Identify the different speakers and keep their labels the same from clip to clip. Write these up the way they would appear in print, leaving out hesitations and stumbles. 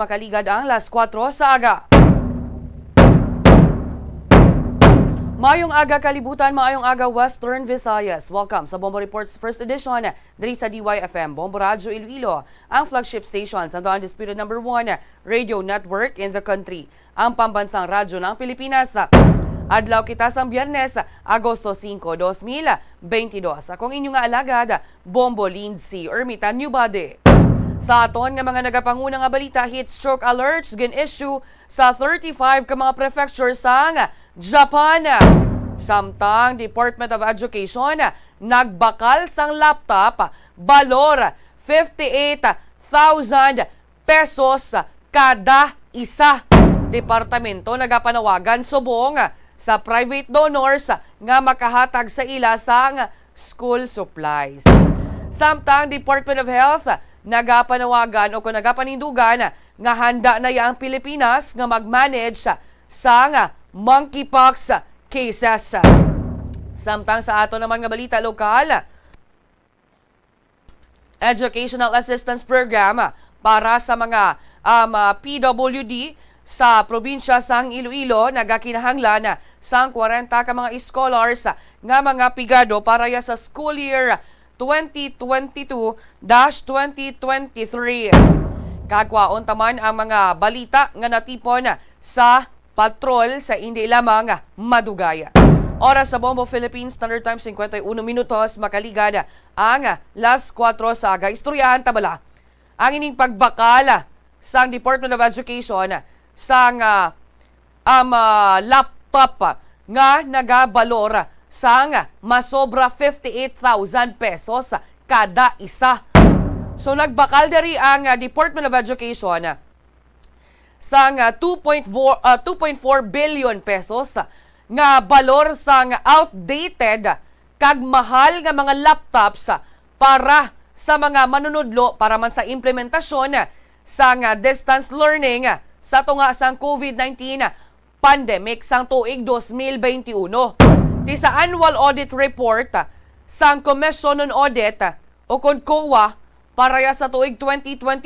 Speaker 1: makaligad ang las 4 sa aga. Maayong aga kalibutan, maayong aga Western Visayas. Welcome sa Bombo Reports First Edition diri sa DYFM Bombo Radio Iloilo, ang flagship station sa the undisputed number 1 radio network in the country, ang pambansang radyo ng Pilipinas. Adlaw kita sa Biyernes, Agosto 5, 2022. Akong inyong alagad, Bombo Lindsay Ermita Newbody. Sa aton nga mga nagapangunang balita, heat stroke alerts gin-issue sa 35 ka mga prefecture sang Japan. Samtang Department of Education nagbakal sang laptop balor 58,000 pesos kada isa. Departamento nagapanawagan subong sa private donors nga makahatag sa ila sang school supplies. Samtang Department of Health nagapanawagan o kung nagapanindugan nga handa na yang Pilipinas nga mag-manage sang monkeypox cases. Samtang sa ato naman nga balita lokal, Educational Assistance Program para sa mga PWD sa probinsya sang Iloilo nagakinahanglan sang 40 ka mga scholars nga mga pigado para sa school year 2022-2023. Kagwaon taman ang mga balita nga natipon sa patrol sa hindi lamang madugaya. Oras sa Bombo Philippines Standard Time 51 minutos makaligad ang las 4 sa aga. Istoryahan tabala ang ining pagbakal sang Department of Education sang laptop nga nagabalor sang masobra 58,000 pesos kada isa. So nagbakal diri ang Department of Education sang 2.4 billion pesos nga balor sang outdated kag mahal nga mga laptops para sa mga manunudlo para man sa implementasyon sang distance learning sa tunga sang COVID-19 pandemic sang tuig 2021. Di sa annual audit report sang Commission on Audit o COA para sa tuig 2021,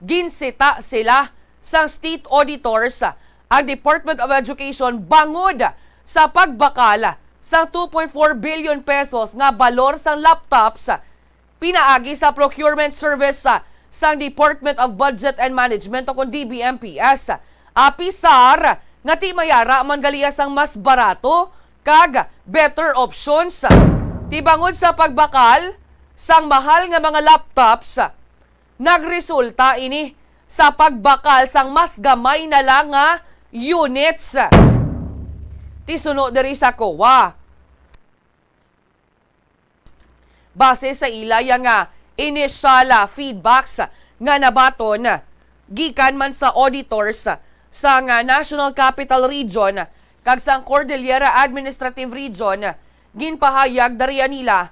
Speaker 1: ginsita sila sang state auditors ang Department of Education bangod sa pagbakal sang 2.4 billion pesos nga balor sang laptops pinaagi sa procurement service sang Department of Budget and Management o kung DBMPS. Apisar nga ti mayara man galiya sang mas barato kag better options. Tibangod sa pagbakal sang mahal nga mga laptops, nagresulta ini sa pagbakal sang mas gamay na lang nga units. Tisuno diri sa COA. Base sa ilaya nga initial feedbacks nga nabaton gikan man sa auditors sa National Capital Region kag sang Cordillera Administrative Region, ginpahayag dariya nila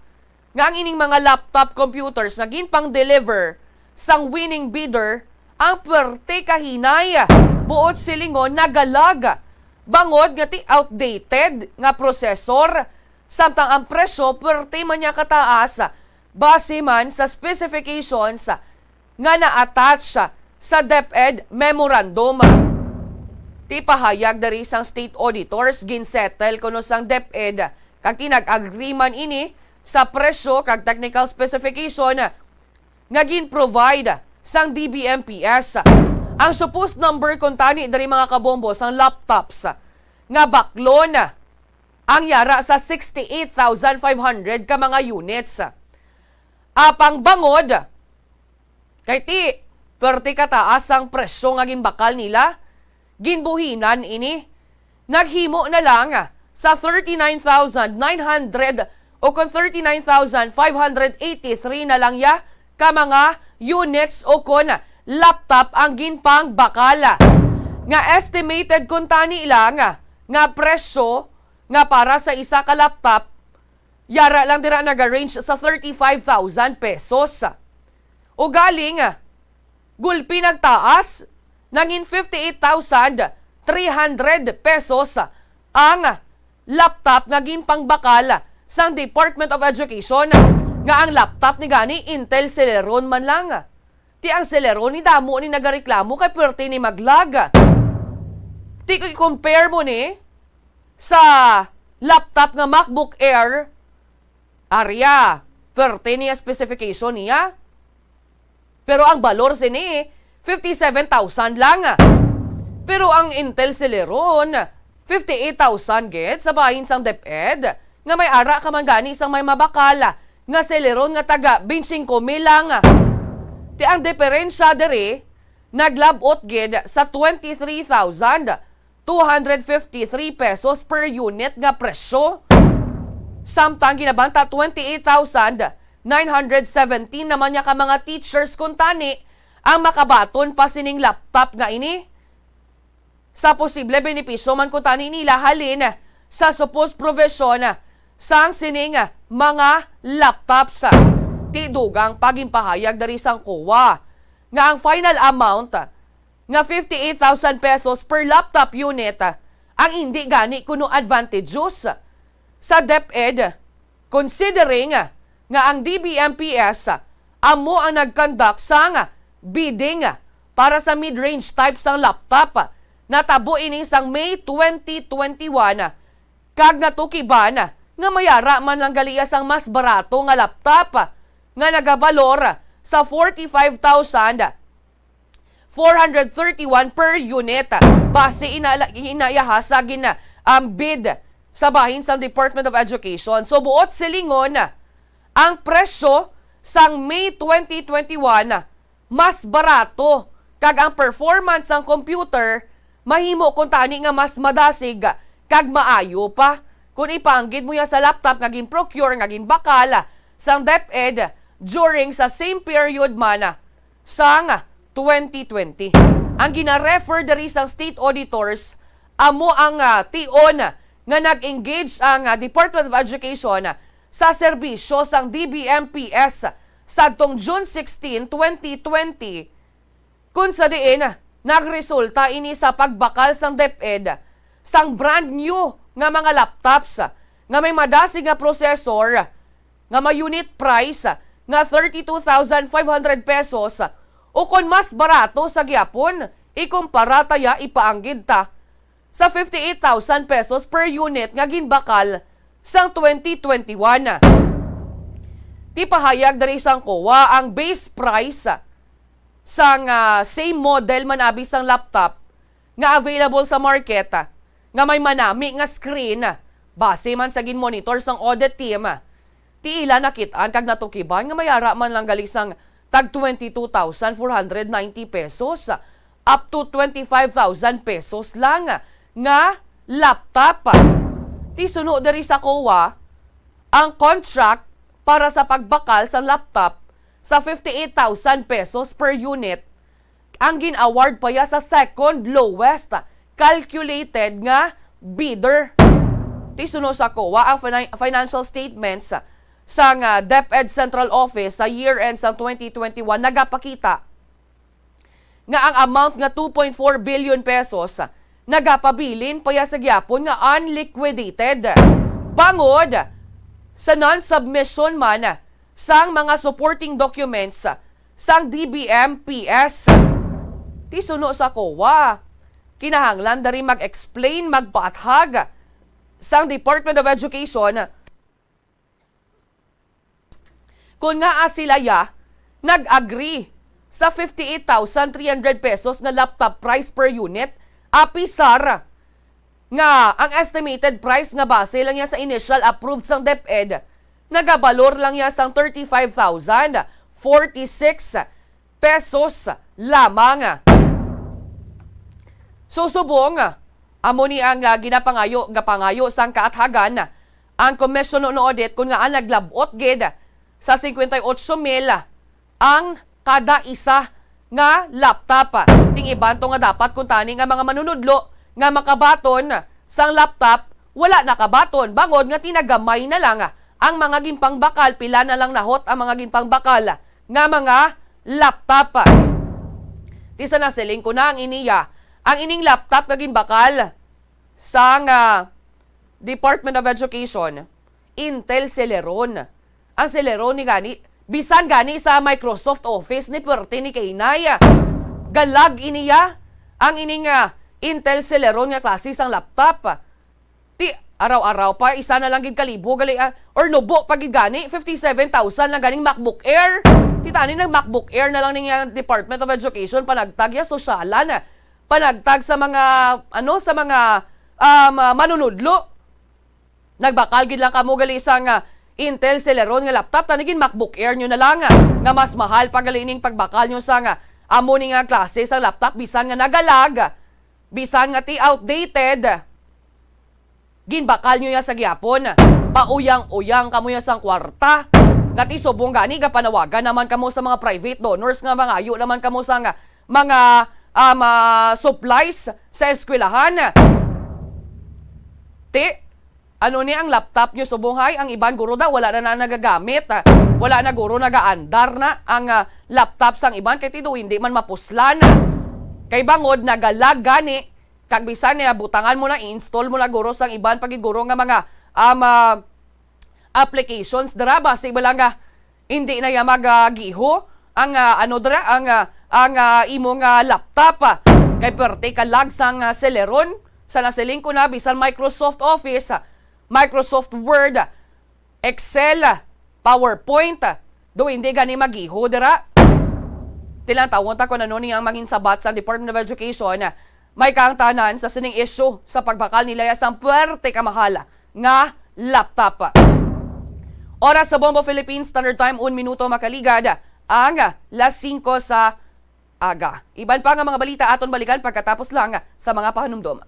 Speaker 1: nga ang ining mga laptop computers na ginpang-deliver sang winning bidder ang perte kahinay buot silingon nagalag bangod nga ti outdated nga prosesor samtang ang presyo perte man niya kataas base man sa specifications nga na-attach sa DepEd memorandum. Ti pahayag dari sang state auditors ginsettle kuno sang DepEd kag tinag-agreement ini sa presyo kag technical specification nga gin-provide sang DBMPS. Ang supposed number kuntani dari mga kabombo sang laptops nga baklon ang yara sa 68,500 ka mga units. Apang bangod kay ti perti kataas ang presyo nga ginbakal nila, ginbuhinan ini, naghimo na lang sa 39,900 o kung 39,583 na lang ya ka mga units o kung laptop ang ginpang bakala. Nga estimated kuntani lang nga presyo nga para sa isa ka laptop, yara lang dira nag-range sa 35,000 pesos. O galing, gulpi nagtaas, nangin 58,300 pesos ang laptop nga ginpangbakal sang Department of Education nga ang laptop ni gani Intel Celeron man lang. Ti ang Celeron ni damo ni nagareklamo kay pwerte ni maglaga. Ti ko i-compare mo ni sa laptop nga MacBook Air, Arya, pwerte niya specification niya. Pero ang valor sini 57,000 lang. Pero ang Intel Celeron, 58,000 get sa bahin sang DepEd. Nga may ara ka man gani isang may mabakala nga Celeron nga taga 25,000 lang. Ti ang diferensya dere naglabot gid sa 23,253 pesos per unit nga presyo. Samtang ginabanta 28,917 naman niya ka mga teachers kung tani ang makabaton pa sining laptop nga ini. Sa posible benepisyo man kung tani nila halin sa supposed provision sang sining mga laptops. Ti dugang pagimpahayag dari sang COA nga ang final amount nga 58,000 pesos per laptop unit ang hindi gani kuno advantageous sa DepEd, considering nga ang DBMPS amo ang nagkandak sang bidding para sa mid-range type sang laptop natabo ini sang May 2021 kag natukiban nga mayara man lang galiya sang mas barato nga laptop nga nagabalor sa 45,431 per unit base inayahasagin na ang bid sa bahin sa Department of Education. So buot silingon ang presyo sang May 2021 mas barato kag ang performance ng computer mahimo kung tani nga mas madasig kag maayo pa kung ipanggid mo ya sa laptop nga gin-procure nga ginbakal sang DepEd during sa same period man sang 2020. Ang gina-refer diri sang state auditors amo ang tion nga nag-engage ang Department of Education sa serbisyo sang DBMPS sadtong June 16, 2020 kung sa diin nagresulta ini sa pagbakal sang DepEd sang brand new nga mga laptops nga may madasig nga processor nga may unit price nga 32,500 pesos o kung mas barato sa gyapon ikumpara taya ipaanggid ta sa 58,000 pesos per unit nga ginbakal sang 2021. Ti pahayag diri sang COA ang base price sang same model man abi sang laptop nga available sa market nga may manami nga screen base man sa gin-monitor sang audit team. Ti ila nakitaan kag natukiban nga mayara man lang gali sang tag 22,490 pesos up to 25,000 pesos lang nga laptop. Ti suno diri sa COA ang contract para sa pagbakal sa laptop sa 58,000 pesos per unit ang gin-award pa ya sa second lowest calculated nga bidder. Ti suno sa COA ang financial statements sa DepEd Central Office sa year-end sa 2021 nagapakita nga ang amount nga 2.4 billion pesos nagapabilin paya sa gyapon nga unliquidated bangod sa non-submission man sang mga supporting documents sang DBMPS. Ti suno sa COA kinahanglan dari mag-explain magpaathag sang Department of Education kung nga sila nag-agree sa 58,300 pesos na laptop price per unit, apisar nga ang estimated price nga base lang niya sa initial approved sang DepEd, nagabalor lang niya sang 35,046 pesos lamang. Susubong, amo ni ang ginapangayo sang kaathagan ang Commission on Audit kung nga naglabot gid sa 58,000 ang kada isa nga laptop. Ting ibanto nga dapat kung tani nga mga manunudlo nga makabaton sang laptop, wala nakabaton. Bangod nga tinagamay na lang ang mga ginpangbakal, pila na lang nahot ang mga ginpangbakal nga mga laptop. Tisa na siling ko na ang iniya, ang ining laptop nga ginbakal sang Department of Education, Intel Celeron. Ang Celeron ni gani Bisan gani sa Microsoft Office ni Pwerte ni Kainay. Galag iniya ang ining Intel Celeron nga klase sang laptop. Ti araw-araw pa isa na lang gid kalibo gali or nubo pagid gani 57,000 lang ganing MacBook Air. Titani nag MacBook Air na lang ning Department of Education panagtag ya sosyalan. Panagtag sa mga sa mga manunudlo. Nagbakal gid lang kamo gali sang Intel Celeron nga laptop tanigin MacBook Air nyo na lang nga mas mahal pagalining pagbakal nyo sa amo ni nga klase sa laptop bisan nga nagalag. Bisan nga ti outdated, ginbakal nyo ya sa gyapon. Pauyang-uyang kamo ya sang kwarta. Nga ti subong gani ga panawagan naman kamo sa mga private donors nga mga ayo naman kamo sa mga supplies sa eskwelahan. Ti, ano ni ang laptop nyo subong hay? Ang iban guro daw wala na nagagamit. Wala na guro nagaandar na ang laptop sang iban kay ti do hindi man mapuslan. Kay bangod nagalag gani kag bisan niya butangan mo na install mo na guro sang iban pagiguro nga mga applications dira basi lang hindi na ya magiho ang ang imong laptop kay perte ka lag sang Celeron sa nasiling ko na bisan Microsoft Office, Microsoft Word, Excel, PowerPoint do hindi gani magiho dira. Tilang tawon ta ko na ni ang mangin sabat sa Department of Education may kaangtanan sa sining issue sa pagbakal nila sang pwerte kamahala nga laptop. Oras sa Bombo Philippines Standard Time 1 minuto makaligad ang las 5 sa aga. Iban pa nga mga balita aton balikan pagkatapos lang sa mga pahanumdom.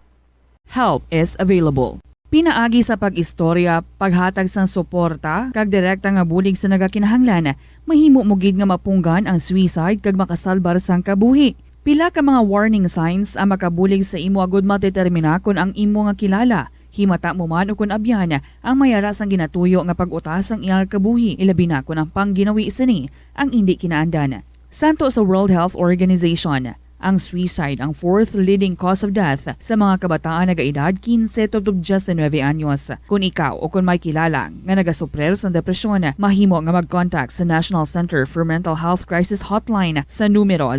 Speaker 2: Help is available. Pinaagi sa pag-istorya, paghatag sang suporta, kag direkta nga bulig sa nagakinahanglan, mahimo mo gid nga mapunggan ang suicide kag makasalbar sang kabuhi. Pila ka mga warning signs ang makabulig sa imo agud matetermina kung ang imo nga kilala. Himata mo man o kung abyan ang mayara sang ginatuyo nga pag-utas ang iyang kabuhi, ilabi na kung ang pangginawi sini ang hindi kinaandan. Santo sa World Health Organization, ang suicide ang fourth leading cause of death sa mga kabataan nagaedad 15 to 19 anyos. Kung ikaw o kung may kilala nga nagasuprer sa depresyon, mahimo nga mag-contact sa National Center for Mental Health Crisis Hotline sa numero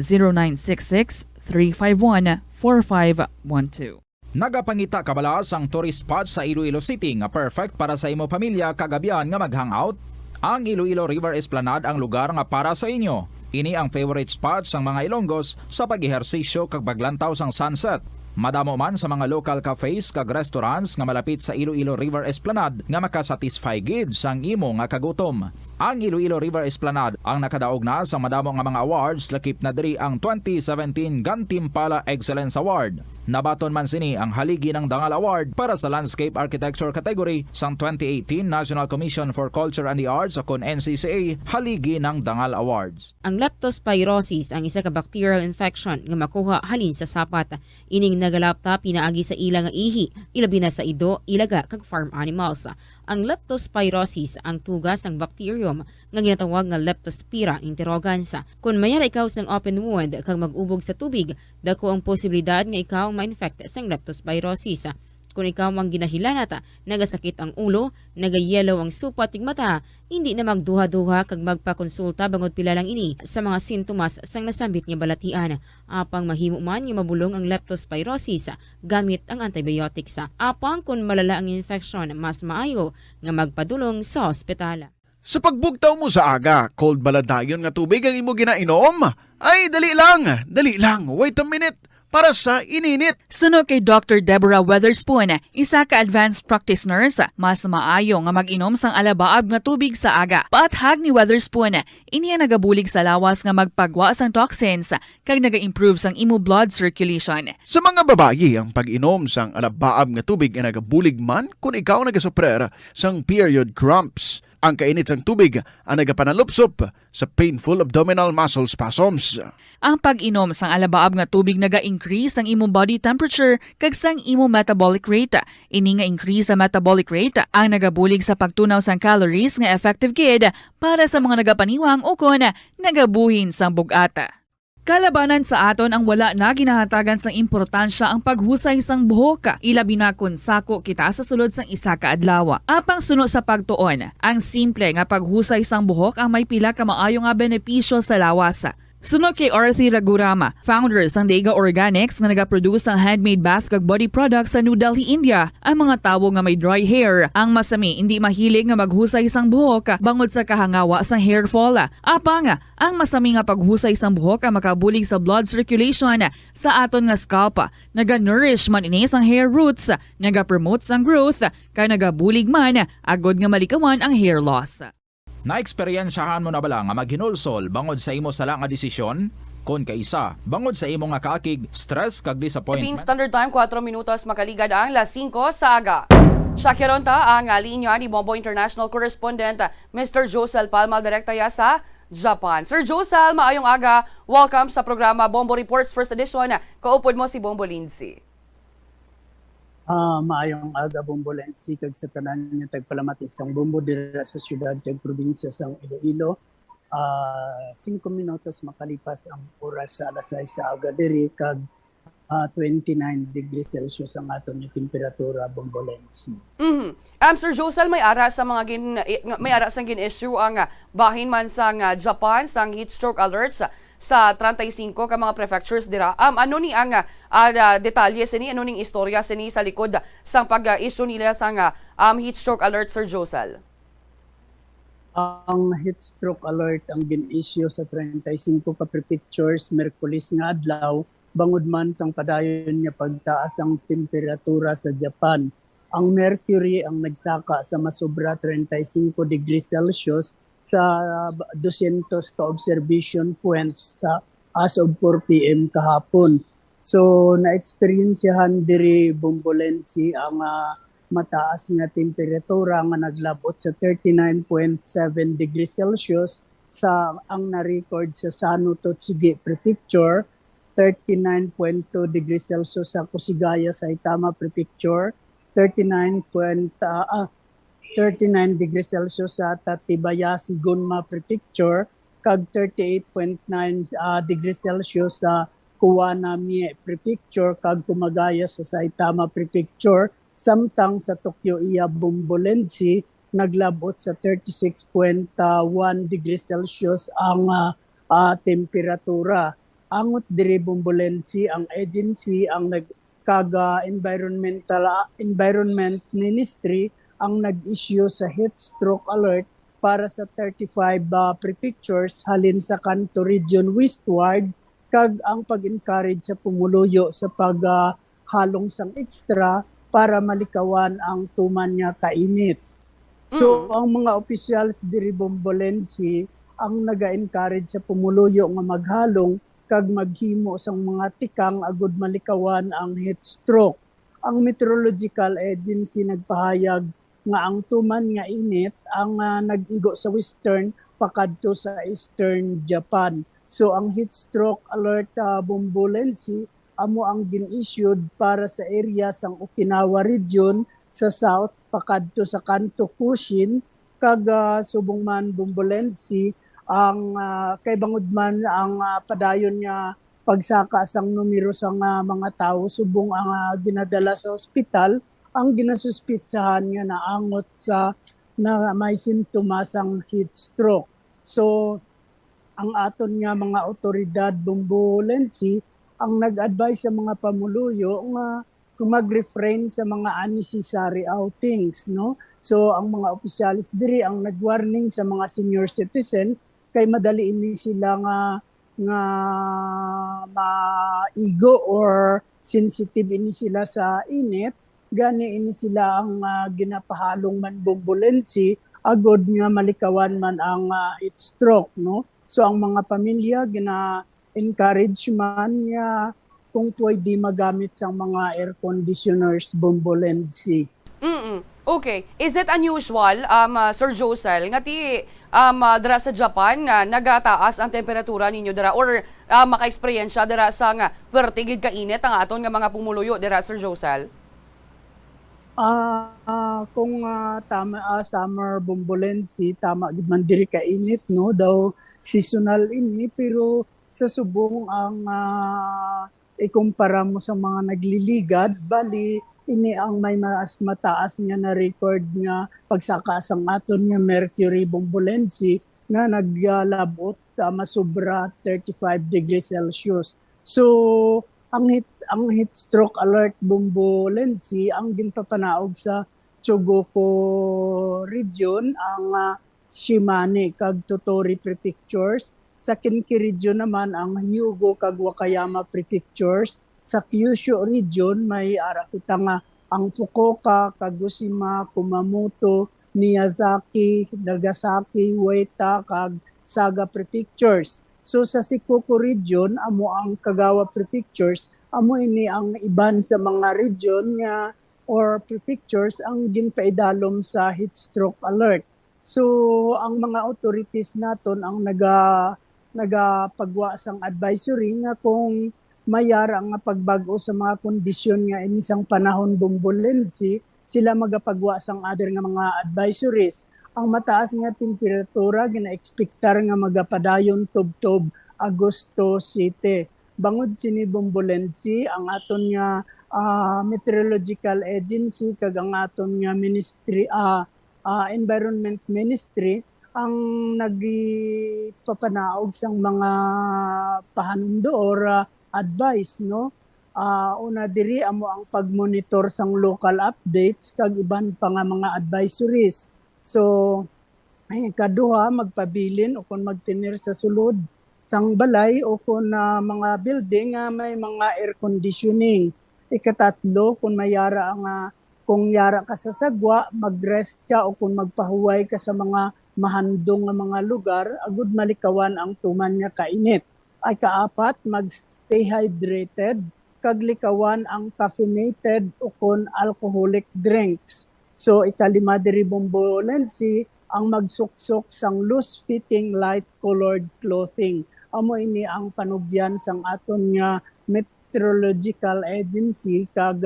Speaker 2: 0966-351-4512.
Speaker 3: Nagapangita kabalas ang tourist spot sa Iloilo City nga perfect para sa imo pamilya kagabihan nga mag-hangout. Ang Iloilo River Esplanade ang lugar nga para sa inyo. Ini ang favorite spot sang mga Ilonggos sa pag-ehersisyo kag paglantaw sang sunset. Madamo man sa mga local cafes kag restaurants nga malapit sa Iloilo River Esplanade nga makasatisfy gid sang imo nga kagutom. Ang Iloilo River Esplanade ang nakadaog na sa madamo nga mga awards lakip na diri ang 2017 Gantimpala Excellence Award. Nabaton man sini ang haligi ng Dangal Award para sa Landscape Architecture category sang 2018 National Commission for Culture and the Arts o kon NCCA haligi ng Dangal Awards.
Speaker 4: Ang leptospirosis ang isa ka bacterial infection nga makuha halin sa sapat. Ining nagalapta pinaagi sa ilang nga ihi, ilabi na sa ido, ilaga kag farm animals. Ang leptospirosis ang tugas ang bacterium nga ginatawag nga Leptospira interrogans. Kung mayara ikaw sang open wound kag mag-ubog sa tubig, dako ang posibilidad nga ikaw ma-infect sang leptospirosis. Kung ikaw mang ginahilanata, nagasakit ang ulo, nagayellow ang supat tig mata, hindi na magduha-duha kag magpakonsulta bangod pila lang ini sa mga sintomas sang nasambit nga balatian. Apang mahimo man nga mabulong ang leptospirosis gamit ang antibiotics. Apang kung malala ang infection, mas maayo nga magpadulong sa ospital.
Speaker 5: Sa pagbugtaw mo sa aga, cold baladayon nga tubig ang imo ginainom? Ay, dali lang, wait a minute. Para sa ininit.
Speaker 2: Suno kay Dr. Deborah Weatherspoon, isa ka advanced practice nurse, mas maayo nga mag-inom sang alabaab nga tubig sa aga. Paathag ni Weatherspoon, iniya nagabulig sa lawas nga magpagwa sang toxins kag naga-improve sang imo blood circulation.
Speaker 5: Sa mga babayi, ang pag-inom sang alabaab nga tubig ay nagabulig man kung ikaw nagasuprer sang period cramps. Ang kainit sang tubig ang nagapanalupsop sa painful abdominal muscle spasms.
Speaker 2: Ang pag-inom sang alabaab nga tubig naga-increase ang imong body temperature kag sang imong metabolic rate. Ini nga increase sa metabolic rate ang nagabulig sa pagtunaw sang calories nga effective gid para sa mga nagapaniwang o kon nagabuhin sang bugata. Kalabanan sa aton ang wala na ginahatagan sang importansya ang paghusay sang buhok, ilabi na kun sako kita sa sulod sang isa ka adlaw. Apang suno sa pagtuon, ang simple nga paghusay sang buhok ang may pila ka maayo nga benepisyo sa lawas. Sunod kay Arthi Ragurama, founder sang Dega Organics nga nagaproduce ng handmade bath kag body products sa New Delhi, India. Ang mga tawo nga may dry hair, ang masami hindi mahilig nga maghusay sang buhok bangod sa kahangawa sang hair fall. Apang ang masami nga paghusay sang buhok ang makabulig sa blood circulation sa aton nga scalp. Naga-nourish man ini sang hair roots, naga-promote sang growth, kay nagabulig man agod nga malikawan ang hair loss.
Speaker 3: Naeksperyensyahan mo na bala nga maghinulsol bangod sa imo sala nga desisyon? Kon kaisa, bangod sa imo nga kaakig, stress kag
Speaker 1: Philippine
Speaker 3: disappointment.
Speaker 1: Standard Time, 4 minutos makaligad ang las 5 sa aga. Shakironta ang linya ni Bombo International Correspondent Mr. Josel Palma direkta sa Japan. Sir Josel, maayong aga. Welcome sa programa Bombo Reports First Edition. Kaupod mo si Bombo Lindsay.
Speaker 6: Maayong aga Bombolensi kag sa tanan nga tagpalamat isang bombo dira sa syudad kag probinsya sang Iloilo. 5 minutos makalipas ang oras sa alas 6 sa aga diri kag 29 degrees Celsius ang aton nga temperatura Bombolensi.
Speaker 1: Sir Josel, may ara sa mga may ara sang gin-issue ang bahin man sang Japan sang heat stroke alerts sa 35 ka mga prefectures dira. Ano ni ang detalye sini, ano ning istorya sini sa likod sang pag-issue nila sang heat stroke alert, Sir Josel?
Speaker 6: Ang heat stroke alert ang gin-issue sa 35 ka prefectures Miyerkules nga adlaw bangod man sang padayon nga pagtaas ang temperatura sa Japan. Ang mercury ang nagsaka sa masobra 35 degrees Celsius sa 200 ka observation points sa as of 4 p.m. kahapon. So na-experiensyahan diri Bombolensi ang mataas nga temperatura nga naglabot sa 39.7 degrees Celsius sa ang na-record sa Sano Tochigi Prefecture, 39.2 degrees Celsius sa Kusigaya Saitama Prefecture, 39 degrees Celsius sa Tatibayasi Gunma Prefecture, kag 38.9 degrees Celsius sa Kuwanami Prefecture, kag Kumagaya sa Saitama Prefecture, samtang sa Tokyo Iya Bombolensi naglabot sa 36.1 degrees Celsius ang temperatura. Angot diri Bombolensi ang agency ang Environment Ministry ang nag-issue sa heat stroke alert para sa 35 prefectures halin sa Kanto Region westward, kag ang pag-encourage sa pumuluyo sa paghalong sang extra para malikawan ang tuman nga kainit. So ang mga officials diri Bombolensi ang naga-encourage sa pumuluyo nga maghalong kag maghimo sang mga tikang agud malikawan ang heat stroke. Ang Meteorological Agency nagpahayag nga ang tuman nga init ang nag-igo sa western pakadto sa eastern Japan. So ang heat stroke alert Bombolensi amo ang gin-issued para sa area sang Okinawa region sa south pakadto sa Kanto Kushin, kag subong man Bombolensi ang kay bangod man ang padayon nga pagsaka sang numero sang mga tao subong ang ginadala sa ospital, ang ginasuspitsahan nga naangot sa na may simptomas ang heat stroke. So ang aton nga mga otoridad Bombolensi ang nag-advise sa mga pamuluyo nga kung mag-refrain sa mga unnecessary outings, no? So ang mga opisyalis diri ang nag-warning sa mga senior citizens kay madali ini sila nga maigo or sensitive ini sila sa init, gani ini sila ang ginapahalong man Bombolensi agod nga malikawan man ang heat stroke, no? So ang mga pamilya gina-encourage man nga kung pwede magamit sa mga air conditioners Bombolensi.
Speaker 1: Okay. Is it unusual, Sir Josel, nga ti dara sa Japan nagataas ang temperatura ninyo dara or maka-experience dara sa nga pertigid ka init ang aton nga mga pumuluyo dara, Sir Josel?
Speaker 6: Kung tama summer Bombolensi, tama gid man diri ka init, no? Daw seasonal ini, pero sa subong ang ikumpara mo sa mga nagliligad, bali ini ang may mas mataas nga na record nga pagsakasang aton nga mercury bombolensi nga naglabot masobra 35 degrees Celsius. So ang heat stroke alert bombolensi ang ginpapanaog sa Chugoku region, ang Shimane kag Tottori prefectures. Sa Kinki region naman ang Hyugo kag Wakayama prefectures. Sa Kyushu region may ara kita nga ang Fukuoka, Kagoshima, Kumamoto, Miyazaki, Nagasaki, Ueta kag Saga prefectures. So sa Shikoku region amo ang Kagawa prefectures, amo ini ang iban sa mga region nga or prefectures ang ginpaidalom sa heat stroke alert. So ang mga authorities naton ang nagapagwa sang advisory nga kung mayara nga pagbago sa mga kondisyon nga inisang panahon bombolensi, sila magapagwa sang other nga mga advisories. Ang mataas nga temperatura gina-expectar nga magapadayon tubtob Agosto 7. Bangod sini bombolensi ang aton nga meteorological agency kag ang aton nga ministry environment ministry ang nagpapanaog sang mga pahanundo or advice, no? Una diri amo ang pagmonitor sang local updates kag iban pa nga mga advisories. So kaduha magpabilin o kung magtinir sa sulod sang balay o kung mga building nga may mga air conditioning. Ikatatlo, kung mayara ang kung yara ka sa sagwa, mag-rest ka o kung magpahuway ka sa mga mahandong nga mga lugar, agud malikawan ang tuman nga kainit. Ay kaapat, mag-stay hydrated, kaglikawan ang caffeinated o kung alcoholic drinks. So ikalima diri bombolensi, ang magsuksok sang loose-fitting light-colored clothing. Amo ini ang panugyan sang aton nga meteorological agency kag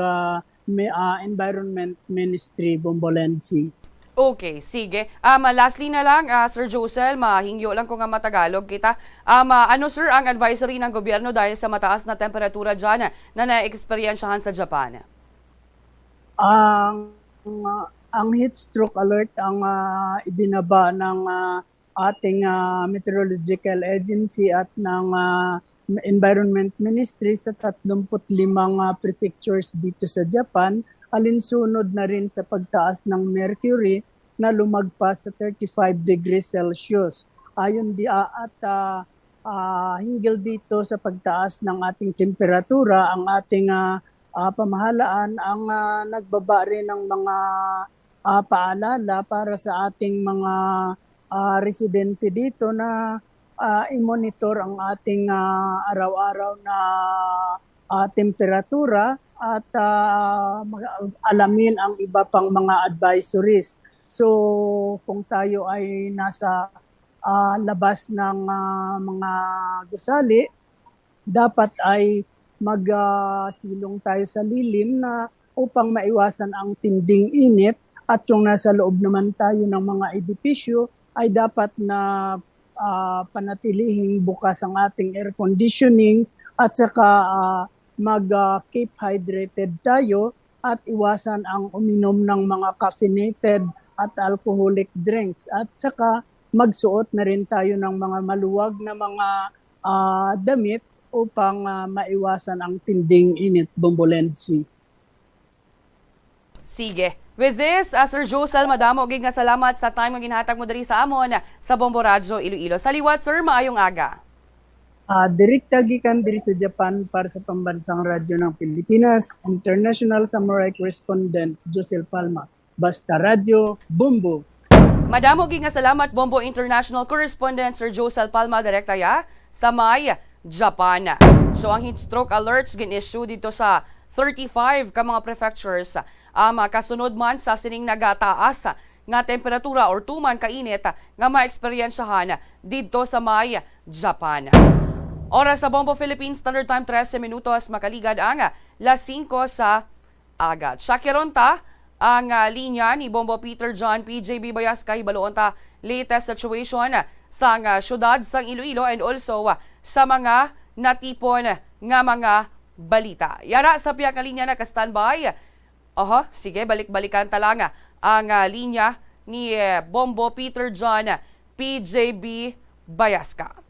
Speaker 6: environment ministry bombolensi.
Speaker 1: Okay, sige. Lastly na lang, Sir Josel, mahingyo lang ko nga matagalog kita. Ano sir ang advisory ng gobyerno dahil sa mataas na temperatura dyan na na-experiensyahan sa Japan?
Speaker 6: Ang heat stroke alert ang ibinaba ng ating meteorological agency at ng Environment Ministry sa 35 prefectures dito sa Japan, alinsunod na rin sa pagtaas ng mercury na lumagpas sa 35 degrees Celsius. Ayon hinggil dito sa pagtaas ng ating temperatura, ang ating pamahalaan ang nagbaba rin ng mga paalala para sa ating mga residente dito na i-monitor ang ating araw-araw na temperatura at alamin ang iba pang mga advisories. So kung tayo ay nasa labas ng mga gusali, dapat ay magsilong tayo sa lilim na upang maiwasan ang tinding init, at yung nasa loob naman tayo ng mga edipisyo ay dapat na panatilihing bukas ang ating air conditioning at saka mag-keep hydrated tayo at iwasan ang uminom ng mga caffeinated at alcoholic drinks, at saka magsuot na rin tayo ng mga maluwag na mga damit upang maiwasan ang tinding init bombolensi.
Speaker 1: Sige. With this, Sir Josel, madamo gid nga salamat sa time nga ginhatag mo diri sa amon sa Bombo Radyo Iloilo. Saliwat sir, maayong aga.
Speaker 6: Direkta gikan diri sa Japan para sa Pambansang Radyo ng Pilipinas, International Samurai Correspondent Josel Palma. Basta Radyo, Bombo.
Speaker 1: Madamo gid nga salamat Bombo International Correspondent Sir Josel Palma direkta sa may Japan. So ang heat stroke alerts gin-issue dito sa 35 ka mga prefectures. Kasunod man sa sining nagataas nga temperatura or tuman kainit nga maeksperiensyahan dito sa may Japan. Oras sa Bombo Philippines Standard Time 13 minutos, makaligad ang 5 sa agad. Shakironta ang linya ni Bombo Peter John PJB Bayas kahibaloon ta latest situation sa syudad sang Iloilo and also sa mga natipon nga mga balita. Yara sa piyak nga linya na ka-standby. Sige, balik-balikan talaga ang linya ni Bombo Peter John PJB Bayaska.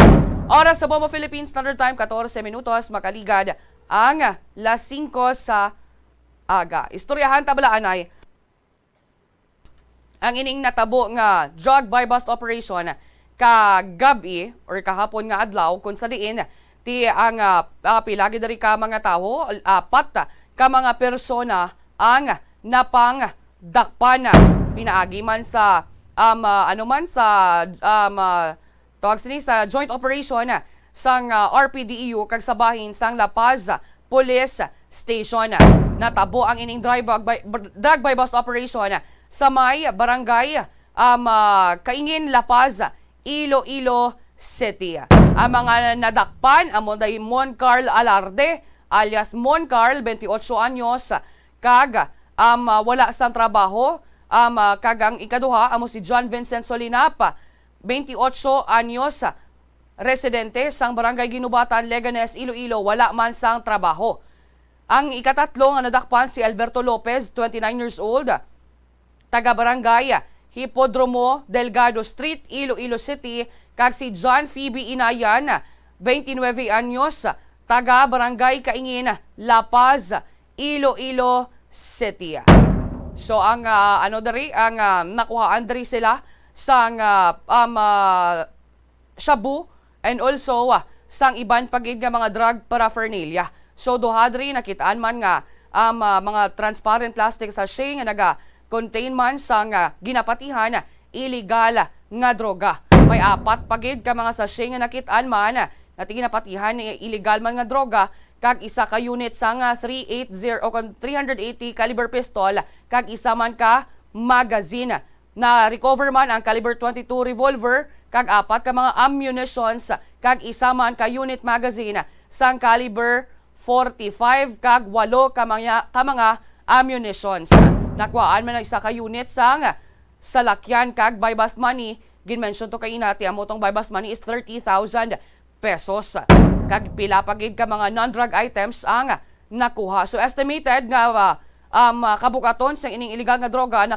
Speaker 1: Oras sa Bombo Philippines Standard Time, 14 minutos, makaligad ang las 5 sa aga. Istoryahan tablaan ay ang ining natabo nga drug buy bust operation kagabi or kahapon nga adlaw kung sa diin ti ang pilagi dari ka mga tao, apat ka mga persona ang napang dakpan pinaagi man sa tawag sini sa joint operation sang RPDEU kag sabahin sang La Paz Police Station. Natabo ang ining drug by bust operation sa may barangay Kaingin, La Paz, Iloilo City. Ang mga nadakpan amo day Mon Carl Alarde alias Mon Carl, 28 anyos, kag wala sang trabaho, kag ang ikaduha amo si John Vincent Solinap, 28 anyos, residente sang barangay Ginubatan, Leganes, Iloilo, wala man sang trabaho. Ang ikatatlo nga nadakpan si Alberto Lopez, 29 years old, taga barangay Hipodromo Delgado Street, Iloilo City, kag si John Phoebe Inayan, 29 anyos, taga barangay Kaingin, La Paz, Iloilo City. So ang nakuhaan dari sila sang shabu and also sang iban pagid nga mga drug paraphernalia. So duha diri nakitaan man nga mga transparent plastic sachet nga naga-contain man sang ginapatihan illegal nga droga. May apat pagid ka mga sachet nga nakitaan man nga ginapatihan illegal man nga droga, kag isa ka unit sang 380 caliber pistol, kag isa man ka magazine. Na recover man ang caliber 22 revolver, kag apat ka mga ammunitions, kag isa man ka unit magazine sang caliber 45, kag 8 ka mga ammunitions. Nakuhaan man ang isa ka unit sang salakyan kag buy bust money. Ginmention to kay inati amo tong buy bust money is 30,000 pesos. Kag pila pagid ka mga non-drug items ang nakuha. So estimated nga kabukaton sa ining illegal nga droga na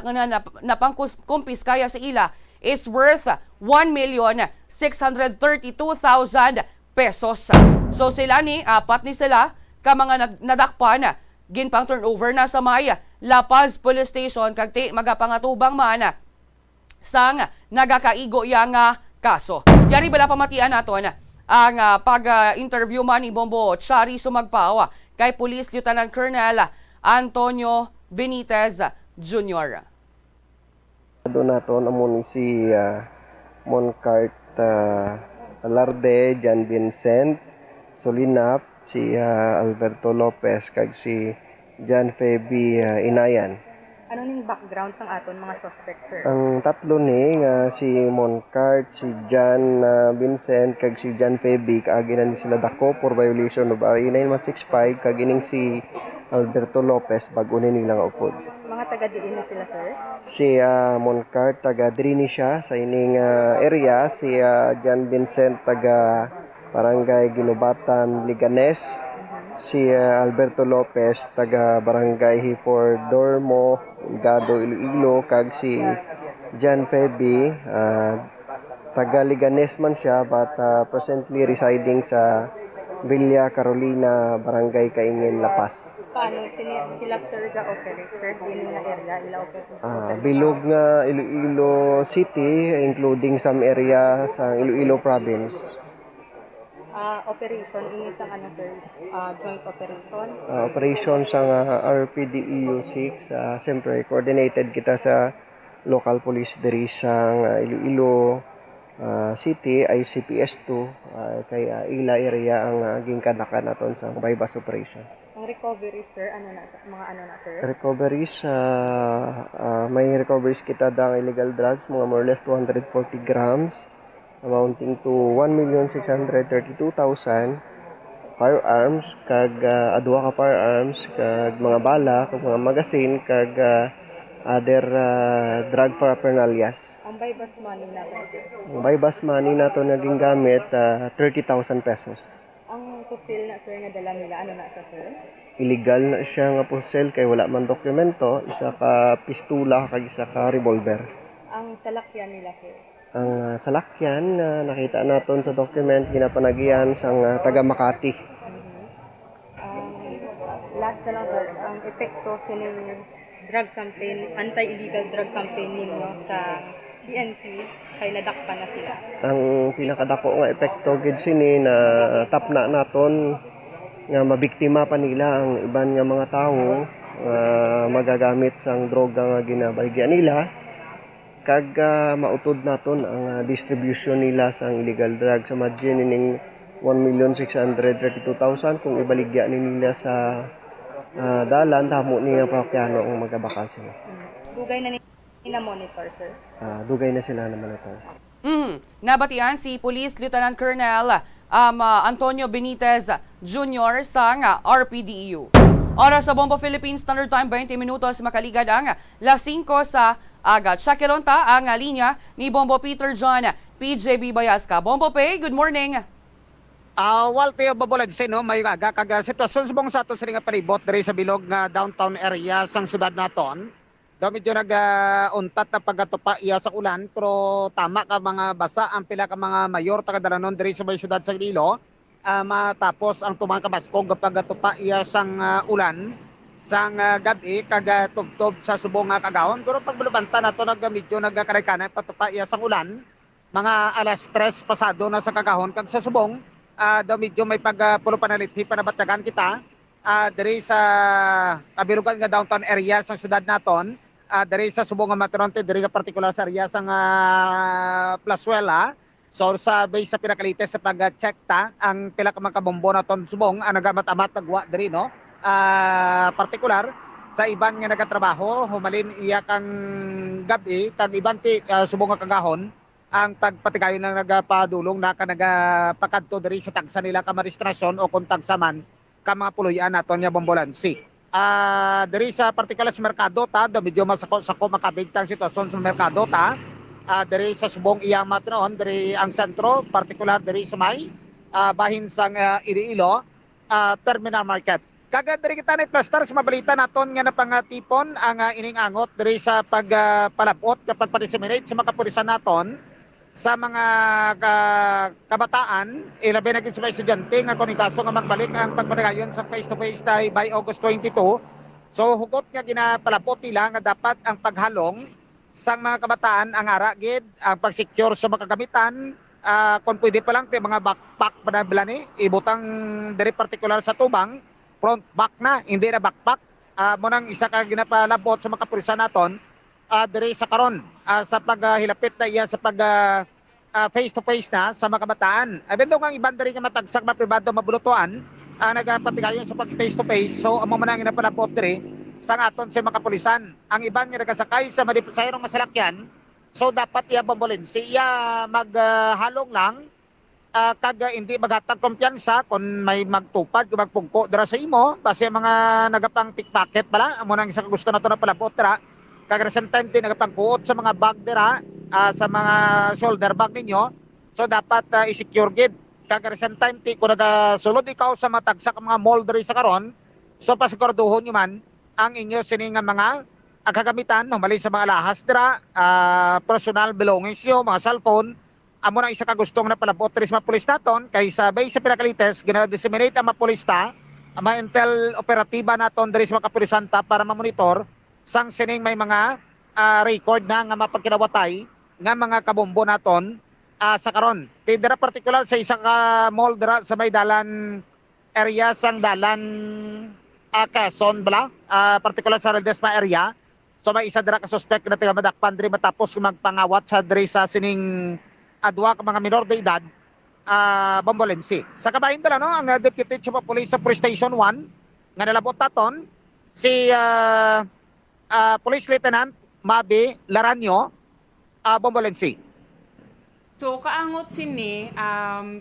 Speaker 1: napangkumpis kaya sa ila is worth 1,632,000 pesos. So sila ni, apat ni sila ka mga nadakpan, ginpang turnover na sa may La Paz Police Station, kag magapangatubang man sang nagakaigo yang kaso. Yari bala pamatian naton ang pag-interview man ni Bombo Chari sumagpawa kay Police Lieutenant Colonel Antonio Benitez Jr.
Speaker 7: Doon naton amon si Moncart Alarde, John Vincent Solinap, si Alberto Lopez, kag si John Feby Inayan.
Speaker 8: Ano ning background sang aton mga suspect, sir?
Speaker 7: Ang tatlo ni nga si Moncart, si John Vincent, kag si John Feby, kaagi na ni sila dako for violation of RA 9165, kag ining si Alberto Lopez bago ni nila nga upod.
Speaker 8: Mga taga diin na sila, sir?
Speaker 7: Si Moncart taga Drini siya sa ining area, si John Vincent taga Barangay Ginubatan, Liganes, si Alberto Lopez taga Barangay Hipodromo, Delgado, Iloilo, kag si John Feby taga Liganes man siya but presently residing sa Villa Carolina, Barangay Kaingin, La Paz.
Speaker 8: Paano sila, sir, ga-operate, sir? Dini nga area, ila operate?
Speaker 7: Bilog nga Iloilo City, including some area sa Iloilo Province.
Speaker 8: Operation, ini sang ano, sir? Joint operation?
Speaker 7: Operation sa RPDEU 6. Siyempre, coordinated kita sa local police diri sa Iloilo City, ICPS 2, kaya ila area ang gingkadakan naton sa buy-bust operation.
Speaker 8: Ang recovery, sir, mga ano na, sir?
Speaker 7: Recoveries, may recoveries kita ng illegal drugs, mga more or less 240 grams, amounting to 1,632,000, firearms, kag adwa ka firearms, kag mga bala, kag mga magazine, kag other drug paraphernalias.
Speaker 8: Ang buy bus money natin, sir.
Speaker 7: Ang buy bus money na to naging gamit 30,000 pesos.
Speaker 8: Ang pusil na, sir, nga dala nila, ano na sa, sir?
Speaker 7: Illegal na siya nga pusel kay wala man dokumento, isa ka pistula kag isa ka revolver.
Speaker 8: Ang salakyan nila, sir.
Speaker 7: Ang salakyan na nakita naton sa document ginapanagian sang taga Makati.
Speaker 8: Last na lang, sir, ang epekto sining drug campaign, anti-illegal drug campaign ninyo sa PNP, kay nadakpan na sila.
Speaker 7: Ang pinakadako nga epekto gid sini na tapna naton nga mabiktima pa nila ang iban nga mga tawo magagamit sang droga nga ginabaligyan nila kag mautod naton ang distribution nila sang illegal drug sa margin ning 1,632,000 kung ibaligya ni nila sa dalan damo niya parokyano ang magabakal sila.
Speaker 8: Dugay na nila monitor, sir.
Speaker 7: Dugay na sila naman ito.
Speaker 1: Nabatian si Police Lieutenant Colonel Antonio Benitez Jr. sa RPDEU. Oras sa Bombo Philippines Standard Time, 20 minutos makaligad ang 5 sa agad. Shakironta ang linya ni Bombo Peter John PJB Bayaska. Bombo Pay, good morning.
Speaker 9: Walter Babolansin, no, may aga kag sitwasyon subong sa aton sa nga palibot diri sa bilog nga downtown area sang syudad naton. Daw medyo nag-untat na pagatupa iya sa ulan pero tama ka mga basa ang pila ka mga mayor taga Dalanon diri sa may syudad sa Iloilo. Matapos ang tumang kabaskog pagatupa iya sang ulan sang gabi kag tubtob sa subong nga kagahon pero pagbulubanta nato medyo nagkarekana patupa iya sang ulan mga alas 3 pasado na sa kagahon kag sa subong daw medyo may pagpulo panalithi panabatyagan kita diri sa kabirugan nga downtown area sa syudad naton. Dari sa subong nga Mataronte, dari nga particular sa area sa Plazuela. So sa base sa pinakalites sa pag-check ta ang pila ka mga kabombo naton subong nagamat-amat nagwa diri no. Particular sa iban nga nagatrabaho humalin iya kang gabi kag iban ti subong nga kagahon ang pagpatigayon ng nagapadulong na nagapakadto diri sa tagsa nila ka maristrasyon o kung tagsaman ka mga puloyan naton nga bombolansi. Diri sa partikular sa merkado ta, medyo masako-sako makabigtang sitwasyon sa merkado ta. Diri sa subong iyang matnoon, diri ang sentro, partikular diri sa may bahin sang Iloilo, terminal market. Kagad diri kita na plaster sa mabalita naton nga napangatipon ang ining angot diri sa pagpalabot kapag pa-disseminate sa mga kapulisan naton sa mga kabataan, ilabi na sa mga estudyante nga kung ikaso nga magbalik ang pagpadayon sa face-to-face tayo by August 22. So hugot nga ginapalapot nila nga dapat ang paghalong sa mga kabataan ang aragid, ang pag-secure sa makagamitan, kung pwede pa lang mga backpack pa na bilani, ibutang dari particular sa tubang, front back na, hindi na backpack. Munang isa ka ginapalabot sa mga kapulisan naton, diri sa karon sa paghilapit na iya sa pag face to face na sa mga kabataan. Even though ang iban diri nga matagsak mapribado mabulutuan nagapatigayon sa pag face to face, so amo man ang ginapalabot diri sa aton sa mga kapulisan. Ang iban nga nagasakay sa madipasayro nga salakyan, so dapat iya bombolensi iya maghalong lang kag hindi maghatag kumpiyansa kung may magtupad kung magpungko dira sa imo base mga nagapang pickpocket pala amo nang isa ka gusto nato na palabot dira kag recent din nagapangkuot sa mga bag dira sa mga shoulder bag ninyo, so dapat i-secure gid kag recent time ti kung nagasulod ikaw sa matagsa ka mga mall diri sa karon, so pasiguraduhon nyo man ang inyo sini nga mga ang kagamitan humalin sa mga lahas dira, personal belongings nyo, mga cellphone. Amo na isa ka gustong na palabot diri sa mga pulis naton kay sabay sa pinakalites gina-disseminate ang mga pulis ta ang mga intel operatiba naton diri sa mga kapulisan ta para ma-monitor sang sining may mga record na nga mapagkinawatay nga mga kabombo naton sa karon. Dira particular sa isa ka mall dira sa may dalan area sang dalan Quezon bala, particular sa Redesma area. So may isa dira ka suspect na taga madakpan diri matapos magpangawat sa diri sa sining adwa ka mga minor de edad bombolensi. Sa kabahin dala no ang Deputy Chief of Police sa Police Station 1 nga nalabot taton si Police Lieutenant Mabi Laranyo, bombolensi.
Speaker 10: So kaangot sini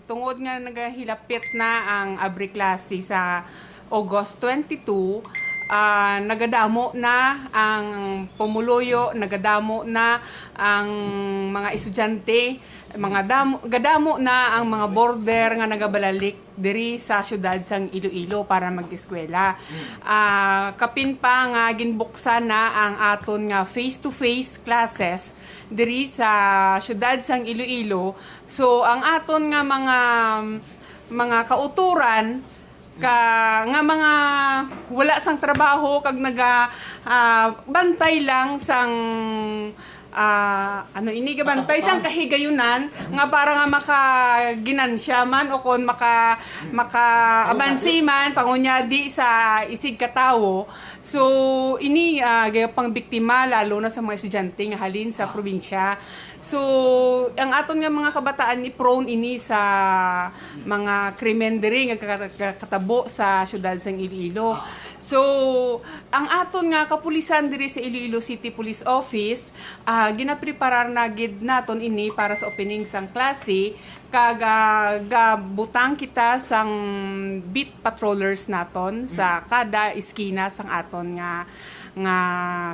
Speaker 10: tungod nga nagahilapit na ang abri klase sa August 22, nagadamo na ang pumuluyo, nagadamo na ang mga estudyante, gadamo na ang mga border nga nagabalalik diri sa syudad sang Iloilo para mag-eskwela. Kapin pa nga ginbuksan na ang aton nga face-to-face classes diri sa syudad sang Iloilo. So ang aton nga mga kauturan nga mga wala sang trabaho kag bantay lang sang gabantay sang kahigayunan nga para nga makaginansya man o kon maka-abansi man pangunyadi sa isig katawo. So ini pang biktima lalo na sa mga estudyante nga halin sa probinsya. So ang aton nga mga kabataan ni prone ini sa mga krimen diri nga katabo sa syudad sang Iloilo. So ang aton nga kapulisan diri sa Iloilo City Police Office ginapreparar na gid naton ini para sa opening sang klase kag gabutang kita sang beat patrollers naton sa kada iskina sang aton nga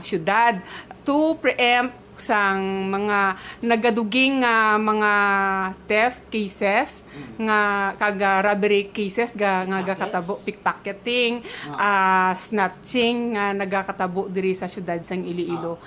Speaker 10: syudad to preempt sang mga nagaduging mga theft cases nga kag robbery cases nga gakatabo pickpocketing, snatching nga nagakatabo diri sa syudad sang Iloilo.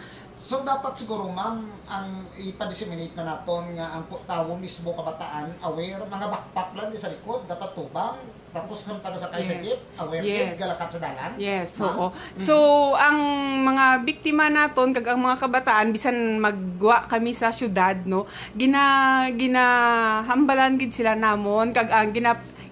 Speaker 9: So dapat siguro ma'am ang ipa-disseminate na naton nga ang tawo mismo kabataan aware mga backpack lang di sa likod dapat tubang tapos kung taga sa kaisagip aware gid galakat sa dalan.
Speaker 10: Yes, oo. So ang mga biktima naton kag ang mga kabataan bisan magwa kami sa syudad no ginahambalan gid sila namon kag ang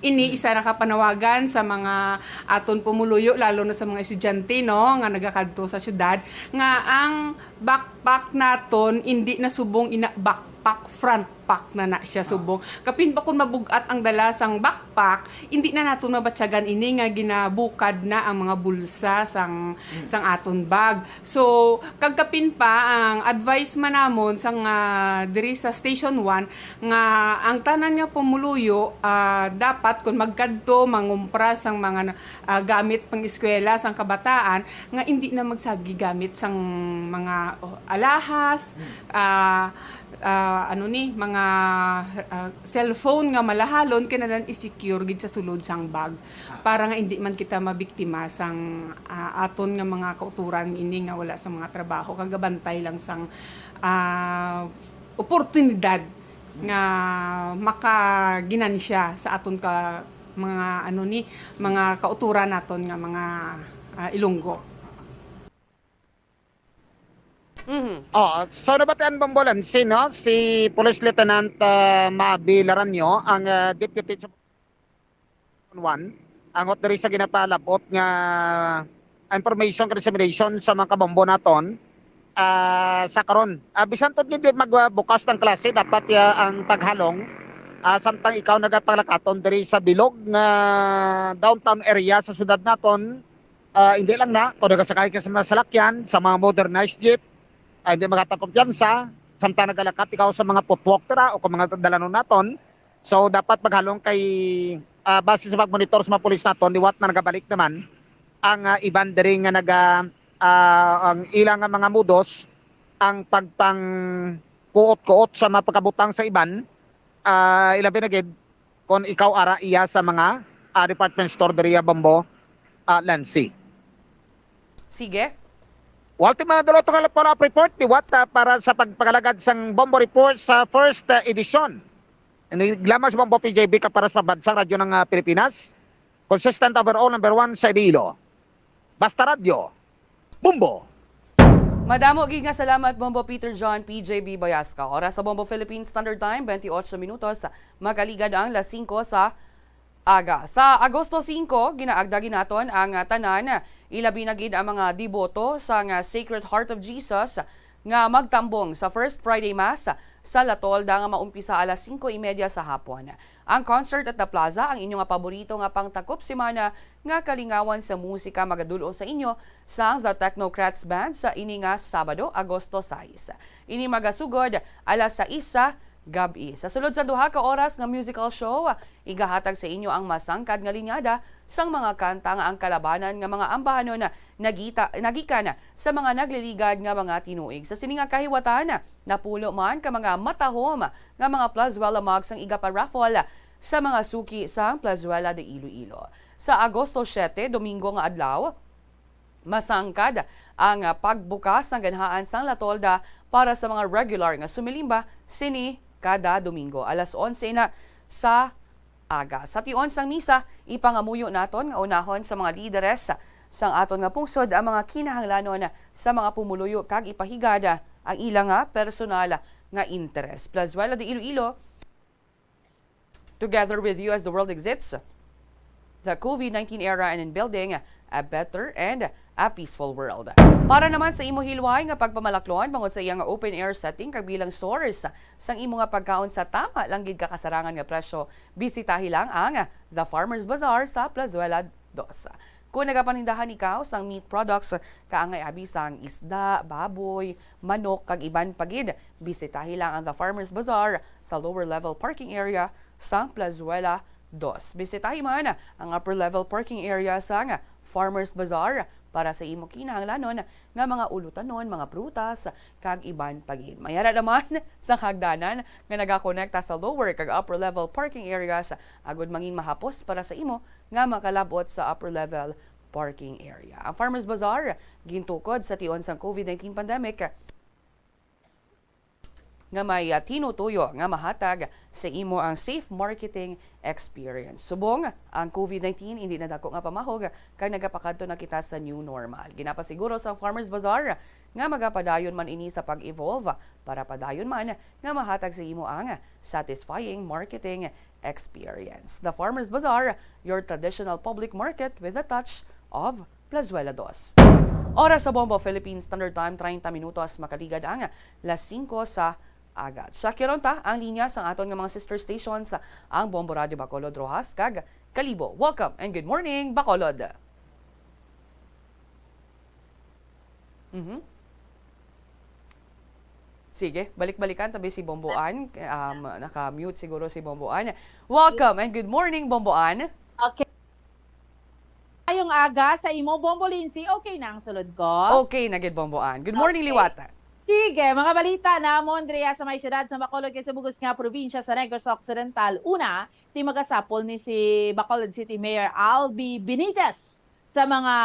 Speaker 10: isa na kapanawagan sa mga aton pumuluyo lalo na sa mga estudyante no nga nagakadto sa syudad nga ang backpack naton hindi na subong backpack front pack na siya subong. Kapin pa kung mabugat ang dala sang backpack, hindi na naton mabatsyagan ini nga ginabukad na ang mga bulsa sang aton bag. So kagkapin pa ang advice manamon sang diri sa Station 1 nga ang tanan nga pumuluyo dapat kung magkadto mangumpra sang mga gamit pang eskwela sang kabataan nga hindi na magsagi gamit sang mga alahas, mga cellphone nga malahalon kinahanglan i-secure gid sa sulod sang bag para nga hindi man kita mabiktima sang aton nga mga kauturan ini nga wala sa mga trabaho kagabantay lang sang oportunidad nga makaginansya sa aton ka mga kauturan naton nga mga Ilonggo.
Speaker 9: So nabatian bombolan si Police Lieutenant Mabi Laranyo ang Deputy Chief 1 angot diri sa ginapalabot nga information dissemination sa mga kabombo naton sa karon. Bisan tod hindi magbukas ng klase dapat ang paghalong samtang ikaw nagapalakaton diri sa bilog nga downtown area sa syudad naton. Hindi lang na kung nagasakay ka sa mga salakyan sa mga modernized jeep hindi magatakumpiyansa, samtang nagalakat ikaw sa mga footwalk o kung mga dalanon naton. So dapat maghalong kay base sa pag-monitor sa mga pulis naton, liwat na nagabalik naman ang iban diri nga ang ilang nga mga mudos ang pagpang kuot-kuot sa mga pagkabutang sa iban ilabi na gid kung ikaw ara iya sa mga department store diri Bombo Lansi.
Speaker 1: Sige.
Speaker 9: Walti mga daloto nga follow-up report ni Wata para sa pagpagalagad sang Bombo Report sa first edition. Glamas Bombo PJB kaparas pabansang radyo ng Pilipinas. Consistent overall number 1 sa Iloilo. Basta radyo. Bombo!
Speaker 1: Madamo gid nga salamat Bombo Peter John PJB Bayasca. Oras sa Bombo Philippine Standard Time 28 minutos magaligad ang 5 sa aga. Sa Agosto 5, ginaagda naton ang tanan, ilabi na gid ang mga deboto sa Sacred Heart of Jesus nga magtambong sa First Friday Mass sa Latolda nga maumpisa alas 5:30 sa hapon. Ang concert at the plaza ang inyong paborito nga pangtakop semana nga kalingawan sa musika magadulo sa inyo sa The Technocrats Band sa ini nga Sabado, Agosto 6. Ini magasugod alas 6 gabi. Sa sulod sa duha ka oras nga musical show, igahatag sa inyo ang masangkad nga linyada sang mga kanta nga ang kalabanan nga mga ambahanon na nagika na sa mga nagliligad nga mga tinuig. Sa sining nga kahiwatan, napulo man ka mga matahom nga mga Plazuela mugs ang igaparaffle sa mga suki sang Plazuela de Iloilo. Sa Agosto 7, Domingo nga adlaw, masangkad ang pagbukas ng ganhaan sang Latolda para sa mga regular nga sumilimba sini kada Domingo. Alas 11 na sa aga. Sa tion sang misa, ipangamuyo naton nga unahon sa mga lideres sang aton nga pungsod ang mga kinahanglanon sa mga pumuluyo kag ipahigada ang ilang nga personal nga interes. Plazuela de Iloilo, together with you as the world exits the COVID-19 era and in building a better and a peaceful world. Para naman sa imo hilway nga pagpamalaklon bangod sa iyang open air setting kag bilang source sang imo nga pagkaon sa tama lang gid kakasarangan nga presyo, bisitahi lang ang The Farmers Bazaar sa Plazuela 2. Kung nagapanindahan ikaw sang meat products kaangay abi sang isda, baboy, manok kag iban pagid, bisitahi lang ang The Farmers Bazaar sa lower level parking area sang Plazuela 2. Bisitahi man ang upper level parking area sang Farmers Bazaar para sa imo kinahanglanon nga mga ulutanon, mga prutas kag iban pagid. Mayara naman sa hagdanan nga nagakonekta sa lower kag upper level parking areas agud mangin mahapos para sa imo nga makalabot sa upper level parking area. Ang Farmers Bazaar gintukod sa tion sang COVID-19 pandemic nga may tinutuyo nga mahatag sa imo ang safe marketing experience. Subong ang COVID-19 hindi na dako nga pamahog kag nagapakadto na kita sa new normal. Ginapasiguro sa Farmers Bazaar nga magapadayon man ini sa pag-evolve para padayon man nga mahatag sa imo ang satisfying marketing experience. The Farmers Bazaar, your traditional public market with a touch of Plazuela 2. Oras sa Bombo Philippines Standard Time, 30 minutos makaligad ang las 5 sa agad. Sa kironta ang linya sa aton nga mga sister stations ang Bombo Radio Bacolod, Rojas kag Kalibo. Welcome and good morning, Bacolod. Sige, balik-balikan tabi si Bomboan. Naka-mute siguro si Bomboan. Welcome and good morning, Bomboan.
Speaker 11: Okay. Ayong aga sa imo, Bombo Lindsay, okay na ang sulod ko?
Speaker 1: Okay na gid, Bomboan. Good morning, Liwata.
Speaker 11: Sige, mga balita na Mondria sa may syudad sa Bacolod kay sa bugos nga probinsya sa Negros Occidental. Una, ti magasapol ni si Bacolod City Mayor Albi Benitez sa mga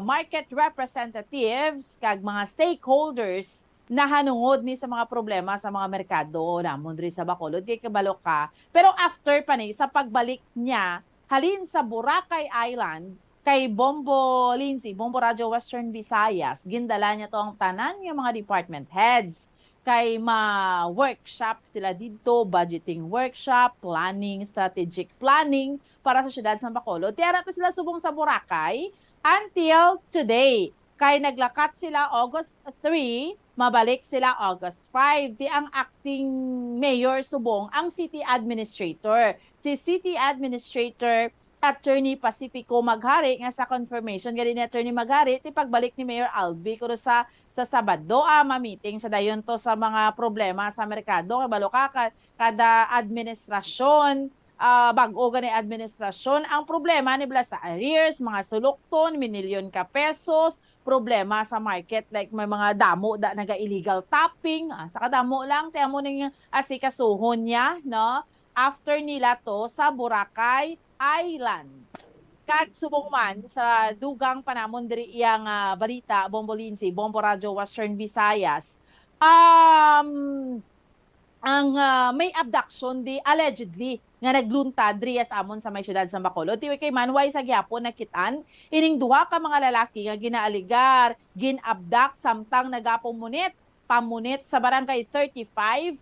Speaker 11: market representatives kag mga stakeholders na hanungod ni sa mga problema sa mga merkado na Mondria sa Bacolod kay kabalo ka. Pero after pa ni sa pagbalik niya halin sa Boracay Island kay Bombo Lindsay, Bombo Radio Western Visayas, gindala niya to ang tanan ng mga department heads kay ma-workshop sila dito, budgeting workshop, planning, strategic planning para sa syudad sa Bacolod. Tiyara to sila subong sa Boracay until today. Kay naglakat sila August 3, mabalik sila August 5. Di ang acting mayor subong ang city administrator. Si city administrator Attorney Pacifico Maghari nga sa confirmation gali ni Attorney Maghari ti pagbalik ni Mayor Albi kuno sa Sabado ma-meeting sa dayon to sa mga problema sa merkado kabalo ka kada administrasyon bag-o gani administrasyon ang problema ni bala sa arrears, mga sulukton, minilyon ka pesos, problema sa market like may mga damo da naga illegal tapping, sa kadamo lang ti amo ning asikasuhon niya no after nila to sa Boracay Island. Kag subong man sa dugang panamon diri iyang balita Bombo Lindsay, Bombo Radio Western Visayas. Ang may abduction di allegedly nga nagluntad diri sa amon sa may syudad sa Bacolod. Tiwi kay manway sa gyapon nakitaan ining duha ka mga lalaki nga ginaaligar, ginabdak samtang pamunit sa barangay 35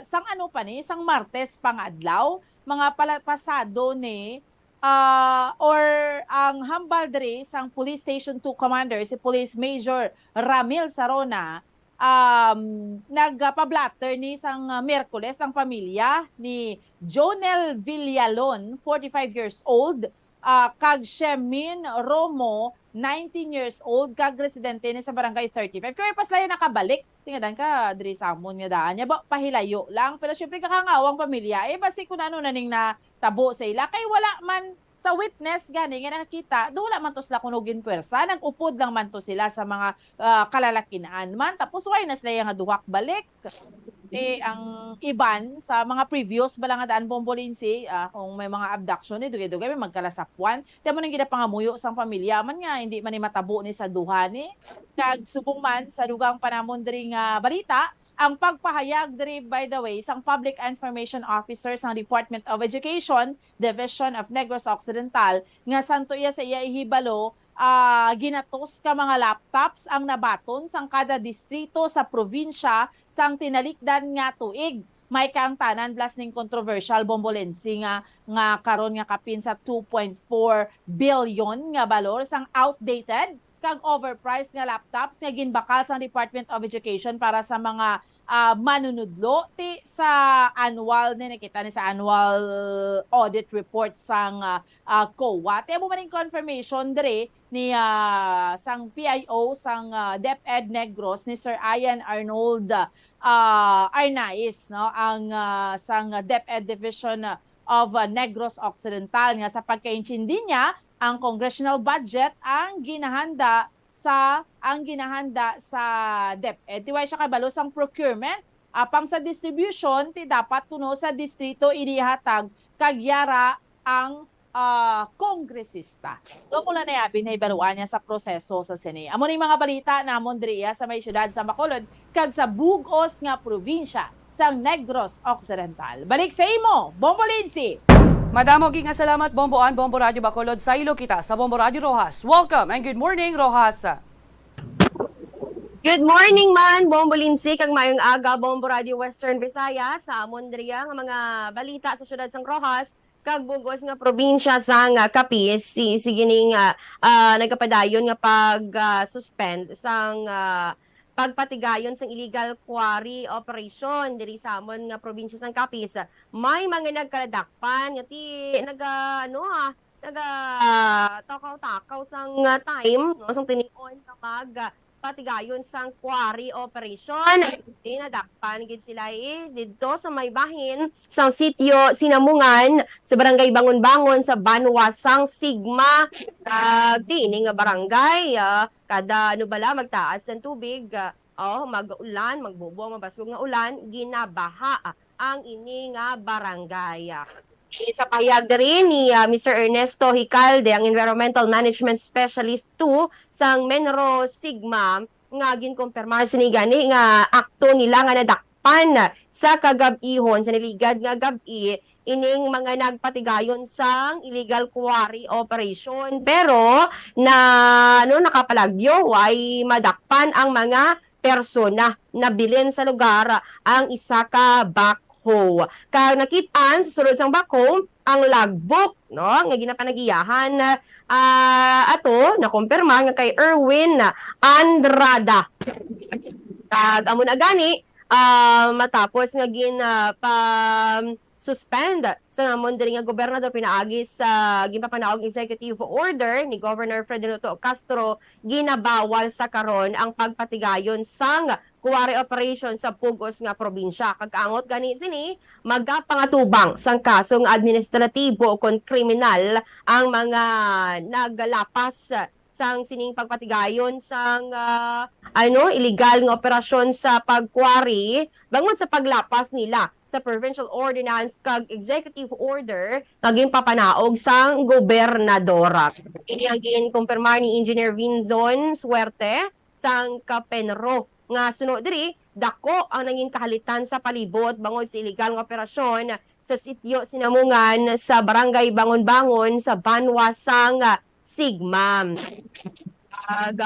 Speaker 11: sang ano pa ni, sang Martes pangadlaw mga pasado ni or ang hambal diri sang Police Station 2 Commander si Police Major Ramil Sarona nagpablatter ni sang Miyerkules ang pamilya ni Jonel Villalon, 45 years old, kag Shemin Romo, 19 years old, kag residente ni sa barangay 35. Kaya paslayan nakabalik, tingadan ka, diri sa amon nga daan niya, ba, pahilayo lang. Pero syempre kakangawang pamilya, basi kung ano naning na tabo sa ila, kay wala man sa witness gani nga nakakita, do wala man to sila kunugin pwersa, nag-upod lang man to sila sa mga kalalakinaan man. Tapos why na sila nga duhak balik. Ang iban sa mga previous bala nga daan Bombolinsi, kung may mga abduction ni dugay-dugay may magkalasapwan, temo nang gida pangamuyo sang pamilya man nga hindi man ni matabo ni sa duha ni. Kag subong man sa dugang panamon diri nga balita, ang pagpahayag diri by the way sang Public Information Officer sang Department of Education Division of Negros Occidental nga santo iya sa iya ihibalo, ginatos ka mga laptops ang nabaton sang kada distrito sa probinsya sang tinalikdan nga tuig. May kang tanan plus ning controversial Bombolensi nga karon nga kapin sa 2.4 billion nga balor sang outdated kag overpriced nga laptops nga ginbakal sang Department of Education para sa mga manunudlo ti sa annual ni nakita ni sa annual audit report sang COA. Ti mo maning confirmation diri ni sang PIO sang DepEd Negros ni Sir Ian Arnold Arnaiz, no, ang sang DepEd Division of Negros Occidental nga sa pagkaintindi niya ang congressional budget ang ginahanda sa DepEd. Tiway siya kabalo sang procurement, pang sa distribution ti dapat kuno sa distrito inihatag kagyara ang kongresista. Doon ko lang nayabi na ibaluan niya sa proseso sa Sine. Amo ni mga balita namon diriya sa may syudad sa Bacolod kag sa bugos nga probinsya sa Negros Occidental. Balik sa imo, Bombolinsi!
Speaker 1: Madamo nga salamat Bomboan, Bombo Radio Bacolod sa ilo kita sa Bombo Radio Rojas. Welcome and good morning Rojas.
Speaker 12: Good morning man, Bombolinsi, kag mayong aga, Bombo Radio Western Visayas, sa amon diriya nga mga balita sa syudad sang Rojas, kag bugos nga probinsya sang Capiz, sige ning nagkapadayon nga pag-suspend sang pagpatigayon sang illegal quarry operation diri sa amon nga probinsya sang Capiz. May mga nagkaladakpan ngati takaw-takaw sang time no sang tinik-on kapag patigayon sang quarry operation. Nadakpan gid sila didto sa may bahin sang sitio Sinamungan sa barangay Bangon-Bangon sa Banwasang Sigma. Nga barangay kada magtaas ng tubig, mag-ulan, magbubuang mabasog nga ulan, ginabaha ang ini nga barangay. Sa pahayag rin ni Mr. Ernesto Hicalde, ang Environmental Management Specialist 2 sang Menro Sigma, nga ginkumpirmar sinigani nga akto nila nga nadakpan sa kagab-ihon sa niligad nga gabi ining mga nagpatigayon sang illegal quarry operation. Pero nakapalagyo ay madakpan ang mga persona na bilin sa lugar ang isa ka backhoe. Kag nakitaan sa sulod sang backhoe ang logbook nga ginapanagiyahan ato nakumpirma nga kay Erwin Andrada. Kag amo na gani matapos nga suspend sa namon diri nga gobernador pinaagi sa ginpapanaog executive order ni Governor Frederico Castro, ginabawal sa karon ang pagpatigayon sang quarry operation sa pugos nga probinsya. Kag-angot gani sini magapangatubang sang kasong administratibo kon kriminal ang mga naglapas sang sining pagpatigayon sang illegal nga operasyon sa pagquarry bangon sa paglapas nila sa provincial ordinance kag executive order naging papanaog sang gobernadora. Ini ang ginkumpirmar ni Engineer Vinzon Suerte sang Kapenro nga sunod diri dako ang naging kahalitan sa palibot bangod sa illegal nga operasyon sa sitio Sinamungan sa barangay Bangon-Bangon sa Banwasang Sigma.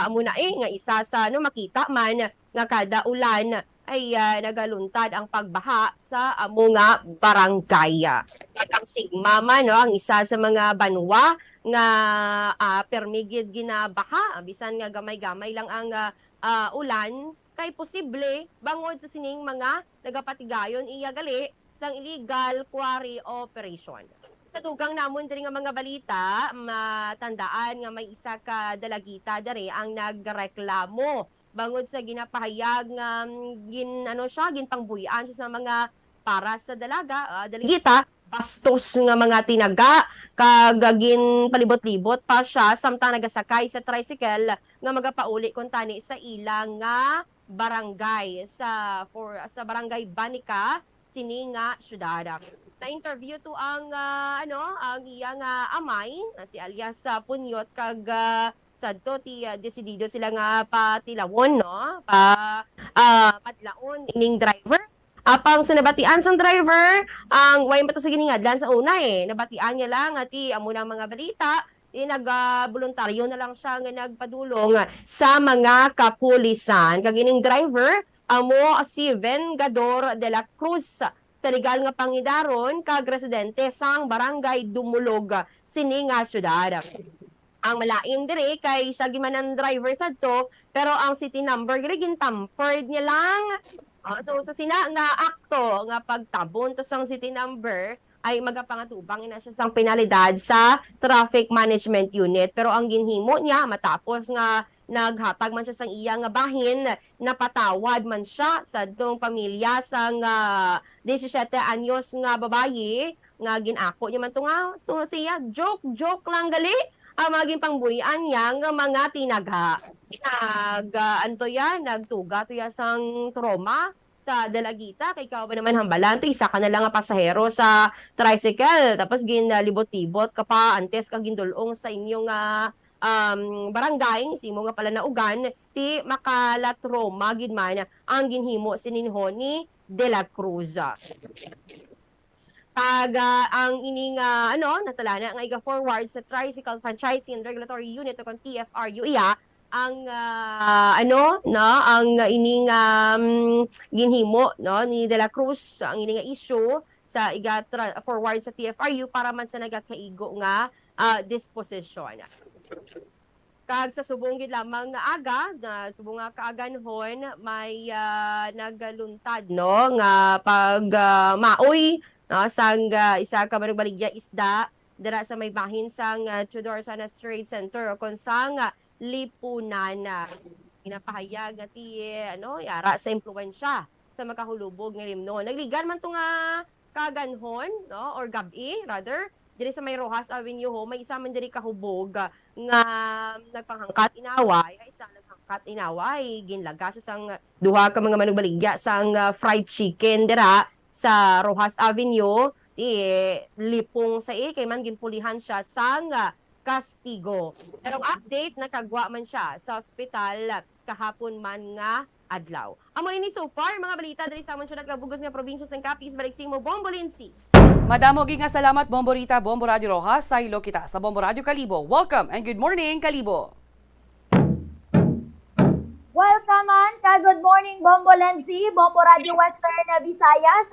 Speaker 12: Muna nga isa sa makita man nga kada ulan ay nagaluntad ang pagbaha sa amo nga barangay. At ang Sigma man ang isa sa mga banwa nga permigid ginabaha bisan nga gamay-gamay lang ang ulan kay posible bangod sa sining mga nagapatigayon iya gali sang illegal quarry operation. Sa dugang namon diri nga mga balita, matandaan nga may isa ka dalagita diri ang nagreklamo bangod sa ginapahayag nga ginpangbuyan siya sa mga para sa dalagita, bastos nga mga tinaga kag palibot-libot pa siya samtang nagasakay sa tricycle nga magapauli kun tani sa ilang nga barangay sa barangay Banica sini nga syudad. Na-interview to ang iyang amay si alias Punyot kag sadto ti desidido sila nga patilawon no padlaon ining driver. Apang sa nabatian sang driver, ang way pa to sa giningadlan sa una nabatian niya lang ati amo ng mga balita nag-voluntaryo na lang siya nga nagpadulong sa mga kapulisan. Kag ining driver amo si Vengador de la Cruz sa legal nga pangidaron kag residente sang barangay Dumulog sini nga syudad. Ang malain dire kay siya gimanan driver sadto pero ang city number gin tampered niya lang. So sa sina nga akto nga pagtabon to sang city number ay magapangatubang ina siya sang penalidad sa traffic management unit pero ang ginhimo niya matapos nga naghatag man siya sang iya nga bahin napatawad man siya sa dong pamilya sang 17 anyos nga babayi nga ginako niya man to nga so siya joke lang gali ang maging pangbuyan niya nga mga tinaga nagtuga to ya sang trauma sa dalagita kay ikaw ba naman hambalan to isa ka na lang nga pasahero sa tricycle tapos ginalibot-libot ka pa antes ka gindulong sa inyong barangay si mo nga pala naugan ti makalatroma gid man ang ginhimo sininho ni De La Cruz. Pag ang ining natalana nga iga-forward sa Tricycle Franchising and Regulatory Unit o kung TFRU ang ang ining ginhimo ni De La Cruz ang ining issue sa iga-forward sa TFRU para man sa nagakaigo nga disposition. Kag sa subong gid lamang nga aga na subong nga kaaganhon may nagaluntad nga pag maoy sang isa ka barigbaligya isda dira sa may bahin sang Tudor Sanas Trade Center kon sang lipunan pinapahayag ti yara sa impluwensya sa makahulubog nga limno nagligan man to nga kaaganhon or gabi rather diri sa may Rojas Avenue may isa man diri kahubog nga nagpanghangkat inaway ay siya naghangkat inaway ginlaga sa sang duha ka mga manugbaligya sang fried chicken dira sa Rojas Avenue lipong sa kay man ginpulihan siya sang kastigo. Pero update nakagwa man siya sa ospital kahapon man nga adlaw. Amo ni so far mga balita diri sa amon syudad nga bugos nga probinsya sang Capiz balik mo Bombolinsi.
Speaker 1: Madamo nga salamat Bombo Rita, Bombo Radio Rojas, sa hilo kita sa Bombo Radio Kalibo. Welcome and good morning Kalibo.
Speaker 13: Welcome man ka good morning Bombo Lensi, Bombo Radio Western Visayas.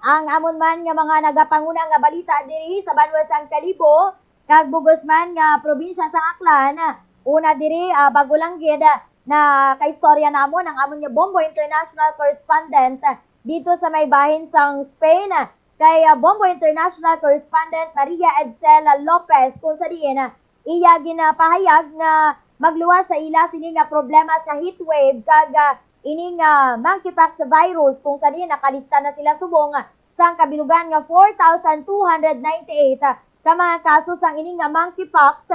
Speaker 13: Ang amon man nga mga nagapanguna nga balita diri sa Banwasang Kalibo, kag bugos man nga probinsya sa Aklan. Una diri bago lang gid na kaistorya namon ang amon nga Bombo International Correspondent dito sa may bahin sang Spain. Kay Bombo International Correspondent Maria Edsel Lopez kung sa diin iya ginapahayag nga magluwas sa ila sini nga problema sa heatwave kag ining monkeypox virus kung sa diin nakalista na sila subong sang kabilugan nga 4,298 ka mga kaso sang ining nga monkeypox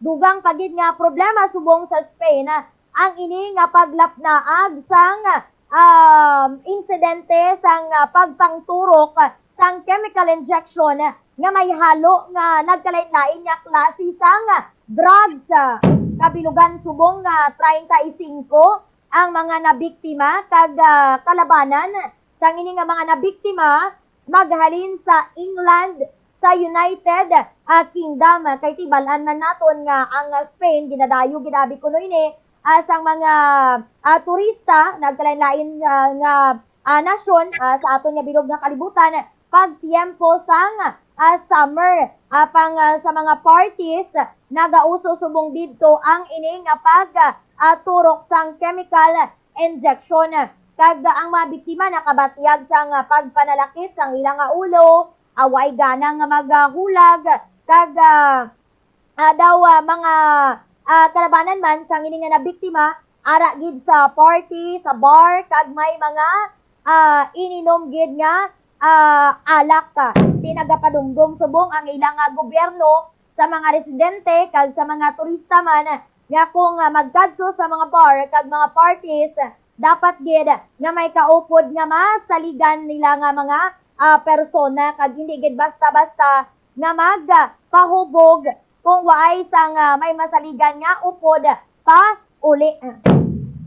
Speaker 13: dugang pagid nga problema subong sa Spain ang ining nga paglapnaag sang insidente sang pagpangturok sang chemical injection nga may halo nga nagkalain-lain nga klase sang drugs. Kabilugan subong nga 35 ang mga nabiktima kag kalabanan sang ini nga mga nabiktima maghalin sa England, sa United Kingdom. Kay tibalan man naton nga ang Spain ginadayo ginabi kuno ini sang mga turista nagkalain-lain nga nasyon sa aton nga bilog nga kalibutan pag tiempo sang summer pang sa mga parties nagauso subong didto ang ining turok sang chemical injection kag ang mga biktima nakabatyag sang pagpanalakit sang ilang ulo away gana nga maghulag kag mga kalabanan man sa ini nga na biktima ara gid sa party sa bar kag may mga ininom gid nga alak ka. Tinagapadumdum subong ang ilang gobyerno sa mga residente kag sa mga turista man nga kung magkadto sa mga bar kag mga parties dapat gid nga may kaupod nga masaligan nila nga mga persona kag hindi gid basta-basta nga magpahubog kung waay sang may masaligan nga upod pa uli.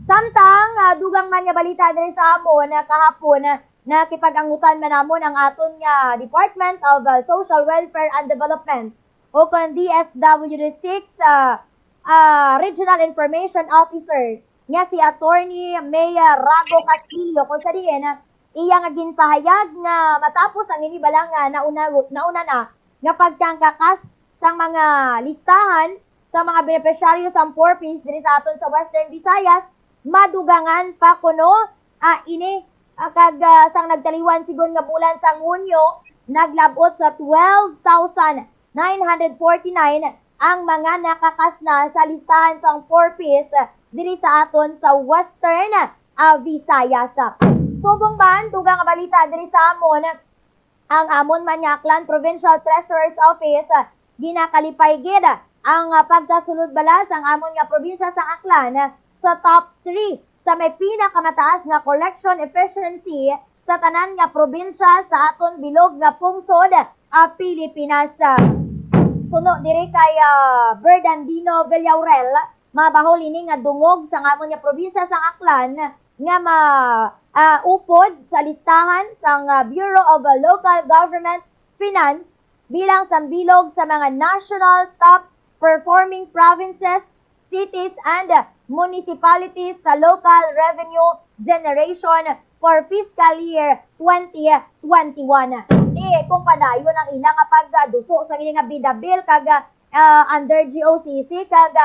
Speaker 13: Samtang dugang man nga balita diri sa amon kahapon na kipagangutan man namon ang aton nga Department of Social Welfare and Development o kon DSWD6 Regional Information Officer nga si Attorney Mayor Rago Castillo kung sa diin iya nga ginpahayag nga matapos ang inibalang nauna na nga pagkangkakas sang mga listahan sa mga beneficiaryo sa 4Ps diri sa aton sa Western Visayas madugangan pa kuno ini kag sang nagtaliwan sigon nga bulan sang Hunyo naglabot sa 12,949 ang mga nakakas na sa listahan sang 4Ps diri sa aton sa Western Visayas. Subong man dugang nga balita diri sa amon ang amon man nga Aklan Provincial Treasurer's Office ginakalipay gid ang pagkasulod bala sang amon nga probinsya sa Aklan sa top 3 sa may pinakamataas nga collection efficiency sa tanan nga probinsya sa aton bilog nga pungsod Pilipinas. Suno diri kay Bernardino Villaurel mabahol ini nga dungog sa amon nga probinsya sa Aklan nga upod sa listahan sang Bureau of Local Government Finance bilang sambilog sa mga national top performing provinces, cities, and municipalities sa local revenue generation for fiscal year 2021. Di kung padayon ang ilang pagduso sa nga bidabil kag under GOCC kag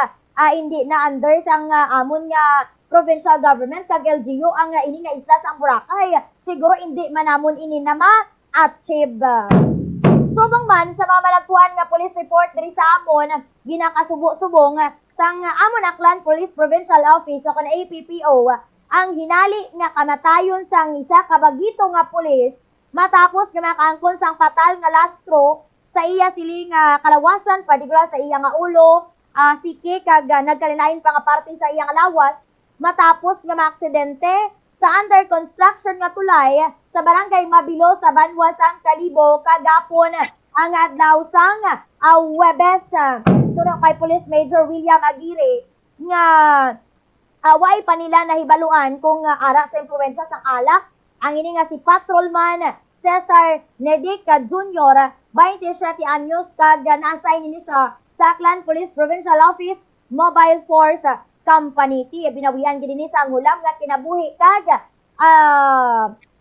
Speaker 13: hindi na under sang amon nga provincial government kag LGU ang ini nga isla sa Boracay. Siguro hindi man namon ini na ma-achieve. Subong man sa mga malagpuan nga police report diri sa amon ginakasubo-subong sang amon Aklan Police Provincial Office o kon APPO ang hinali nga kamatayon sang isa ka bagito nga pulis matapos nga makaangkon sang fatal nga lastro sa iya siling kalawasan partikular sa iya nga ulo, siki kag nagkalinain pa nga parte sa iya nga lawas matapos nga maaksidente sa under construction nga tulay sa barangay Mabilo sa Banwa sang Kalibo kagapon ang adlaw sang Huwebes. Suro kay Police Major William Aguirre nga away pa nila nahibaluan kung ara sa impluwensya sang alak ang ini nga si Patrolman Cesar Nedic Jr. 27 anyos kag na-assign ini siya sa Aklan Police Provincial Office Mobile Force Company. Binawian gid ni sa hulam nga kinabuhi kag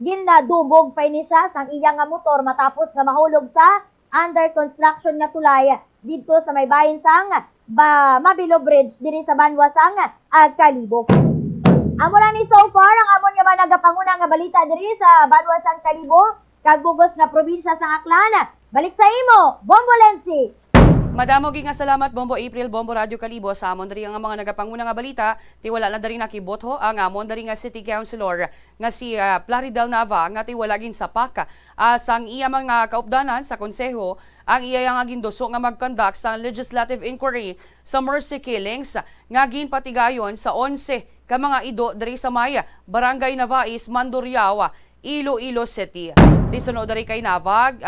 Speaker 13: ginadubog pa ini siya sang iya nga motor matapos nga mahulog sa under construction nga tulay dito sa may bahin sang Mabilo Bridge diri sa Banwa sang Kalibo. Amo lang ni so far ang amon nga nagapanguna nga balita diri sa Banwa sang Kalibo kag bugos nga probinsya sang Aklan. Balik sa imo, Bombo Lensi.
Speaker 1: Madamo gi nga salamat Bombo April, Bombo Radio Kalibo sa amon diri nga mga nagapanguna nga balita. Tiwala na diri nakibotho ang amon diri nga City Councilor nga si Plaridel Nava nga tiwala gin sa PAC sang iya mga kaupdanan sa konseho ang iya nga gindoso nga mag-conduct sang legislative inquiry sa mercy killings nga ginpatigayon sa 11 ka mga ido diri sa Maya, Barangay Navais, Mandurriao, Iloilo City. Tisunod dari kay Navag,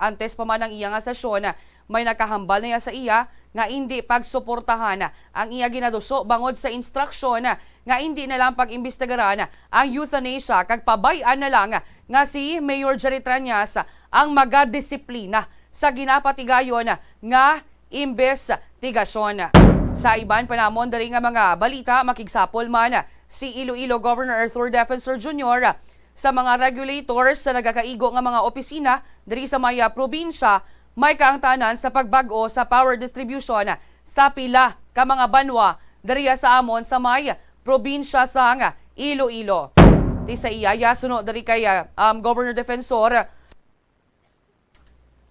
Speaker 1: antes pa man ang iya nga sesyon, may nakahambal na sa iya nga hindi pagsuportahan ang iya ginaduso bangod sa instruksyon nga hindi na lang pag-imbestigaran ang euthanasia kag pabayan na lang nga si Mayor Jerry Tranyas ang magadisiplina sa ginapatigayon nga imbestigasyon. Sa iban panamon dari nga mga balita makigsapol man si Iloilo Governor Arthur Defensor Jr. sa mga regulators sa nagakaigo nga mga opisina diri sa Maya probinsya may kaangtanan sa pagbago sa power distribution sa pila ka mga banwa diriya sa amon sa Maya probinsya sa Iloilo. Ti sa iyaya suno diri kay Governor Defensor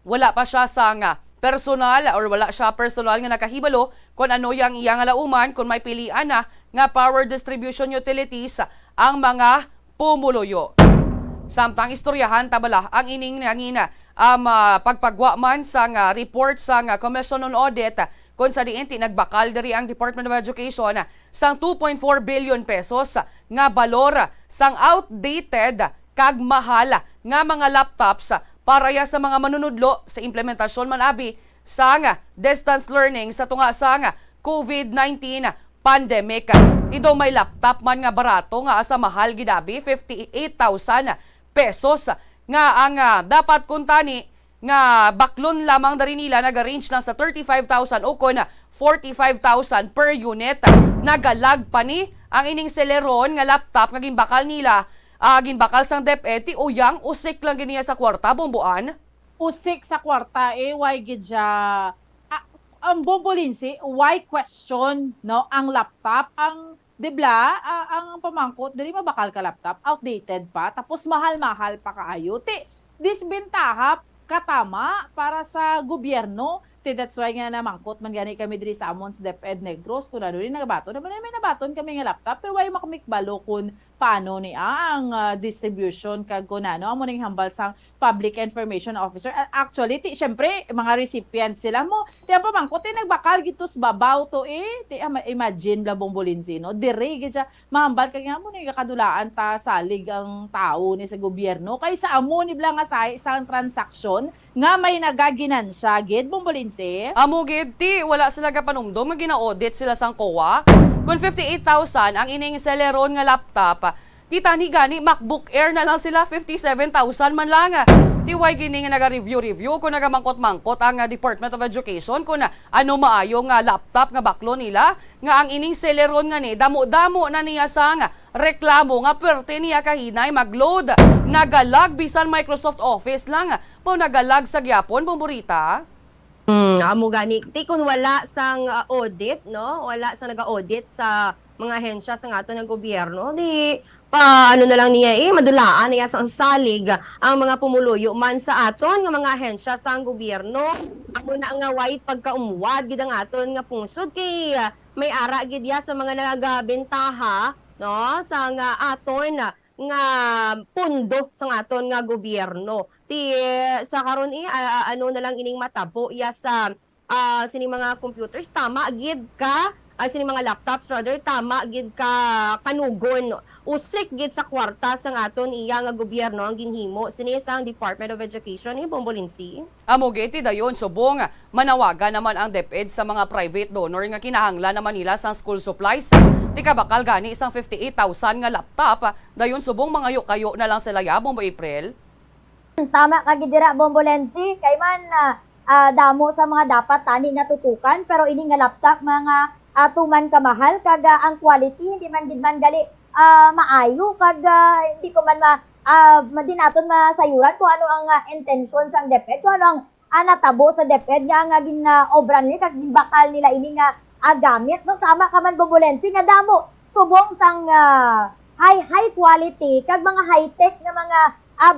Speaker 1: wala pa siya sa personal or wala siya personal nga nakahibalo kung ano yang iyang lauman kung may pilian na nga power distribution utilities ang mga pumuluyo. Samtang istoryahan tabala ang ining nangina pagpagwa man sa report sa Commission on Audit kung sa diin nagbakal diri ang Department of Education sang 2.4 billion pesos nga balor sang outdated kag mahal nga mga laptops para ya sa mga manunudlo sa implementasyon man abi sa distance learning sa tunga sa COVID-19 pandemic. Ito may laptop man nga barato nga sa mahal gidabi 58,000 pesos nga ang dapat kuntani nga baklon lamang dari nila nag-range na sa 35,000 o kon 45,000 per unit. Nagalag pa ni ang ining celeron nga laptop nga gimbakal nila ginbakal sang DepEd ti uyang usik lang giniya sa kwarta bumbuan.
Speaker 11: Usik sa kwarta why gid siya ang bombolinsi, why question no ang laptop ang dibla ang pamangkot dili mabakal ka laptop outdated pa tapos mahal-mahal pa kaayo ti disbentaha katama para sa gobyerno. That's why nga namangkot man gani kami diri sa amon sa DepEd Negros kung ano rin nagabaton. Naman may nabaton kami nga laptop pero why makamikbalo kung paano ni ang distribution kag kung ano amo ning hambal sang public information officer. Actually ti syempre mga recipient sila mo. Ti ang pamangkot nagbakal gitos babaw to ti imagine bla bombolinsi no. Dire gid siya mahambal kag nga mo ni kadulaan ta salig ang tao ni sa gobyerno kaysa amo ni bla nga sa isang transaksyon nga may nagaginansya gid bombolinsi.
Speaker 1: Amo gid ti wala sila kapanumdum nga gina-audit sila sang COA. Kung 58,000 ang ining celeron nga laptop, ti tani gani MacBook Air na lang sila 57,000 man lang. Ti why gini nga naga-review kung nagamangkot-mangkot ang Department of Education kung ano maayo nga laptop nga baklo nila nga ang ining celeron nga ni damo-damo na niya sang reklamo nga perte niya kahinay magload. Nagalag bisan Microsoft Office lang. Pao nagalag sa gyapon bomborita.
Speaker 12: Amo gani ti kun wala sang audit no, wala sang naga-audit sa mga ahensya sa ato ng gobyerno di pa ano na lang niya madulaan niya sang salig ang mga pumuluyo man sa aton nga mga ahensya sa gobyerno. Amo na nga white pagkaumuwad gid ang aton nga pungsod kay may ara gid ya sa mga nagabentaha no sa nga aton nga pundo sa aton nga gobyerno. Ti sa karon ano na lang ining matabo ya sa sining mga computers tama gid ka sining mga laptops rather tama gid ka kanugon usik gid sa kwarta sa aton iya nga gobyerno ang ginhimo sini sang Department of Education ni Bombolinsi.
Speaker 1: Amo gid ti dayon subong manawagan naman ang DepEd sa mga private donor nga kinahanglan naman nila sang school supplies. Ti kabakal gani isang 58,000 nga laptop dayon subong mga kayo na lang sila ya Bombo April.
Speaker 13: Tama ka gidira Bombolensi kay man damo sa mga dapat tani nga tutukan pero ini nga laptop mga tuman ka mahal kag ang quality hindi man gid man gali maayo kag hindi ko man madinaton masayuran kung ano ang intention sang DepEd kung ano ang natabo sa DepEd nga ginaobra nila kag bakal nila ini nga gamit no tama ka man Bombolensi nga damo subong sang high quality kag mga high tech nga mga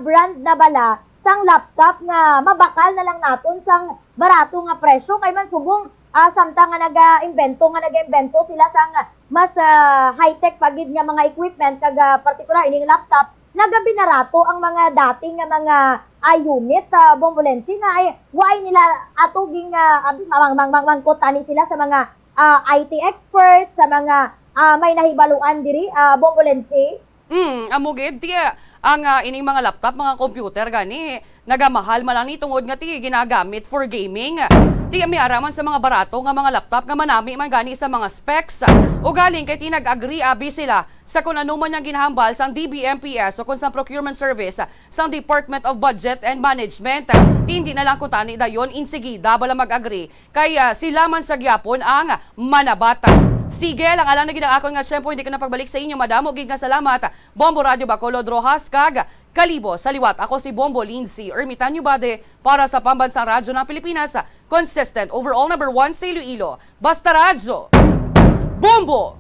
Speaker 13: brand na bala sang laptop nga mabakal na lang naton sang barato nga presyo kay man subong samtang nga nag-invento sila sang mas high-tech pagid nga mga equipment kag particular ining laptop nagabinarato ang mga dating nga mga unit Bombolensi nga ay why nila atuging mangkotani sila sa mga IT expert sa mga may nahibaluan diri Bombolensi.
Speaker 1: Amo gid ti ang ining mga laptop, mga computer gani nagamahal man lang ni tungod nga ti ginagamit for gaming. Di kami araman sa mga barato nga mga laptop nga manami man gani sa mga specs. O galing kay tinag-agree abi sila sa kung ano man yang ginahambal sang DBMPS o kung sa procurement service sang Department of Budget and Management. Hindi na lang kung tani dayon insigida bala mag-agree kay sila man sa gyapon ang manabata. Sige lang alam na ginakon nga syempre hindi ko na pagbalik sa inyo madamo gid nga salamat. Bombo Radio Bacolod Rojas kag Kalibo sa liwat. Ako si Bombo Lindsay Ermitanyo Bade para sa Pambansang Radyo ng Pilipinas. Consistent overall number 1 sa Iloilo. Basta Radyo. Bombo!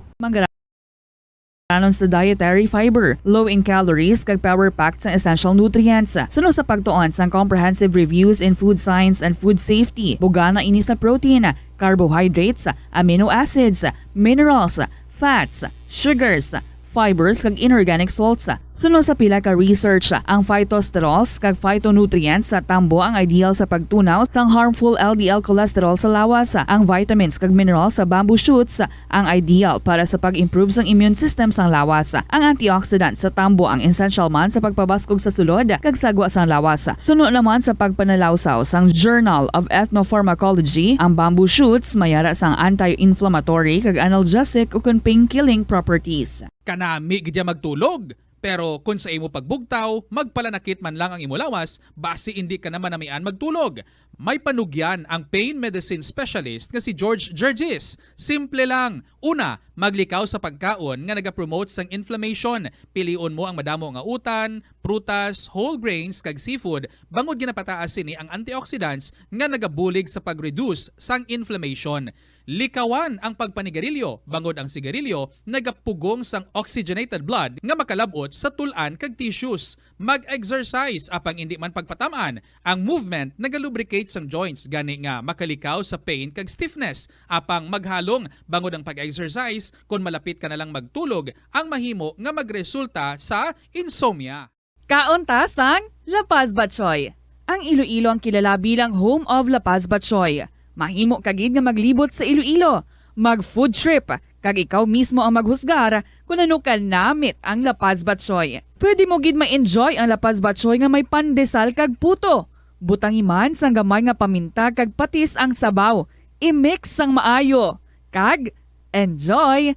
Speaker 2: Anon sa dietary fiber, low in calories kag power-packed sa essential nutrients. Sunod sa pagtuon sa comprehensive reviews in food science and food safety, bugana ini sa protein, carbohydrates, amino acids, minerals, fats, sugars, fibers kag inorganic salts. Sunod sa pila ka research, ang phytosterols kag phytonutrients sa tambo ang ideal sa pagtunaw sang harmful LDL cholesterol sa lawas. Ang vitamins kag minerals sa bamboo shoots ang ideal para sa pag-improve sang immune system sang lawas. Ang antioxidant sa tambo ang essential man sa pagpabaskog sa sulod kag sagwa sang lawas. Sunod naman sa pagpanalawsaw sang Journal of Ethnopharmacology, ang bamboo shoots mayara sang anti-inflammatory kag analgesic ug pain-killing properties.
Speaker 14: Kanami gidya magtulog. Pero kung sa imo pagbugtaw, magpalanakit man lang ang imo lawas, basi hindi ka naman namian magtulog. May panugyan ang pain medicine specialist nga si George Gergis. Simple lang. Una, maglikaw sa pagkaon nga nagapromote sang inflammation. Piliun mo ang madamo nga utan, prutas, whole grains kag seafood. Bangod ginapataas sini ang antioxidants nga nagabulig sa pag-reduce sang inflammation. Likawan ang pagpanigarilyo, bangod ang sigarilyo, nagapugong sang oxygenated blood nga makalabot sa tulan kag tissues. Mag-exercise apang hindi man pagpatamaan. Ang movement nagalubricate sang joints gani nga makalikaw sa pain kag stiffness. Apang maghalong bangod ang pag-exercise kung malapit ka na lang magtulog, ang mahimo nga magresulta sa insomnia.
Speaker 2: Kaunta sang La Paz Batchoy. Ang Iloilo ang kilala bilang home of La Paz Batchoy. Mahimo kagid nga maglibot sa Iloilo, mag-food trip, kag ikaw mismo ang maghusgar kung ano ka namit ang La Paz Batchoy. Pwede mo gid ma-enjoy ang La Paz Batchoy nga may pandesal kag puto. Butang iman sang gamay nga paminta kag patis ang sabaw. I-mix sang maayo. Kag enjoy.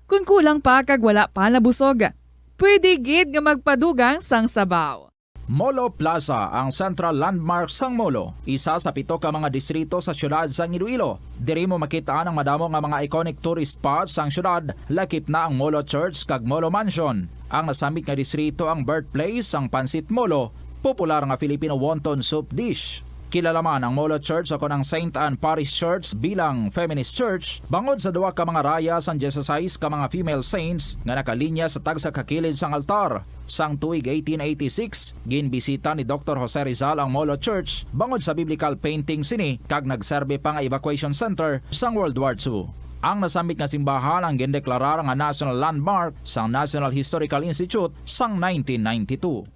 Speaker 2: Kung kulang pa kag wala pa nabusog, pwede gid nga magpadugang sang sabaw.
Speaker 3: Molo Plaza ang central landmark sang Molo, isa sa 7 ka mga distrito sa syudad sang Iloilo. Diri mo makita ang madamo nga mga iconic tourist spots sang syudad, lakip na ang Molo Church kag Molo Mansion. Ang nasambit nga distrito ang birthplace sang Pansit Molo, popular nga Filipino wonton soup dish. Kilala man ang Molo Church ako ng St. Anne Parish Church bilang feminist church, bangod sa duwa ka mga raya sang 16 ka mga female saints nga nakalinya sa tagsa kakilid sang altar. Sang tuig 1886, ginbisita ni Dr. Jose Rizal ang Molo Church bangod sa biblical painting sini kag nagserbe pa nga evacuation center sang World War II. Ang nasambit nga simbahan ang gindeklarar nga national landmark sang National Historical Institute sang 1992.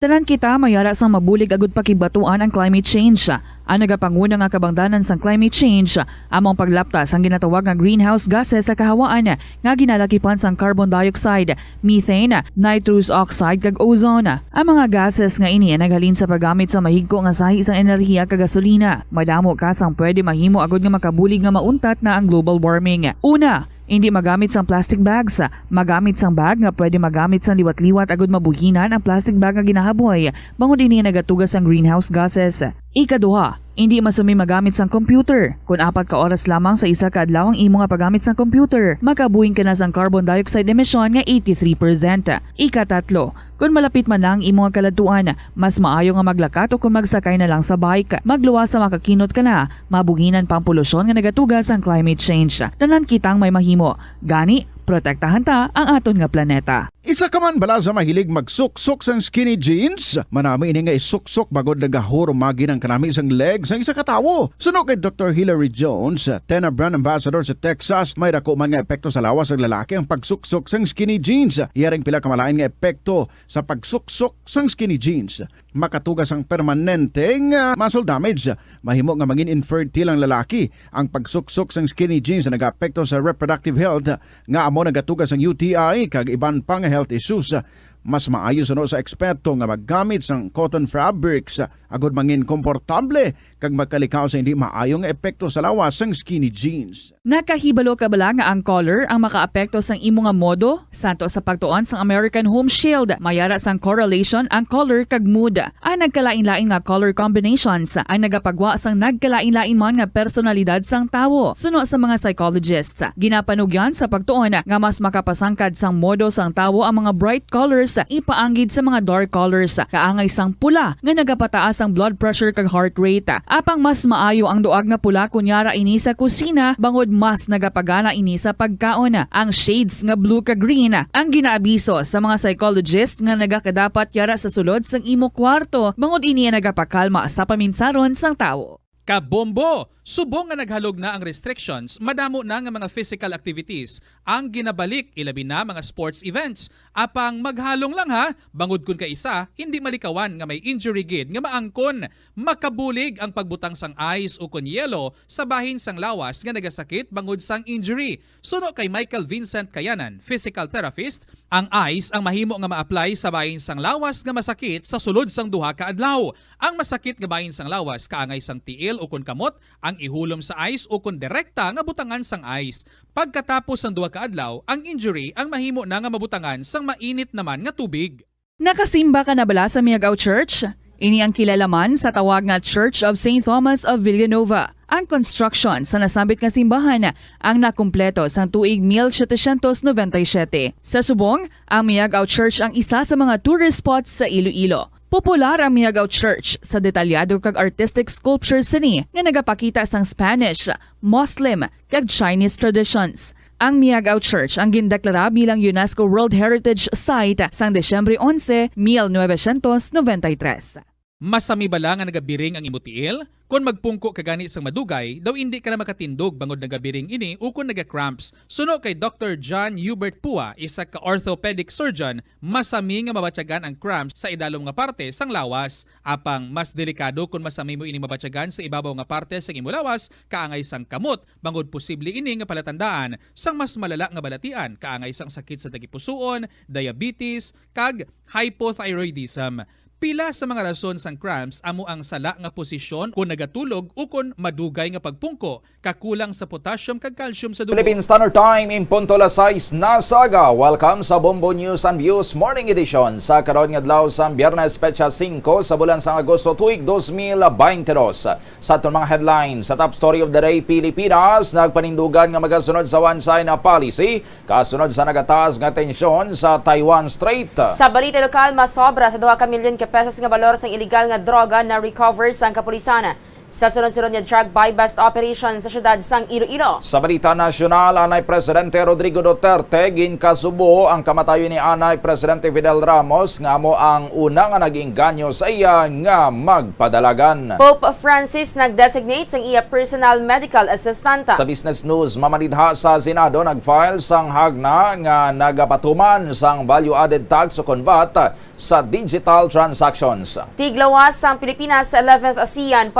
Speaker 2: Tanan kita mayara sang mabulig agud pakibatuan ang climate change. Ang nagapanguna nga kabangdanan sang climate change among paglaptas ang ginatawag nga greenhouse gases sa kahawaan nga ginalakipan sang carbon dioxide, methane, nitrous oxide kag ozone. Ang mga gases nga ini naghalin sa paggamit sa mahigko nga sahi sang enerhiya kag gasolina. Madamo ka sang pwede mahimo agud nga makabulig nga mauntat na ang global warming. Una, hindi magamit sang plastic bags. Magamit sang bag nga pwede magamit sang liwat-liwat agud mabuhinan ang plastic bag nga ginahaboy. Bangod ini nagatugas ang greenhouse gases. Ikaduha, hindi masumi magamit sang computer. Kung 4 ka oras lamang sa isa ka adlaw ang imo nga paggamit sang computer, makabuhing ka na sang carbon dioxide emission nga 83%. Ikatatlo, kung malapit man lang imo nga kaladtuan, mas maayo nga maglakat o kung magsakay na lang sa bike. Magluwas sa makakinot ka na, mabuhinan pang polusyon nga nagatugas ang climate change. Tanan kitang may mahimo. Gani, protektahan ta ang aton nga planeta.
Speaker 5: Isa ka man bala sa mahilig magsuksok sang skinny jeans? Manami ini nga isuksok bagod nagahurumagi ng kanami sang legs sang isa ka tawo. Suno kay Dr. Hilary Jones, Tena Brand Ambassador sa Texas, may dako man nga epekto sa lawas ng lalaki ang pagsuksok sang skinny jeans. Iyaring pila kamalain nga epekto sa pagsuksok sang skinny jeans. Makatugas ang permanenteng muscle damage. Mahimo nga maging infertile ang lalaki. Ang pagsuksok sang skinny jeans na nag-apekto sa reproductive health nga amo nagatugas ang UTI kag iban pang health issues. Mas maayo sa eksperto nga maggamit sang cotton fabrics agud mangin komportable kag magkalikaw sa hindi maayong epekto sa lawas sang skinny jeans.
Speaker 2: Nakahibalo ka bala nga ang color ang makaapekto sang imo nga modo? Santo sa pagtuon sang American Home Shield, mayara sang correlation ang color kag mood. Ang nagkalain-lain nga color combinations ang nagapagwa sang nagkalain-lain man nga personalidad sang tawo. Suno sa mga psychologists, ginapanugyan sa pagtuon nga mas makapasangkad sang modo sang tawo ang mga bright colors factors ipaanggid sa mga dark colors kaangay sang pula nga nagapataas ang blood pressure kag heart rate. Apang mas maayo ang duag nga pula kunyara ini sa kusina bangod mas nagapagana ini sa pagkaon. Ang shades nga blue kag green ang ginaabiso sa mga psychologist nga nagakadapat yara sa sulod sang imo kwarto bangod ini nagapakalma sa paminsaron sang tawo.
Speaker 14: Kabombo! Subong nga naghalog na ang restrictions, madamo na nga mga physical activities ang ginabalik ilabi na mga sports events. Apang maghalong lang ha, bangod kun ka isa, hindi malikawan nga may injury gid nga maangkon. Makabulig ang pagbutang sang ice o kun yelo sa bahin sang lawas nga nagasakit bangod sang injury. Suno kay Michael Vincent Kayanan, physical therapist, ang ice ang mahimo nga ma-apply sa bahin sang lawas nga masakit sa sulod sang duha ka adlaw. Ang masakit nga bahin sang lawas kaangay sang tiil o kun kamot, ang ihulom sa ice o kun direkta nga butangan sang ice. Pagkatapos ng duha ka adlaw, ang injury ang mahimo na nga mabutangan sang mainit naman nga tubig.
Speaker 2: Nakasimba ka na bala sa Miagao Church? Ini ang kilalaman sa tawag nga Church of St. Thomas of Villanueva. Ang construction sa nasambit nga simbahan ang nakumpleto sa tuig 1797. Sa subong, ang Miagao Church ang isa sa mga tourist spots sa Iloilo. Popular ang Miagao Church sa detalyado kag artistic sculptures sini nga nagapakita sang Spanish, Muslim kag Chinese traditions. Ang Miagao Church ang gindeklara bilang UNESCO World Heritage Site sang Desyembre 11, 1993.
Speaker 14: Masami bala nga nagabiring ang imutiil? Kung magpungko ka gani sang madugay, daw hindi ka na makatindog bangod nagabiring ini o kung naga-cramps. Suno kay Dr. John Hubert Pua, isa ka orthopedic surgeon, masami nga mabatyagan ang cramps sa idalom nga parte sang lawas. Apang mas delikado kung masami mo ini mabatyagan sa ibabaw nga parte sang imo lawas, kaangay sang kamot, bangod posible ini nga palatandaan sang mas malala nga balatian, kaangay sang sakit sa tagipusoon, diabetes, kag hypothyroidism. Pila sa mga rason sang cramps amo ang sala nga posisyon kung nagatulog o kung madugay nga pagpungko, kakulang sa potassium kag calcium sa dugo.
Speaker 3: Philippine Standard Time in punto alas 6 na saga. Welcome sa Bombo News and Views Morning Edition sa karon nga adlaw sa Biyernes petsa 5 sa bulan sang Agosto tuig 2022. Sa atong mga headlines, sa top story of the day, Pilipinas nagpanindugan nga magasunod sa One China policy kasunod sa nagataas nga tensyon sa Taiwan Strait.
Speaker 4: Sa balita lokal, masobra sa 2 ka milyon ka pesos nga balor sang illegal nga droga na recover sang kapulisan sa sunod-sunod nga drug buy-bust operation sa syudad sang Iloilo.
Speaker 3: Sa balita nasyonal, Anay Presidente Rodrigo Duterte ginkasubo ang kamatayon ni Anay Presidente Fidel Ramos nga amo ang una nga nag-engganyo sa iya nga magpadalagan.
Speaker 4: Pope Francis nag-designate sang iya personal medical assistant.
Speaker 3: Sa Business News, mamanidha sa Senado nag-file sang hagna nga nagapatuman sang value-added tax o VAT sa digital transactions.
Speaker 4: Tiglawas sang Pilipinas sa 11th ASEAN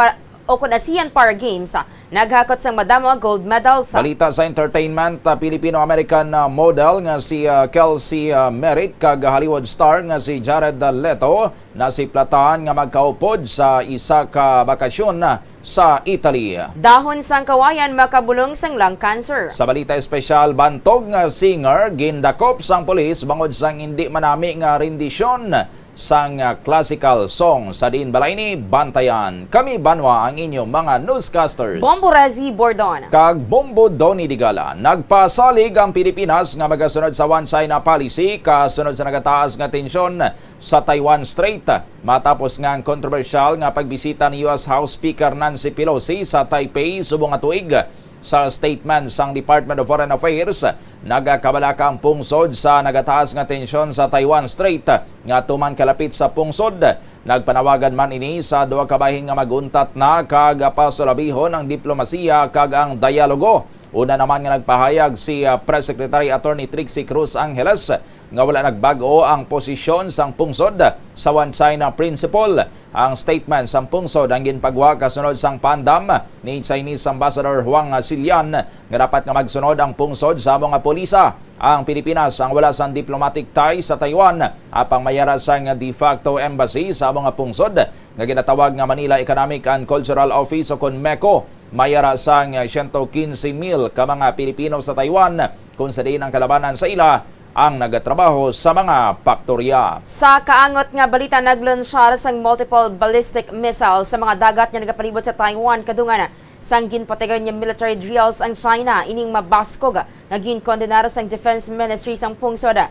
Speaker 4: Para Games. Naghakot sang madamo gold medals.
Speaker 3: Balita sa entertainment, Filipino-American model nga si Kelsey Merritt kag Hollywood star nga si Jared Leto nasiplatan nga magkaupod sa isa ka bakasyon sa Italy.
Speaker 4: Dahon sang kawayan makabulong sang lung cancer.
Speaker 3: Sa balita espesyal, bantog nga singer gindakop sang pulis bangod sang hindi manami nga rendisyon sang classical song sa diin balay ni Bantayan. Kami banwa ang inyong mga newscasters.
Speaker 4: Bombo Rezi Bordon.
Speaker 3: Kag Bombo Donny Digala. Nagpasalig ang Pilipinas nga magasunod sa One China policy kasunod sa nagataas nga tensyon sa Taiwan Strait. Matapos nga ang kontrobersyal nga pagbisita ni US House Speaker Nancy Pelosi sa Taipei subong nga tuig. Sa statement sang Department of Foreign Affairs, nagakabalaka ang pungsod sa nagataas nga tensyon sa Taiwan Strait nga tuman kalapit sa pungsod. Nagpanawagan man ini sa duha ka bahin nga maguntat na kag pasulabihon ang diplomasiya kag ang dialogo. Una naman nga nagpahayag si Press Secretary Attorney Trixie Cruz Angeles nga wala nagbago ang posisyon sang pungsod sa One China Principle. Ang statement sang pungsod ang ginpagwa kasunod sang pandam ni Chinese Ambassador Huang Silian nga dapat nga magsunod ang pungsod sa mga pulisa. Ang Pilipinas ang wala sang diplomatic tie sa Taiwan apang mayara sang de facto embassy sa mga pungsod nga ginatawag nga Manila Economic and Cultural Office o MECO. Mayara sang 115,000 ka mga Pilipino sa Taiwan kung sa diin ang kalabanan sa ila ang nagatrabaho sa mga paktorya.
Speaker 4: Sa kaangot nga balita, naglunsyar sang multiple ballistic missiles sa mga dagat nga nagapalibot sa Taiwan kadungan sang ginpatigan nga military drills ang China ining mabaskog nga ginkondenar sang Defense Ministry sang pungsod.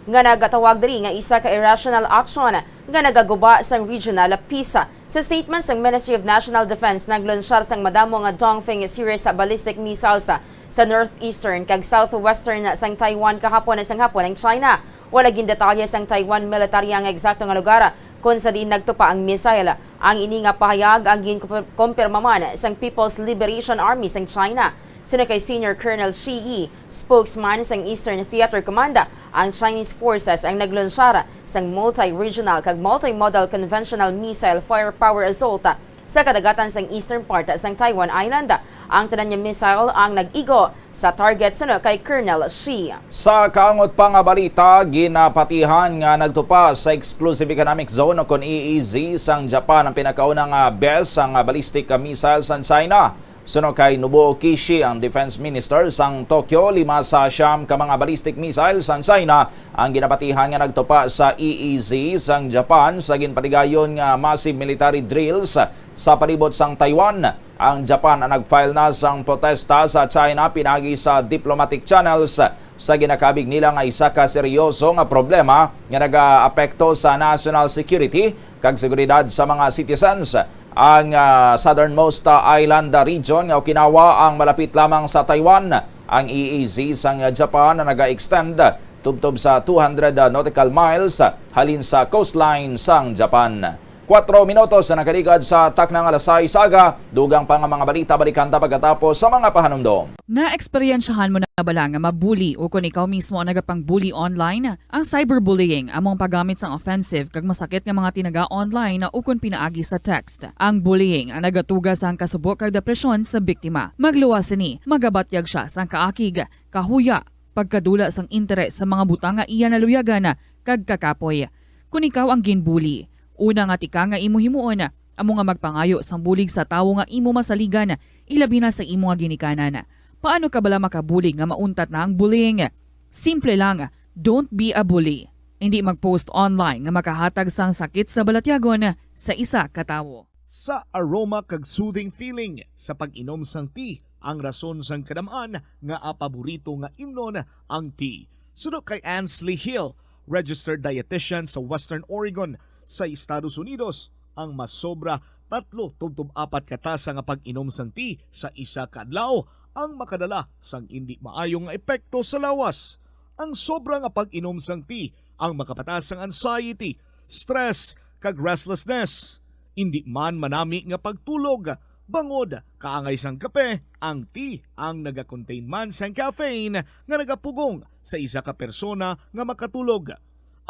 Speaker 4: nga nagatawag diri nga isa ka irrational action nga nagaguba sang regional PISA. Sa statement sang Ministry of National Defense, naglunsyar sang madamo nga Dongfeng series sa ballistic missiles sa northeastern kag southwestern sang Taiwan kahapon sang hapon ng China. Wala gin detalye sang Taiwan military ang eksakto nga lugar kung sa diin nagtupa ang missile. Ang ini nga pahayag ang ginkumpirma man sang People's Liberation Army sang China. Sino kay Senior Colonel Shi Yi, spokesman sang Eastern Theater Command, ang Chinese forces ang naglunsyara sang multi-regional kag multi-modal conventional missile firepower assault sa kadagatan sang eastern part sang Taiwan Island. Ang tanan niya missile ang nag-igo sa target sino kay Colonel Shi.
Speaker 3: Sa kaangot pa nga balita, ginapatihan nga nagtupa sa Exclusive Economic Zone o kon EEZ sang Japan ang pinakaunang best sang ballistic missile sa China. Suno kay Nobuo Kishi, ang Defense Minister sang Tokyo, 5 sa siyam ka mga ballistic missiles sang China ang ginapatihan nga nagtupa sa EEZ sang Japan sa ginpatigayon nga massive military drills sa palibot sang Taiwan. Ang Japan ang nagfile na sang protesta sa China pinagi sa diplomatic channels sa ginakabig nila nga isa ka seryoso nga problema nga nagaapekto sa national security kag seguridad sa mga citizens. Ang southernmost island region nga Okinawa ang malapit lamang sa Taiwan. Ang EEZ sang Japan na naga-extend tubtob sa 200 nautical miles halin sa coastline sang Japan. 4 minutos na nakaligad sa taknang alasay saga. Dugang pa nga mga balita balikan ta pagkatapos sa mga pahanumdom.
Speaker 2: Na-eksperyensyahan mo na bala nga mabuli o kung ikaw mismo ang nagapang-bully online? Ang cyberbullying among paggamit sang offensive kag masakit nga mga tinaga online na ukon pinaagi sa text. Ang bullying ang nagatuga sang kasubok kag depresyon sa biktima. Magluwas ni, magabatyag siya sang kaakig, kahuya, pagkadula sang interes sa mga butang nga iya naluyagan kag kakapoy. Kung ikaw ang ginbully, una nga tika nga imo himuon, amo nga magpangayo sang bulig sa tawo nga imo masaligan, ilabi na sa imo nga ginikanan. Paano ka bala makabuli nga mauntat na ang bullying? Simple lang, don't be a bully. Hindi mag-post online nga makahatag sang sakit sa balatyagon sa isa ka tawo.
Speaker 15: Sa aroma kag soothing feeling sa pag-inom sang tea, ang rason sang kadamaan nga paborito nga imnon ang tea. Sunod kay Ansley Hill, registered dietitian sa Western Oregon, sa Estados Unidos, ang mas sobra 3-4 katasa nga pag-inom sang tea sa isa ka adlaw ang makadala sang hindi maayong epekto sa lawas. Ang sobra nga pag-inom sang tea ang makapatas sang anxiety, stress, kag restlessness. Hindi man manami nga pagtulog, bangod, kaangay sang kape, ang tea ang naga-contain man sang caffeine nga nagapugong sa isa ka persona nga makatulog.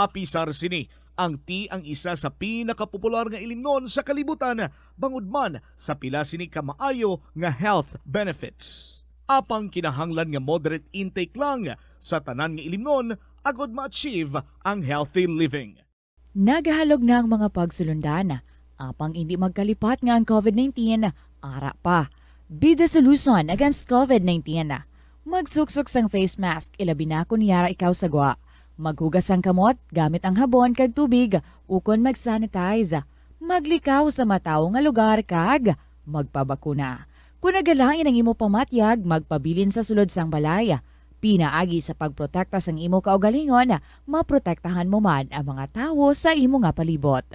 Speaker 15: Apisar sini, ang tea ang isa sa pinakapopular nga ilimnon sa kalibutan, bangod man sa pila sini ka maayo nga health benefits. Apang kinahanglan nga moderate intake lang sa tanan nga ilimnon agod ma-achieve ang healthy living.
Speaker 16: Nagahalog na ang mga pagsulundan. Apang hindi magkalipat nga ang COVID-19, ara pa. Be the solution against COVID-19. Magsuksok sang face mask, ilabi na kung niyara ikaw sagwa. Maghugas ang kamot gamit ang habon kag tubig ukon mag-sanitize. Maglikaw sa mataw nga lugar kag magpabakuna. Kung nagalangin ang imo pamatyag, magpabilin sa sulod sang balay. Pinaagi sa pagprotekta sang imo kaugalingon, maprotektahan mo man ang mga tawo sa imo nga palibot.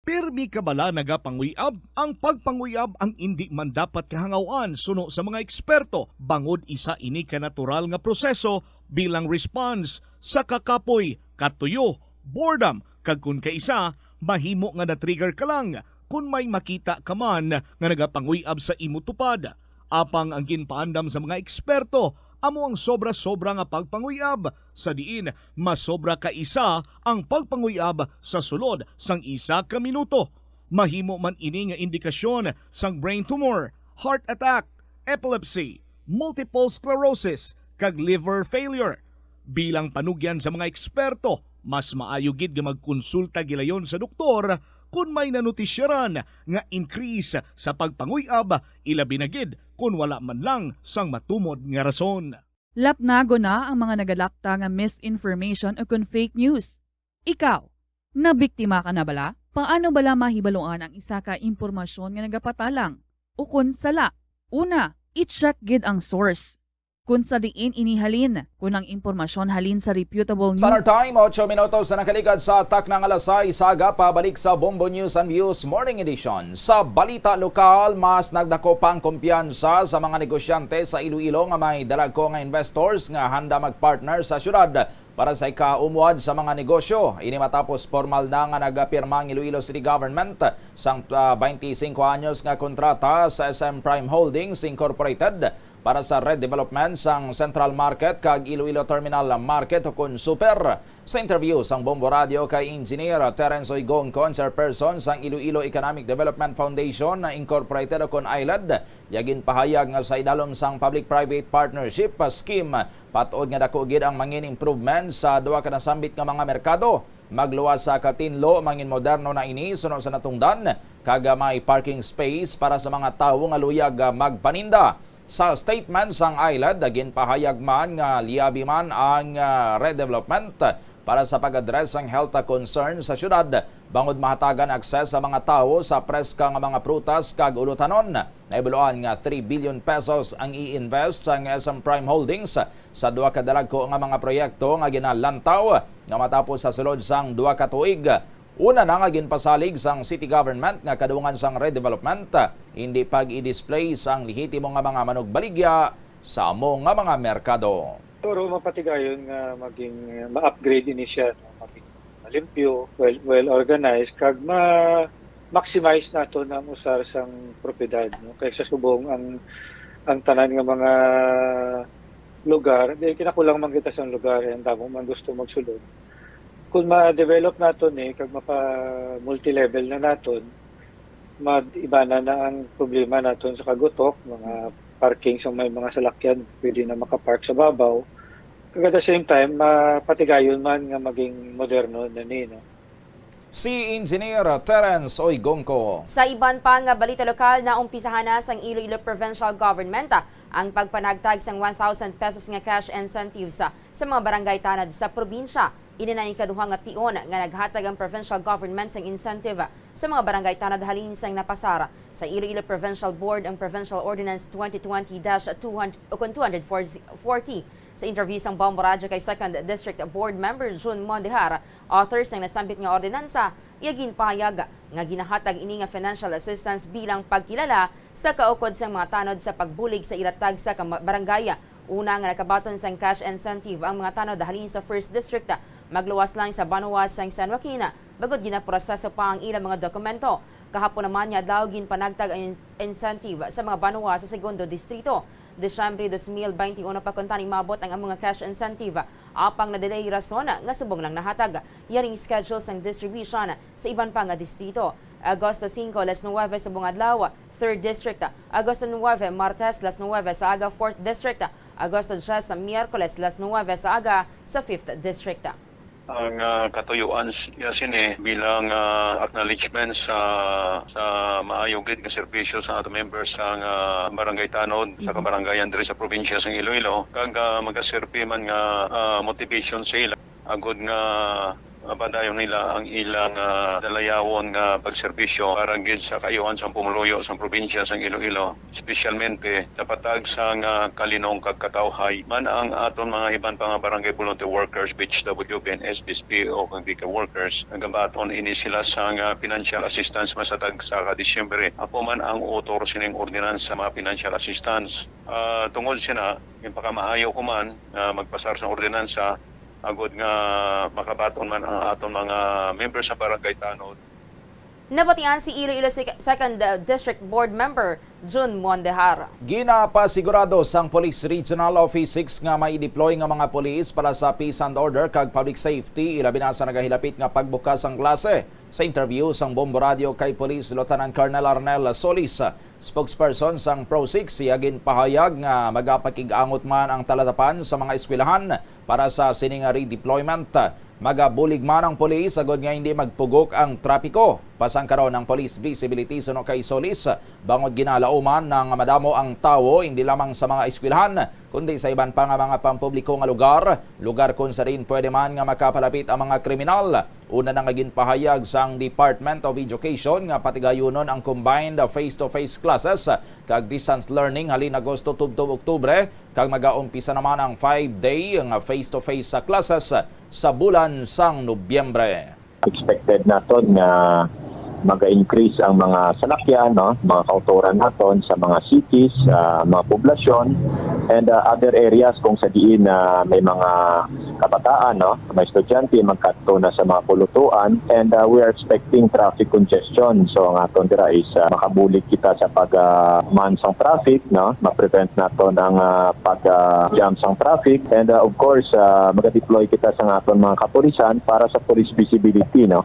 Speaker 15: Pirmi ka bala nagapanguyab? Ang pagpanguyab ang hindi man dapat kahangawan suno sa mga eksperto. Bangod isa ini ka natural nga proseso bilang response sa kakapoy, katuyo, boredom, kag kun kaisa, mahimo nga na-trigger ka lang kung may makita ka man nga nagapanguyab sa imo tupad. Apang ang ginpaandam sa mga eksperto, amo ang sobra-sobra nga pagpanguyab sa diin masobra ka isa ang pagpanguyab sa sulod sang isa ka minuto. Mahimo man ini nga indikasyon sang brain tumor, heart attack, epilepsy, multiple sclerosis kag liver failure. Bilang panugyan sa mga eksperto, mas maayo gid nga magkonsulta gilayon sa doktor kung may nanutisyaran nga increase sa pagpanguyab, ilabi na gid kung wala man lang sang matumod nga rason.
Speaker 2: Lapnago na ang mga nagalakta nga misinformation o kung fake news. Ikaw, nabiktima ka na bala? Paano bala mahibaluan ang isa ka impormasyon nga nagapatalang? O kung sala? Una, i-check gid ang source. Kung sa diin inihalin, kung ang impormasyon halin sa reputable news.
Speaker 3: Standard Time, 8 minutos na nakaligad sa atak ng alasay. Saga pabalik sa Bombo News and Views Morning Edition. Sa balita lokal, mas nagdako pang kumpiyansa sa mga negosyante sa Iloilo nga may dalagko nga investors nga handa magpartner sa syudad para sa ikaumuad sa mga negosyo. Ini matapos formal na nga nagapirma ang Iloilo City Government sang 25 anyos nga kontrata sa SM Prime Holdings Incorporated para sa redevelopment sang Central Market kag Iloilo Terminal Market o kun Super. Sa interview sang Bombo Radio kay Engineer Terence Oigong, Chairperson sang Iloilo Economic Development Foundation na Incorporated o kun ILED, yagin pahayag nga sa idalom sang Public-Private Partnership Scheme patod nga dako gid ang mangin improvement sa duha ka nasambit nga mga merkado. Magluwas sa katinlo mangin moderno na ini sunod sa natungdan kag may parking space para sa mga tawo nga luyag magpaninda. Sa statement sang ILED, dagin pahayag man nga liabi man ang redevelopment para sa pag-address ang health concern sa syudad bangod mahatagan akses sa mga tawo sa preska nga mga prutas kag ulutanon. Naibuloan nga 3 billion pesos ang i-invest sa SM Prime Holdings sa duha ka dalagko nga mga proyekto nga ginalantaw nga matapos sa sulod sang duha ka tuig. Una na nga ginpasalig sang city government nga kadungan sang redevelopment, hindi pag i-display sang lehitimo nga mga manugbaligya sa amo nga mga merkado.
Speaker 17: Pero mapatigayon nga maging ma-upgrade ini siya, no? Maging malimpyo, well organized, kag ma-maximize nato na usar sang propiedad, no? Kaya sa subong ang tanan nga mga lugar, di kinakulang man kita sang lugar, ang damo man gusto magsulod. Kung ma-develop natin kag mapa-multi-level na natin, mag-iba na ang problema natin sa kagutok, mga parking sa may mga salakyan, pwede na makapark sa babaw. Kag at the same time, mapatigayon man nga maging moderno na no?
Speaker 3: Si Engineer Terence Oigongco.
Speaker 4: Sa iban pa nga balita lokal na umpisahan na sang Iloilo Provincial Government ang pagpanagtag sang 1,000 pesos nga cash incentives sa mga barangay tanad sa probinsya. Ini na yung kaduhang nga tion nga naghatag ang provincial government sang incentive sa mga barangay tanad halin sang napasara sa Iloilo Provincial Board ang Provincial Ordinance 2020-240. Sa interview sang Bombo Radio kay 2nd District Board Member June Mondehar, author sang nasambit nga ordinansa, yagin payag nga ginahatag ini nga financial assistance bilang pagkilala sa kaukod sang mga tanod sa pagbulig sa ilatag sa barangay. Una nga nakabaton sang cash incentive ang mga tanod halin sa 1st District, magluwas lang sa Banuas sang San Joaquin, bagod ginaproseso pa ang ilang mga dokumento. Kahapon naman niya daw ginpanagtag ang incentive sa mga Banuas sa 2nd Distrito. Desyembre 2021 pa kuntaning mabot ang mga cash incentive. Apang na delay rason nga subong lang nahatag. Yaring schedule sang distribution sa iban pa nga distrito. Agosto 5, las 9 sa Bungadlaw, 3rd District. Agosto 9, Martes, las 9 sa Aga, 4th District. Agosto 10 sa Miyerkules, las 9 sa Aga, sa 5th District.
Speaker 18: Ang katuyuan sini bilang acknowledgement sa maayong gid nga serbisyo sa ato members sa barangay tanod sa kabarangayan diri sa probinsya sa Iloilo kag magaserbi man nga motivation sa ila agud nga padayon nila ang ilang dalayawon nga pagserbisyo para gid sa kayuhan sa pumuluyo sa probinsya sa Iloilo, espesyalmente napatag sa kalinong kag katawhay man ang aton mga iban pa nga barangay volunteer workers, BHWB and SBSP o kang BK workers nagabaton ini sila sa financial assistance masatag sa Disyembre. Apo man ang author sining ordinance sa mga financial assistance. Tungod sina ipaka-maayo ko man magpasar sa ordinansa agod nga makabaton man ang aton mga members sa barangay tanod.
Speaker 4: Nabatian si Iloilo 2nd District Board Member June Mondehar.
Speaker 3: Ginapasigurado sang Police Regional Office 6 nga may deploy nga mga pulis para sa peace and order kag public safety ilabi na sa nagahilapit nga pagbukas ang klase. Sa interview sang Bombo Radio kay Police Lieutenant Colonel Arnel Solis, spokesperson sang Pro 6 siyagin pahayag nga magapakig-angot man ang talatapan sa mga eskwelahan para sa sining redeployment. Magabulig man ang polis agad nga hindi magpugok ang trapiko. Pasang karon ang police visibility suno kay Solis bangod ginalauman ng madamo ang tawo hindi lamang sa mga eskwelahan kundi sa iban pa nga mga pampubliko nga lugar kung sa rin pwede man nga makapalapit ang mga kriminal. Una na nga ginpahayag sang Department of Education nga patigayunon ang combined face-to-face classes kag distance learning halin Agosto tubtob Oktubre kag magaumpisa naman ang 5-day nga face-to-face sa classes sa bulan sang Nobyembre.
Speaker 19: Expected naton nga mag-increase ang mga salakyan, no? Mga kautoran naton sa mga cities, mga poblasyon, and other areas kung sa diin na may mga kabataan, no? May estudyante magkadto na sa mga pulutuan, and we are expecting traffic congestion. So ang aton dira is makabulig kita sa pag-man sang traffic, no? Ma-prevent naton ang pag-jam sang traffic, and of course mag-deploy kita sa aton mga kapulisan para sa police visibility, no?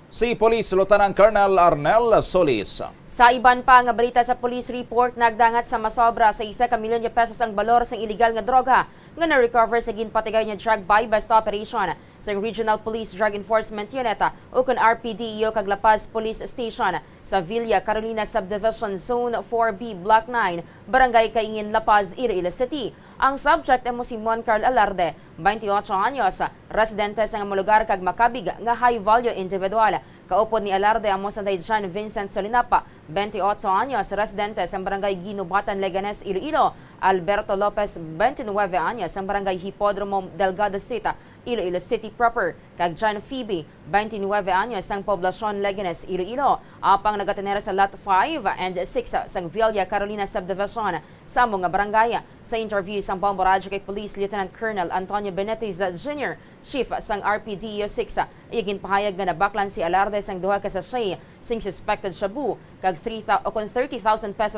Speaker 3: Si Police Lieutenant Colonel Arnel Solis.
Speaker 4: Sa iban pa nga balita sa police report, nagdangat sa masobra sa 1 milyon pesos ang balor sa illegal nga droga nga na-recover sa ginpatigay nga drug buy-bust operation sa Regional Police Drug Enforcement Unit o kun RPDEO kag La Paz Police Station sa Villa Carolina Subdivision Zone 4B Block 9, Barangay Kaingin, La Paz, Iloilo City. Ang subject ay mo si Mon Carl Alarde, 28 anyos, residente sa mga lugar kag makabig nga high-value individual. Kaupod ni Alarde ang San John Vincent Solinapa, 28 anyos, residente sa Barangay Ginubatan, Leganes, Iloilo. Alberto Lopez, 29 anyos, sa Barangay Hipodromo, Delgado Street, Iloilo City proper. Kag John Phoebe, 29 anyos, sang Poblacion, Leganes, Iloilo. Apang nagatenera sa Lot 5 and 6 sang Villa Carolina Subdivision sa mga barangay. Sa interview sang Bombo Radyo kay Police Lieutenant Colonel Antonio Benitez Jr., Chief sang RPDEO 6, iyagin pahayag nga nabaklan si Alarde sang duha ka sachet sing suspected shabu kag 30,000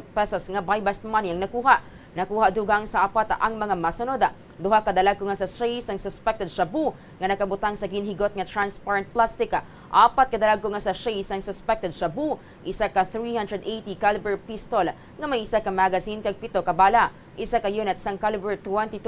Speaker 4: pesos nga buy-bust money ang nakuha. Nakuha dugang sa apat ang mga masunod. Duha ka dalag nga sachet sang suspected shabu nga nakabutang sa ginhigot nga transparent plastic. Apat ka dalag nga sachet sang suspected shabu, isa ka 380 caliber pistol nga may isa ka magazine kag 7 ka bala, isa ka unit sang caliber 22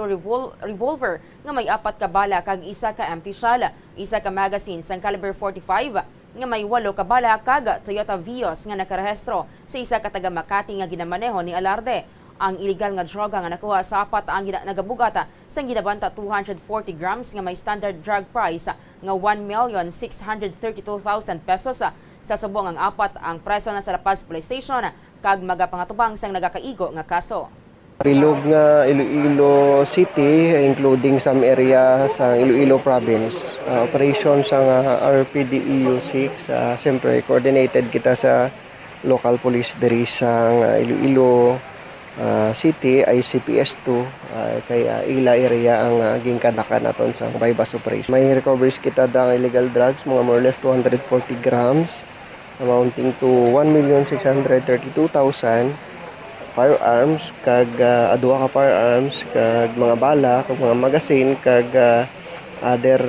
Speaker 4: revolver nga may 4 ka bala kag isa ka empty shell, isa ka magazine sang caliber 45 nga may 8 ka bala kag Toyota Vios nga nakarehistro sa isa ka taga Makati nga ginamaneho ni Alarde. Ang illegal nga droga nga nakuha sa apat ang nagabugata sa ginabanta 240 grams nga may standard drug price nga 1,632,000 pesos. Sa subong ang apat ang preso na sa La Paz Police Station kag magapangatubang sang nagakaigo nga kaso.
Speaker 7: Rilog nga Iloilo City, including some area sa Iloilo Province. Operation sa RPDEO 6, siyempre coordinated kita sa local police diri sa Iloilo City, ICPS 2, kaya ila area ang gingkadakan naton sa buy-bust operation. May recoveries kita ng illegal drugs, mga more or less 240 grams, amounting to 1,632,000 firearms, kag aduha ka firearms, kag mga bala, kag mga magazine, kag other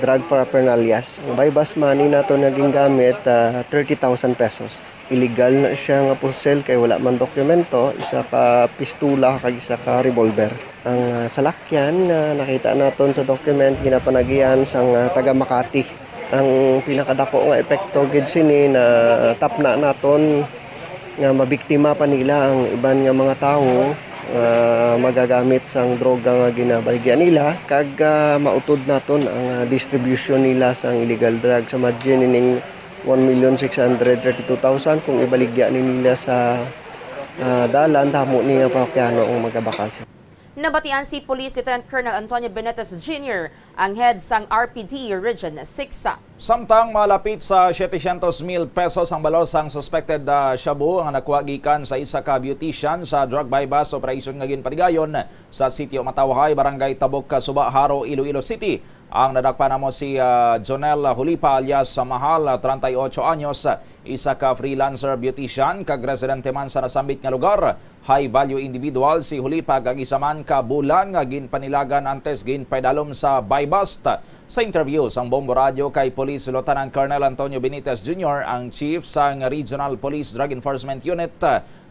Speaker 7: drug paraphernalias. Buy-bust money nato naging gamit 30,000 pesos. Illegal na siya nga pusel kay wala man dokumento, isa ka pistula kag isa ka revolver. Ang salakyan na nakita naton sa document ginapanagian sang taga Makati. Ang pinakadako nga epekto gid sini na tapna naton nga mabiktima pa nila ang iban nga mga tawo magagamit sang droga nga ginabaligyan nila, kag mautod naton ang distribution nila sang illegal drugs sa margin ning 1,632,000 kung ibaligya nila sa dalan tamo niya pakyano ang magabakal.
Speaker 4: Nabatian si Police Lieutenant Colonel Antonio Benitez Jr., ang head sang RPD Region 6.
Speaker 3: Samtang malapit sa 700,000 pesos ang balos ang suspected shabu ang nakuha gikan sa isa ka beautician sa drug buy-bust operation nga ginpatigayon sa sitio Matawahay, Barangay Tabok, Suba, Haro, Iloilo City. Ang nadakpan mo si Jonel Hulipa alias Mahal, 38 anyos, isa ka freelancer beautician kag residente man sa nasambit nga lugar. High value individual si Hulipa kag isa man ka bulan nga ginpanilagan antes ginpaidalom sa buy-bust. Sa interview sang Bombo Radio kay Police Lieutenant Colonel Antonio Benitez Jr., ang chief sang Regional Police Drug Enforcement Unit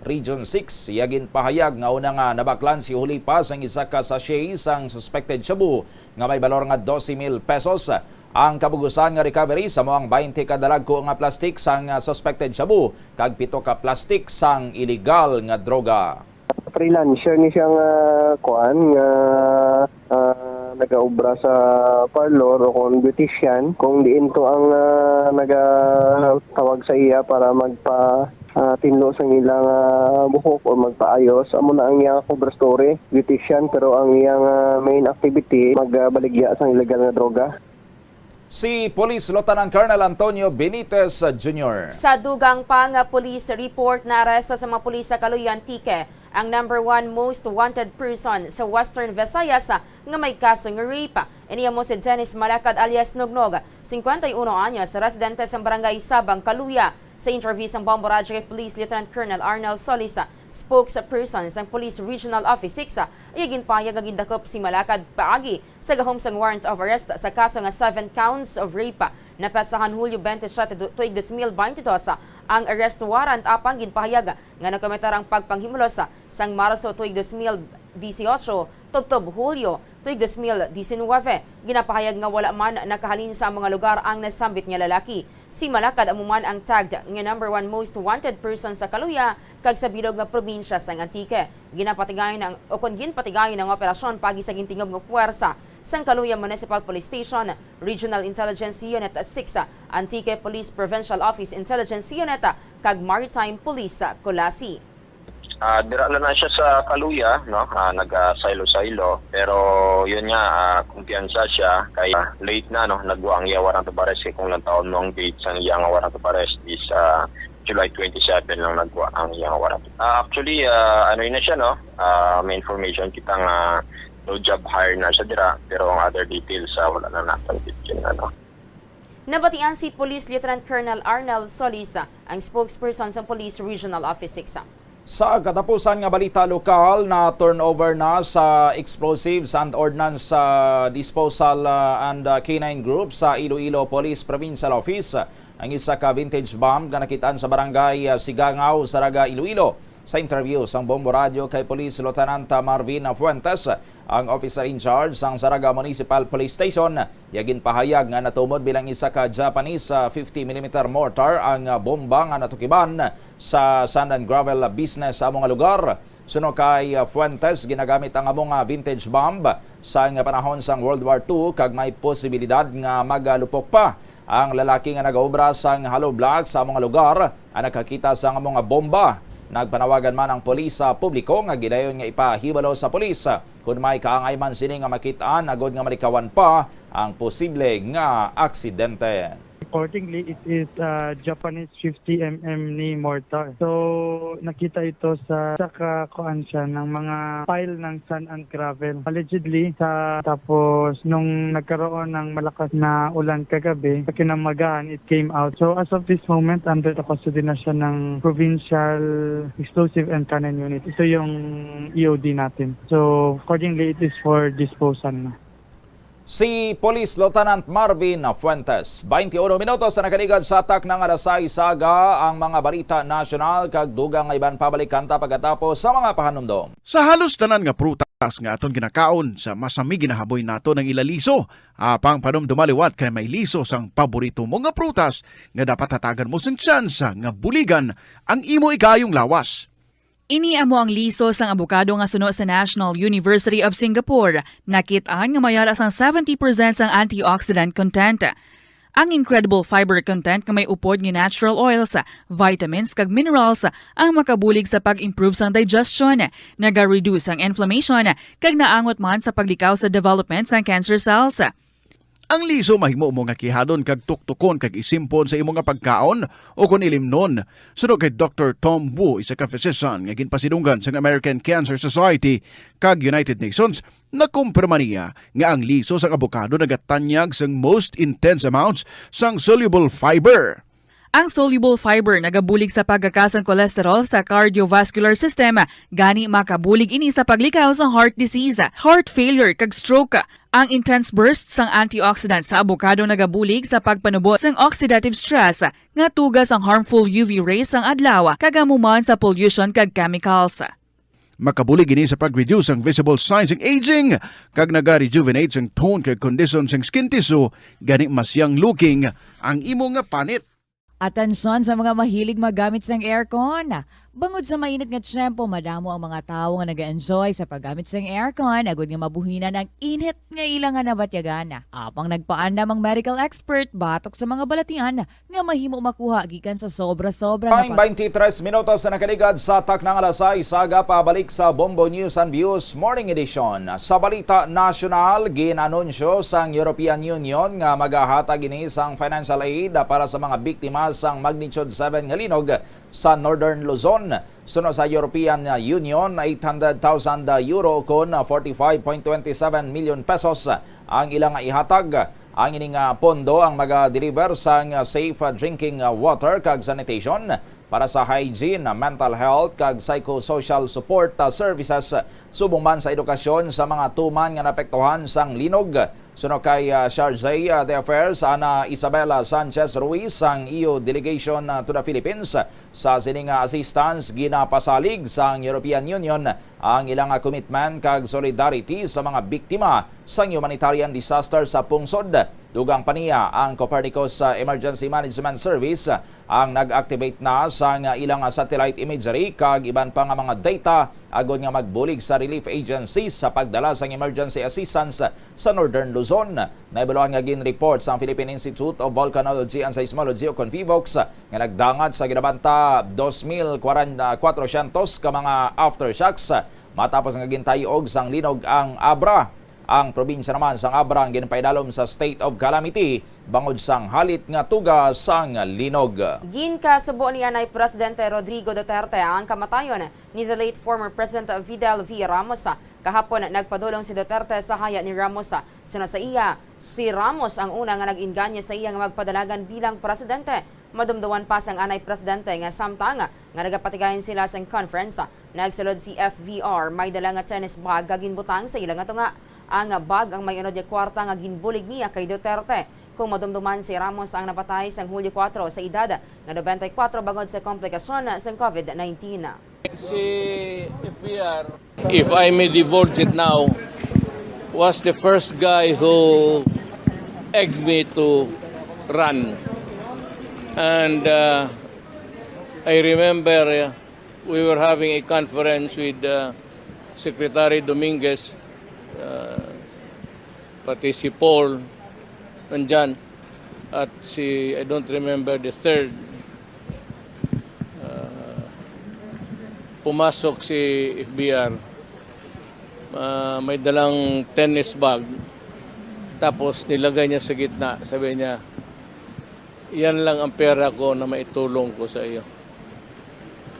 Speaker 3: Region 6, yagin pahayag nga una nga nabaklan si Hulipa sang isa ka sachet sang suspected shabu nga may balor nga 12,000 pesos. Ang kabugusan nga recovery sa moang 20 ka dalagko nga plastic sang suspected shabu kag 7 ka plastic sang illegal nga droga.
Speaker 7: Freelancer ni siyang kuan nga nagaubra sa parlor o kung beautician, kung diin to ang nagatawag sa iya para tinlo sa ilang buhok o magpaayos. Amo na ang iyang cover story, beautician, pero ang iyang main activity magbaligya sa illegal na droga.
Speaker 3: Si Police Lieutenant Colonel Antonio Benitez Jr.
Speaker 4: Sa dugang pa nga police report na aresto sa mga pulis sa Kaluyan, Antique, ang number 1 most wanted person sa Western Visayas nga may kaso ng rape. Iniya mo si Dennis Malacad alias Nognog, 51 anyos, residente sa barangay Sabang, Kaluya. Sa interview sa Bombo Radyo kay Police Lieutenant Colonel Arnel Solisa, spokesperson sa Police Regional Office 6, ay ginpayag ang gindakop si Malacad paagi sa gahom sang warrant of arrest sa kaso nga 7 counts of rape. Napetsahan Hulyo 27, 2022 ang arrest warrant apang ginpahayag nga nakomentar ang pagpanghimulos sang Marso 2018 tubtob Hulyo 2019. Ginapahayag nga wala man nakahalin sa mga lugar ang nasambit nga lalaki. Si Malacad amuman ang tagged nga number 1 most wanted person sa Kaluya kag sa bilog nga probinsya sang Antique. Ginapatigayon ang operasyon pagi sa gintingob nga puwersa sang Kaluya Municipal Police Station, Regional Intelligence Unit 6, Antique Police Provincial Office Intelligence Unit kag Maritime Police Colasi.
Speaker 19: Dira na siya sa Kaluya, no? Nag-silo-silo, pero yun nga, kumpiyansa siya kay late na, no? Nagwa ang iya warrant of arrest kung lang taon nung date sa iya nga warrant of arrest is July 27 lang nagwa ang iya nga warrant. Actually, ano yun na siya, no? May information kita nga no job hire na siya dira, pero ang other details wala na natin yun, ano.
Speaker 4: Nabatian si Police Lieutenant Colonel Arnel Solisa, ang spokesperson sa Police Regional Office 6.
Speaker 3: Sa katapusan nga balita lokal na turnover na sa Explosives and Ordnance Disposal and K9 Group sa Iloilo Police Provincial Office ang isa ka vintage bomb na nakitaan sa barangay Sigangaw, Saraga, Iloilo. Sa interview sang Bombo Radio kay Police Lieutenant Marvin Fuentes, ang officer in charge sang Saraga Municipal Police Station, yagin pahayag nga natumod bilang isa ka Japanese 50mm mortar ang bomba nga natukiban sa sand and gravel business sa mga lugar. Suno kay Fuentes, ginagamit ang among vintage bomb sa panahon sang World War II kag may posibilidad nga magalupok pa. Ang lalaki nga nagaobra sang hollow block sa mga lugar ang nakakita sa mga bomba. Nagpanawagan man ang polis sa publiko nga gidayon nga ipahibalo sa polis kung may kaangay man sini nga makitaan agod nga malikawan pa ang posible nga aksidente.
Speaker 20: Accordingly, it is Japanese 50mm ni mortar. So, nakita ito sa kakuan siya ng mga pile ng sand and gravel. Allegedly, tapos nung nagkaroon ng malakas na ulan kagabi, sa kinamagaan, it came out. So, as of this moment, under the custody na siya ng Provincial Explosive and Cannon Unit. Ito yung EOD natin. So, accordingly, it is for disposal na.
Speaker 3: Si Police Lieutenant Marvin Fuentes, 21 minutos na nakaligad sa atak ng Alasay Saga ang mga balita nasyonal kag dugang nga iban pabalikan ta pagkatapos sa mga pahanumdom. Sa
Speaker 5: halos tanan nga prutas nga aton ginakaon sa masami ginahaboy nato ng ilaliso, apang panumdumaliwat kay may liso sang paborito mo nga prutas nga dapat hatagan mo sang tsansa nga buligan ang imo ikayong lawas.
Speaker 2: Ini amo ang liso sang abukado nga suno sa National University of Singapore. Nakitaan nga mayara sang 70% sang antioxidant content. Ang incredible fiber content nga may upod nga natural oils, vitamins kag minerals ang makabulig sa pag-improve sang digestion, naga-reduce ang inflammation kag naangot man sa paglikaw sa development sang cancer cells.
Speaker 5: Ang liso mahimo mo nga kihadon kag tuktukon kag isimpon sa imo nga pagkaon o kun ilimnon. Suno kay Dr. Tom Wu, isa ka physician nga ginpasidunggan sa American Cancer Society kag United Nations, nakumpirma niya nga ang liso sang abokado nagatanyag sang most intense amounts sang soluble fiber.
Speaker 2: Ang soluble fiber nagabulig sa pagkakasang cholesterol sa cardiovascular system, gani makabulig ini sa paglikaw sa heart disease, heart failure kag stroke. Ang intense burst sang antioxidant sa abokado nagabulig sa pagpanubo sang oxidative stress nga tugas ang harmful UV rays sang adlaw kagamuman sa pollution kag chemicals.
Speaker 5: Makabulig ini sa pag-reduce ang visible signs ng aging kag naga-rejuvenate ang tone kag condition sang skin tissue, gani mas young looking ang imo nga panit.
Speaker 16: Atensyon sa mga mahilig magamit ng aircon. Bangod sa mainit nga tiyempo, madamo ang mga tao nga nag-enjoy sa paggamit sa aircon, agud nga mabuhinan ang init nga ilangan na batyagana. Apang nagpaandam ang medical expert batok sa mga balatian nga mahimo makuha gikan sa sobra-sobra na
Speaker 3: 23 minutos na nakaligad sa taknang alasay, saga pabalik sa Bombo News and Views Morning Edition. Sa balita nasyonal, ginanunsyo sang European Union nga maghahatag ini sang financial aid para sa mga biktima sang magnitude 7 nga linog sa Northern Luzon. Sunod sa European Union, 800,000 euro kon 45.27 million pesos ang ilang ihatag. Ang ining pondo ang maga-deliver sang safe drinking water kag sanitation para sa hygiene, mental health kag psychosocial support services subong man sa edukasyon sa mga tuman nga napektuhan sang linog. Sunod kay Charge d'Affaires Ana Isabela Sanchez Ruiz ang EU delegation to the Philippines sa sining assistance ginapasalig sang European Union ang ilang commitment kag solidarity sa mga biktima sang humanitarian disaster sa pungsod. Dugang paniya ang Copernicus Emergency Management Service ang nag-activate na sang ilang satellite imagery kag iban pa nga mga data agon nga magbulig sa relief agencies sa pagdala sang emergency assistance sa Northern Luzon. Naibaluan nga gin-report sa Philippine Institute of Volcanology and Seismology o CONVIVOX nga nagdangat sa ginabanta 2,400 ka mga aftershocks matapos nga gintayog sang linog ang Abra. Ang probinsya naman sang Abra ang ginpaidalom sa state of calamity bangod sang halit nga tuga sang linog.
Speaker 4: Ginkasubo ni Anay Presidente Rodrigo Duterte ang kamatayon ni the late former President Fidel V. Ramos. Kahapon nagpadulong si Duterte sa haya ni Ramos. Sunod sa iya, si Ramos ang una nga nag-inganya sa iya nga magpadalagan bilang presidente. Madumduman pa sang Anay Presidente nga samtang nga nagapatigayon sila sa conference. Nagsulod si FVR may dala nga tennis bag kaginbutang sa ilang nga ang bag ang may unod nga kwarta nga ginbulig niya kay Duterte. Kung madumduman si Ramos ang napatay sang Hulyo 4 sa edad nga 94 bangod sa komplikasyon sa COVID-19.
Speaker 21: Si FBR, if I may divulge it now, was the first guy who egged me to run. And I remember we were having a conference with Secretary Dominguez, pati si Paul nandyan, at si, I don't remember the third. Pumasok si FBR, may dalang tennis bag, tapos nilagay niya sa gitna, sabi niya, yan lang ang pera ko na maitulong ko sa iyo.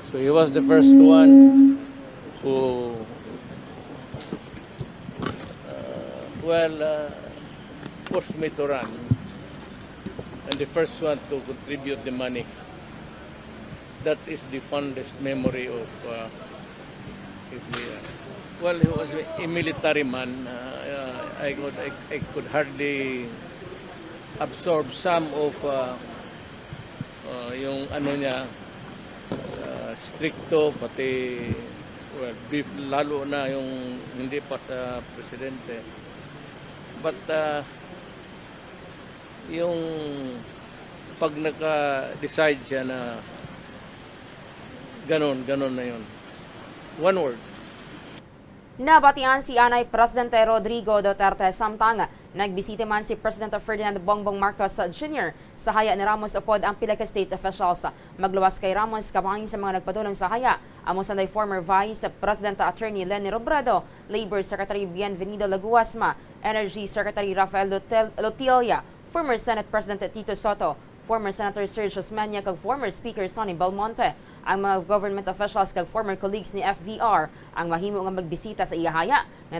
Speaker 21: So he was the first one who pushed me to run, and the first one to contribute the money. That is the fondest memory of FBR. Well, he was a military man. I could hardly absorb some of yung ano niya, stricto, pati lalo na yung hindi pa sa presidente. But yung pag naka-decide siya na ganon na yun. One word.
Speaker 4: Nabatian si Anay Presidente Rodrigo Duterte samtang nagbisita man si President Ferdinand Bongbong Marcos Jr. sa haya ni Ramos upod ang pila ka state officials. Magluwas kay Ramos kabahin sa mga nagpadulong sa haya amo sanday former Vice President Attorney Leni Robredo, Labor Secretary Bienvenido Laguasma, Energy Secretary Rafael Lotilla, former Senate President Tito Soto, former Senator Sergio Osmeña kag former Speaker Sonny Belmonte. Ang mga government officials kag former colleagues ni FVR ang mahimo nga magbisita sa iyahaya nga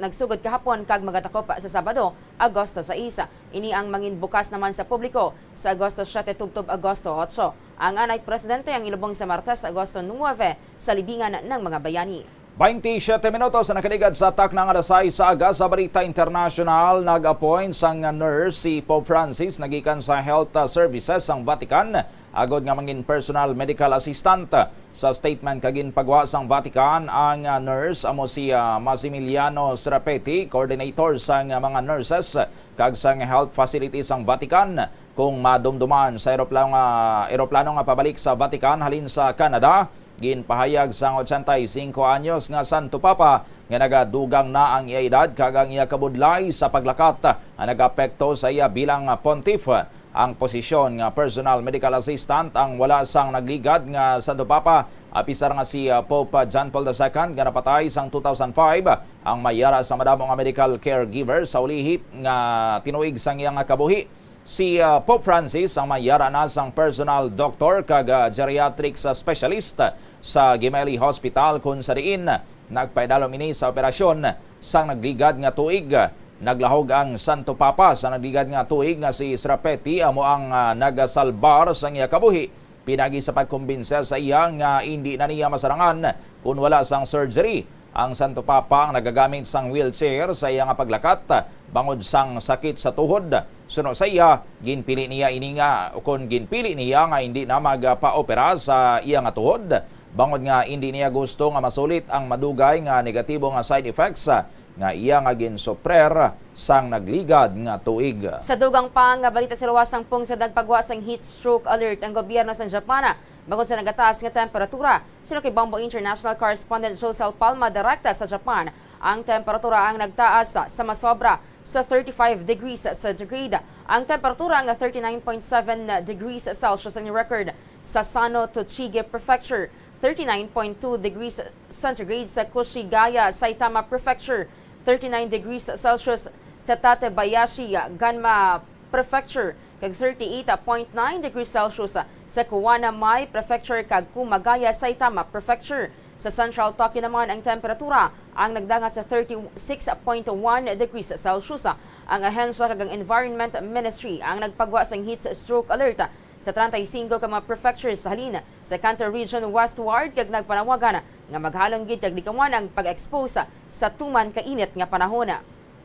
Speaker 4: nagsugod kahapon kag magatakop sa Sabado, Agosto 6. Ini ang mangin bukas naman sa publiko sa Agosto 7 tubtob Agosto 8. Ang Anay Presidente ang ilubong sa Martes, Agosto 9 sa libingan ng mga bayani.
Speaker 3: 27 minutos na nakaligad sa taknang alasay sa aga sa Balita International. Nag-appoint sang nurse si Pope Francis nagikan sa Health Services ang Vatican agod nga mangin personal medical assistant. Sa statement kagin pagwa sang Vatican, ang nurse amo si Massimiliano Serapetti, coordinator sang mga nurses kag sang health facilities sang Vatican. Kung madumduman sa eroplano nga pabalik sa Vatican halin sa Canada, ginpahayag sang 85 anyos nga Santo Papa nga nagadugang na ang iya edad kag ang iya kabudlay sa paglakat ang nagapekto sa iya bilang pontiff. Ang posisyon nga personal medical assistant ang wala sang nagligad nga Santo Papa apisar nga si Pope John Paul II nga napatay sang 2005 ang mayara sa madamo nga medical caregiver sa ulihit nga tinuig sang iyang kabuhi. Si Pope Francis ang mayara na sang personal doctor kag geriatrics specialist sa Gemelli Hospital kung sa diin nagpaidalom ini sa operasyon sang nagligad nga tuig. Naglahog ang Santo Papa sa nagligad nga tuig nga si Srapetti amo ang nagasalbar sa iya kabuhi. Pinagi sa pagkumbinser sa iya nga hindi na niya masarangan kung wala sang surgery. Ang Santo Papa ang nagagamit sang wheelchair sa iya nga paglakat bangod sang sakit sa tuhod. Suno sa iya, ginpili niya ini nga kung ginpili niya nga hindi na magpa-opera sa iya nga tuhod. Bangod nga hindi niya gusto nga masulit ang madugay nga negatibo nga side effects nga iya nga ginsoprer sang nagligad nga tuig.
Speaker 4: Sa dugang pang balita sa luwas sang pung sa dagpagwa sang heat stroke alert ang gobyerno sa Japan bangod sa nagataas nga temperatura. Sino kay Bombo International Correspondent Josel Palma direkta sa Japan, ang temperatura ang nagtaas sa masobra sa 35 degrees centigrade. Ang temperatura nga 39.7 degrees Celsius ang record sa Sano Tochigi Prefecture, 39.2 degrees centigrade sa Koshigaya, Saitama Prefecture, 39 degrees Celsius sa Tatebayashi, Ganma Prefecture, kag 38.9 degrees Celsius sa Kuwanamai Prefecture kag Kumagaya, Saitama Prefecture. Sa Central Tokyo naman ang temperatura ang nagdangat sa 36.1 degrees Celsius. Ang ahensya kag ang Environment Ministry ang nagpagwa sang heat stroke alert sa 35 ka mga prefectures sa halin sa Kanto Region westward kag nagpanawagan nga maghalong gid kag likawan ang pag-expose sa tuman kainit nga panahon.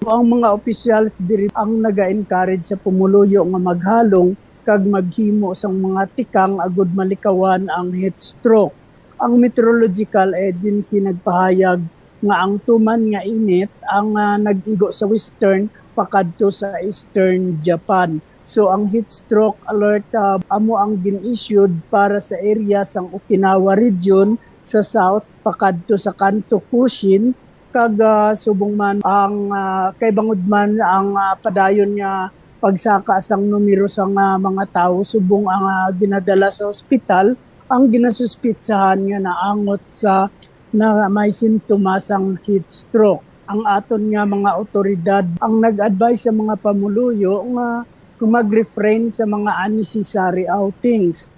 Speaker 6: Ang mga officials diri ang naga-encourage sa pumuluyo nga maghalong kag maghimo sang mga tikang agud malikawan ang heat stroke. Ang Meteorological Agency nagpahayag nga ang tuman nga init ang nag-igo sa western pakadto sa eastern Japan. So ang heat stroke alert amo ang gin-issued para sa area sang Okinawa region sa south pakadto sa Kanto Kushin kag subong man ang kay bangod man ang padayon nga pagsaka sang numero sang mga tawo subong ang ginadala sa ospital ang ginasuspitsahan nga naangot sa na may simptomas ang heat stroke. Ang aton nga mga otoridad ang nag-advise sa mga pamuluyo nga kung mag-refrain sa mga unnecessary outings.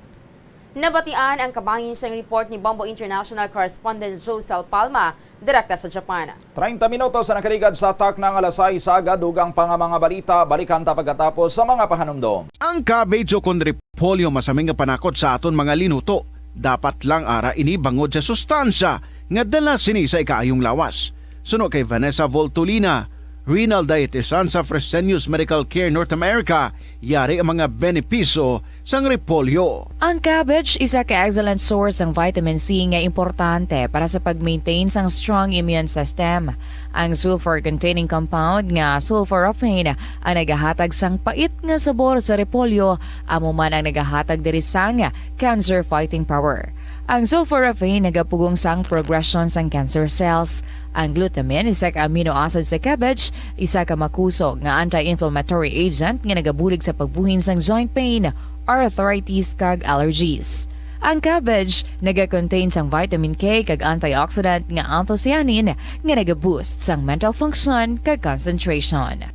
Speaker 4: Nabatian ang kabahin sa report ni Bombo International Correspondent Josel Palma, direkta sa Japan.
Speaker 3: 30 minutos sa nakarigad sa atak ng alasay sa dugang pang mga balita, balikan ta pagkatapos sa mga pahanumdom.
Speaker 5: Ang cabbage o repolyo masaming nga panakot sa aton mga linuto. Dapat lang ara ini bangod sa sustansya nga dala sini sa ikaayong lawas. Suno kay Vanessa Voltolina, renal dietitian sa Fresenius Medical Care North America, yari ang mga benepisyo sang repolyo.
Speaker 16: Ang cabbage isa ka excellent source ng vitamin C nga importante para sa pag-maintain sang strong immune system. Ang sulfur-containing compound nga sulforaphane ang nagahatag sang pait nga sabor sa repolyo, amo man ang nagahatag diri sang cancer-fighting power. Ang sulforaphane nagapugong sang progression sang cancer cells. Ang glutamine, isa ka amino acid sa cabbage, isa ka makusog nga anti-inflammatory agent nga nagabulig sa pagbuhin sang joint pain, arthritis kag allergies. Ang cabbage naga-contain sang vitamin K kag antioxidant nga anthocyanin nga naga-boost sang mental function kag concentration.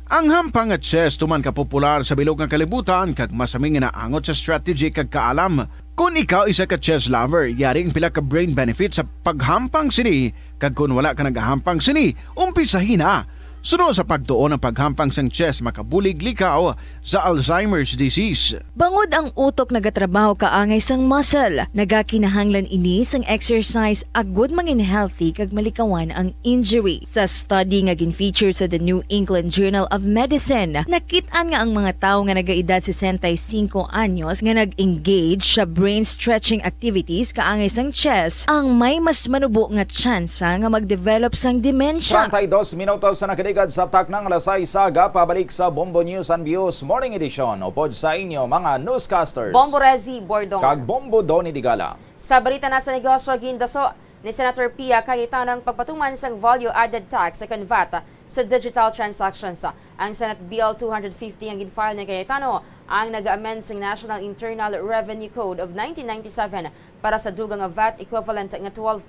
Speaker 5: Ang hampang at chess tuman ka popular sa bilog nga kalibutan kag masaming nga naangot sa strategy kag kaalam. Kung ikaw isa ka chess lover, yaring pila ka brain benefit sa paghampang sini, kag kung wala ka nagahampang sini, umpisahin na. Suno sa pagtuon ng paghampang sang chess makabulig likaw sa Alzheimer's disease.
Speaker 22: Bangod ang utok nagatrabaho kaangay sang muscle, nagakinahanglan ini sang exercise agud mangin healthy kag malikawan ang injury. Sa study nga gin-feature sa The New England Journal of Medicine, nakit-an nga ang mga tawo nga nagaedad 65 anyos nga nag-engage sa brain stretching activities kaangay sang chess ang may mas manubo nga tsansa nga mag-develop sang dementia.
Speaker 3: 32 minutos sa nakilig Agad sa taknang lasay saga, pabalik sa Bombo News and Views Morning Edition. Upod sa inyo mga newscasters.
Speaker 8: Bombo Rezi Bordong.
Speaker 3: Kag Bombo Donny Digala.
Speaker 8: Sa balita na sa negosyo, gindaso ni Senator Pia Cayetano ang pagpatuman sang value-added tax sa VAT sa digital transactions. Ang Senate Bill 250 ang ginfile ni Cayetano ang nag-amend sa National Internal Revenue Code of 1997 para sa dugang VAT equivalent nga 12%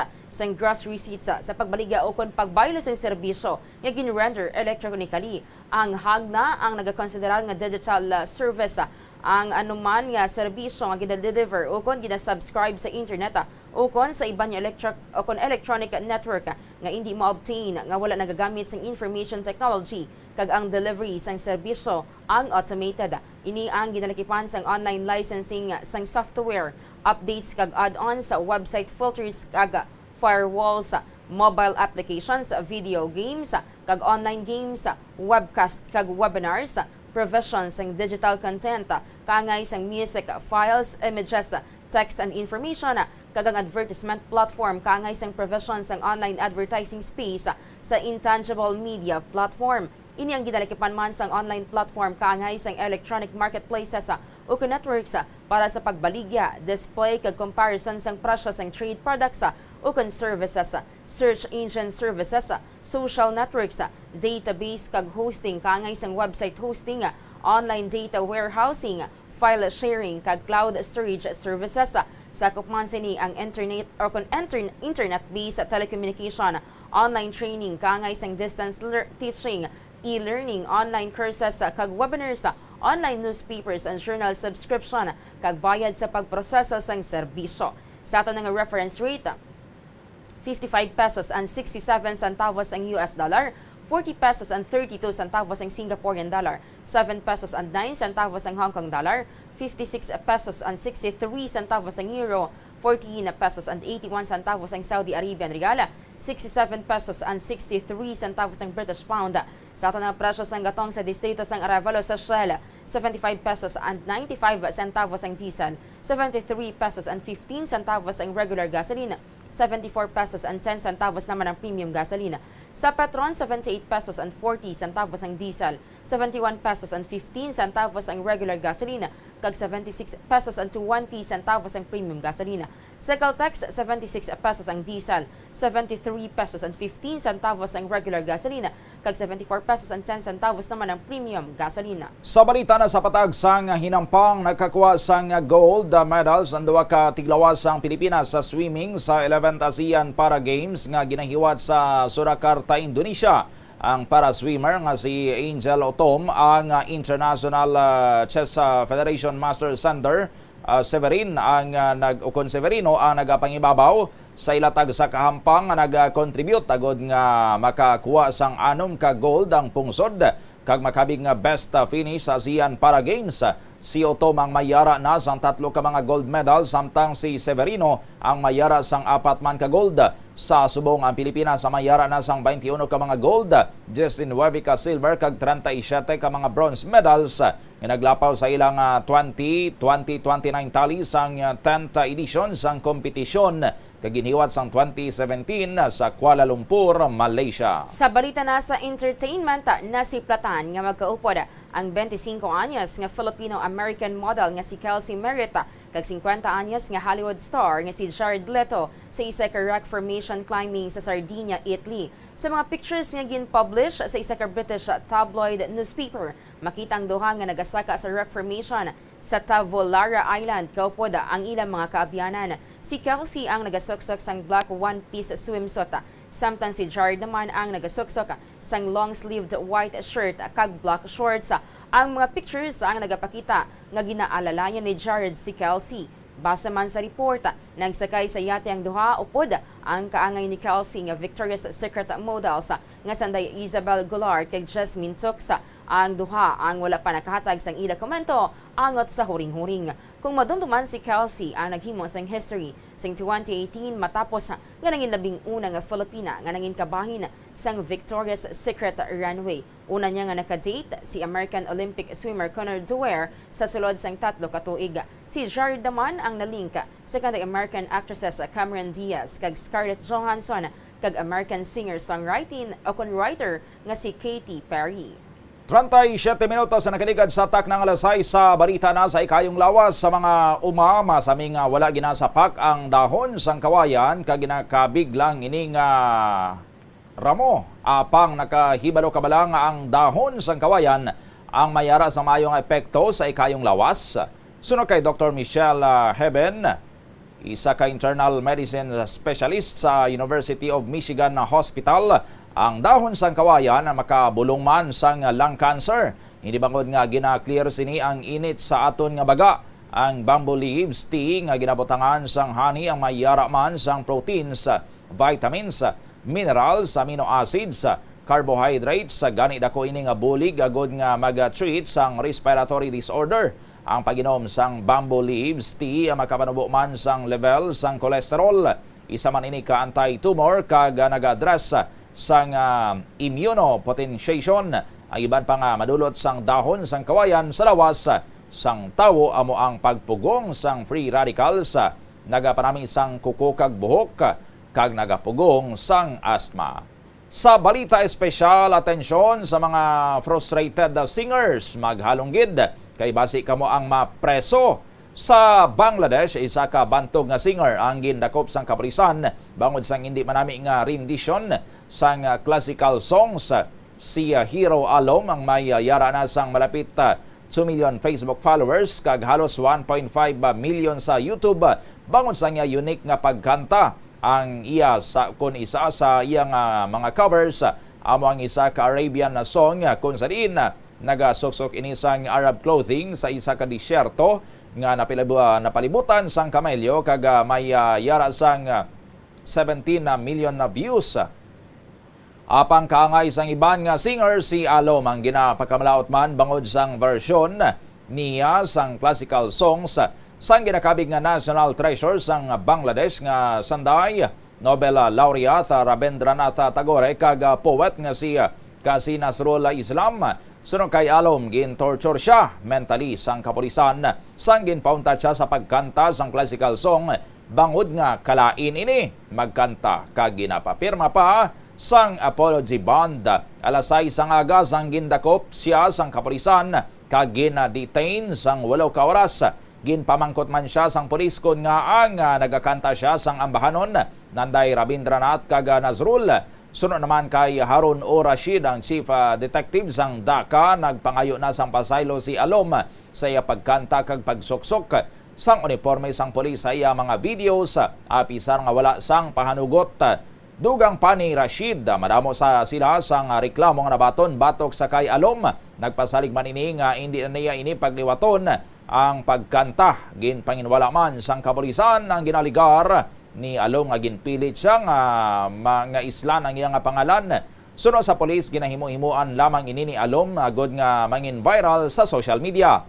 Speaker 8: sa gross receipts sa pagbaligya o kon pagbaylo sa serbisyo nga gin-render electronically. Ang hagna ang nagakonsiderar nga digital service ang anuman nga serbisyo nga gina-deliver o kon gina-subscribe sa internet o kon sa ibang electronic network nga hindi ma-obtain nga wala nagagamit sa information technology kag ang delivery sang serbisyo ang automated. Ini ang ginalakipan sang online licensing sang software, updates kag add-ons sa website filters kag firewalls, mobile applications, video games kag online games, webcast kag webinars, provisions ng digital content, kangay sang music, files, images, text and information, kagang advertisement platform, kangay sang provisions ng online advertising space sa intangible media platform. Ini ang ginalakipan man sang online platform, kangay sang electronic marketplaces o networks para sa pagbaligya, display kag comparison sang presyo sang trade products o services, search engine services, social networks, database kag hosting, kangay sang website hosting, online data warehousing, file sharing kag cloud storage services. Sakop man sini ang internet or internet-based telecommunication, online training, kangay sang distance teaching, e-learning, online courses kag webinars, online newspapers and journal subscription kag bayad sa pagproseso sang serbisyo. Sa ato nga reference rate, 55 pesos and 67 centavos ang US dollar, 40 pesos and 32 centavos ang Singaporean dollar, 7 pesos and 9 centavos ang Hong Kong dollar, 56 pesos and 63 centavos ang euro, 14 pesos and 81 centavos ang Saudi Arabian Riyal, 67 pesos and 63 centavos ang British Pound. Sa ato nga presyo sang gatong sa distrito sang Arevalo sa Shell, 75 pesos and 95 centavos ang diesel, 73 pesos and 15 centavos ang regular gasoline, 74 pesos and 10 centavos naman ang premium gasolina. Sa Petron, 78 pesos and 40 centavos ang diesel, 71 pesos and 15 centavos ang regular gasolina, kag 76 pesos and 20 centavos ang premium gasolina. Sa Caltex, 76 pesos ang diesel, 73 pesos and 15 centavos ang regular gasolina, kag 74 pesos and 10 centavos naman ang premium gasolina.
Speaker 3: Sa balita na sa patag sang hinampang nagkakuha sang gold medals ang duwa ka tiglawas ang Pilipinas sa swimming sa 11th ASEAN Para Games nga ginahiwat sa Surakarta, Indonesia. Ang para swimmer nga si Angel Otom ang International Chess Federation Master Center Severin ang Severino ang nagapangibabaw sa ilatag sa kahampang nga nag-contribute agod nga makakuha sang 6 ka gold ang pungsod kag makabig nga best finish sa ASEAN Para Games. Si Otom ang mayara na sang 3 ka mga gold medal samtang si Severino ang mayara sang 4 man ka gold. Sa subong ang Pilipinas ang mayara na sang 21 ka mga gold, 19 ka silver kag 37 ka mga bronze medals nga naglapaw sa ilang 2029 tali sang 10th edition sang kompetisyon kag ginhiwat sang 2017 sa Kuala Lumpur, Malaysia.
Speaker 8: Sa balita na sa entertainment, nasiplatan nga magkaupod ang 25 anyos nga Filipino-American model nga si Kelsey Merritt kag 50 anyos nga Hollywood star nga si Jared Leto sa isa ka rock formation climbing sa Sardinia, Italy. Sa mga pictures nga gin-publish sa isa ka British tabloid newspaper, makita ang duha nga nagasaka sa rock formation sa Tavolara Island, kaupod ang ilang mga kaabyanan. Si Kelsey ang nagasuksok sang black one-piece swimsuit, samtang si Jared naman ang nagasuksok sang long-sleeved white shirt kag black shorts. Ang mga pictures ang nagapakita nga ginaalalayan ni Jared si Kelsey. Base man sa report, nagsakay sa yate ang duha upod ang kaangay ni Kelsey nga Victoria's Secret models nga sanday Isabel Goulart kag Jasmine Tux. Ang duha ang wala pa nakahatag sang ila komento angot sa huring-huring. Kung madumduman si Kelsey ang naghimo sang history sang 2018 matapos nga nangin labing una nga Filipina nga nangin kabahin sang Victoria's Secret runway. Una niya nga nakadate si American Olympic swimmer Conor Dwyer sa sulod sang 3 ka tuig. Si Jared naman ang nalink sa kanang American actresses Cameron Diaz kag Scarlett Johansson kag American singer-songwriting o writer nga si Katy Perry.
Speaker 3: 37 minutos na nakaligad sa tak ng alas 6 sa balita na sa ikayong lawas sa mga umama sa mga wala ginasapak ang dahon sang kawayan kag ginakabiglang ining ramo apang nakahibalo kabalang ang dahon sang kawayan ang mayara sa mayong epekto sa ikayong lawas. Sunod kay Dr. Michelle Heben, isa ka internal medicine specialist sa University of Michigan Hospital, ang dahon sang kawayan na makabulong man sang lung cancer. Hindi bangod nga gina-clear sini ang init sa aton nga baga. Ang bamboo leaves tea nga ginabutangan sang honey ang mayara man sang proteins, vitamins, minerals, amino acids, carbohydrates, gani dako ini nga bulig agod nga mag-treat sang respiratory disorder. Ang pag-inom sang bamboo leaves tea makapanubo man sang level sang cholesterol. Isa man ini ka anti-tumor kag nag-address sang immunopotentiation. Ang iban pa nga madulot sang dahon sang kawayan sa lawas sang tawo amo ang pagpugong sang free radicals, nagapanami sang kuko kag buhok kag nagapugong sang asthma. Sa balita espesyal, atensyon sa mga frustrated singers, maghalonggid kay basi kamo ang mapreso. Sa Bangladesh, isa ka bantog nga singer ang gindakop sang kapulisan bangod sang hindi manami nga rendition sang classical songs. Si Hero Alom ang may yara na sang malapit 2 million Facebook followers kag halos 1.5 million sa YouTube bangod sang unique nga pagkanta. Ang iya sa kun isa sa iyang mga covers amo ang isa ka Arabian na song kung sa diin nagasuksok ini sang Arab clothing sa isa ka disyerto nga napalibutan sang kamelyo kag may yara sang 17 million na views. Apang kaangay sang iban nga singer, si Alom ang ginapagkamalaot man bangod sang version niya sang classical songs sang ginakabig nga national treasure sang Bangladesh nga sanday Nobel laureate Rabindranath Tagore kag poet nga si Kazi Nazrul Islam. Sunod kay Alom, gin-torture siya mentally sang kapulisan sang ginpaunta siya sa pagkanta sang classical song bangod nga kalain ini magkanta kag ginapapirma pa sang apology bond. Alas 6 sang aga sang gindakop siya sang kapulisan kag gina-detain sang 8 ka oras. Ginpamangkot man siya sang pulis kun nga ang nagakanta siya sang ambahanon nanday Rabindranath kag Nazrul. Sunod naman kay Harun O. Rashid, ang chief detective sang Dhaka, nagpangayo na sang pasaylo si Alom sa iya pagkanta kag pagsuksok sang uniforme sang pulis sa iya mga videos apisar nga wala sang pahanugot. Dugang pa ni Rashid, madamo sa sila sang reklamo nga nabaton batok sa kay Alom. Nagpasalig man ini nga hindi na niya ini pagliwaton ang pagkanta. Ginpanginwala man sang kapulisan ang ginaligar ni Alom nga ginpilit siya nga mga islan ang iyang pangalan. Sunod sa polis, ginahimo-himuan lamang ini ni Alom agod nga mangin viral sa social media.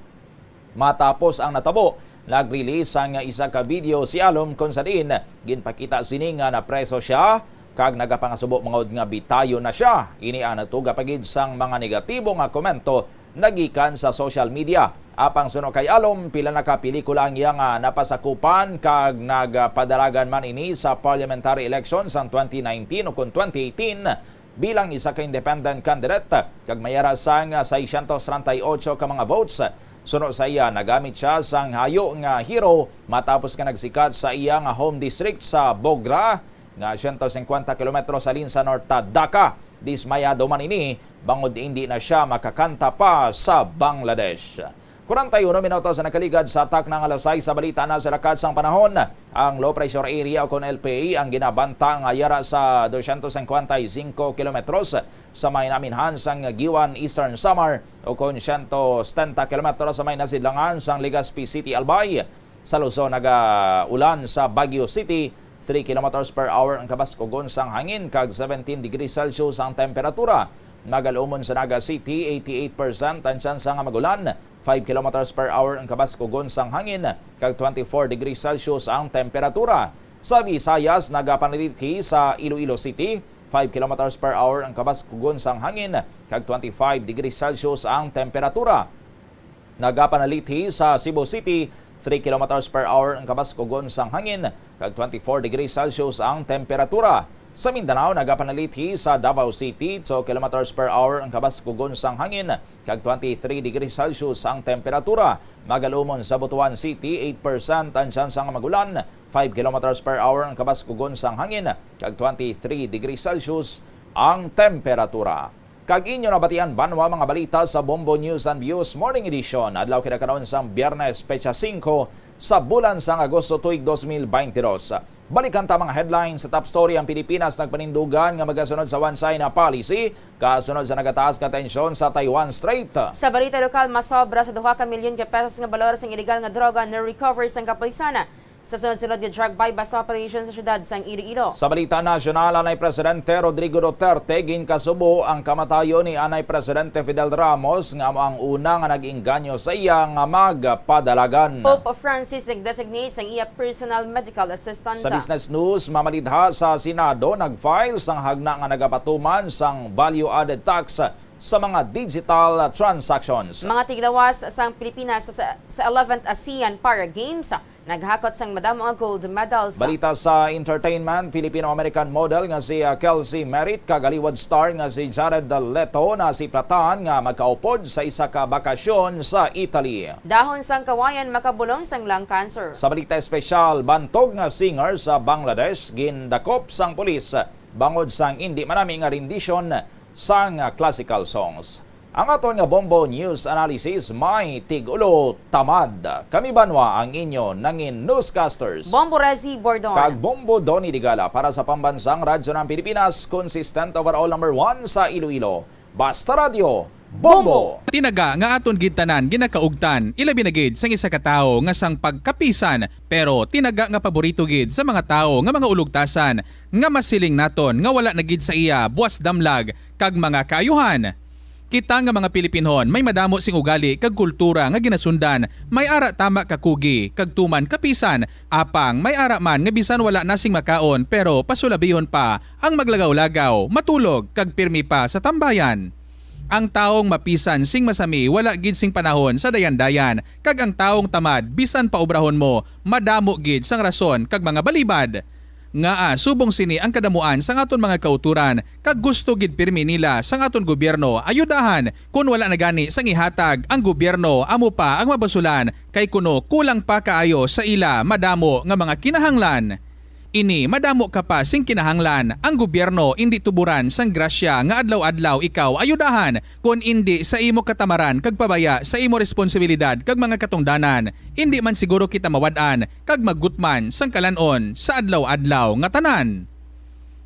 Speaker 3: Matapos ang natabo, nag-release ang isa ka video si Alom kung sa diin ginpakita sini nga na preso siya kag nagapangasubo mangod nga bitayo na siya. Ini ang natuga pagid sang mga negatibo nga komento nagikan sa social media. Apang sunod kay Alom, pila na ka pelikula ang iyang napasakupan kag nagpadaragan man ini sa parliamentary elections sa 2019 o kung 2018 bilang isa ka independent candidate kag mayara sang 638 ka mga votes. Sunod sa iya, nagamit siya sang hayo nga hero matapos ka nagsikat sa iyang home district sa Bogra nga 150 km sa Linsa North, Dhaka. Dismayado man ini bangod hindi na siya makakanta pa sa Bangladesh. 41 minutos na nakaligad sa atak ng alas 6 sa balita na sa lakat sang panahon. Ang low pressure area o kung LPA ang ginabantang ayara sa 255 kilometros sa may naminhan sang Giwan Eastern Samar o kung 170 kilometros sa may nasidlangan sang Legazpi City, Albay. Sa Luzon, naga-ulan sa Baguio City, 3 kilometers per hour ang kabaskugon sang hangin kag 17 degrees Celsius ang temperatura. Nagalumon sa Naga City, 88% ang tsansa nga magulan, 5 kilometers per hour ang kabaskugon sang hangin kag 24 degrees Celsius ang temperatura. Sa Visayas, nagapanalithi sa Iloilo City, 5 kilometers per hour ang kabaskugon sang hangin kag 25 degrees Celsius ang temperatura. Nagapanalithi sa Cebu City, 3 kilometers per hour ang kabaskugon sang hangin kag 24 degrees Celsius ang temperatura. Sa Mindanao, nagapanalithi sa Davao City, 2 kilometers per hour ang kabaskugon sang hangin, kag 23 degrees Celsius ang temperatura. Magalumon sa Butuan City, 8% ang chance ang magulan, 5 kilometers per hour ang kabaskugon sang hangin, kag 23 degrees Celsius ang temperatura. Kag inyo nabatian banwa mga balita sa Bombo News and Views Morning Edition, adlaw kinakaroon sang Biyernes, Petsa 5 sa bulan sang Agosto tuig 2022. Balikan ta mga headlines sa top story. Ang Pilipinas nagpanindugan nga magasunod sa one-China policy kasunod sa nagataas ka tensyon sa Taiwan Strait.
Speaker 8: Sa balita lokal, masobra sa 2 ka milyon ka pesos nga balor sa illegal nga droga na recover sa kapulisan sa sunod-sunod nga drug buy-bust operation sa syudad sang Iloilo.
Speaker 3: Sa balita nasyonal, Anay Presidente Rodrigo Duterte ginkasubo ang kamatayo ni Anay Presidente Fidel Ramos nga ang una nga nag-inganyo sa iya nga magpadalagan.
Speaker 8: Pope Francis nag-designate sang iya personal medical assistant.
Speaker 3: Sa Business News, mamalidha sa Senado nag-file sang hagna nga nagapatuman sang value-added tax sa mga digital transactions.
Speaker 8: Mga tiglawas sang Pilipinas sa 11th ASEAN Para Games naghakot sang madamo ang gold medals.
Speaker 3: Balita sa entertainment, Filipino-American model nga si Kelsey Merritt kag Hollywood star nga si Jared Leto na si Platan nga magkaupod sa isa ka bakasyon sa Italy.
Speaker 8: Dahon sang kawayan makabulong sang lung cancer.
Speaker 3: Sa balita espesyal, bantog nga singer sa Bangladesh gindakop sang pulis bangod sang indi manami nga rendition sang classical songs. Ang aton nga Bombo News Analysis may tig-ulo tamad. Kami banwa ang inyo nangin newscasters.
Speaker 8: Bombo Rezi Bordon.
Speaker 3: Kag Bombo Donny Digala para sa pambansang radyo ng Pilipinas, consistent overall number 1 sa Iloilo. Basta Radio, Bombo!
Speaker 14: Tinaga nga aton gid tanan ginakaugtan, ilabi na gid sang isa ka tawo nga sang pagkapisan, pero tinaga nga paborito gid sa mga tawo nga mga ulugtasan nga masiling naton nga wala na gid sa iya buwas damlag kag mga kaayuhan. Kita nga mga Pilipinhon may madamo sing ugali kag kultura nga ginasundan, may ara tama kakugi kag tuman kapisan, apang may ara man nga bisan wala na sing makaon pero pasulabihon pa ang maglagaw-lagaw, matulog kag pirmi pa sa tambayan. Ang taong mapisan sing masami wala gid sing panahon sa dayan-dayan, kag ang taong tamad bisan pa obrahon mo madamo gid sang rason kag mga balibad. Nga subong sini ang kadamuan sang aton mga kauturan kag gusto gid pirmi nila sang aton gobyerno ayudahan kun wala na gani sang ihatag ang gobyerno amo pa ang mabasulan kay kuno kulang pa kaayo sa ila madamo nga mga kinahanglan. Ini madamo ka pa sing kinahanglan ang gobyerno indi tuburan sang grasya nga adlaw-adlaw ikaw ayudahan kun indi sa imo katamaran kag pabaya sa imo responsibilidad kag mga katungdanan indi man siguro kita mawad-an kag maggutman sang kalanon sa adlaw-adlaw nga tanan.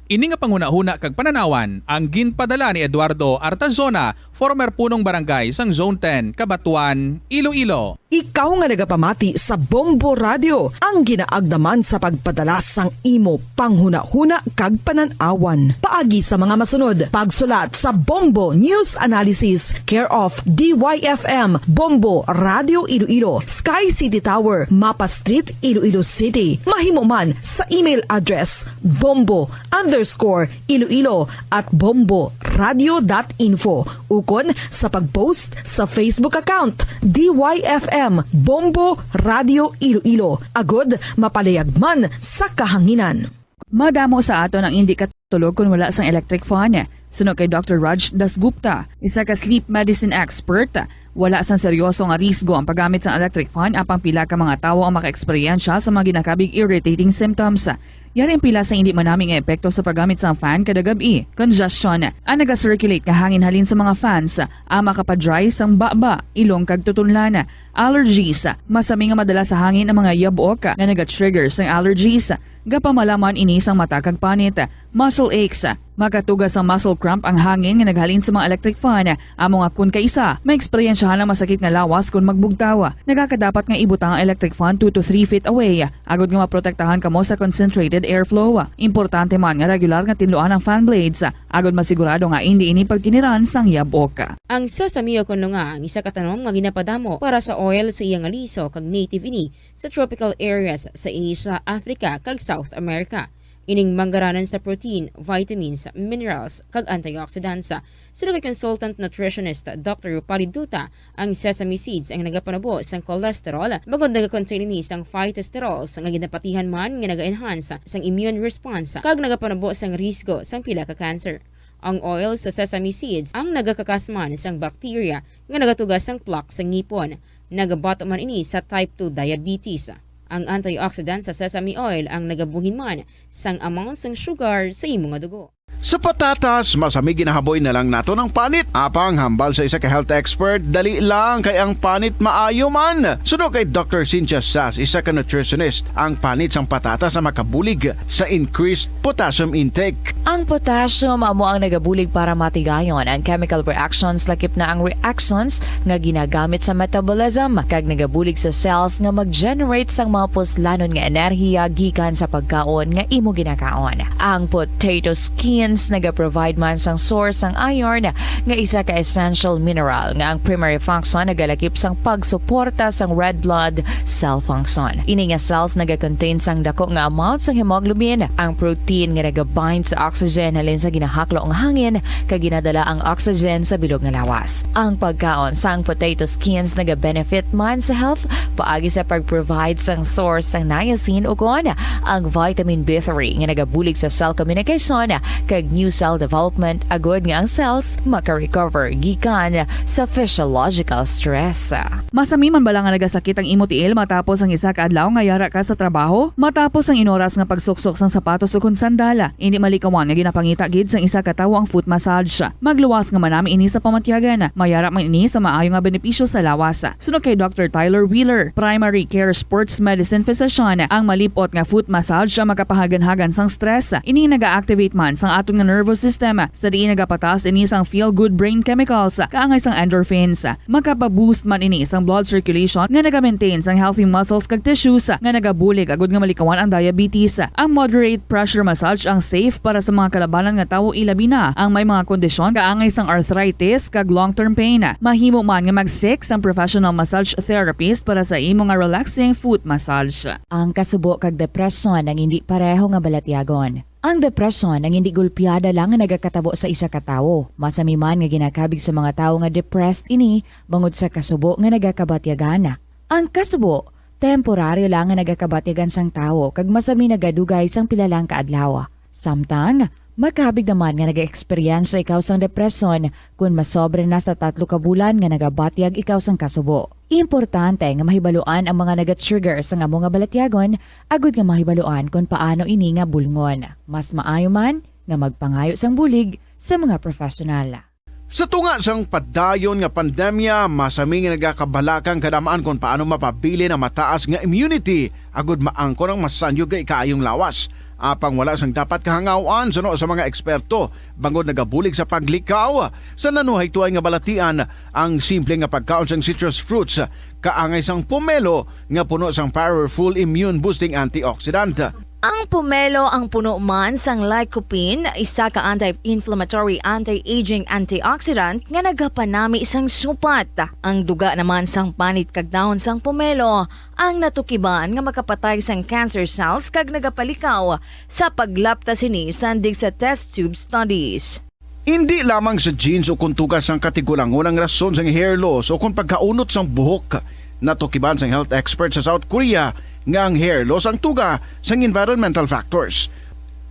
Speaker 14: Ini nga panghuna-huna kag pananawan ang ginpadala ni Eduardo Artazona, former punong barangay sang Zone 10, Cabatuan, Iloilo.
Speaker 9: Ikaw nga nagapamati sa Bombo Radio, ang ginaagdaman sa pagpadala sang imo panghuna-huna kag pananawan. Paagi sa mga masunod, pagsulat sa Bombo News Analysis, care of DYFM, Bombo Radio Iloilo, Sky City Tower, Mapa Street, Iloilo City. Mahimo man sa email address bombo_iloilo@bomboradio.info ukon sa pagpost sa Facebook account DYFM Bombo Radio Iloilo. Agod mapalayag man sa kahanginan.
Speaker 2: Madamo sa aton ang hindi katulog kung wala sang electric fan. Suno kay Dr. Raj Dasgupta, isa ka sleep medicine expert, wala sang seryoso nga risgo ang paggamit sang electric fan apang pila ka mga tawo ang maka-eksperyensya sa mga ginakabig irritating symptoms. Yari ang pila sa hindi manaming epekto sa paggamit sang fan kada gabi. Congestion, ang naga-circulate nga hangin halin sa mga fans, ang makapadry sang baba, ilong kag tutunlan. Allergies, masami nga madala sa hangin ang mga yabok na naga-trigger sang allergies. Gapamalaman ini sang mata kag panit. Muscle aches, magatugas ang muscle cramp ang hangin nga naghalin sa mga electric fan. Amo nga kun kaisa, may eksperyensyahan lang masakit nga lawas kung magbugtaw. Nagakadapat nga ibutang ang electric fan 2 to 3 feet away. Agod nga maprotektahan kamo sa concentrated airflow. Importante man nga regular nga tinluan ang fan blades. Agod masigurado nga hindi ini pagkiniran sang yabok.
Speaker 4: Ang sasamiyo kuno nga ang isa ka tanom nga ginapadamo para sa oil sa iyang aliso kag native ini sa tropical areas sa Asia, Africa kag South America. Ining manggaranan sa protein, vitamins, minerals, kag antioxidants. Sino kay consultant nutritionist Dr. Rupali Duta, ang sesame seeds ang nagapanabo sang cholesterol, bagod nagakontain ini sang phytosterols nga ginapatihan man nga naga-enhance sang immune response kag nagapanabo sang risgo sang pila ka cancer. Ang oil sa sesame seeds ang nagakakasman sang bacteria nga nagatugas sang plaque sa ngipon. Nagabato man ini sa type 2 diabetes. Ang antioxidant sa sesame oil ang nagabuhin man sang amount sang sugar sa imong nga dugo.
Speaker 5: Sa patatas, masami ginahaboy na lang nato ng panit. Apang hambal sa isa ka health expert, dali lang kay ang panit maayo man. Suno kay Dr. Cynthia Sass, isa ka nutritionist, ang panit sang patatas na makabulig sa increased potassium intake.
Speaker 16: Ang potassium amo ang nagabulig para matigayon ang chemical reactions lakip na ang reactions nga ginagamit sa metabolism kag nagabulig sa cells nga mag-generate sang mga puslanon nga enerhiya gikan sa pagkaon nga imo ginakaon. Ang potato skins naga-provide man sang source sang iron nga isa ka essential mineral nga ang primary function nagalakip sang pagsuporta sang red blood cell function. Ini nga cells naga-contain sang dako nga amount sang hemoglobin, ang protein nga naga-bind sa oxygen halin sa ginahaklo ang hangin kag ginadala ang oxygen sa bilog nga lawas. Ang pagkaon sang potato skins naga-benefit man sa health paagi sa pag-provide sang source sang niacin ug ang vitamin B3 nga nagabulig sa cell communication kag new cell development agud nga ang cells maka-recover gikan sa physiological stress.
Speaker 2: Masami man bala nga nagasakit ang imo tiil matapos ang isa ka adlaw nga yara ka sa trabaho? Matapos ang inoras nga pagsuksok sang sapatos ug sandala, hindi malikawan nga ginapangita gid sang isa ka tawo ang foot massage. Magluwas nga manami ini sa pamatyagan, mayara man ini sa maayo nga benepisyo sa lawas. Sunod kay Dr. Tyler Wheeler, primary care sports medicine physician, ang malipot nga foot massage ang makapahagan-hagan sang stress. Ini naga-activate man sang aton nga nervous system sa diin nagapatas ini sang feel-good brain chemicals kaangay sang endorphins. Makapaboost man ini sang blood circulation nga naga-maintain sang healthy muscles kag tissues nga nagabulig agud nga malikawan ang diabetes. Ang moderate pressure massage ang safe para sa mga kalabanan nga tawo ilabi na ang may mga kondisyon kaangay sang arthritis kag long-term pain. Mahimo man nga mag-seek sang professional massage therapist para sa imo nga relaxing foot massage.
Speaker 16: Ang kasubo kag depresyon ang hindi pareho nga balatyagon. Ang depresyon ang hindi gulpiyada lang nga nagakatabo sa isa ka tawo. Masami man nga ginakabig sa mga tawo nga depressed ini bangod sa kasubo nga nagakabatyagan. Ang kasubo, temporaryo lang nga nagakabatyagan sang tawo kag masami nagadugay sang pilalang kaadlaw. Samtang, makabig naman nga nag-experience ikaw sang depresyon kung masobre na sa 3 ka bulan nga nagabatyag ikaw sang kasubo. Importante nga mahibaluan ang mga naga-trigger sa nga mga balatyagon, agud nga mahibaluan kung paano ini nga bulngon. Mas maayo man nga magpangayo sang bulig sa mga profesional.
Speaker 5: Sa tunga sang padayon nga pandemya, masami nga nagakabalakang kadamaan kung paano mapabili na mataas nga immunity agud maangkon ang masanyo nga ikaayong lawas. Apang wala sang dapat kahangawan suno sa mga eksperto bangod nagabulig sa paglikaw sa nanuhay tuay nga balatian ang simple nga pagkaon sang citrus fruits kaangay sang pomelo nga puno sang powerful immune boosting antioxidant.
Speaker 22: Ang pomelo ang puno man sang lycopene, isa ka anti-inflammatory, anti-aging antioxidant nga nagapanami sang supat. Ang duga naman sang panit kag dahon sang pomelo ang natukiban nga makapatay sang cancer cells kag nagapalikaw sa paglapta sini sandig sa test tube studies.
Speaker 5: Hindi lamang sa genes o kuntugas sang katigulangon ang rason sang hair loss o kung pagkaunot sang buhok. Natukiban sang health expert sa South Korea nga ang hair loss ang tuga sang environmental factors.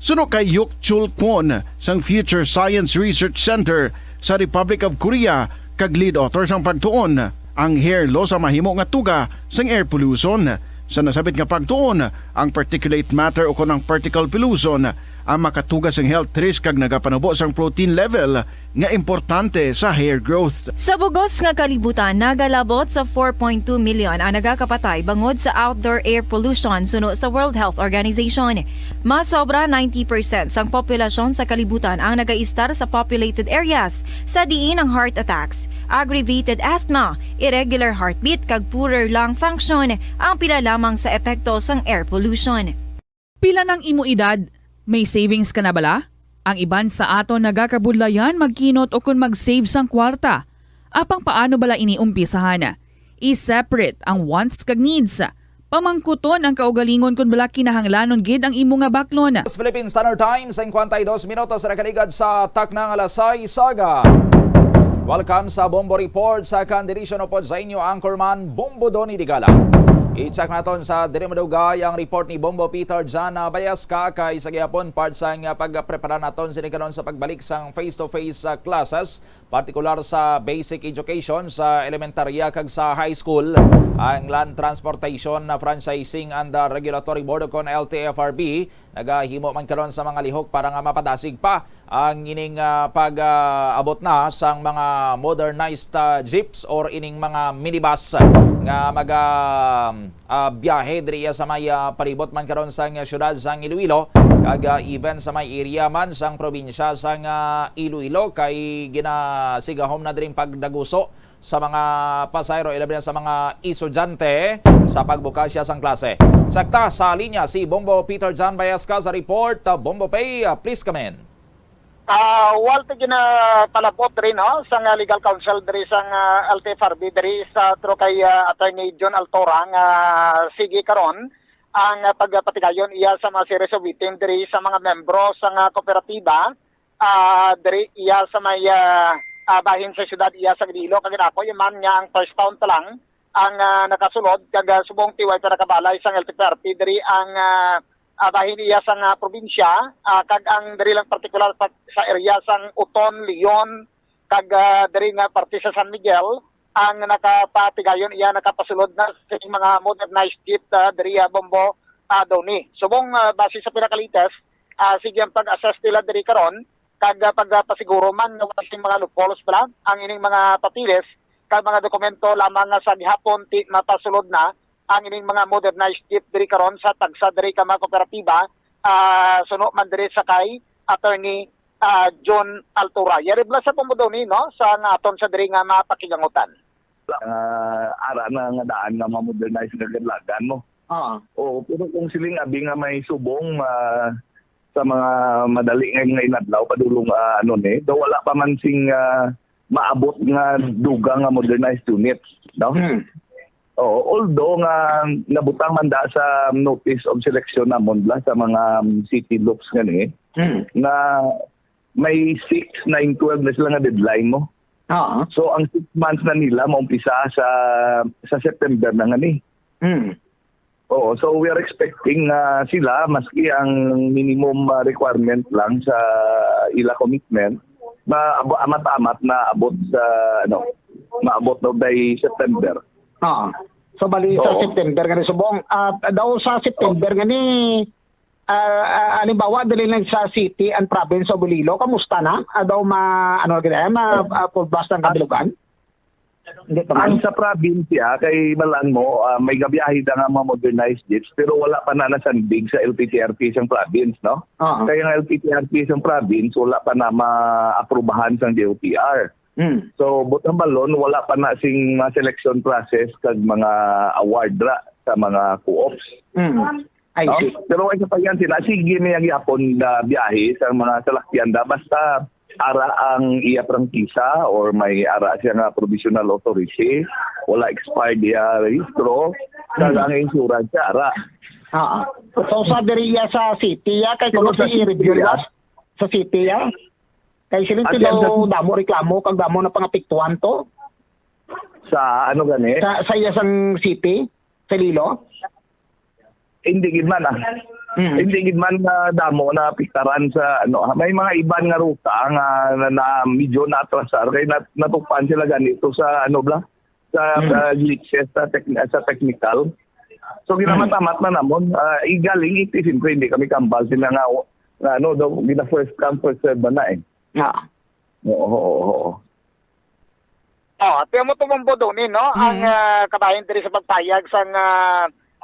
Speaker 5: Suno kay Yuk Chul Kwon sang Future Science Research Center sa Republic of Korea kag lead author sang pagtuon, ang hair loss ang mahimo nga tuga sang air pollution. Sa nasabit nga pagtuon, ang particulate matter o kunang particle pollution ang makatugas ang health risk kag nagapanubo sang protein level nga importante sa hair growth.
Speaker 22: Sa bugos nga kalibutan, nagalabot sa 4.2 million ang nagakapatay bangod sa outdoor air pollution suno sa World Health Organization. Mas sobra 90% sang populasyon sa kalibutan ang nagaistar sa populated areas sa diin ang heart attacks, aggravated asthma, irregular heartbeat kag poorer lung function ang pila lamang sa epekto sang air pollution.
Speaker 2: Pila ng imo edad? May savings ka na bala? Ang iban sa aton nagakabudlayan magkinot o kung mag-save sang kwarta. Apang paano bala iniumpisahan? I-separate ang wants kag needs. Pamangkuton ang kaugalingon kung bala kinahanglanon gid ang imo nga baklon.
Speaker 3: Philippine Standard Time, 52 minutos na kaligad sa taknang alasay saga. Welcome sa Bombo Report sa kandirisyon upod sa inyo Anchorman Bombo Doni Digala. I-check natin sa Dirimadugay ang report ni Bombo Peter Jan Bayaska kay sa gihapon part sa pagprepara naton sinikanon sa pagbalik sa face-to-face classes, partikular sa basic education sa elementarya kag sa high school. Ang Land Transportation Franchising and Regulatory Board kon LTFRB nagahimo man karon sa mga lihok para nga mapadasig pa ang ining pag-abot na sang mga modernized jeeps or ining mga minibus nga biyahe diri sa may palibot man karon sang syudad sang Iloilo kag even sa may area man sang probinsya sang Iloilo kay ginasigahom na diring pagdaguso sa mga pasayro ilabi na sa mga estudyante sa pagbukas siya sang klase. Sakta sa linya si Bombo Peter Jan Bayaska sa report. Bombo Pay, please come in.
Speaker 10: Walter palabot rin sa legal counsel diri sang LTFRB diri sa tro kay Attorney John Altora nga sige karon ang pagpatigayon iya sa mga series of within diri sa mga membro sa kooperatiba diri iya sa may bahin sa syudad iya sa Iloilo kag ako yung man nga ang first pound pa lang ang nakasulod kag subong tiway para kabalay sang LTFRB diri ang bahin iya sang probinsya kag ang diri lang partikular sa area sang Uton, Leon kag diri nga parte sa San Miguel ang nakapatigayon iya nakapasulod na sa mga modernized jeep diri Bombo Doni. Subong base sa pinakalites sige ang pag-assess nila diri karon kag pagpasiguro man ng mga loopholes pala ang ining mga papilis kag mga dokumento lamang sa gihapon ti mapasulod na ang ining mga modernized jeep diri karon sa tagsa diri ka mga kooperatiba suno man diri sa kay Attorney John Altura. Yaribla sa Pomodoni sa nga aton sa diri nga mapakigangutan.
Speaker 11: Ara na nga daan nga ma-modernize nga gadlagan mo. Oo, pero kung siling abi nga may subong sa mga madali nga inadlaw padulong daw wala pa man sing maabot nga dugang nga modernized unit, no? Oo, although nga nabutang man da sa notice of selection namon la sa mga city loops ngani na may 6, 9, 12 na sila nga deadline mo. So ang 6 months na nila maumpisa sa September na ngani. Oo, so we are expecting sila maski ang minimum requirement lang sa ila commitment na amat-amat na abot sa maabot daw by September.
Speaker 10: So bali sa September gani subong daw sa September gani halimbawa dali lang sa city and province of Iloilo kamusta na daw pulbas ng kabilugan.
Speaker 11: Ang sa probinsya kay balaan mo may gabiyahe da nga mga modernized jeeps pero wala pa na nasandig sa LTTRP sa province, no? Kaya ang LTTRP sa province wala pa na maaprubahan sa DOTR. So butang balon wala pa na sing selection process kag mga award ra sa mga co-ops. No? Pero ay pa yan sila sige niya gyapon na biyahe sa mga salakyan da basta ara ang iya prangkisa or may ara siya nga provisional authority, wala expired iya registro, kag ang insurance ara.
Speaker 10: So sa diriya sa city kay kuno si i-review sa city kay silin daw damo reklamo kag damo na pangapektuhan to
Speaker 11: sa gani
Speaker 10: sa iya sang city sa Iloilo.
Speaker 11: Hindi gid man hindi gid man damo na piktaran sa may mga iban nga ruta nga na medyo na-atrasar kay natupan sila ganito sa sa glitches sa technical. So ginamatamat na namon igaling itisin ko hindi kami kambal sila nga daw gina first come first serve na Oo.
Speaker 10: Tiyan mo tumumbo doon ang kabahin diri sa pagpayag sang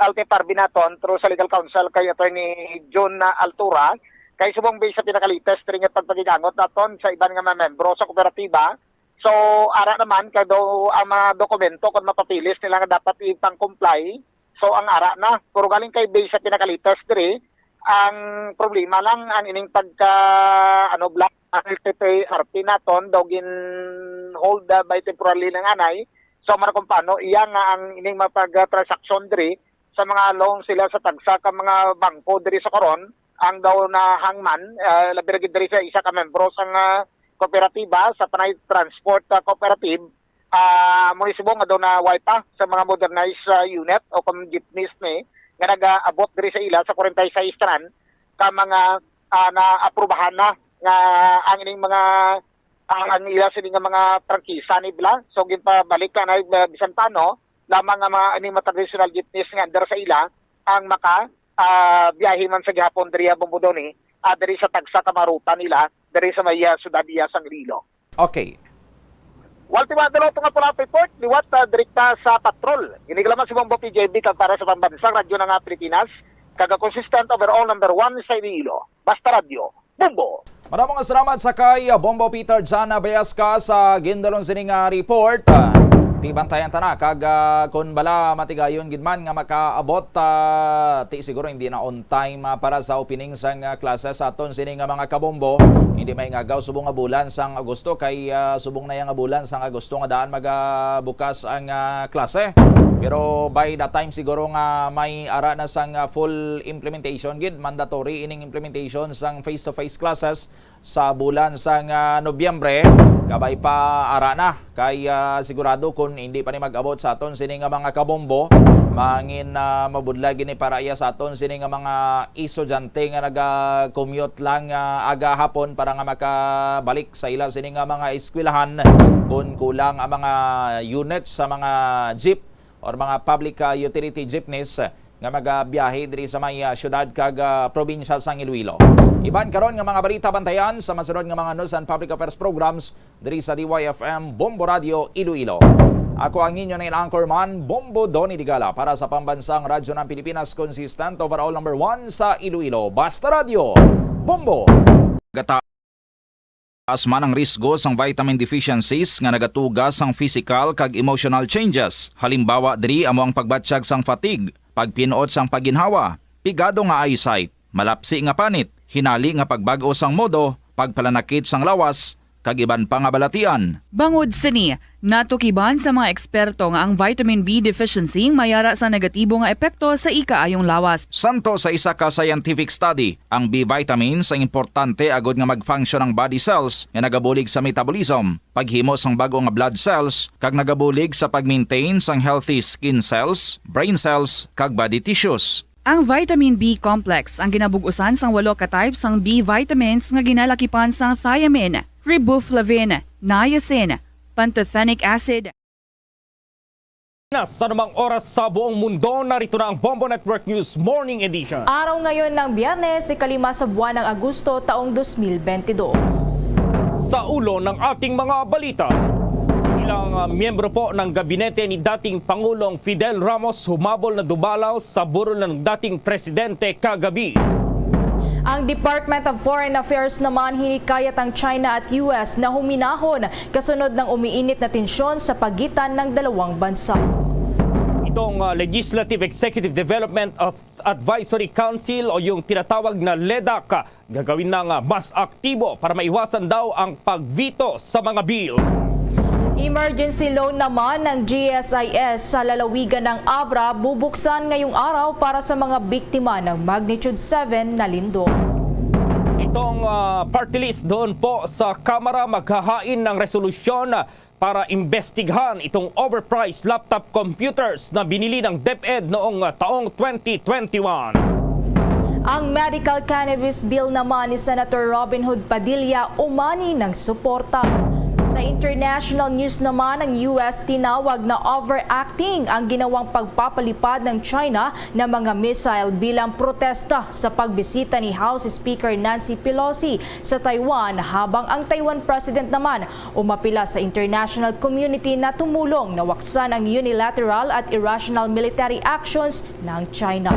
Speaker 10: LTFRB naton through sa legal counsel kay Attorney John Altura kay subong base sa pinakalites ring pagpagigangot naton sa iban nga mga membro sa kooperatiba. So ara naman kay daw ang mga dokumento kung mapapilis nila nga dapat ipang-comply. So ang ara na puro galing kay base sa pinakalites diri ang problema lang ang ining pagka black LTFRB naton daw gin hold by temporarily ng anay. So man kung paano iya nga ang ining mapag-transaction diri sa mga loan sila sa tagsa ka mga bangko diri sa karon ang daw na hangman labi diri sa isa ka membro sa kooperatiba sa Panay Transport Cooperative munisipyo nga daw na wipa sa mga modernized unit o kung jeepneys ni nga nag-abot diri sa ila sa 46 tran ka mga na-aprobahan na nga ang ining mga ang ila sini nga mga prangkisa ni bila so ginpabalik ka na bisan paano lamang nga mga ining mga traditional jeepneys nga andar sa ila ang maka biyahe man sa gihapon diri Bombodoni diri sa tagsa kamarutan nila diri sa may syudad sang Iloilo.
Speaker 3: Okay.
Speaker 10: Walti madalo nga pula report liwat direkta sa patrol. Iniklaman si Bombo PJB kag para sa pambansang radyo ng Pilipinas kaga consistent overall number 1 sa Iloilo. Basta Radio Bombo.
Speaker 3: Maraming salamat sa kay Bombo Peter Jana Bayaska sa gindalon sining report. Di bantayan tana kag kun bala matigayon gid man nga makaabot ti siguro hindi na on time para sa opening sang klase sa aton sini nga mga kabombo. Hindi may ngagaw subong nga bulan sang Agosto kay subong na yang nga bulan sang Agosto nga daan magabukas ang klase. Pero by that time siguro nga may ara na sang full implementation gid mandatory ining implementation sang face-to-face classes sa bulan sang Nobyembre kabay pa ara na kay sigurado kung hindi pa ni mag-abot sa aton sini nga mga kabombo mangin mabudlag gini para iya sa aton sini nga mga estudyante nga naga-commute lang aga hapon para nga makabalik sa ila sini nga mga eskwelahan kung kulang ang mga units sa mga jeep or mga public utility jeepneys nga magabiyahe diri sa may syudad kag probinsya sang Iloilo. Iban karon nga mga balita bantayan sa masunod nga mga news and public affairs programs diri sa DYFM Bombo Radio Iloilo. Ako ang inyo na anchorman Bombo Donny Digala para sa pambansang radyo ng Pilipinas, consistent overall number 1 sa Iloilo. Basta Radio Bombo. Taas man ang risgo sang vitamin deficiencies nga nagatugas sang physical kag emotional changes. Halimbawa diri amo ang pagbatsyag sang fatigue, pagpinuot sang paginhawa, pigado nga eyesight, malapsi nga panit, hinali nga pagbag-o sang modo, pagpalanakit sang lawas, kag iban pa nga balatian.
Speaker 2: Bangod sini, natukiban sa mga eksperto nga ang vitamin B deficiency mayara sa negatibo nga epekto sa ikaayong lawas.
Speaker 3: Santo sa isa ka scientific study, ang B vitamins ang importante agod nga mag-function ang body cells nga nagabulig sa metabolism, paghimo sang bago nga blood cells, kag nagabulig sa pag-maintain sang healthy skin cells, brain cells, kag body tissues.
Speaker 2: Ang vitamin B complex ang ginabugusan sang 8 ka types sang B vitamins nga ginalakipan sang thiamine, riboflavin, niacin, pantothenic acid.
Speaker 12: Sa namang oras sa buong mundo, narito na ang Bombo Network News Morning Edition.
Speaker 13: Araw ngayon ng Biyernes, ikalima sa buwan ng Agosto taong 2022.
Speaker 12: Sa ulo ng ating mga balita, ilang miyembro po ng gabinete ni dating Pangulong Fidel Ramos humabol na dumalaw sa burol ng dating presidente kagabi.
Speaker 13: Ang Department of Foreign Affairs naman hinikayat ang China at US na huminahon kasunod ng umiinit na tensyon sa pagitan ng dalawang bansa.
Speaker 12: Itong Legislative Executive Development of Advisory Council o yung tinatawag na LEDAC gagawin ng mas aktibo para maiwasan daw ang pagvito sa mga bill.
Speaker 13: Emergency loan naman ng GSIS sa lalawigan ng Abra bubuksan ngayong araw para sa mga biktima ng magnitude 7 na lindol.
Speaker 12: Itong party list doon po sa Kamara maghahain ng resolusyon para imbestigahan itong overpriced laptop computers na binili ng DepEd noong taong 2021.
Speaker 13: Ang medical cannabis bill naman ni Senator Robin Hood Padilla umani ng suporta. Sa international news naman, ang US tinawag na overacting ang ginawang pagpapalipad ng China ng mga missile bilang protesta sa pagbisita ni House Speaker Nancy Pelosi sa Taiwan, habang ang Taiwan President naman umapila sa international community na tumulong na waksan ang unilateral at irrational military actions ng China.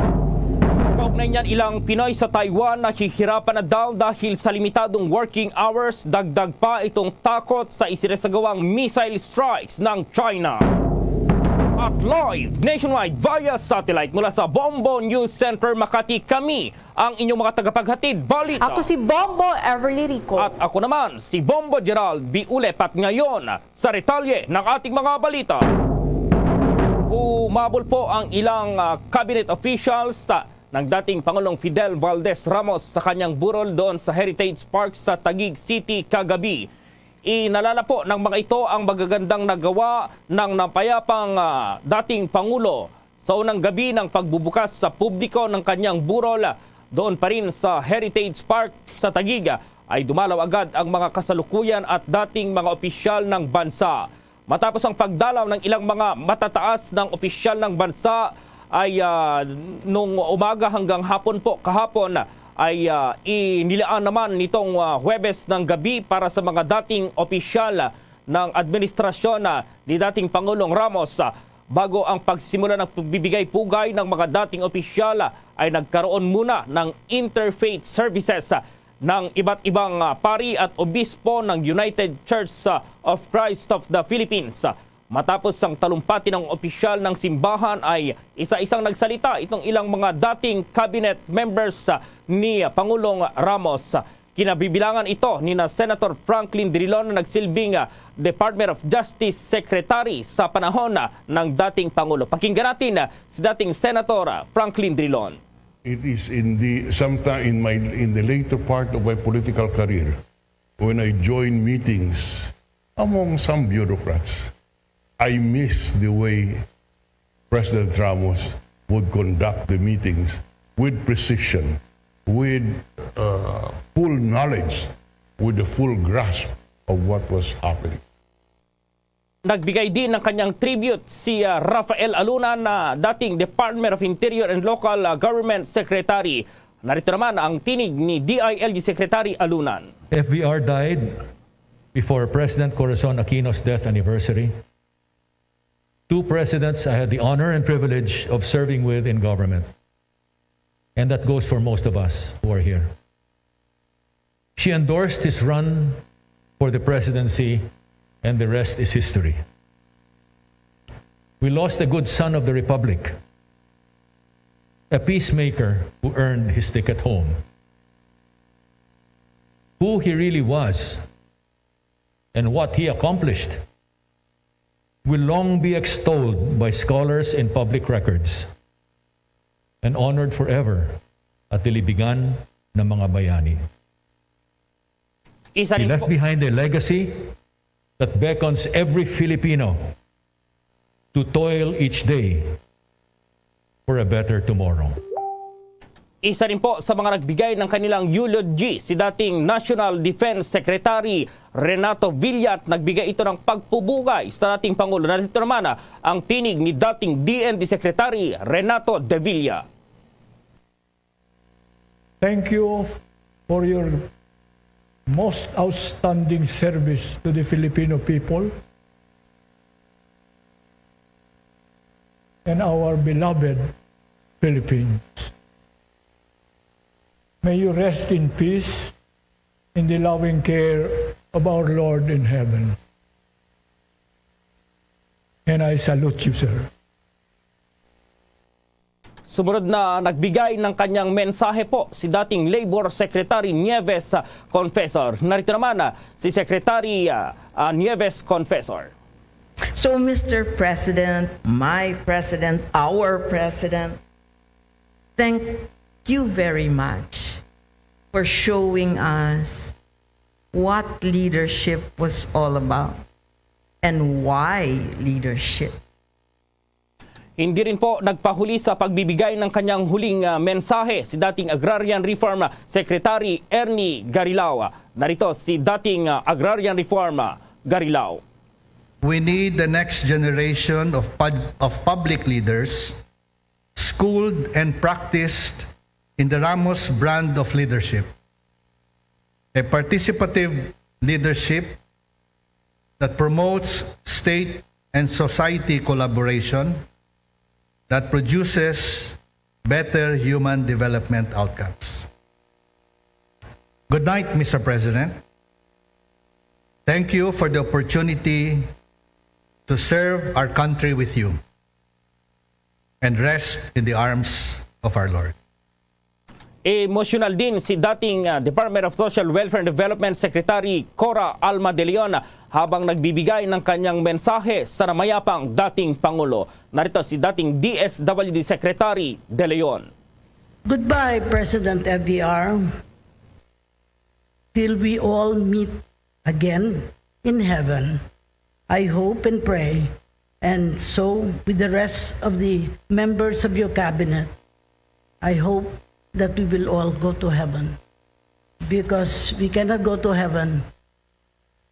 Speaker 12: Kaugnay niyan, ilang Pinoy sa Taiwan nahihirapan na daw dahil sa limitadong working hours, dagdag pa itong takot sa isinasagawang missile strikes ng China. At live nationwide via satellite mula sa Bombo News Center Makati, kami ang inyong mga tagapaghatid balita.
Speaker 13: Ako si Bombo Everly Rico.
Speaker 12: At ako naman si Bombo Gerald B. Ulep, at ngayon sa retalye ng ating mga balita. humabol po ang ilang cabinet officials ng dating Pangulong Fidel Valdez Ramos sa kanyang burol doon sa Heritage Park sa Taguig City kagabi. Inalala po ng mga ito ang magagandang nagawa ng napayapang dating Pangulo sa unang gabi ng pagbubukas sa publiko ng kanyang burol doon pa rin sa Heritage Park sa Taguig. Ay dumalaw agad ang mga kasalukuyan at dating mga opisyal ng bansa. Matapos ang pagdalaw ng ilang mga matataas ng opisyal ng bansa ay nung umaga hanggang hapon po kahapon ay inilaan naman nitong Huwebes ng gabi para sa mga dating opisyal ng administrasyon ni dating Pangulong Ramos. Bago ang pagsimula ng pagbibigay pugay ng mga dating opisyal ay nagkaroon muna ng interfaith services ng iba't ibang pari at obispo ng United Church of Christ of the Philippines. Matapos ang talumpati ng opisyal ng simbahan ay isa-isang nagsalita itong ilang mga dating cabinet members ni Pangulong Ramos. Kinabibilangan ito ni Senator Franklin Drilon na nagsilbing Department of Justice Secretary sa panahon ng dating Pangulo. Pakinggan natin si dating Senator Franklin Drilon.
Speaker 1: It is in the later part of my political career when I joined meetings among some bureaucrats. I miss the way President Ramos would conduct the meetings with precision, with full knowledge, with the full grasp of what was happening.
Speaker 12: Nagbigay din ng kanyang tribute si Rafael Alunan na dating Department of Interior and Local Government Secretary. Narito naman ang tinig ni DILG Secretary Alunan.
Speaker 15: FVR died before President Corazon Aquino's death anniversary. Two presidents I had the honor and privilege of serving with in government. And that goes for most of us who are here. She endorsed his run for the presidency, and the rest is history. We lost a good son of the Republic, a peacemaker who earned his ticket home. Who he really was and what he accomplished will long be extolled by scholars in public records and honored forever at the libigan ng mga bayani. He left behind a legacy that beckons every Filipino to toil each day for a better tomorrow.
Speaker 12: Isa rin po sa mga nagbigay ng kanilang eulogy si dating National Defense Secretary Renato Villa at nagbigay ito ng pagpubugay sa dating Pangulo. Narito naman ang tinig ni dating DND Secretary Renato De Villa.
Speaker 23: Thank you for your most outstanding service to the Filipino people and our beloved Philippines. May you rest in peace in the loving care of our Lord in heaven. And I salute you, sir.
Speaker 12: Sumunod na nagbigay ng kanyang mensahe po si dating Labor Secretary Nieves Confessor. Narito naman si Secretary Nieves Confessor.
Speaker 24: So Mr. President, my President, our President, thank you very much for showing us what leadership was all about and why leadership.
Speaker 12: Hindi rin po nagpahuli sa pagbibigay ng kanyang huling mensahe si dating Agrarian Reform Secretary Ernie Garilao. Narito si dating Agrarian Reform Garilao.
Speaker 25: We need the next generation of public leaders schooled and practiced in the Ramos brand of leadership. A participative leadership that promotes state and society collaboration that produces better human development outcomes. Good night, Mr. President. Thank you for the opportunity to serve our country with you and rest in the arms of our Lord.
Speaker 12: Emosyonal din si dating Department of Social Welfare and Development Secretary Cora Alma de Leon habang nagbibigay ng kanyang mensahe sa namayapang dating Pangulo. Narito si dating DSWD Secretary de Leon.
Speaker 7: Goodbye, President FDR. Till we all meet again in heaven, I hope and pray, and so with the rest of the members of your cabinet, I hope that we will all go to heaven, because we cannot go to heaven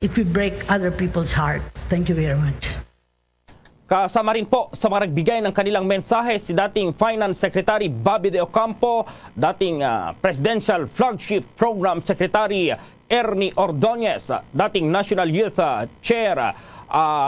Speaker 7: if we break other people's hearts. Thank you very much.
Speaker 12: Kasama rin po sa mga nagbigay ng kanilang mensahe si dating Finance Secretary Bobby De Ocampo, dating Presidential Flagship Program Secretary Ernie Ordonez, dating National Youth Chair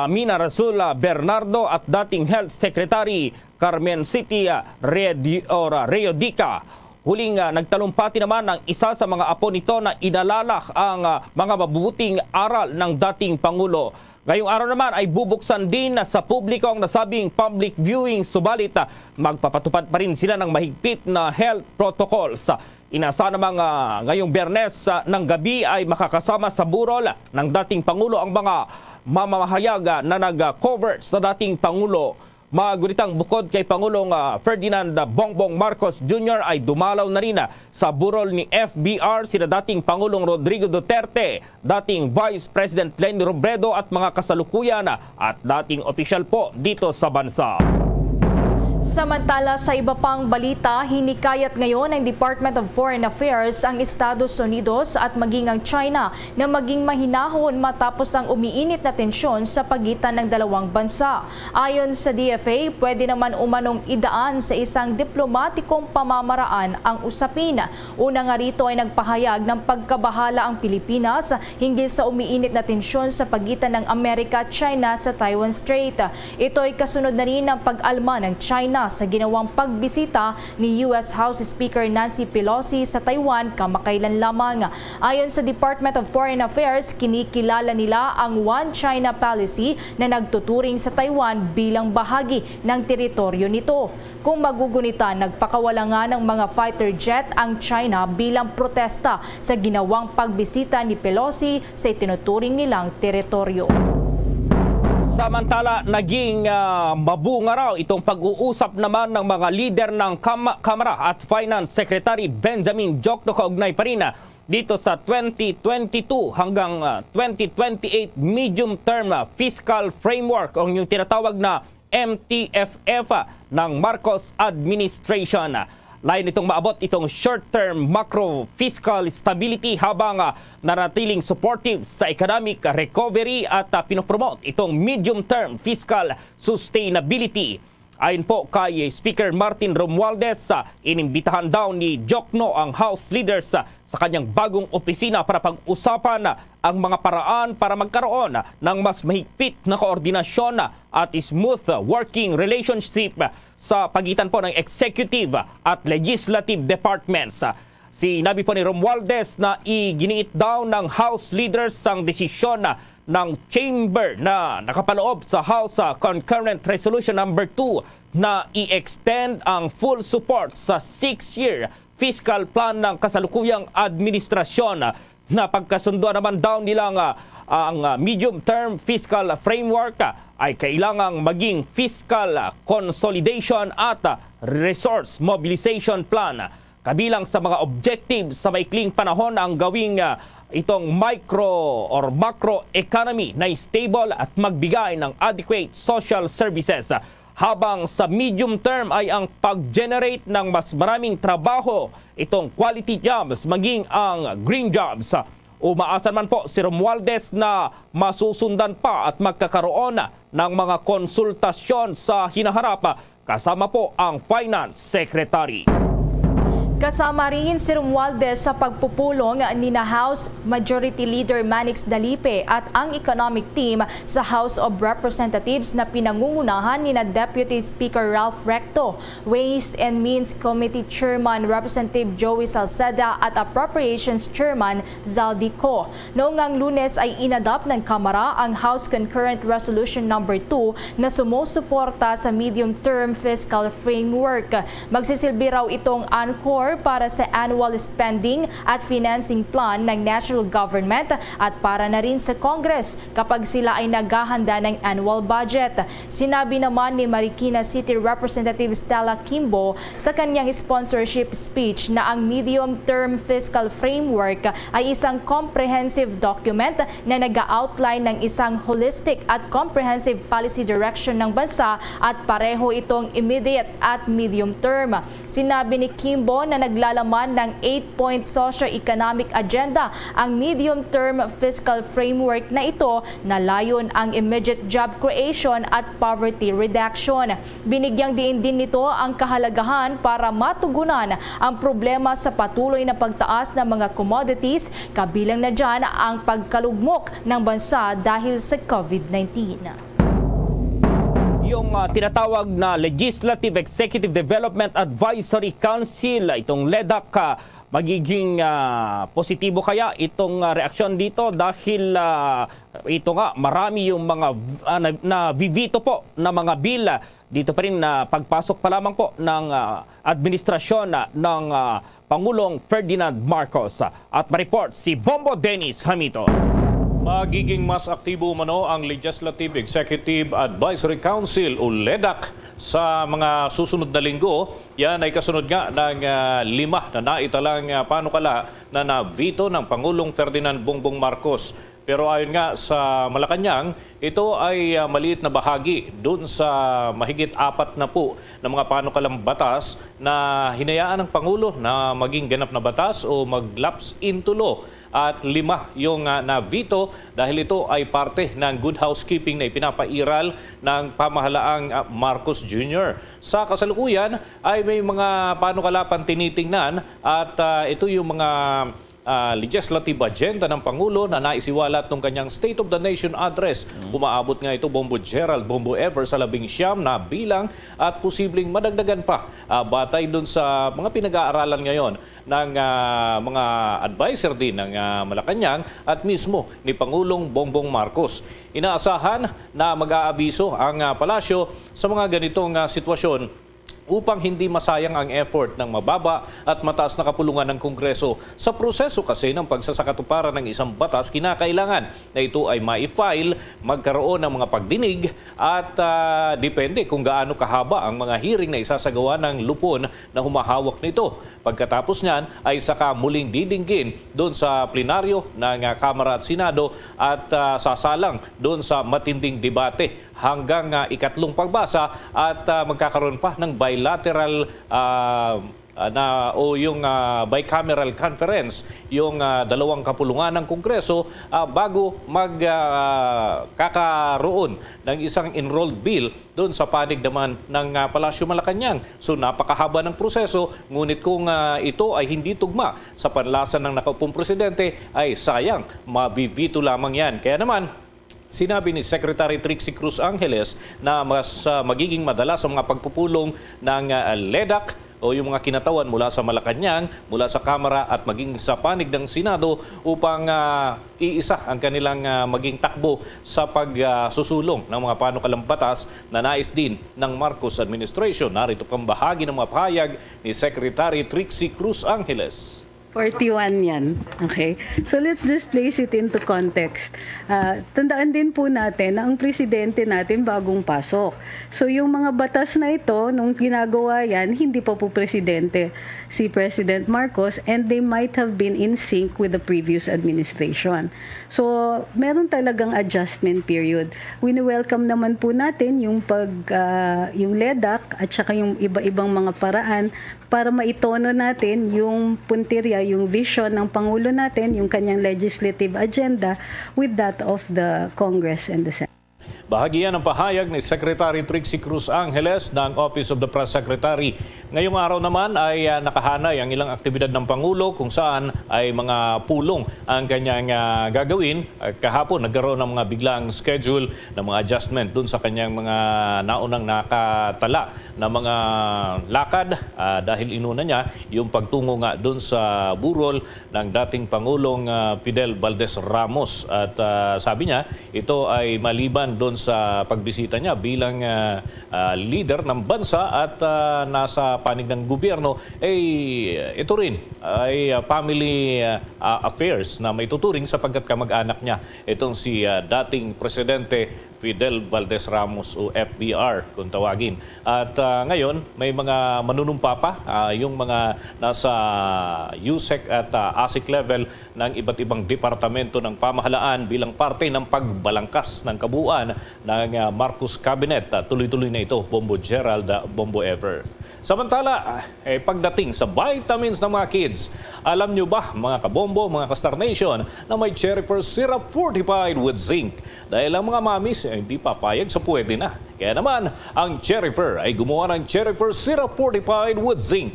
Speaker 12: Mina Rasula Bernardo at dating Health Secretary Carmen City Reyodica. Huling nagtalumpati naman ang isa sa mga apo nito na inalalak ang mga mabubuting aral ng dating Pangulo. Ngayong araw naman ay bubuksan din sa publiko ang nasabing public viewing, subalit magpapatupad pa rin sila ng mahigpit na health protocols. Inasa namang ngayong Biyernes ng gabi ay makakasama sa burol ng dating Pangulo ang mga mamamahayag na nag-cover sa dating Pangulo. Magunitang bukod kay Pangulong Ferdinand Bongbong Marcos Jr. ay dumalaw na rin sa burol ni FBR sina dating Pangulong Rodrigo Duterte, dating Vice President Leni Robredo at mga kasalukuyan at dating opisyal po dito sa bansa.
Speaker 13: Samantala, sa iba pang balita, hinikayat ngayon ng Department of Foreign Affairs ang Estados Unidos at maging ang China na maging mahinahon matapos ang umiinit na tensyon sa pagitan ng dalawang bansa. Ayon sa DFA, pwede naman umanong idaan sa isang diplomatikong pamamaraan ang usapin. Una nga rito ay nagpahayag ng pagkabahala ang Pilipinas hinggil sa umiinit na tensyon sa pagitan ng Amerika at China sa Taiwan Strait. Ito ay kasunod na rin ng pag-alma ng China sa ginawang pagbisita ni US House Speaker Nancy Pelosi sa Taiwan kamakailan lamang. Ayon sa Department of Foreign Affairs, kinikilala nila ang One China policy na nagtuturing sa Taiwan bilang bahagi ng teritoryo nito. Kung magugunita, nagpakawala nga ng mga fighter jet ang China bilang protesta sa ginawang pagbisita ni Pelosi sa itinuturing nilang teritoryo.
Speaker 12: Samantala, naging mabunga raw itong pag-uusap naman ng mga lider ng Kamara at Finance Secretary Benjamin Jokno kaugnay pa rin dito sa 2022 hanggang 2028 medium-term fiscal framework o yung tinatawag na MTFF ng Marcos administration. Lain itong maabot itong short-term macro-fiscal stability habang nanatiling supportive sa economic recovery at pinopromote itong medium-term fiscal sustainability. Ayon po kay Speaker Martin Romualdez, inimbitahan daw ni Jokno ang House leaders sa kanyang bagong opisina para pag-usapan ang mga paraan para magkaroon ng mas mahigpit na koordinasyon at smooth working relationship sa pagitan po ng executive at legislative departments. Sinabi po ni Romualdez na iginiit daw ng House leaders ang desisyon ng Chamber na nakapaloob sa House Concurrent Resolution number 2 na i-extend ang full support sa 6-year fiscal plan ng kasalukuyang administrasyon na pagkasunduan naman daw nilang ang medium-term fiscal framework ay kailangang maging fiscal consolidation at resource mobilization plan. Kabilang sa mga objectives sa maikling panahon ang gawing itong micro or macro economy na stable at magbigay ng adequate social services. Habang sa medium term ay ang pag-generate ng mas maraming trabaho, itong quality jobs maging ang green jobs. Umaasan man po si Romualdez na masusundan pa at magkakaroon ng mga konsultasyon sa hinaharap kasama po ang Finance Secretary.
Speaker 13: Kasama rin si Romualdez sa pagpupulong ni na House Majority Leader Manix Dalipe at ang economic team sa House of Representatives na pinangungunahan ni na Deputy Speaker Ralph Recto, Ways and Means Committee Chairman Representative Joey Salceda at Appropriations Chairman Zaldi Co. Noong ang Lunes ay inadapt ng Kamara ang House Concurrent Resolution number 2 na sumusuporta sa medium-term fiscal framework. Magsisilbi raw itong anchor sektor para sa annual spending at financing plan ng national government at para na rin sa Congress kapag sila ay naghahanda ng annual budget. Sinabi naman ni Marikina City Representative Stella Kimbo sa kanyang sponsorship speech na ang medium-term fiscal framework ay isang comprehensive document na nag-outline ng isang holistic at comprehensive policy direction ng bansa at pareho itong immediate at medium term. Sinabi ni Kimbo na naglalaman ng 8-point socio-economic agenda ang medium-term fiscal framework na ito na layon ang immediate job creation at poverty reduction. Binigyang diin din nito ang kahalagahan para matugunan ang problema sa patuloy na pagtaas ng mga commodities, kabilang na dyan ang pagkalugmok ng bansa dahil sa COVID-19.
Speaker 12: Yung tinatawag na Legislative Executive Development Advisory Council, itong LEDAC, magiging positibo kaya itong reaksyon dito dahil ito nga marami yung mga na-vivito po na mga bill dito pa rin na pagpasok pa lamang po ng administrasyon ng Pangulong Ferdinand Marcos. At ma-report si Bombo Dennis Hamito.
Speaker 17: Magiging mas aktibo umano ang Legislative Executive Advisory Council o LEDAC sa mga susunod na linggo. Yan ay kasunod nga ng 5 na naitalang panukala na na-veto ng Pangulong Ferdinand Bongbong Marcos. Pero ayon nga sa Malacanang, ito ay maliit na bahagi doon sa mahigit 4 na po ng mga panukalang batas na hinayaan ng Pangulo na maging ganap na batas o mag-lapse into law. At 5 yung na-veto dahil ito ay parte ng good housekeeping na ipinapairal ng pamahalaang Marcos Jr. Sa kasalukuyan ay may mga panukalapan tinitingnan at ito yung mga legislative agenda ng Pangulo na naisiwalat ng kanyang State of the Nation address. Umaabot nga ito Bombo Gerald, Bombo Ever sa 19 na bilang at posibleng madagdagan pa batay dun sa mga pinag-aaralan ngayon ng mga advisor din ng Malacanang at mismo ni Pangulong Bongbong Marcos. Inaasahan na mag-aabiso ang palasyo sa mga ganitong sitwasyon upang hindi masayang ang effort ng mababa at mataas na kapulungan ng Kongreso. Sa proseso kasi ng pagsasakatuparan ng isang batas, kinakailangan na ito ay ma-file, magkaroon ng mga pagdinig at depende kung gaano kahaba ang mga hearing na isasagawa ng lupon na humahawak nito. Pagkatapos niyan ay saka muling didinggin doon sa plenaryo ng Kamara at Senado at sasalang doon sa matinding debate hanggang ikatlong pagbasa at magkakaroon pa ng bilateral yung bicameral conference, yung dalawang kapulungan ng Kongreso bago magkakaroon ng isang enrolled bill doon sa panig naman ng Palasyo Malacanang. So napakahaba ng proseso, ngunit kung ito ay hindi tugma sa panlasa ng nakaupong presidente ay sayang, mabivito lamang yan. Kaya naman, sinabi ni Secretary Trixie Cruz Angeles na mas magiging madalas sa mga pagpupulong ng LEDAC o yung mga kinatawan mula sa Malacanang, mula sa Kamara at maging sa panig ng Senado upang iisa ang kanilang maging takbo sa pagsusulong ng mga panukalang batas na nais din ng Marcos administration. Narito pang bahagi ng mga pahayag ni Secretary Trixie Cruz Angeles.
Speaker 18: 41 yan. Okay? So let's just place it into context. Tandaan din po natin na ang presidente natin bagong pasok. So yung mga batas na ito, nung ginagawa yan, hindi pa po presidente si President Marcos and they might have been in sync with the previous administration. So meron talagang adjustment period. Wini-welcome naman po natin yung yung LEDAC at saka yung iba-ibang mga paraan para maitono natin yung puntirya, yung vision ng Pangulo natin, yung kanyang legislative agenda with that of the Congress and the Senate.
Speaker 17: Bahagi yan ang pahayag ni Secretary Trixie Cruz Angeles ng Office of the Press Secretary. Ngayong araw naman ay nakahanay ang ilang aktibidad ng Pangulo kung saan ay mga pulong ang kanyang gagawin. Kahapon nagkaroon ng mga biglang schedule ng mga adjustment dun sa kanyang mga naunang nakatala na mga lakad dahil inuna niya yung pagtungo nga dun sa burol ng dating Pangulong Fidel Valdez Ramos. At sabi niya, ito ay maliban dun sa pagbisita niya bilang leader ng bansa at nasa panig ng gobyerno, ito rin ay family affairs na may tuturing sapagkat kamag-anak niya itong si dating Presidente Fidel Valdez Ramos o FVR kung tawagin. At ngayon, may mga manunumpa pa, yung mga nasa USEC at ASIC level ng iba't ibang departamento ng pamahalaan bilang parte ng pagbalangkas ng kabuuan ng Marcos Cabinet. Tuloy-tuloy na ito, Bombo Gerald, Bombo Ever. Samantala, pagdating sa vitamins ng mga kids, alam nyo ba mga kabombo, mga ka-Star Nation, na may Cherry First Syrup fortified with zinc? Dahil ang mga mamis hindi papayag sa pwede na. Kaya naman, ang Cherry Fur ay gumawa ng Cherry First Syrup fortified with zinc.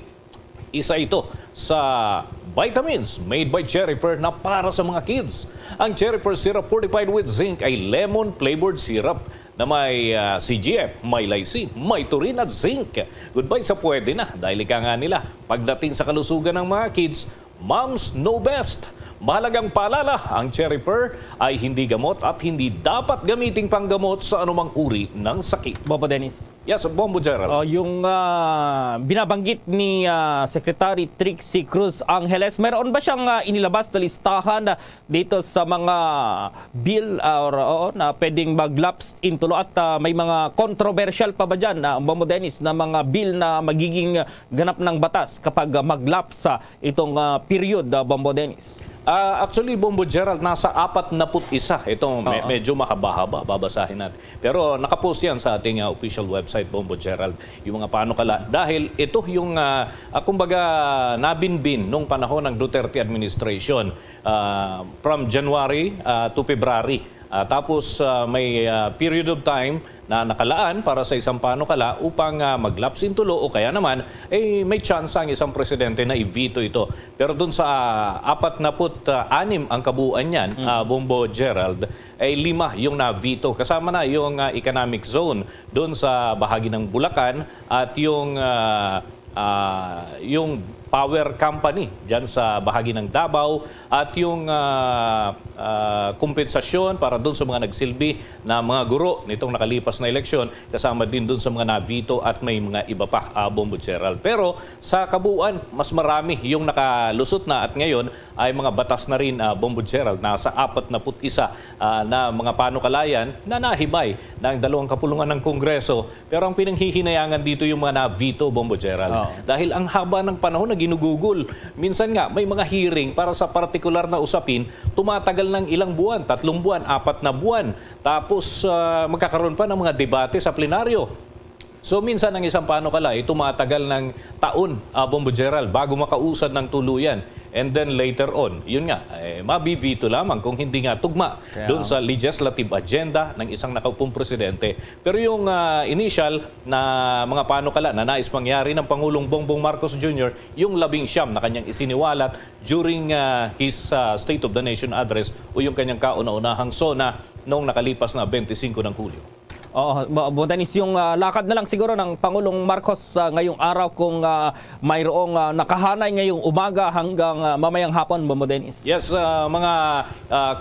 Speaker 17: Isa ito sa vitamins made by Cherry Fur na para sa mga kids. Ang Cherry First Syrup fortified with zinc ay lemon-flavored syrup na may CGF, may lysine, may taurine at zinc. Goodbye sa pwede na dahil ika nga nila, pagdating sa kalusugan ng mga kids, moms know best. Mahalagang paalala, ang Cherry Fur ay hindi gamot at hindi dapat gamiting panggamot sa anumang uri ng sakit.
Speaker 12: Bombo Dennis.
Speaker 17: Yes, Bombo Gerald.
Speaker 12: Yung binabanggit ni Secretary Trixie Cruz Angeles, meron ba siyang inilabas na listahan dito sa mga bill na pwedeng mag-lapse into law at may mga controversial pa ba dyan, Bombo Dennis, na mga bill na magiging ganap ng batas kapag mag-lapse itong period, Bombo Dennis?
Speaker 17: Actually, Bombo Gerald, nasa 41. Itong medyo mahaba-haba, babasahin natin. Pero nakapost yan sa ating official website, Bombo Gerald, yung mga panukala. Dahil ito yung, kumbaga, nabinbin nung panahon ng Duterte administration from January to February. Tapos may period of time na nakalaan para sa isang panukala upang mag-lapse into law o kaya naman may chance ang isang presidente na i-veto ito. Pero dun sa 46 ang kabuuan niyan, Bombo Gerald, ay 5 yung na-veto. Kasama na yung economic zone dun sa bahagi ng Bulacan at yung power company dyan sa bahagi ng Davao at yung kompensasyon para doon sa mga nagsilbi na mga guro nitong nakalipas na eleksyon, kasama din doon sa mga navito at may mga iba pa, Bombo Gerald. Pero sa kabuuan, mas marami yung nakalusot na at ngayon ay mga batas na rin, Bombo Gerald, nasa 41 na mga panukalayan na nahibay ng 2 kapulungan ng Kongreso. Pero ang pinanghihinayangan dito yung mga navito, Bombo Gerald. Dahil ang haba ng panahon na ginugugol. Minsan nga, may mga hearing para sa partikular na usapin, tumatagal ng ilang buwan, 3 buwan, 4 na buwan. Tapos magkakaroon pa ng mga debate sa plenaryo. So minsan ang isang panukala ay tumatagal ng taon, Bombo Gerald, bago makausad ng tuluyan. And then later on, yun nga, mabivito lamang kung hindi nga tugma doon sa legislative agenda ng isang nakaupong presidente. Pero yung initial na mga panukala na nais mangyari ng Pangulong Bongbong Marcos Jr., yung 19 na kanyang isiniwalat during his State of the Nation address o yung kanyang kauna-unahang SONA noong nakalipas na 25 ng Hulyo.
Speaker 12: Bombo Dennis, yung lakad na lang siguro ng Pangulong Marcos ngayong araw kung mayroong nakahanay ngayong umaga hanggang mamayang hapon, Bombo Dennis.
Speaker 17: Yes, mga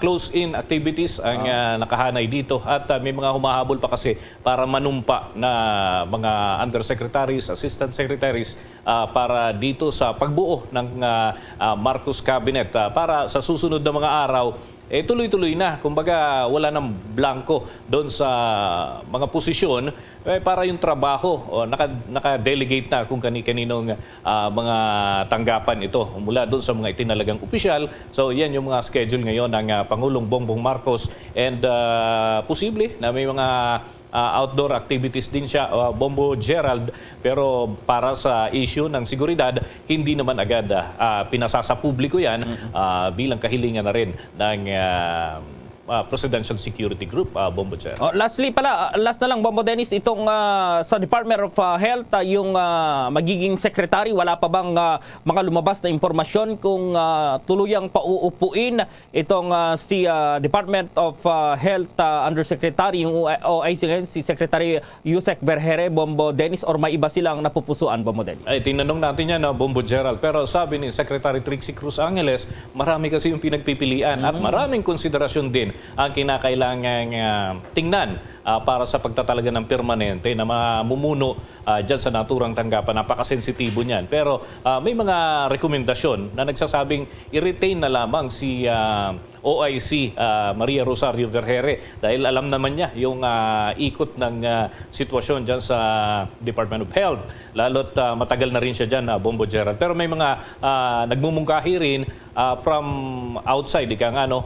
Speaker 17: close-in activities ang nakahanay dito at may mga humahabol pa kasi para manumpa na mga undersecretaries, assistant secretaries para dito sa pagbuo ng Marcos Cabinet para sa susunod na mga araw tuloy-tuloy na. Kumbaga, wala nang blanco doon sa mga posisyon para yung trabaho. Naka-delegate na kung kani-kaninong mga tanggapan ito mula doon sa mga itinalagang opisyal. So, yan yung mga schedule ngayon ng Pangulong Bongbong Marcos and posible na may mga outdoor activities din siya, Bombo Gerald, pero para sa issue ng seguridad, hindi naman agad pinasa sa publiko yan bilang kahilingan na rin ng Presidential Security Group, Bombo Gerald.
Speaker 12: Lastly pala, last na lang, Bombo Dennis, itong sa Department of Health, yung magiging secretary, wala pa bang mga lumabas na impormasyon kung tuluyang pauupuin itong si Department of Health Undersecretary, yung OIC ngayon, si Secretary Yusek Berhere, Bombo Dennis, or may iba silang napupusuan, Bombo Dennis?
Speaker 17: Ay, tinanong natin yan, Bombo Gerald, pero sabi ni Secretary Trixie Cruz Angeles, marami kasi yung pinagpipilian at maraming konsiderasyon din ang kinakailangang tingnan para sa pagtatalaga ng permanente na mamumuno dyan sa naturang tanggapan. Napakasensitibo niyan. Pero may mga rekomendasyon na nagsasabing i-retain na lamang si OIC Maria Rosario Vergere dahil alam naman niya yung ikot ng sitwasyon dyan sa Department of Health. Lalo't matagal na rin siya dyan, Bombo Gerald. Pero may mga nagmumungkahi rin from outside,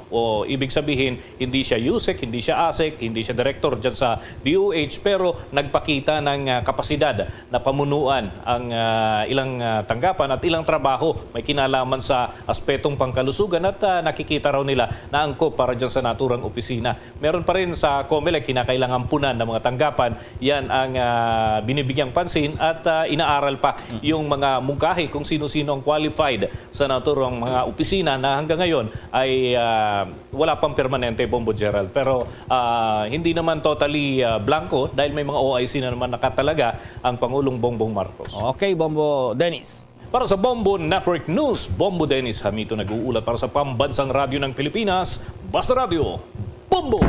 Speaker 17: o ibig sabihin, hindi siya USEC, hindi siya ASEC, hindi siya director dyan sa DOH, pero nagpakita ng kapasidad na pamunuan ang ilang tanggapan at ilang trabaho may kinalaman sa aspetong pangkalusugan at nakikita raw nila na angkop para dyan sa naturang opisina. Meron pa rin sa COMELEC, kinakailangan punan ng mga tanggapan. Yan ang binibigyang pansin at inaaral pa yung mga mungkahi kung sino-sino ang qualified sa naturang mga opisina na hanggang ngayon ay wala pang permanente, Bombo Gerald. Pero hindi naman totally blanco dahil may mga OIC na naman nakatalaga ang Pangulong Bongbong Marcos.
Speaker 12: Okay, Bombo Dennis.
Speaker 17: Para sa Bombo Network News, Bombo Dennis Hamito nag-uulat para sa Pambansang Radyo ng Pilipinas, Basta Radio, Bombo!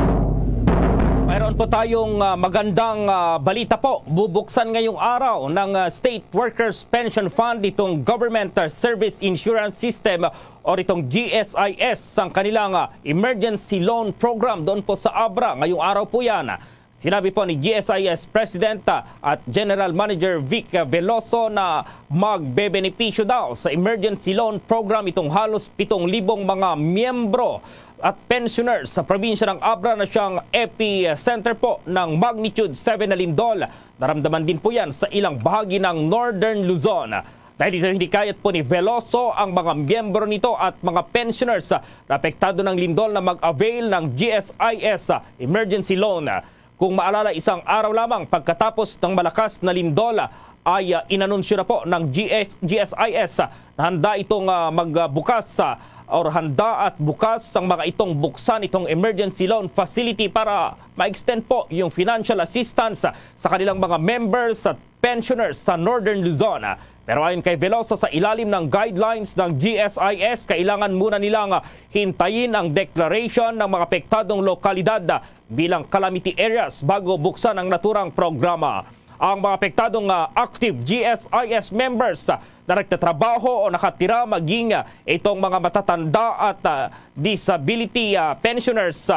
Speaker 12: Mayroon po tayong magandang balita po. Bubuksan ngayong araw ng State Workers Pension Fund itong Government Service Insurance System o itong GSIS ang kanilang Emergency Loan Program doon po sa Abra. Ngayong araw po yan. Sinabi po ni GSIS President at General Manager Vic Veloso na magbebenepisyo daw sa Emergency Loan Program itong halos 7,000 mga miyembro at pensioners sa probinsya ng Abra na siyang epicenter po ng magnitude 7 na lindol. Naramdaman din po yan sa ilang bahagi ng Northern Luzon. Dahil dito hindi kayat po ni Veloso ang mga miyembro nito at mga pensioners na apektado ng lindol na mag-avail ng GSIS emergency loan. Kung maalala, isang araw lamang pagkatapos ng malakas na lindol ay inanunsyo na po ng GSIS na handa itong magbukas or handa at bukas ang mga itong buksan itong emergency loan facility para ma-extend po yung financial assistance sa kanilang mga members at pensioners sa Northern Luzon. Pero ayon kay Veloso, sa ilalim ng guidelines ng GSIS, kailangan muna nilang hintayin ang declaration ng mga apektadong lokalidad bilang calamity areas bago buksan ang naturang programa. Ang mga apektadong active GSIS members na nagtatrabaho o nakatira maging itong mga matatanda at disability pensioners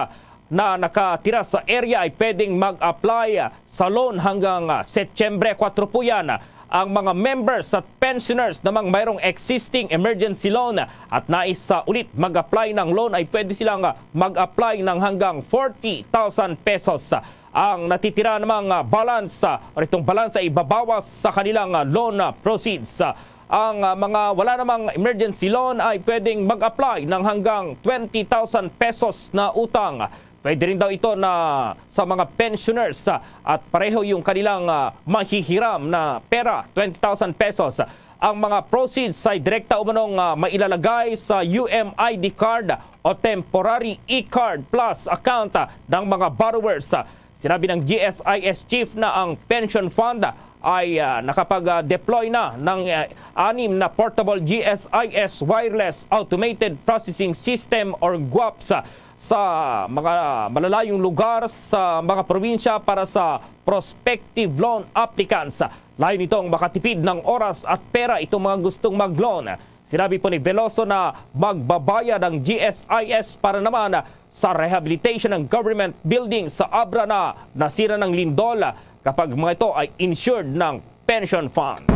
Speaker 12: na nakatira sa area ay pwedeng mag-apply sa loan hanggang Setyembre 4 po yan. Ang mga members at pensioners namang mayroong existing emergency loan at nais ulit mag-apply ng loan ay pwede silang mag-apply ng hanggang 40,000 pesos. Ang natitira namang balance o itong balance ay ibabawas sa kanilang loan proceeds. Ang mga wala namang emergency loan ay pwedeng mag-apply ng hanggang 20,000 pesos na utang. Pwede rin daw ito na sa mga pensioners at pareho yung kanilang mahihiram na pera, 20,000 pesos. Ang mga proceeds ay direkta umanong mailalagay sa UMID card o temporary e-card plus account ng mga borrowers. Sinabi ng GSIS chief na ang pension fund ay nakapag-deploy na ng 6 na portable GSIS wireless automated processing system or GWAPS sa mga malalayong lugar sa mga probinsya para sa prospective loan applicants. Layo nitong makatipid ng oras at pera itong mga gustong mag-loan. Sinabi po ni Veloso na magbabayad ang GSIS para naman sa rehabilitation ng government building sa Abra na nasira ng lindol kapag mga ito ay insured ng pension fund.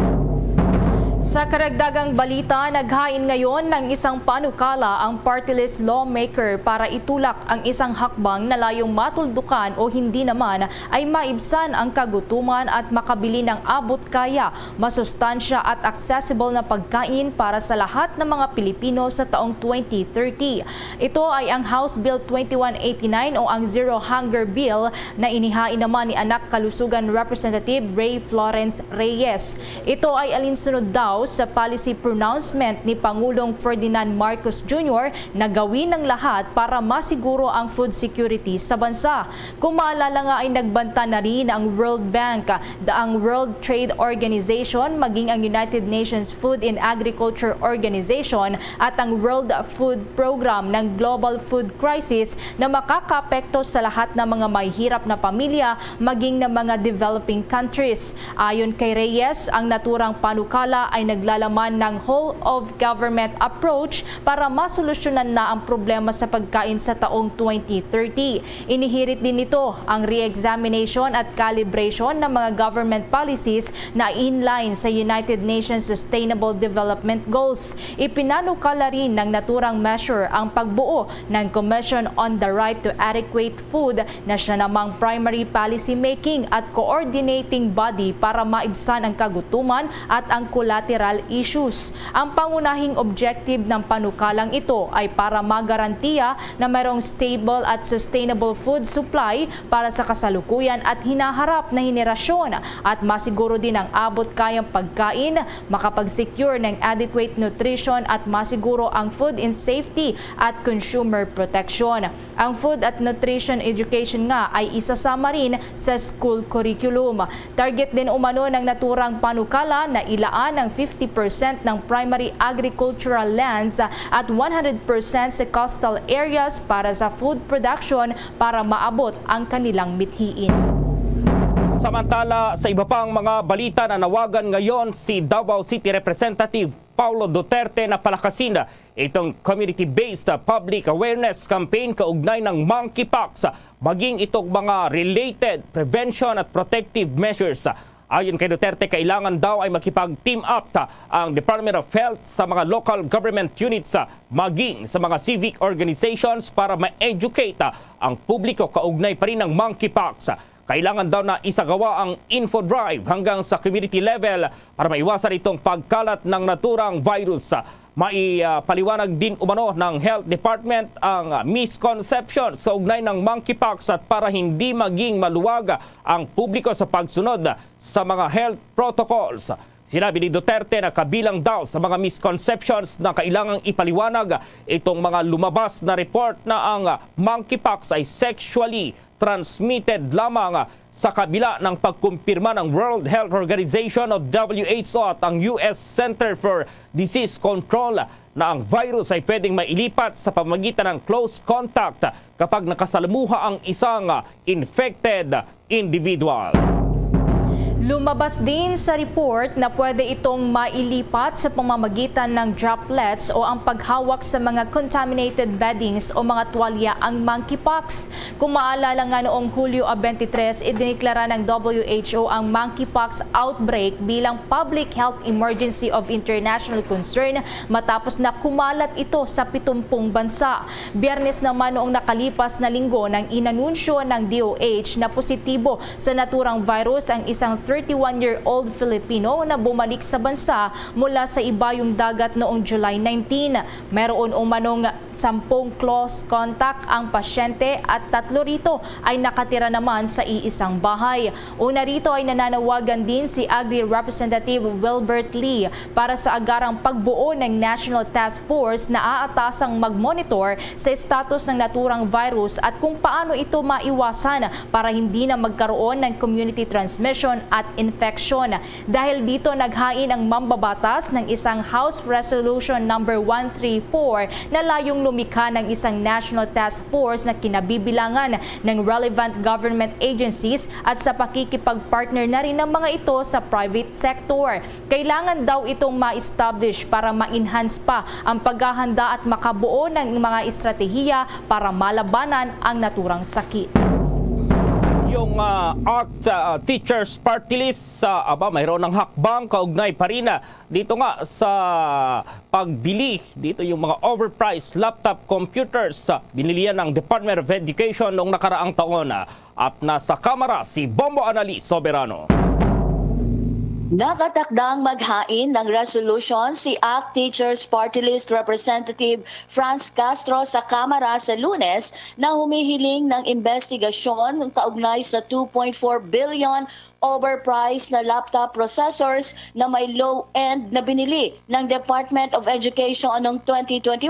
Speaker 13: Sa karagdagang balita, naghain ngayon ng isang panukala ang party list lawmaker para itulak ang isang hakbang na layong matuldukan o hindi naman ay maibsan ang kagutuman at makabili ng abot kaya, masustansya at accessible na pagkain para sa lahat ng mga Pilipino sa taong 2030. Ito ay ang House Bill 2189 o ang Zero Hunger Bill na inihain naman ni anak kalusugan Representative Ray Florence Reyes. Ito ay alinsunod daw House sa policy pronouncement ni Pangulong Ferdinand Marcos Jr. na gawin ng lahat para masiguro ang food security sa bansa. Kung maalala nga ay nagbanta na rin ang World Bank, ang World Trade Organization, maging ang United Nations Food and Agriculture Organization at ang World Food Program ng Global Food Crisis na makakaapekto sa lahat ng mga mahihirap na pamilya maging ng mga developing countries. Ayon kay Reyes, ang naturang panukala ay naglalaman ng whole of government approach para masolusyonan na ang problema sa pagkain sa taong 2030. Inihirit din nito ang re-examination at calibration ng mga government policies na inline sa United Nations Sustainable Development Goals. Ipinanukala rin ng naturang measure ang pagbuo ng Commission on the Right to Adequate Food na siya namang primary policy making at coordinating body para maibsan ang kagutuman at ang collateral issues. Ang pangunahing objective ng panukalang ito ay para magarantiya na mayroong stable at sustainable food supply para sa kasalukuyan at hinaharap na henerasyon at masiguro din ang abot kayang pagkain, makapag-secure ng adequate nutrition at masiguro ang food and safety at consumer protection. Ang food at nutrition education nga ay isasama rin sa school curriculum. Target din umano ng naturang panukala na ilaan ang 50% ng primary agricultural lands at 100% sa coastal areas para sa food production para maabot ang kanilang mithiin.
Speaker 12: Samantala, sa iba pang mga balita na nawagan ngayon si Davao City Representative Paulo Duterte na palakasin itong community-based public awareness campaign kaugnay ng monkeypox, maging itong mga related prevention at protective measures. Ayon kay Duterte, kailangan daw ay makipag-team up ang Department of Health sa mga local government units maging sa mga civic organizations para ma-educate ang publiko kaugnay pa rin ng monkeypox. Kailangan daw na isagawa ang info drive hanggang sa community level para maiwasan itong pagkalat ng naturang virus. Maipaliwanag din umano ng Health Department ang misconceptions sa ugnay ng monkeypox at para hindi maging maluwag ang publiko sa pagsunod sa mga health protocols. Sinabi ni Duterte na kabilang daw sa mga misconceptions na kailangang ipaliwanag itong mga lumabas na report na ang monkeypox ay sexually transmitted lamang sa kabila ng pagkumpirma ng World Health Organization o WHO at ang US Center for Disease Control na ang virus ay pwedeng mailipat sa pamamagitan ng close contact kapag nakasalamuha ang isang infected individual.
Speaker 13: Lumabas din sa report na pwede itong mailipat sa pamamagitan ng droplets o ang paghawak sa mga contaminated beddings o mga tuwalya ang monkeypox. Kung maalala nga noong Hulyo 23, idiniklara ng WHO ang monkeypox outbreak bilang public health emergency of international concern matapos na kumalat ito sa 70 bansa. Biyernes naman noong nakalipas na linggo nang inanunsyo ng DOH na positibo sa naturang virus ang isang 31-year-old Filipino na bumalik sa bansa mula sa ibayong dagat noong July 19. Meron umanong 10 close contact ang pasyente at 3 rito ay nakatira naman sa iisang bahay. Una rito ay nananawagan din si Agri Representative Wilbert Lee para sa agarang pagbuo ng National Task Force na aatasang mag-monitor sa status ng naturang virus at kung paano ito maiwasan para hindi na magkaroon ng community transmission at infection. Dahil dito naghain ang mambabatas ng isang House Resolution number 134 na layong lumikha ng isang National Task Force na kinabibilangan ng relevant government agencies at sa pakikipag-partner na rin ng mga ito sa private sector. Kailangan daw itong ma-establish para ma-enhance pa ang paghahanda at makabuo ng mga estratehiya para malabanan ang naturang sakit.
Speaker 12: Yung ARC Teachers Party List mayroon ng hakbang kaugnay pa rin dito nga sa pagbili dito yung mga overpriced laptop computers binilihan ng Department of Education noong nakaraang taon at nasa kamera si Bombo Annalise Soberano.
Speaker 6: Nakatakdang maghain ng resolution si ACT Teachers Party List Representative Franz Castro sa Kamara sa Lunes na humihiling ng investigasyon kaugnay sa 2.4 billion overpriced na laptop processors na may low-end na binili ng Department of Education noong 2021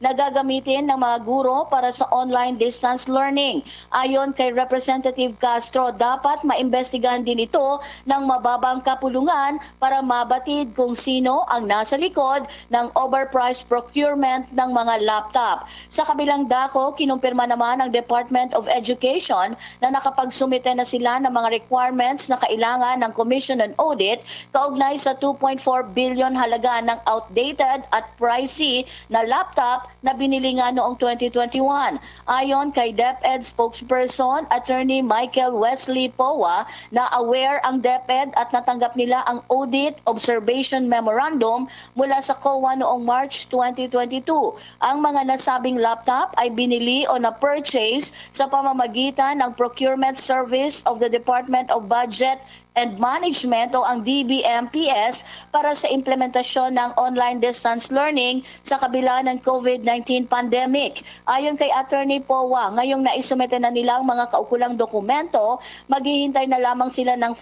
Speaker 6: na gagamitin ng mga guro para sa online distance learning. Ayon kay Representative Castro, dapat maimbestigahan din ito ng mababang kapulungan para mabatid kung sino ang nasa likod ng overpriced procurement ng mga laptop. Sa kabilang dako, kinumpirma naman ng Department of Education na nakapagsumite na sila ng mga requirements na kailangan ng Commission on Audit kaugnay sa 2.4 billion halaga ng outdated at pricey na laptop na binili nga noong 2021. Ayon kay DepEd spokesperson Attorney Michael Wesley Powa na aware ang DepEd at natanggap nila ang Audit Observation Memorandum mula sa COA noong March 2022. Ang mga nasabing laptop ay binili o na-purchase sa pamamagitan ng Procurement Service of the Department of Budget and Management o ang DBMPS para sa implementasyon ng online distance learning sa kabila ng COVID-19 pandemic. Ayon kay Attorney Powa, ngayong naisumite na nilang mga kaukulang dokumento, maghihintay na lamang sila ng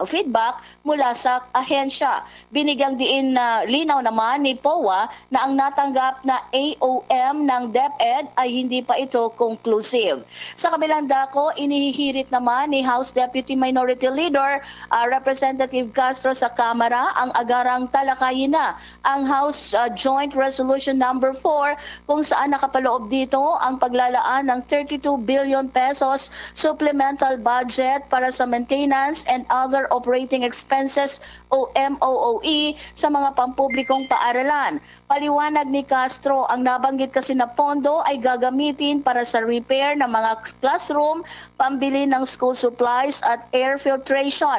Speaker 6: feedback mula sa ahensya. Binigyang diin na linaw naman ni Powa na ang natanggap na AOM ng DepEd ay hindi pa ito conclusive. Sa kabilang dako, inihihirit naman ni House Deputy Minority Leader Representative Castro sa Kamara ang agarang talakayin na ang House Joint Resolution number 4 kung saan nakapaloob dito ang paglalaan ng 32 billion pesos supplemental budget para sa maintenance and other operating expenses o MOOE sa mga pampublikong paaralan. Paliwanag ni Castro, ang nabanggit kasi na pondo ay gagamitin para sa repair ng mga classroom, pambili ng school supplies at air filtration.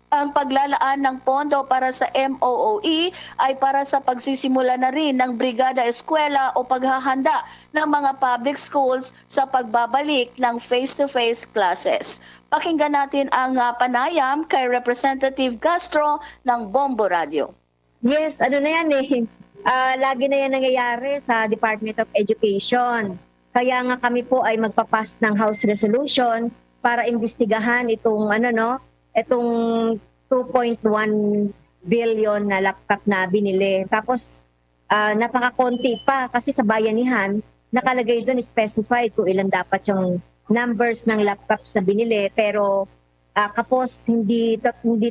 Speaker 6: Ang paglalaan ng pondo para sa MOOE ay para sa pagsisimula na rin ng Brigada Eskwela o paghahanda ng mga public schools sa pagbabalik ng face-to-face classes. Pakinggan natin ang panayam kay Representative Castro ng Bombo Radio.
Speaker 8: Yes, ano na yan eh. Lagi na yan nangyayari sa Department of Education. Kaya nga kami po ay magpapas ng House Resolution para imbestigahan itong itong 2.1 billion na laptop na binili. Tapos napakakonti pa kasi sa bayanihan nakalagay doon specified kung ilan dapat yung numbers ng laptops na binili, pero kapos hindi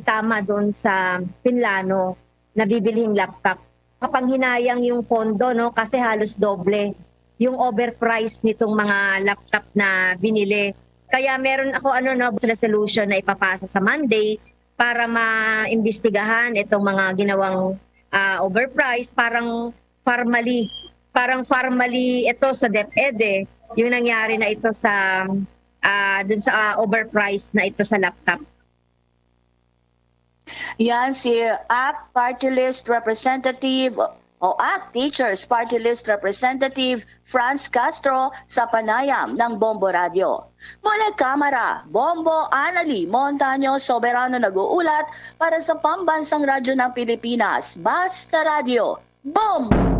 Speaker 8: tama doon sa pinlano na bibilhing laptop. Kapanghinayang yung pondo kasi halos doble yung overprice nitong mga laptop na binili. Kaya meron ako resolution na ipapasa sa Monday para maimbestigahan itong mga ginawang overprice. Parang formally ito sa DepEd yung nangyari na ito sa dun sa overprice na ito sa laptop.
Speaker 6: Yan si ACT Party List Representative o ACT Teachers Party List Representative Franz Castro sa panayam ng Bombo Radio. Mula Kamara, Bombo Anali Montaño Soberano nag-uulat para sa Pambansang Radyo ng Pilipinas, Basta Radio, Bombo!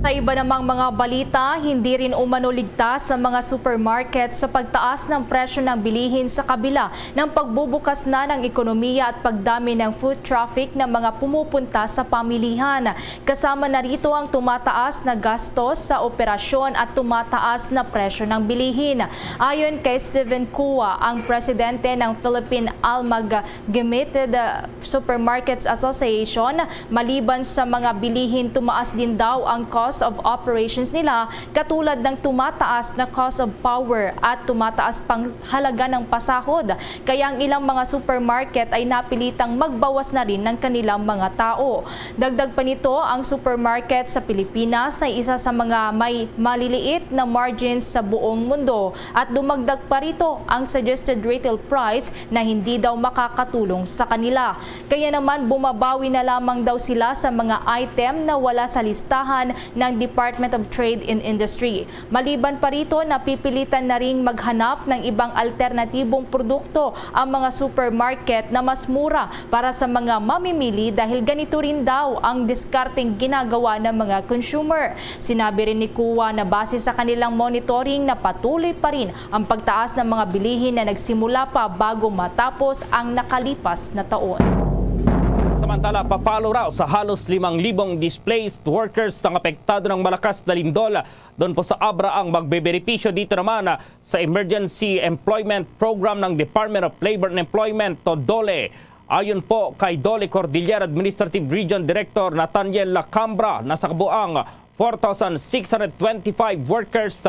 Speaker 13: Sa iba namang mga balita, hindi rin umano ligtas sa mga supermarket sa pagtaas ng presyo ng bilihin sa kabila ng pagbubukas na ng ekonomiya at pagdami ng foot traffic ng mga pumupunta sa pamilihan. Kasama na rito ang tumataas na gastos sa operasyon at tumataas na presyo ng bilihin. Ayon kay Steven Kua, ang presidente ng Philippine Amalgamated Supermarkets Association, maliban sa mga bilihin, tumaas din daw ang cost of operations nila katulad ng tumataas na cost of power at tumataas pang halaga ng pasahod. Kaya ang ilang mga supermarket ay napilitang magbawas na rin ng kanilang mga tao. Dagdag pa nito, ang supermarket sa Pilipinas ay isa sa mga may maliliit na margins sa buong mundo at dumagdag pa rito ang suggested retail price na hindi daw makakatulong sa kanila. Kaya naman bumabawi na lamang daw sila sa mga item na wala sa listahan ng ng Department of Trade and Industry. Maliban pa rito, napipilitan na ring maghanap ng ibang alternatibong produkto ang mga supermarket na mas mura para sa mga mamimili dahil ganito rin daw ang diskarteng ginagawa ng mga consumer. Sinabi rin ni Kua na base sa kanilang monitoring na patuloy pa rin ang pagtaas ng mga bilihin na nagsimula pa bago matapos ang nakalipas na taon.
Speaker 12: Samantala, papalo raw sa halos 5,000 displaced workers ang apektado ng malakas na lindol. Doon po sa Abra ang magbebenepisyo dito naman sa Emergency Employment Program ng Department of Labor and Employment o DOLE. Ayon po kay DOLE Cordillera Administrative Region Director Nathaniel Lacambra, nasa kabuang 4,625 workers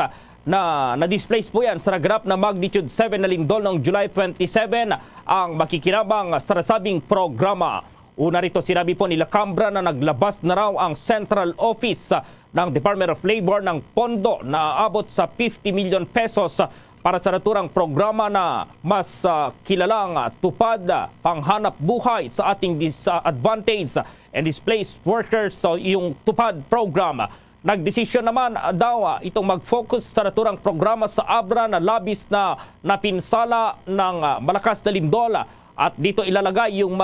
Speaker 12: na na-displace po yan sa naganap na magnitude 7 na lindol noong July 27 ang makikinabang sa nasabing programa. Una rito sinabi po ni Lacambra na naglabas na raw ang Central Office ng Department of Labor ng pondo na aabot sa 50 million pesos para sa naturang programa na mas kilalang tupad panghanap buhay sa ating disadvantaged and displaced workers. So yung tupad program, nagdesisyon naman daw itong mag-focus sa naturang programa sa Abra na labis na napinsala ng malakas na lindol. At dito ilalagay yung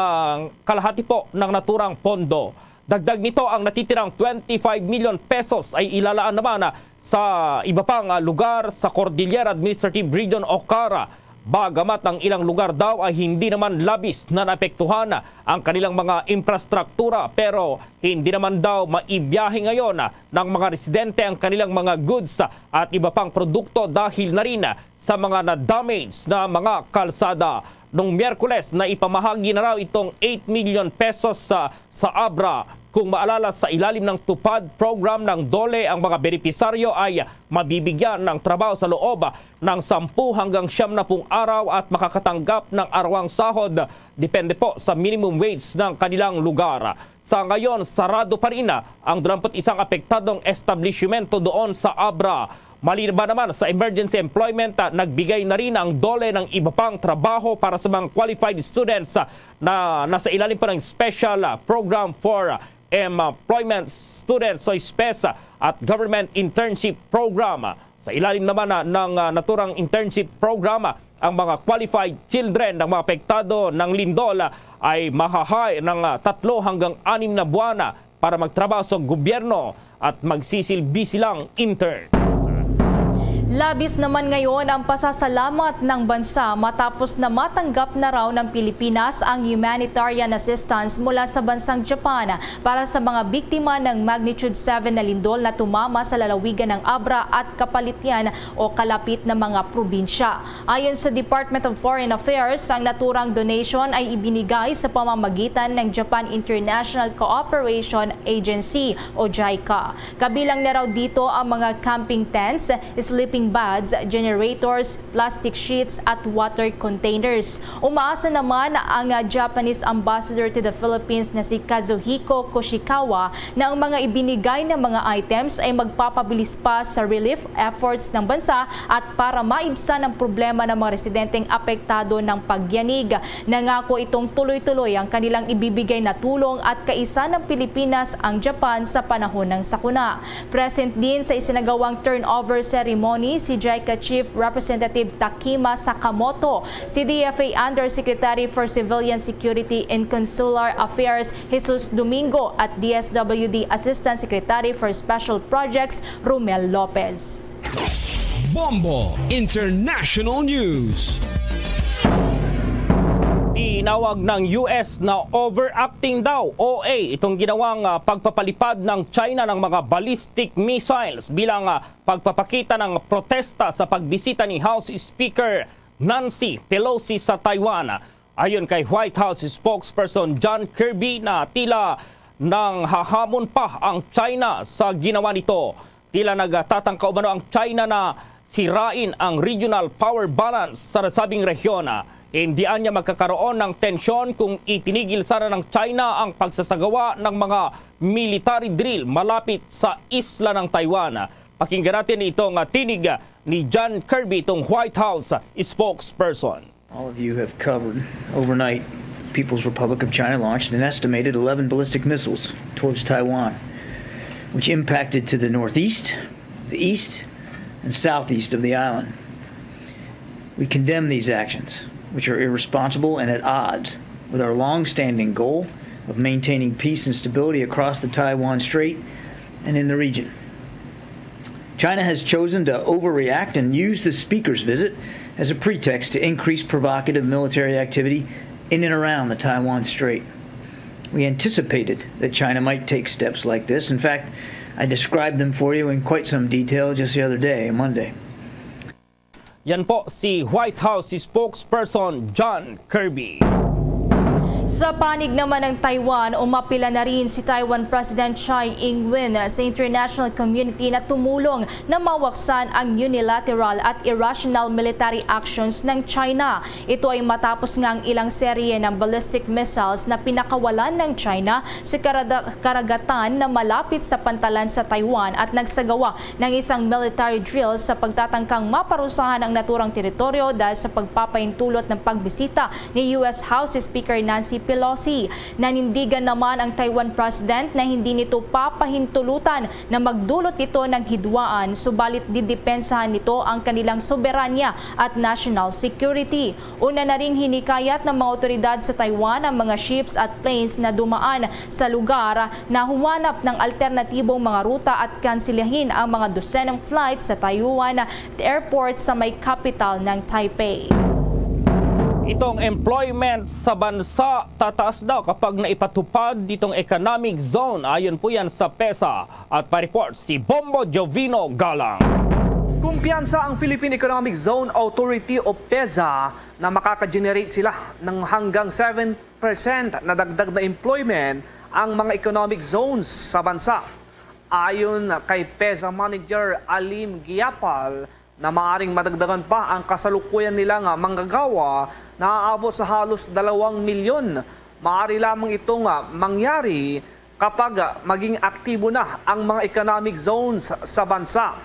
Speaker 12: kalahati po ng naturang pondo. Dagdag nito, ang natitirang 25 million pesos ay ilalaan naman sa iba pang lugar sa Cordillera Administrative Region o CARA. Bagamat ang ilang lugar daw ay hindi naman labis na naapektuhan ang kanilang mga infrastruktura, pero hindi naman daw maibiyahe ngayon ng mga residente ang kanilang mga goods at iba pang produkto dahil na rin sa mga na-damage na mga kalsada. Noong Miyerkules na ipamahagi na raw itong 8 million pesos sa Abra. Kung maalala, sa ilalim ng tupad program ng DOLE, ang mga benepisaryo ay mabibigyan ng trabaho sa loob ng 10 hanggang 90 araw at makakatanggap ng arawang sahod. Depende po sa minimum wage ng kanilang lugar. Sa ngayon, sarado pa rin ang 21 apektadong establishmento doon sa Abra. Maliban naman sa emergency employment, nagbigay na rin ang DOLE ng iba pang trabaho para sa mga qualified students na nasa ilalim pa ng Special Program for Employment Students o SPES at Government Internship Program. Sa ilalim naman ng naturang internship program, ang mga qualified children ng mga apektado ng lindol ay mahahay ng 3 hanggang 6 na buwan para magtrabaho sa gobyerno at magsisilbi silang intern.
Speaker 13: Labis naman ngayon ang pasasalamat ng bansa matapos na matanggap na raw ng Pilipinas ang humanitarian assistance mula sa bansang Japan para sa mga biktima ng magnitude 7 na lindol na tumama sa lalawigan ng Abra at Kapalitian o kalapit na mga probinsya. Ayon sa Department of Foreign Affairs, ang naturang donation ay ibinigay sa pamamagitan ng Japan International Cooperation Agency o JICA. Kabilang na raw dito ang mga camping tents, sleeping bags, generators, plastic sheets at water containers. Umaasa naman ang Japanese Ambassador to the Philippines na si Kazuhiko Koshikawa na ang mga ibinigay na mga items ay magpapabilis pa sa relief efforts ng bansa at para maibsan ang problema ng mga residenteng apektado ng pagyanig. Nangako itong tuloy-tuloy ang kanilang ibibigay na tulong at kaisa ng Pilipinas ang Japan sa panahon ng sakuna. Present din sa isinagawang turnover ceremony si JICA Chief Representative Takima Sakamoto, si DFA Undersecretary for Civilian Security and Consular Affairs Jesus Domingo at DSWD Assistant Secretary for Special Projects Romel Lopez.
Speaker 9: Bombo International News.
Speaker 12: Tinawag ng US na overacting daw OA itong ginawang pagpapalipad ng China ng mga ballistic missiles bilang pagpapakita ng protesta sa pagbisita ni House Speaker Nancy Pelosi sa Taiwan. Ayon kay White House spokesperson John Kirby na tila nang hahamon pa ang China sa ginawa nito. Tila nagtatangka umano ang China na sirain ang regional power balance sa nasabing rehiyon. Hindi niya magkakaroon ng tensyon kung itinigil sana ng China ang pagsasagawa ng mga military drill malapit sa isla ng Taiwan. Pakinggan natin itong tinig ni John Kirby, itong White House spokesperson.
Speaker 14: All of you have covered overnight People's Republic of China launched an estimated 11 ballistic missiles towards Taiwan. which impacted to the northeast, the east, and southeast of the island. We condemn these actions, which are irresponsible and at odds with our long-standing goal of maintaining peace and stability across the Taiwan Strait and in the region. China has chosen to overreact and use the speaker's visit as a pretext to increase provocative military activity in and around the Taiwan Strait. We anticipated that China might take steps like this. In fact, I described them for you in quite some detail just the other day, Monday.
Speaker 12: Yan po si White House spokesperson John Kirby.
Speaker 13: Sa panig naman ng Taiwan, umapila na rin si Taiwan President Tsai Ing-wen sa international community na tumulong na mawaksan ang unilateral at irrational military actions ng China. Ito ay matapos nga ang ilang serye ng ballistic missiles na pinakawalan ng China sa karagatan na malapit sa pantalan sa Taiwan at nagsagawa ng isang military drill sa pagtatangkang maparusahan ang naturang teritoryo dahil sa pagpapaintulot ng pagbisita ni U.S. House Speaker Nancy Pelosi. Nanindigan naman ang Taiwan President na hindi nito papahintulutan na magdulot ito ng hidwaan, subalit didepensahan nito ang kanilang soberanya at national security. Una na ring hinikayat ng mga otoridad sa Taiwan ang mga ships at planes na dumaan sa lugar na humanap ng alternatibong mga ruta at kansilahin ang mga dosenang flights sa Taiwan Airport sa may capital ng Taipei.
Speaker 12: Itong employment sa bansa tataas daw kapag naipatupad ditong economic zone. Ayon po yan sa PESA. At pa-report si Bombo Jovino Galang.
Speaker 4: Kumpiyansa ang Philippine Economic Zone Authority o PEZA na makaka-generate sila ng hanggang 7% na dagdag na employment ang mga economic zones sa bansa. Ayon kay PEZA Manager Alim Giapal, na maaring madagdagan pa ang kasalukuyan nilang manggagawa na aabot sa halos 2 milyon. Maaari lamang itong mangyari kapag maging aktibo na ang mga economic zones sa bansa.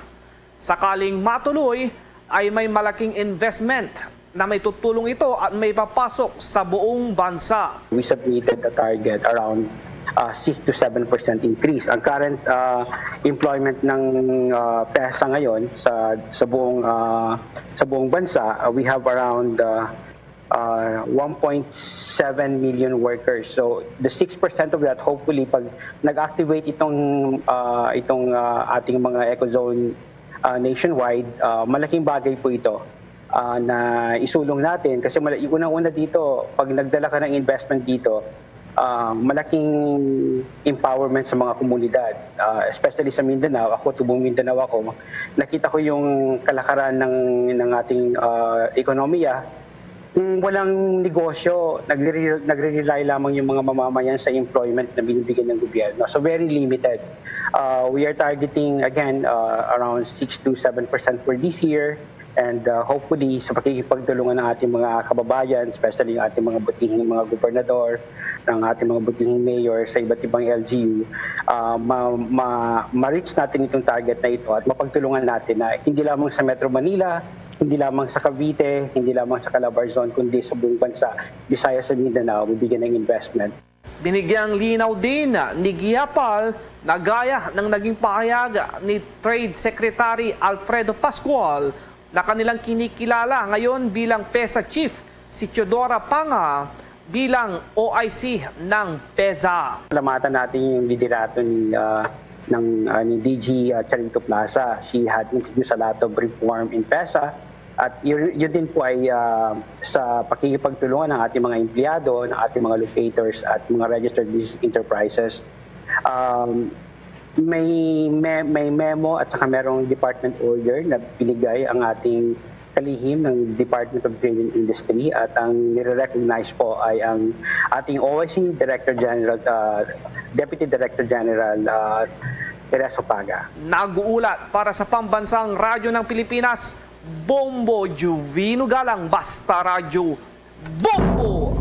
Speaker 4: Sakaling matuloy ay may malaking investment na may tutulong ito at may papasok sa buong bansa.
Speaker 16: We submitted a target around 6 to 7% increase. Ang current employment ng PESA ngayon sa buong bansa, we have around 1.7 million workers. So the 6% of that, hopefully pag nag-activate itong ating mga ecozone nationwide, malaking bagay po ito na isulong natin kasi unang-una dito, pag nagdala ka ng investment dito, malaking empowerment sa mga komunidad, especially sa Mindanao. Ako, tubong Mindanao ako. Nakita ko yung kalakaran ng ating ekonomiya. Kung walang negosyo, nagre-rely lamang yung mga mamamayan sa employment na binibigyan ng gobyerno. So very limited. We are targeting, again, around 6 to 7% for this year. And hopefully, sa pakikipagtulungan ng ating mga kababayan, especially yung ating mga butihing mga gobernador, ng ating mga butihing mayor sa iba't ibang LGU, ma-reach natin itong target na ito at mapagtulungan natin na hindi lamang sa Metro Manila, hindi lamang sa Cavite, hindi lamang sa Calabarzon, kundi sa buong bansa, Visayas at Mindanao, bibigyan ng investment.
Speaker 4: Binigyang linaw din ni Giapal na gaya ng naging pahayag ni Trade Secretary Alfredo Pascual na kanilang kinikilala ngayon bilang PESA Chief si Teodora Panga bilang OIC ng PEZA.
Speaker 16: Salamatan natin yung liderato ni DG Charito Plaza. She had introduced a lot of reform in PEZA at yun din po ay sa pakikipagtulungan ng ating mga empleyado, ng ating mga locators at mga registered business enterprises. May memo at saka merong department order na binigay ang ating kalihim ng Department of Trade and Industry at ang nire-recognize po ay ang ating OIC Director General, Deputy Director General Tereso Paga.
Speaker 4: Nag-uulat para sa Pambansang Radyo ng Pilipinas, Bombo Jovino Galang, Basta Radyo, Bombo!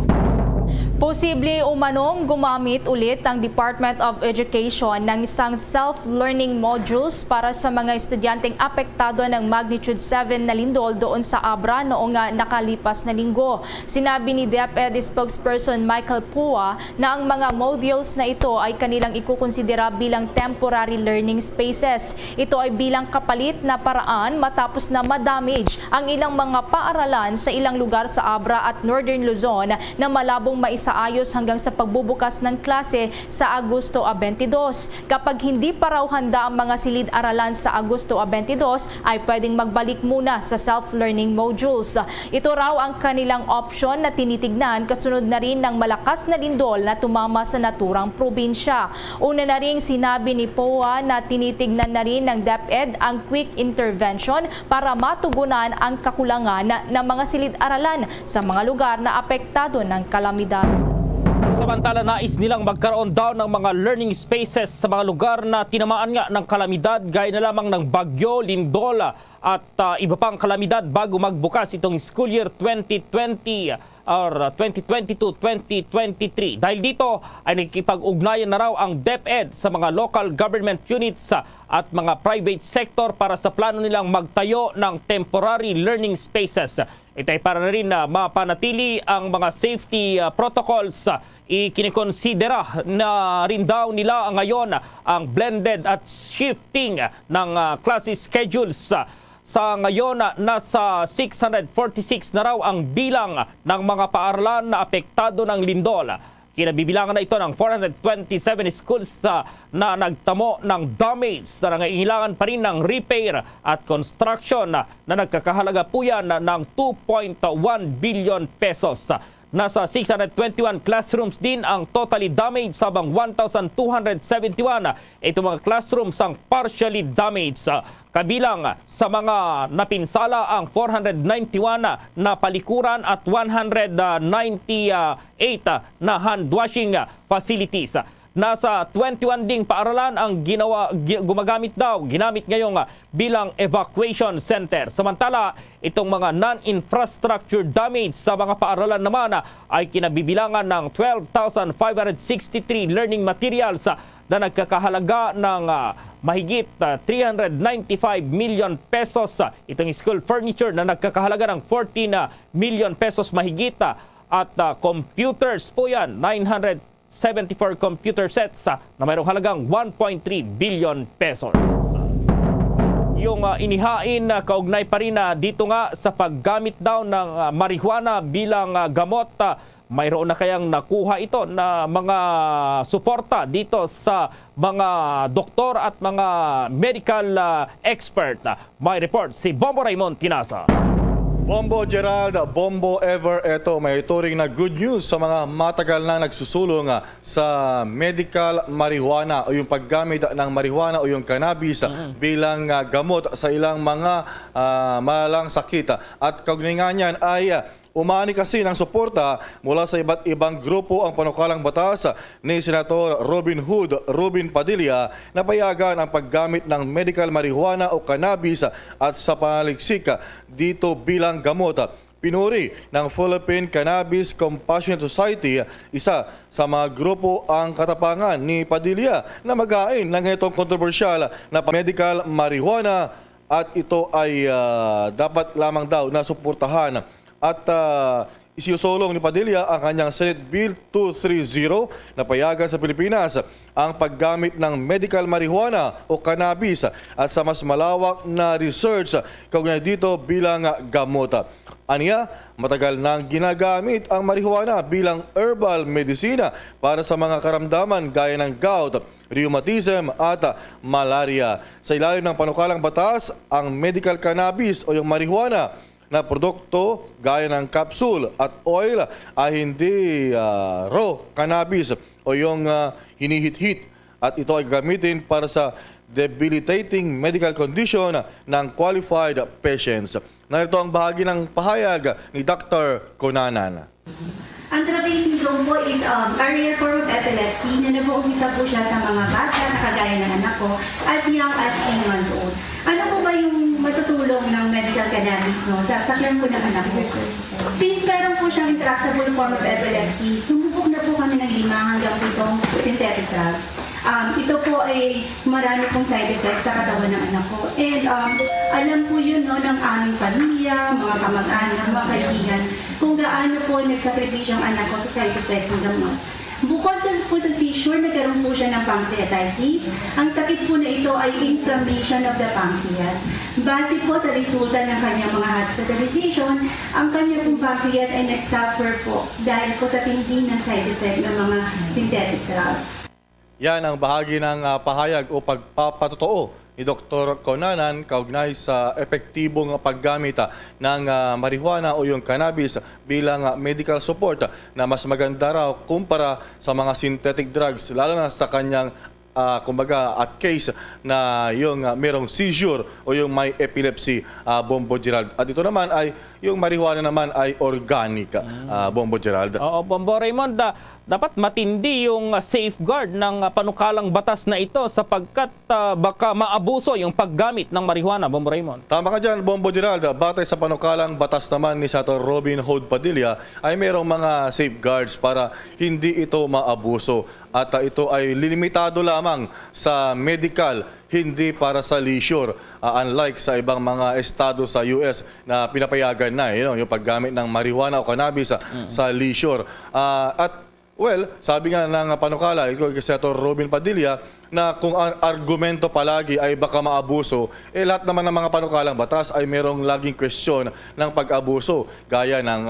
Speaker 13: Posible umanong gumamit ulit ang Department of Education ng isang self-learning modules para sa mga estudyanteng apektado ng magnitude 7 na lindol doon sa Abra noong nakalipas na linggo. Sinabi ni DepEd spokesperson Michael Pua na ang mga modules na ito ay kanilang ikukonsidera bilang temporary learning spaces. Ito ay bilang kapalit na paraan matapos na ma-damage ang ilang mga paaralan sa ilang lugar sa Abra at Northern Luzon na malabong maayos hanggang sa pagbubukas ng klase sa Agosto 22. Kapag hindi pa raw handa ang mga silid-aralan sa Agosto 22, ay pwedeng magbalik muna sa self-learning modules. Ito raw ang kanilang option na tinitignan kasunod na rin ng malakas na lindol na tumama sa naturang probinsya. Una na rin sinabi ni POA na tinitignan na rin ng DepEd ang quick intervention para matugunan ang kakulangan ng mga silid-aralan sa mga lugar na apektado ng kalamidad.
Speaker 12: Samantala, nais nilang magkaroon daw ng mga learning spaces sa mga lugar na tinamaan nga ng kalamidad gaya na lamang ng bagyo, lindol at iba pang kalamidad bago magbukas itong school year 2020 or 2022-2023. Dahil dito ay nakikipag-ugnayan na raw ang DepEd sa mga local government units at mga private sector para sa plano nilang magtayo ng temporary learning spaces. Ito ay para na rin na mapanatili ang mga safety protocols. Ikinikonsidera na rin daw nila ngayon ang blended at shifting ng class schedules. Sa ngayon, nasa 646 na raw ang bilang ng mga paaralan na apektado ng lindol. Kinabibilangan na ito ng 427 schools na nagtamo ng damage na nangailangan pa rin ng repair at construction na nagkakahalaga po yan ng 2.1 billion pesos. Nasa 621 classrooms din ang totally damaged sabang 1,271 ito mga classrooms ang partially damaged. Kabilang sa mga napinsala ang 491 na palikuran at 198 na hand washing facilities. Nasa 21 ding paaralan ang ginamit ngayong bilang evacuation center. Samantala, itong mga non-infrastructure damage sa mga paaralan naman ay kinabibilangan ng 12,563 learning materials na nagkakahalaga ng mahigit 395 million pesos. Itong school furniture na nagkakahalaga ng 14 million pesos mahigit at computers po yan, 974 computer sets na mayroong halagang 1.3 billion pesos. Yung inihain kaugnay pa rin dito nga sa paggamit daw ng marijuana bilang gamot. Mayroon na kayang nakuha ito na mga suporta dito sa mga doktor at mga medical expert. May report si Bombo Raymond Tinasa.
Speaker 5: Bombo Gerald, Bombo Ever, eto may turing na good news sa mga matagal na nagsusulong sa medical marijuana o yung paggamit ng marijuana o yung cannabis bilang gamot sa ilang mga malalang sakit. At kaugnay nga niyan ay umani kasi ng suporta mula sa iba't ibang grupo ang panukalang batas ni Senator Robin Hood Padilla na payagan ang paggamit ng medical marijuana o cannabis at sa panaliksik dito bilang gamot. Pinuri ng Philippine Cannabis Compassionate Society, isa sa mga grupo ang katapangan ni Padilla na mag-ain ng itong kontrobersyal na medical marijuana at ito ay dapat lamang daw na suportahan. At isinusulong ni Padilla ang kanyang Senate Bill 230 na payagan sa Pilipinas ang paggamit ng medical marijuana o cannabis at sa mas malawak na research kaugnay dito bilang gamot. Aniya, matagal nang ginagamit ang marijuana bilang herbal medicina para sa mga karamdaman gaya ng gout, rheumatism at malaria. Sa ilalim ng panukalang batas, ang medical cannabis o yung marijuana na produkto gaya ng capsule at oil ay hindi raw cannabis o yung hinihit-hit at ito ay gagamitin para sa debilitating medical condition ng qualified patients. Narito ang bahagi ng pahayag ni Dr. Conanan.
Speaker 19: Ang Dravet syndrome po is a rare form of epilepsy na nag-uumpisa po siya sa mga bata na kagaya ng anak ko as young as 10 months old. Ano po ba yung matutulong ng medical cannabis sa care po ng anak ko? Since meron po siyang intractable form of epilepsy, sumubok na po kami ng 5 hanggang 7 synthetic drugs. Ito po ay marami pong side effects sa katawan ng anak ko. And alam po yun no, ng aming pamilya, mga kamag-anak, mga kaibigan, kung gaano po nagsakripisyo ang anak ko sa side effects ng gamot. Bukod po sa seizure, nagkaroon po siya ng pancreatitis. Ang sakit po na ito ay inflammation of the pancreas. Base po sa resulta ng kanyang mga hospitalization, ang kanyang pong pancreas ay nag-suffer po dahil po sa tindi ng side effect ng mga synthetic drugs.
Speaker 5: Yan ang bahagi ng pahayag o pagpapatotoo ni Dr. Conanan kaugnay sa epektibong paggamit ng marijuana o yung cannabis bilang medical support na mas maganda raw kumpara sa mga synthetic drugs, lalo na sa kanyang kumbaga at case na yung merong seizure o yung may epilepsy, Bombo Gerald. At ito naman ay yung marijuana naman ay organic, Bombo Gerald.
Speaker 12: Oo, Bombo Raymond, dapat matindi yung safeguard ng panukalang batas na ito sapagkat baka maabuso yung paggamit ng marijuana, Bombo Raymond.
Speaker 5: Tama ka dyan, Bombo Gerald. Batay sa panukalang batas naman ni Senator Robin Hood Padilla ay merong mga safeguards para hindi ito maabuso. At ito ay limitado lamang sa medical, hindi para sa leisure. Unlike sa ibang mga estado sa US na pinapayagan na yung paggamit ng marijuana o cannabis sa leisure. Well, sabi nga ng panukala, ito kay Senator Robin Padilla, na kung ang argumento palagi ay baka maabuso, lahat naman ng mga panukalang batas ay merong laging question ng pag-abuso. Gaya ng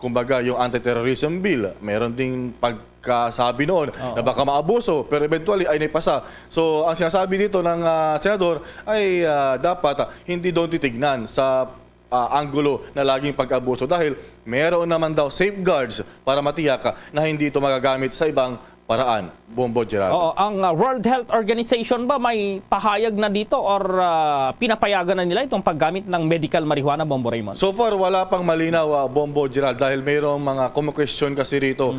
Speaker 5: kumbaga yung anti-terrorism bill, meron ding pagkasabi noon na baka maabuso, pero eventually ay naipasa. So ang sinasabi dito ng senador ay dapat hindi doon titignan sa anggulo na laging pag-abuso dahil meron naman daw safeguards para matiyak na hindi ito magagamit sa ibang paraan, Bombo Gerald.
Speaker 12: Oo, ang World Health Organization ba may pahayag na dito or pinapayagan na nila itong paggamit ng medical marijuana, Bombo Raymond?
Speaker 5: So far, wala pang malinaw, Bombo Gerald, dahil mayroong mga kumu-question kasi rito.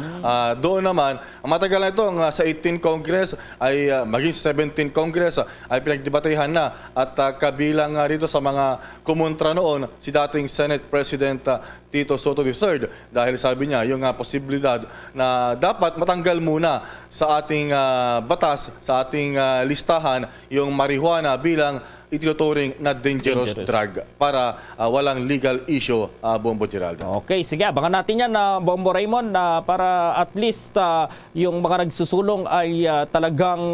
Speaker 5: Doon naman, matagal na ito, sa 18 Congress, ay maging 17 Congress, ay pinagdebatehan na. At kabilang rito sa mga kumontra noon, si dating Senate President Tito Soto III, dahil sabi niya, yung posibilidad na dapat matanggal muna sa ating batas, sa ating listahan, yung marijuana bilang itinuturing na dangerous drug para walang legal issue, Bombo Gerald.
Speaker 12: Okay, sige, abangan natin yan, Bombo Raymond, para at least yung mga nagsusulong ay talagang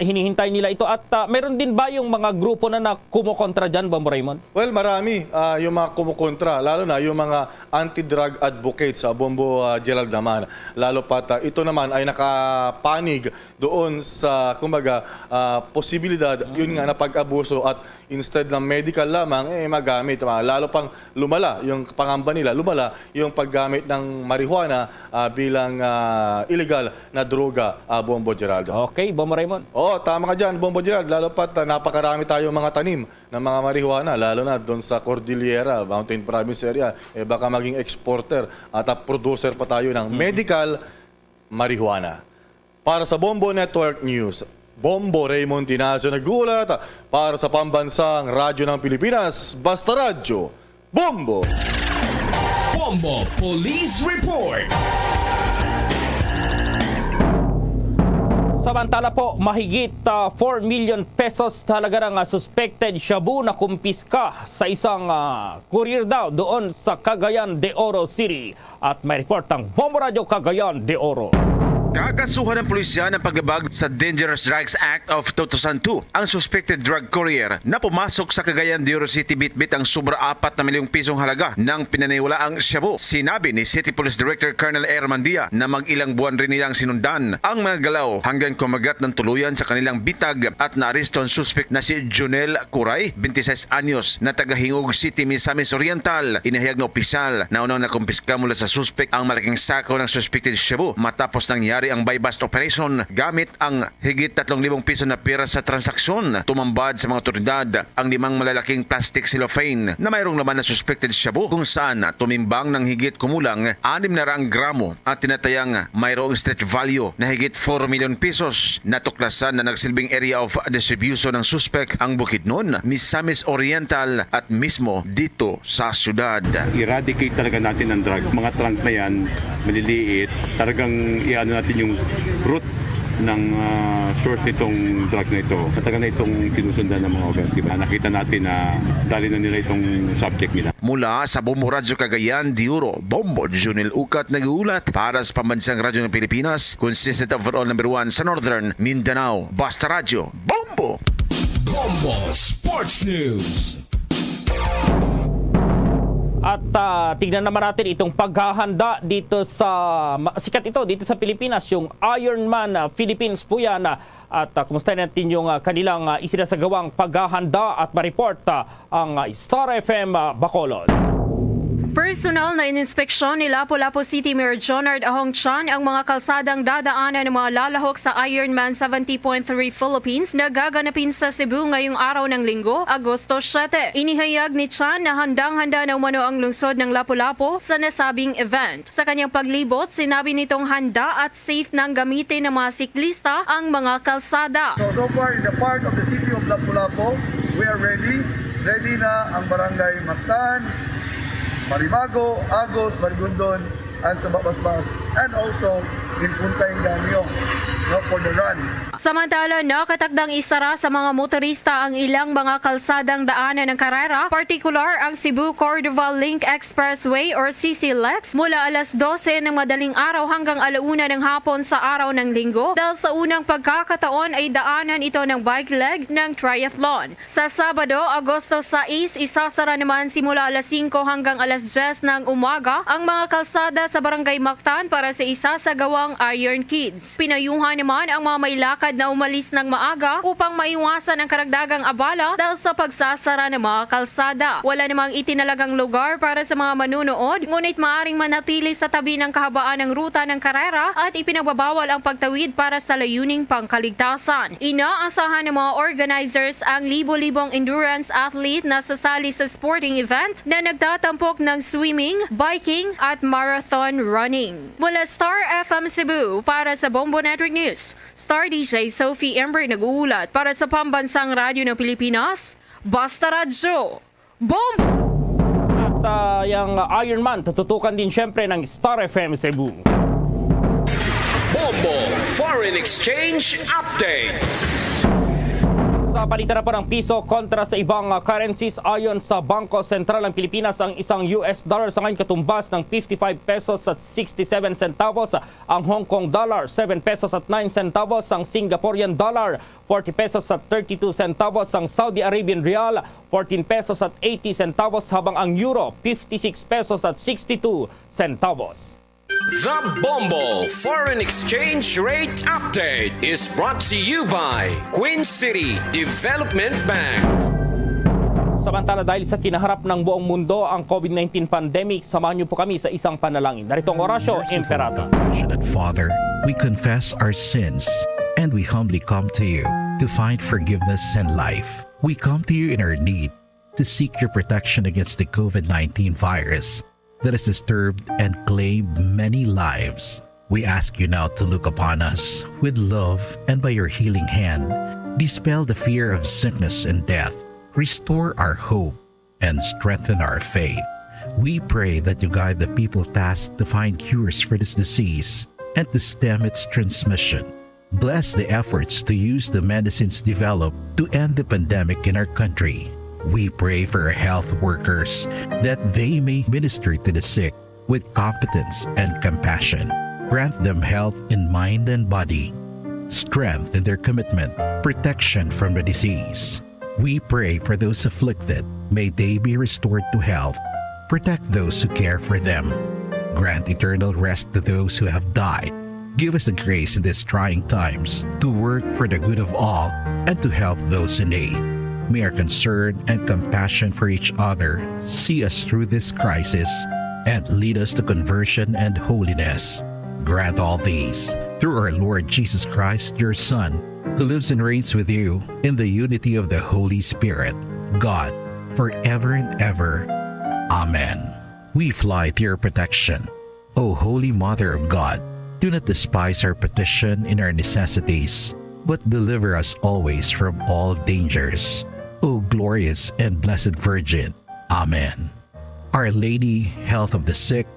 Speaker 12: hinihintay nila ito. At meron din ba yung mga grupo na kumukontra dyan, Bombo Raymond?
Speaker 5: Well, marami yung mga kumukontra, lalo na yung mga anti-drug advocates, Bombo Gerald naman. Lalo pat ito naman ay nakapanig doon sa, kumbaga, posibilidad, yun nga na pag-abuso at instead ng medical lamang, magamit. Lalo pang lumala, yung pangamba nila, lumala yung paggamit ng marijuana bilang illegal na droga, Bombo Gerald.
Speaker 12: Okay, Bombo Raymond.
Speaker 5: Oo, tama ka dyan, Bombo Gerald. Lalo pat napakarami tayong mga tanim ng mga marijuana, lalo na doon sa Cordillera, Mountain Province area, baka maging exporter at producer pa tayo ng medical marijuana. Para sa Bombo Network News, Bombo Raymond Tinazo nagulat para sa pambansang radyo ng Pilipinas, Basta Radyo, Bombo!
Speaker 9: Bombo Police Report!
Speaker 12: Samantala po, mahigit 4 million pesos talaga ng suspected shabu na kumpiska sa isang courier daw doon sa Cagayan de Oro City. At may report ng Bombo Radio Cagayan de Oro.
Speaker 10: Kakasuhan ng pulisya ng paglabag sa Dangerous Drugs Act of 2002 ang suspected drug courier na pumasok sa Cagayan de Oro City bitbit ang sobra 4 na milyong pisong halaga ng pinaniwalaang shabu. Sinabi ni City Police Director Colonel Ermandia na mag-ilang buwan rin nilang sinundan ang mga galaw hanggang kumagat ng tuluyan sa kanilang bitag at naaresto ang suspect na si Jonel Curay, 26 anyos, na taga-Hingog City, Misamis Oriental. Inahayag na opisyal na unang nakumpiska mula sa suspect ang malaking sako ng suspected shabu matapos nangyari nangyari ang buy-bust operation gamit ang higit 3,000 piso na pera sa transaksyon. Tumambad sa mga otoridad ang 5 malalaking plastic cellophane na mayroong laman na suspected shabu kung saan tumimbang ng higit kumulang 600 gramo at tinatayang mayroong street value na higit 4 million pesos. Natuklasan na nagsilbing area of distribution ng suspect ang Bukidnon, Misamis Oriental at mismo dito sa syudad.
Speaker 3: Eradicate talaga natin ang drug. Mga trunk na yan, maliliit, talagang iano natin yung root ng source nitong drug na ito. Matagal na itong sinusundan ng mga operative. Nakita natin na dali na nila itong subject nila.
Speaker 10: Mula sa Bombo Radyo Cagayan, Diuro, Bombo Junil Ukat nag-uulat para sa Pambansang Radyo ng Pilipinas, consistent overall number 1 sa Northern Mindanao. Basta Radyo, Bombo!
Speaker 9: Bombo Sports News.
Speaker 12: At tignan naman natin itong paghahanda dito sa sikat ito dito sa Pilipinas, yung Ironman Philippines po yan. At kumusta natin yung kanilang isinasagawang paghahanda at ma-report ang Star FM Bacolod.
Speaker 11: Personal na ininspeksyon ni Lapu-Lapu City Mayor Jonard Ahong Chan ang mga kalsadang dadaanan ng mga lalahok sa Ironman 70.3 Philippines na gaganapin sa Cebu ngayong araw ng Linggo, Agosto 7. Inihayag ni Chan na handang-handa na umano ang lungsod ng Lapu-Lapu sa nasabing event. Sa kanyang paglibot, sinabi nitong handa at safe nang gamitin ng mga siklista ang mga kalsada.
Speaker 20: So far, in the part of the city of Lapu-Lapu, we are ready. Ready na ang barangay Mactan, Marimago, Agos, Marigondon, and sa Babasbas, and also in Punta Inganyo for the run.
Speaker 11: Samantala, nakatakdang isara sa mga motorista ang ilang mga kalsadang daanan ng karera, particular ang Cebu-Cordova Link Expressway or CCLEX mula alas 12 ng madaling araw hanggang 1:00 ng hapon sa araw ng Linggo dahil sa unang pagkakataon ay daanan ito ng bike leg ng triathlon. Sa Sabado, Agosto 6, isasara naman simula alas 5 hanggang alas 10 ng umaga ang mga kalsada sa Barangay Mactan para sa isasagawang Iron Kids. Pinayuhan naman ang mga may lakad na umalis ng maaga upang maiwasan ang karagdagang abala dahil sa pagsasara ng mga kalsada. Wala namang itinalagang lugar para sa mga manunood, ngunit maaring manatili sa tabi ng kahabaan ng ruta ng karera at ipinagbabawal ang pagtawid para sa layuning pangkaligtasan. Inaasahan ng mga organizers ang libo-libong endurance athlete na sasali sa sporting event na nagtatampok ng swimming, biking at marathon running. Mula Star FM Cebu para sa Bombo Network News, Star DJ Sophie Ember nag-uulat para sa Pambansang Radyo ng Pilipinas, Basta Radyo, Bombo!
Speaker 12: At yung Ironman, tututukan din syempre ng Star FM Cebu.
Speaker 9: Bombo Foreign Exchange Update.
Speaker 12: Sa palitan na po ng piso kontra sa ibang currencies ayon sa Bangko Sentral ng Pilipinas, ang isang US dollar sa ngayon katumbas ng 55 pesos at 67 centavos, ang Hong Kong dollar 7 pesos at 9 centavos, ang Singaporean dollar 40 pesos at 32 centavos, ang Saudi Arabian Rial 14 pesos at 80 centavos, habang ang Euro 56 pesos at 62 centavos.
Speaker 9: The Bombo Foreign Exchange Rate Update is brought to you by Queen City Development Bank.
Speaker 12: Samantala, dahil sa kinaharap ng buong mundo ang COVID-19 pandemic, samahan niyo po kami sa isang panalangin. Narito ang Orasyo Imperata.
Speaker 21: Father, we confess our sins and we humbly come to you to find forgiveness and life. We come to you in our need to seek your protection against the COVID-19 virus that has disturbed and claimed many lives. We ask you now to look upon us with love and by your healing hand, dispel the fear of sickness and death, restore our hope, and strengthen our faith. We pray that you guide the people tasked to find cures for this disease and to stem its transmission. Bless the efforts to use the medicines developed to end the pandemic in our country. We pray for our health workers that they may minister to the sick with competence and compassion. Grant them health in mind and body, strength in their commitment, protection from the disease. We pray for those afflicted. May they be restored to health. Protect those who care for them. Grant eternal rest to those who have died. Give us the grace in these trying times to work for the good of all and to help those in need. May our concern and compassion for each other see us through this crisis and lead us to conversion and holiness. Grant all these through our Lord Jesus Christ, your Son, who lives and reigns with you in the unity of the Holy Spirit, God, forever and ever. Amen. We fly to your protection. O Holy Mother of God, do not despise our petition in our necessities, but deliver us always from all dangers. O glorious and blessed Virgin. Amen. Our Lady, health of the sick,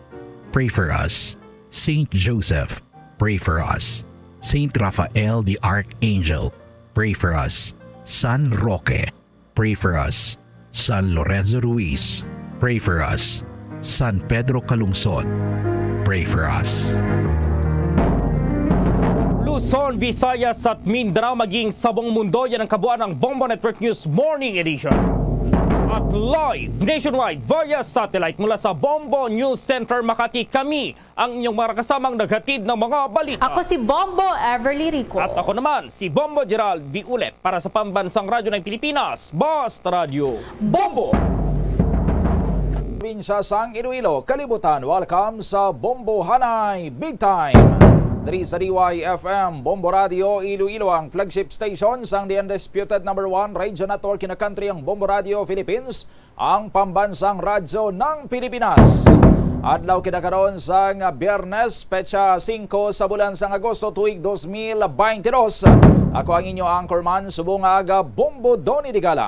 Speaker 21: pray for us. Saint Joseph, pray for us. Saint Raphael the Archangel, pray for us. San Roque, pray for us. San Lorenzo Ruiz, pray for us. San Pedro Calungsod, pray for us.
Speaker 12: Luzon, Visayas at Mindanao maging sa buong mundo, yan ang kabuuan ng Bombo Network News Morning Edition. At live nationwide via satellite mula sa Bombo News Center Makati, kami ang inyong mga kasamang naghatid ng mga balita.
Speaker 13: Ako si Bombo Everly Rico.
Speaker 12: At ako naman si Bombo Gerald V. Ulet para sa Pambansang Radyo ng Pilipinas, Basta Radio Bombo!
Speaker 1: Probinsya sang Iloilo, kalibutan, welcome sa Bombo Hanay Big Time. Dari sa DYFM, Bombo Radio Iloilo ang flagship station sang the undisputed #1 radio network in the country, ang Bombo Radio Philippines, ang pambansang radyo ng Pilipinas. Adlaw kinakaroon sang Biyernes, petsa 5 sa bulan sang Agosto tuig 2022. Ako ang inyo anchorman, subong aga Bombo Donny Digala.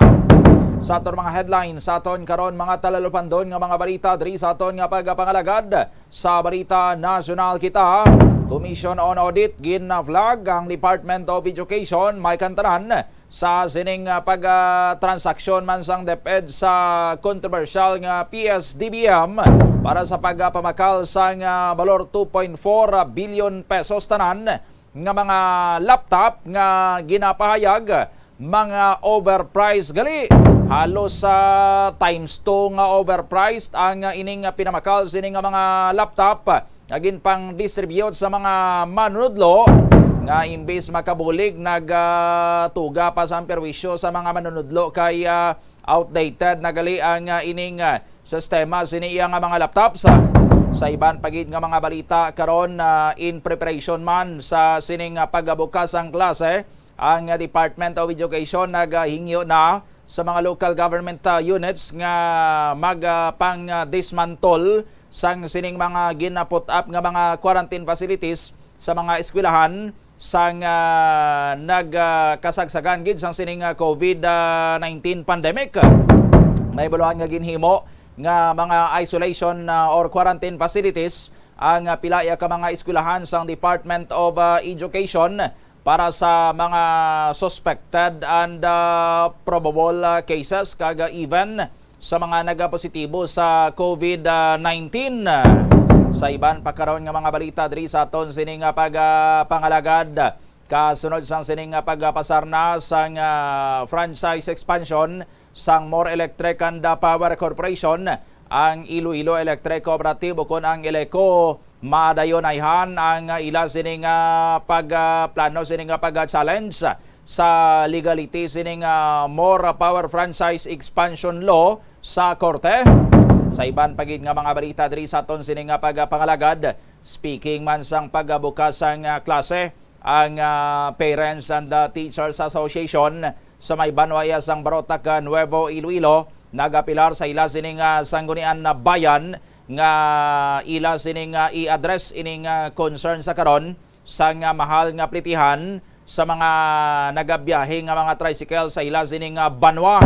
Speaker 1: Sa aton mga headlines, sa aton karon mga talalupandon nga mga balita diri sa aton nga pagpangalagad sa balita nasyonal kita. Commission on Audit ginavlag ang Department of Education may kantanan sa sining pag-transaksyon man sang DepEd sa controversial nga PSDBM para sa pagpamakal sang balor 2.4 billion pesos tanan nga mga laptop nga ginapahayag mga overpriced gali. Halos sa times 2 nga overpriced ang ining pinamakal sining nga mga laptop naging pang distribute sa mga manunudlo nga imbes makabulig nagtuga pa sa perwisyo sa mga manunudlo kay outdated na gali ang ining sistema siniya nga mga laptops. Sa iban pagid nga mga balita karon in preparation man sa sining pagbukas ang klase, ang Department of Education naghingyo na sa mga local government units nga magpang dismantle sang sining mga ginaput up nga mga quarantine facilities sa mga eskwelahan sang nagkasagsagan gid sang sining COVID-19 pandemic. May buluhan nga ginhimo nga mga isolation or quarantine facilities ang pilaya ka mga eskwelahan sang Department of Education para sa mga suspected and probable cases kaga even sa mga nagapositibo sa COVID-19. Sa iban pagkaroon nga mga balita diri sa aton sining pagpangalagad kasunod sang sining pagpasarna sang franchise expansion sang More Electric and Power Corporation, ang Iloilo Electric Cooperative ukon ang Ileco madayonayhan ang ila sining pagplano sining pag-challenge sa legality sining More Power Franchise Expansion Law sa korte. Sa iban pagid nga mga balita diri sa aton sining pagpangalagad, speaking man sang pagbukas sang klase, ang Parents and Teachers Association sa may banwaya sang Barotac, Nuevo Iloilo nagapilar sa ila sining sanggunian na bayan nga ila sining i-address ining concern sa karon sang mahal nga plitihan sa mga nagabiyahe nga mga tricycle sa ila sining banwa.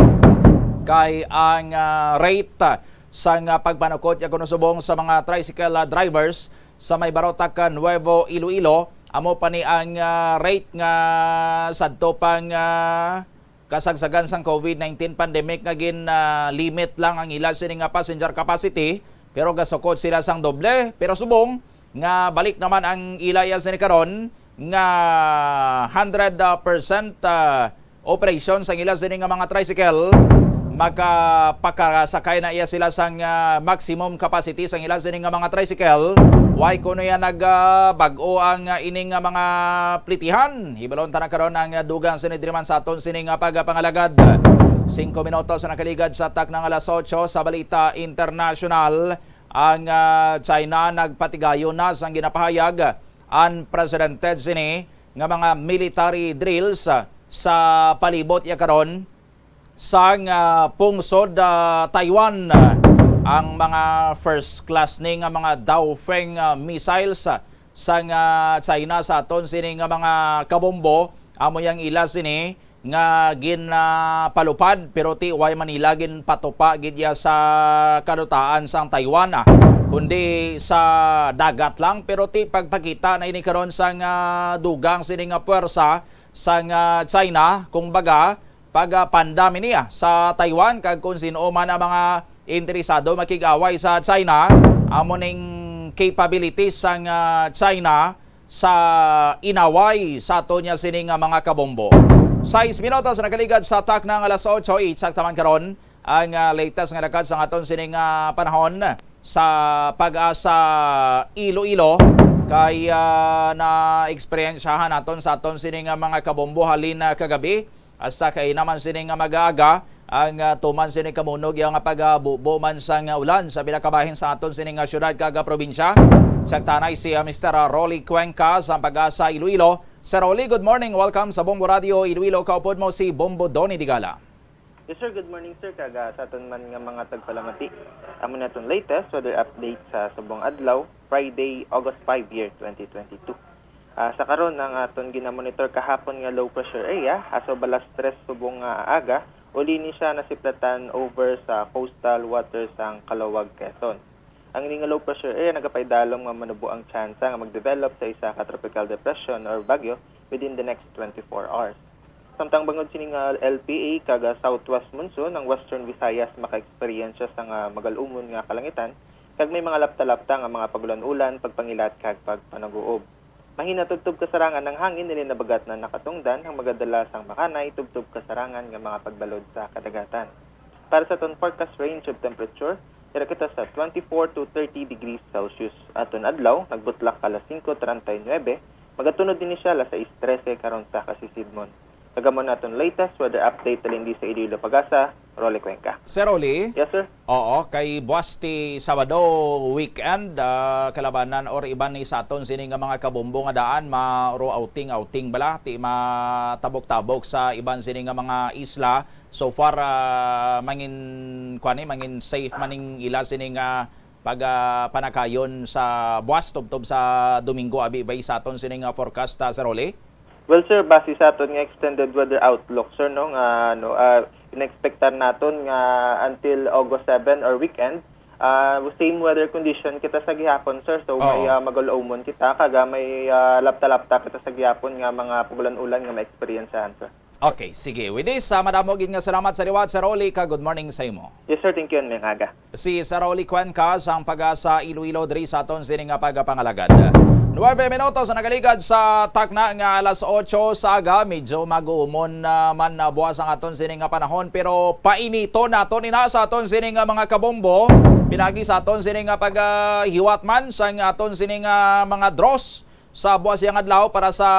Speaker 1: Kay ang rate sang pagpanukot ya kuno subong sa mga tricycle drivers sa may Barotac, Nuevo Iloilo, amo pa ni ang rate nga sadto pang kasagsagan sang COVID-19 pandemic nga gin limit lang ang ila sining passenger capacity, pero gasukod sila sang doble. Pero subong nga balik naman ang ilaya sining karon nga 100% operation sang ila sining mga tricycle, makapakasakay na iya sila sang maximum capacity sang ila sining mga tricycle. Why kuno yan nagbag-o ang ining mga plitihan? Hibalon ta na karon ang dugang sinidriman sa aton sining pagpangalagad. 5 minutos sa nakaligad sa tak ng alas 8 sa balita international. Ang China nagpatigayon na sang ginapahayag unprecedented sini nga mga military drills sa palibot ya karon sang pungsod Taiwan. Ang mga first class ni nga mga Daofeng missiles sang China sa aton sini nga mga kabombo amo yang ila sini nga ginpalupad pero ti way Manila gin patupa gidya sa kadutaan sang Taiwan kundi sa dagat lang pero ti pagpakita na ini karon sang dugang sini nga puwersa sang China kung baga pag pandami niya sa Taiwan kag kung sino man ang mga interesado makigaway sa China amo ning capabilities sang China sa inaway sa ato niya sini nga mga kabombo. 6 minutos nagaligad sa atak ng alas 8 saktaman karon ang latest nga nakad sa aton sini nga panahon sa Pag-asa Iloilo kay na-experiensyahan naton sa aton sini nga mga kabombo halin kagabi asa kay naman sini nga mag-aaga ang tuman sini kamunog yung pagbubo man sang ulan sa bilakabahin sa aton sini nga syudad kaga probinsya. Saktanay si Mr. Rolly Cuenca sa Pag-asa Iloilo. Sir Rolly, good morning. Welcome sa Bombo Radio Iloilo. Kaupod mo si Bombo Donnie Digala.
Speaker 2: Yes sir, good morning sir. Kaga sa aton man nga mga tagpalamati. Amo na itong latest weather update sa subong adlaw, Friday, August 5 year 2022. Sa karon ang aton ginamonitor kahapon nga low pressure area, aso balas 3 subong aga, uli ni siya nasiplatan over sa coastal waters sang Calawag, Quezon. Ang nga low pressure area nagapaydalom nga manubo ang tsansa nga magdevelop sa isa ka tropical depression or bagyo within the next 24 hours. Samtang bangod sining LPA kaga southwest monsoon ng Western Visayas maka-experience sa nga magalumon nga kalangitan kag may mga lapta-lapta nga mga pagulan-ulan, pagpangilat kag pagpanaguob. Mahina tubtob kasarangan ng hangin nili nabagat na nakatungdan ang magadala sang makanay tubtob kasarangan nga mga pagbalod sa kadagatan. Para sa ton forecast range of temperature, tira kita sa 24 to 30 degrees Celsius. Aton adlaw, nagbutlak alas 5:39, magatunod din siya alas 6:13 karon sa Kasisidmon. Tagamon naton latest weather update talindi sa Iloilo Pag-asa, Rolly Cuenca.
Speaker 1: Sir Rolly?
Speaker 2: Yes sir.
Speaker 1: Oo, kay buwas ti Sabado weekend kalabanan or iban ni sa aton sini nga mga kabombo nga daan maro outing bala ti matabok-tabok sa iban sini nga mga isla. So far mangin safe maning ila sini nga pag panakayon sa buwas tubtob sa Domingo abi bay sa aton sini nga forecast Sir Rolly?
Speaker 2: Well sir, base sa aton nga extended weather outlook sir no nga in-expectan naton nga until August 7 or weekend same weather condition kita sa gihapon sir. So may magalumon kita kaga may lapta-lapta kita sa gihapon nga mga pagulan-ulan nga ma-experiencehan sir.
Speaker 1: Okay, sige. With this, madamo gid nga salamat sa liwat Sir Rolly ka. Good morning sa imo.
Speaker 2: Yes sir, thank you and aga.
Speaker 1: Si Sir Rolly Cuenca sa Pag-asa Iloilo diri sa aton sini nga pagapangalagad. 9 minutos na nagaligad sa takna nga alas 8 sa aga. Medyo mag-uumon man na buwas ang aton sini nga panahon pero painito naton ina sa aton sini nga mga kabombo. Pinagi sa aton sini nga paghiwat man sa aton sini nga mga draws sa buwas yang adlaw para sa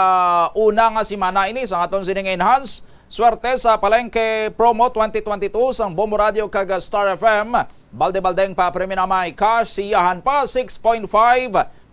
Speaker 1: una nga simana ini sa aton sining enhance. Swerte sa Palengke Promo 2022 sang Bombo Radio kag Star FM. Balde-baldeng pa premyo na may cash siyahan pa 6.5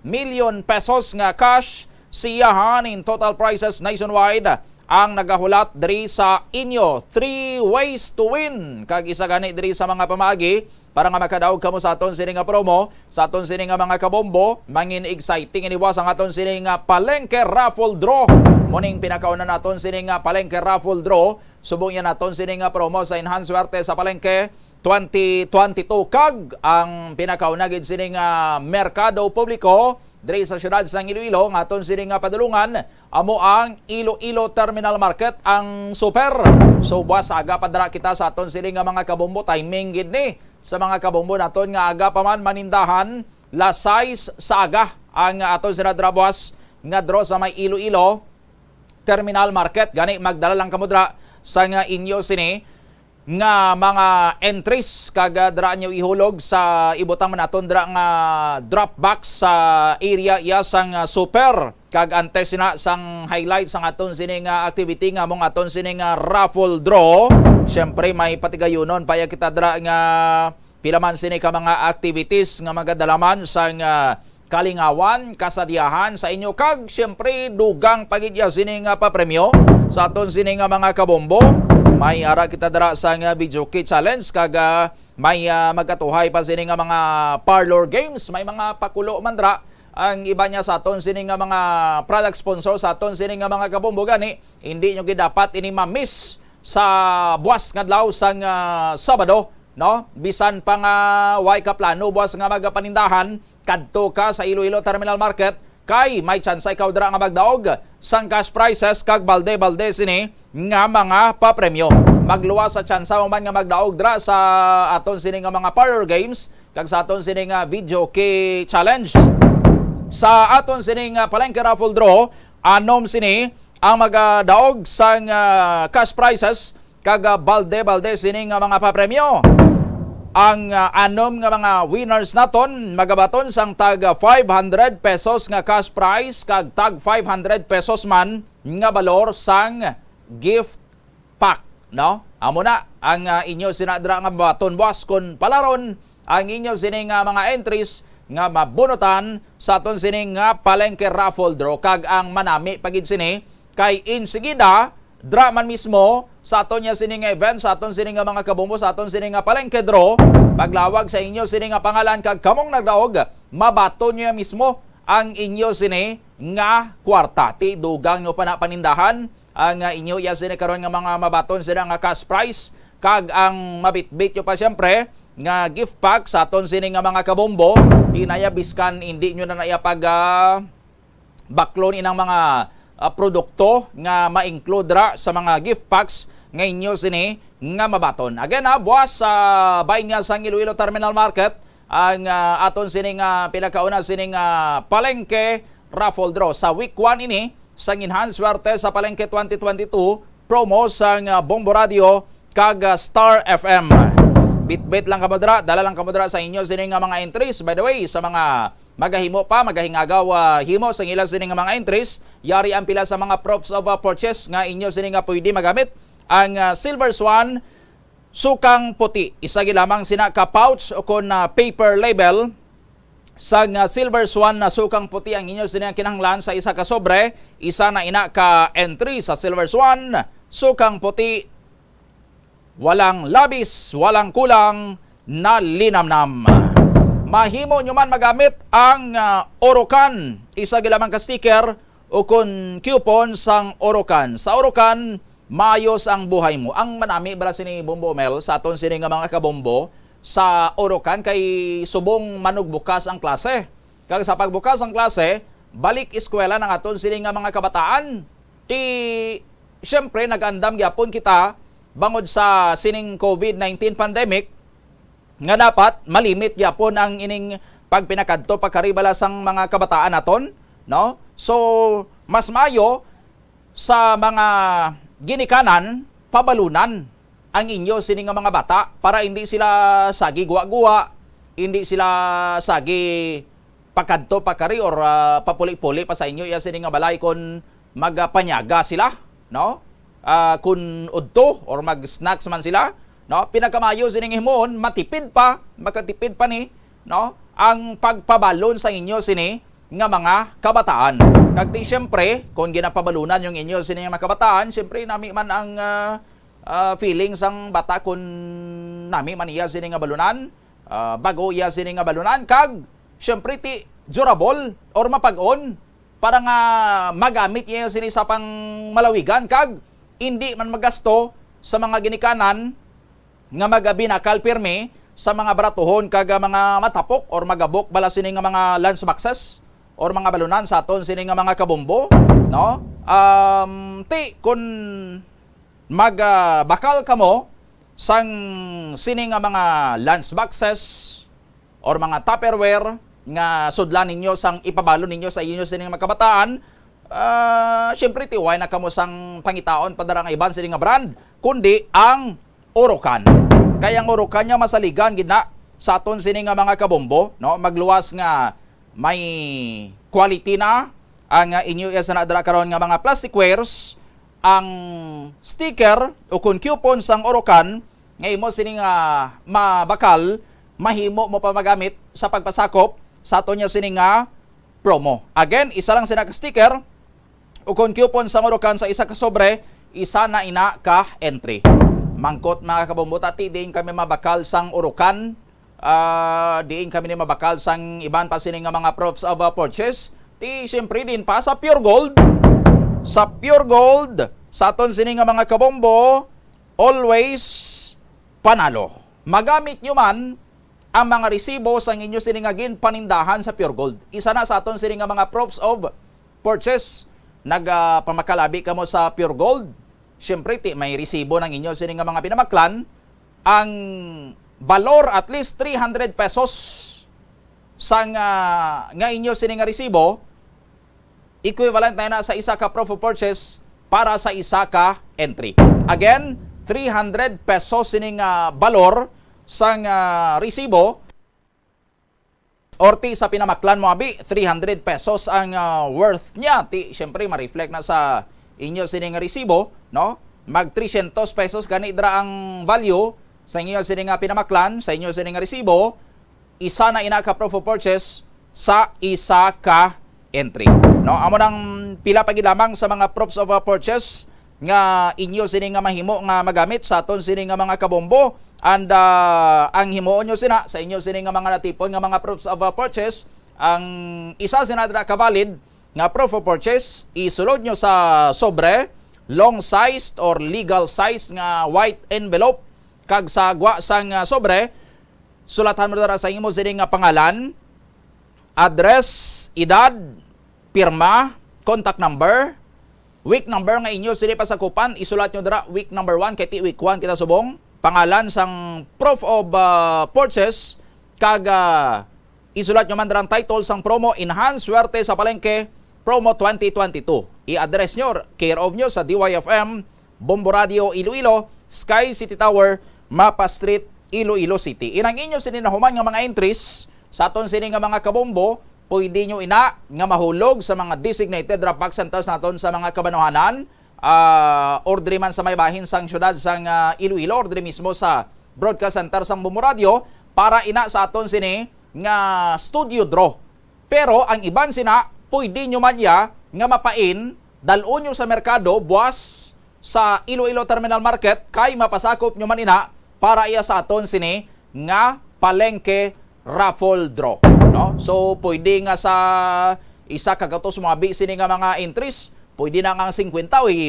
Speaker 1: million pesos nga cash siyahan in total prices nationwide ang nagahulat diri sa inyo. 3 ways to win kag isa gani diri sa mga pamaagi para nga makadaog kamo sa aton sini nga promo, sa aton sini nga mga kabombo, mangin exciting iniwas ang aton sini nga Palengke Raffle Draw. Muning pinakaunan naton sini nga Palengke Raffle Draw, subong yan naton sini nga promo sa Enhance Swerte sa Palengke 2022 kag ang pinakauna gid sini nga Merkado Publiko diri sa syudad sa Iloilo nga aton sini nga padulungan amo ang Iloilo Terminal Market ang super. So buwas aga padara kita sa aton sini nga mga kabombo, timing gid ni sa mga kabombo naton nga aga pa man manindahan las 6 sa aga ang aton sinadrabwas nga draw sa may Iloilo Terminal Market. Gani magdala lang kamo dra sa nga inyo sini nga mga entries kag dra nyo ihulog sa ibutang man naton dra nga drop box sa area iya sang super kag antes sina sang highlight sang aton sini nga activity nga mong aton sini nga raffle draw. Syempre may patigayunon paya kita dra nga pila man sini ka mga activities nga magadalaman sang kalingawan, kasadiyahan sa inyo kag syempre dugang pagidya sini nga papremyo sa aton sini nga mga kabombo. May ara kita dara sa nga video kit challenge kag may magkatuhay pa sini nga mga parlor games, may mga pakulo man dra ang iba niya sa aton sini nga mga product sponsor sa aton sini nga mga kabombo gani. Hindi nyo gid dapat ini ma-miss sa buwas nga adlaw sang Sabado, no? Bisan pa nga way ka plano buwas nga magapanindahan kadto ka sa Iloilo Terminal Market kay may chance ikaw dira nga magdaog sang cash prizes kag balde-balde sini nga mga papremyo. Magluwas sa chance mo man nga magdaog dira sa aton sini nga mga parlor games kag sa aton sini nga video key challenge. Sa aton sini nga palengke raffle draw, anom sini ang magdaog sang cash prizes kag balde-balde sini nga mga papremyo. Ang anom nga mga winners naton magabaton sang tag 500 pesos nga cash prize kag tag 500 pesos man nga balor sang gift pack, no? Amo na ang inyo sinadra nga baton boss kon palaron ang inyo sini nga mga entries nga mabunutan sa aton sini nga palengke raffle draw kag ang manami pagid sini kay insigida dra man mismo sa aton nya sini nga event sa aton sini nga mga kabombo sa aton sini nga palengke draw paglawag sa inyo sini nga pangalan kag kamong nagdaog mabato nyo mismo ang inyo sini nga kwarta ti dugang nyo pa na panindahan ang inyo ya sini karon nga mga mabaton sila nga cash prize kag ang mabitbit nyo pa syempre nga gift pack sa aton sini nga mga kabombo inayabiskan hindi nyo na naipag baklon inang mga produkto nga ma-include ra sa mga gift packs nga inyo sini nga mabaton. Again buwas sa bayin nga sa Iloilo Terminal Market ang aton sini nga pinakauna sini nga palengke raffle draw sa week 1 ini sa Enhanced Swerte sa Palengke 2022 promo sa Bombo Radio kag Star FM. Bit-bit lang kamodra, dala lang kamodra sa inyo sini nga mga entries. By the way, sa mga magahimo pa, magahingagaw himo sa ilang sini nga mga entries, yari ang pila sa mga proofs of purchase nga inyo sini nga pwede magamit. Ang Silver Swan sukang puti, isa lamang sina ka pouch o kon paper label sa Silver Swan na sukang puti ang inyo sini kinahanglan sa isa ka sobre, isa na ina ka entry sa Silver Swan sukang puti, walang labis, walang kulang na linamnam. Mahimo nyo man magamit ang Orocan, isa lamang ka sticker o kun coupon sang Orocan. Sa Orocan, mayos ang buhay mo. Ang manami bala sini Bombo Mel sa aton sini nga mga kabombo sa Orocan kay subong manugbukas ang klase. Kag sa pagbukas ang klase, balik eskwela ng aton sini nga mga kabataan. Ti syempre nagandam gyapon kita bangod sa sining COVID-19 pandemic nga dapat malimit gyapon ang ining pagpinakadto pagkaribala sang mga kabataan naton, no? So mas maayo sa mga ginikanan pabalunan ang inyo sini nga mga bata para hindi sila sagi guwa-guwa, hindi sila sagi pakadto pakari or papuli-puli pa sa inyo ya sini nga balay kon magpanyaga sila, no? Kun udto or mag-snacks man sila, no? Pinakamayo sining himon matipid pa, makatipid pa ni, no? Ang pagpabalon sa inyo sini nga mga kabataan. Kag di syempre kung ginapabalunan yung inyo sini nga mga kabataan, syempre nami man ang feelings ang bata kun nami man iya sini nga balunan, bago iya sini nga balunan kag syempre ti durable or mapag-on para nga magamit iya sini sa pang malawigan kag hindi man magasto sa mga ginikanan nga magabinakal pirmi sa mga baratuhon kag mga matapok or magabok bala sini nga mga lunch boxes or mga balunan sa aton sini nga mga kabombo, no? Ti kun magbakal kamo sang sini nga mga lunch boxes or mga tupperware nga sudlan ninyo sang ipabalo ninyo sa inyo sini nga mga kabataan, syempre tiway na kamo sang pangitaon padara nga iban sini nga brand kundi ang Orocan. Kaya ang Orocan nya masaligan gina sa aton sini nga mga kabombo, no? Magluwas nga may quality na ang inyo sa nadara karon nga mga plasticwares, ang sticker o kun coupon sang Orocan nga imo sini nga mabakal mahimo mo pa magamit sa pagpasakop sa aton nya sini nga promo. Again, isa lang sina ka sticker o kung coupon sa ngurukan sa isa ka sobre, isa na ina ka entry. Mangkot mga kabombo, tati diin kami mabakal sang urukan, diin kami ni mabakal sang iban pa sini nga mga proofs of purchase. Di siyempre din pa sa Pure Gold. Sa Pure Gold, sa aton sini nga mga kabombo, always panalo. Magamit nyo man ang mga resibo sa inyo siningagin panindahan sa Pure Gold. Isa na sa aton sini nga mga proofs of purchase. Nagpamakalabi ka mo sa Pure Gold, siyempre may resibo ng inyo sini nga mga pinamaklan. Ang valor at least 300 pesos sa nga inyo sini nga resibo, equivalent na sa isa ka proof of purchase para sa isa ka entry. Again, 300 pesos sining valor sa resibo or ti sa pinamaklan mo abi 300 pesos ang worth niya. Ti syempre ma-reflect na sa inyo sining resibo, no? Mag 300 pesos gani dra ang value sa inyo sining pinamaklan, sa inyo sining resibo, isa na ina ka proof of purchase sa isa ka entry. No, amo nang pila pagi lamang sa mga proofs of purchase nga inyo sini nga mahimo nga magamit sa aton sini nga mga kabombo, and ang himuon nyo sina sa inyo sini nga mga natipon nga mga proofs of purchase, ang isa sina dra ka valid nga proof of purchase, isulod nyo sa sobre, long sized or legal size nga white envelope, kag sa gwa sang sobre sulatan mo dara sa inyo sini nga pangalan, address, edad, pirma, contact number, week number nga inyo sini pasakupan, isulat nyo dara week number 1 kay week 1 kita subong, pangalan sang proof of purchase, kag isulat nyo man dara ang title sang promo, Enhanced Swerte sa Palengke Promo 2022. I-address nyo, care of nyo sa DYFM, Bombo Radio Iloilo, Sky City Tower, Mapa Street, Iloilo City. Inang inyo sini nahuman nga mga entries sa aton sini nga mga kabombo, pwede nyo ina nga mahulog sa mga designated drop-box centers naton sa mga kabanuhanan, ordre man sa may bahin sang syudad sang Iloilo, ordre mismo sa broadcast center sang Bombo Radio, para ina sa aton sini nga studio draw. Pero ang iban sina, pwede nyo man ya nga mapain, dalon nyo sa merkado, buwas sa Iloilo Terminal Market, kay mapasakop nyo man ina para iya sa aton sini nga palengke raffle draw. No? So, pwede nga sa isa kagatos mabi sini nga mga entries, pwede na nga ang 50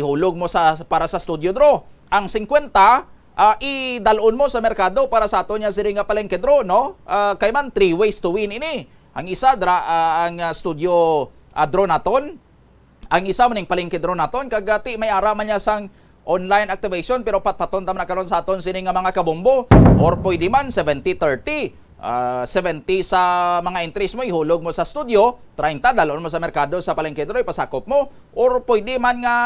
Speaker 1: ihulog mo para sa studio draw. Ang 50 idalon mo sa merkado para sa aton nga sini nga palengke draw, no? Kay man 3 ways to win ini. Ang isa ang studio draw naton, ang isa maning palengke draw naton, kagati may araman niya sang online activation, pero patpaton tam na karon sa aton sini nga mga kabombo, or pwede man 70-30. 70 sa mga entries mo ihulog mo sa studio, 30 dalon mo sa merkado sa palengke draw ipasakop mo, or pwede man nga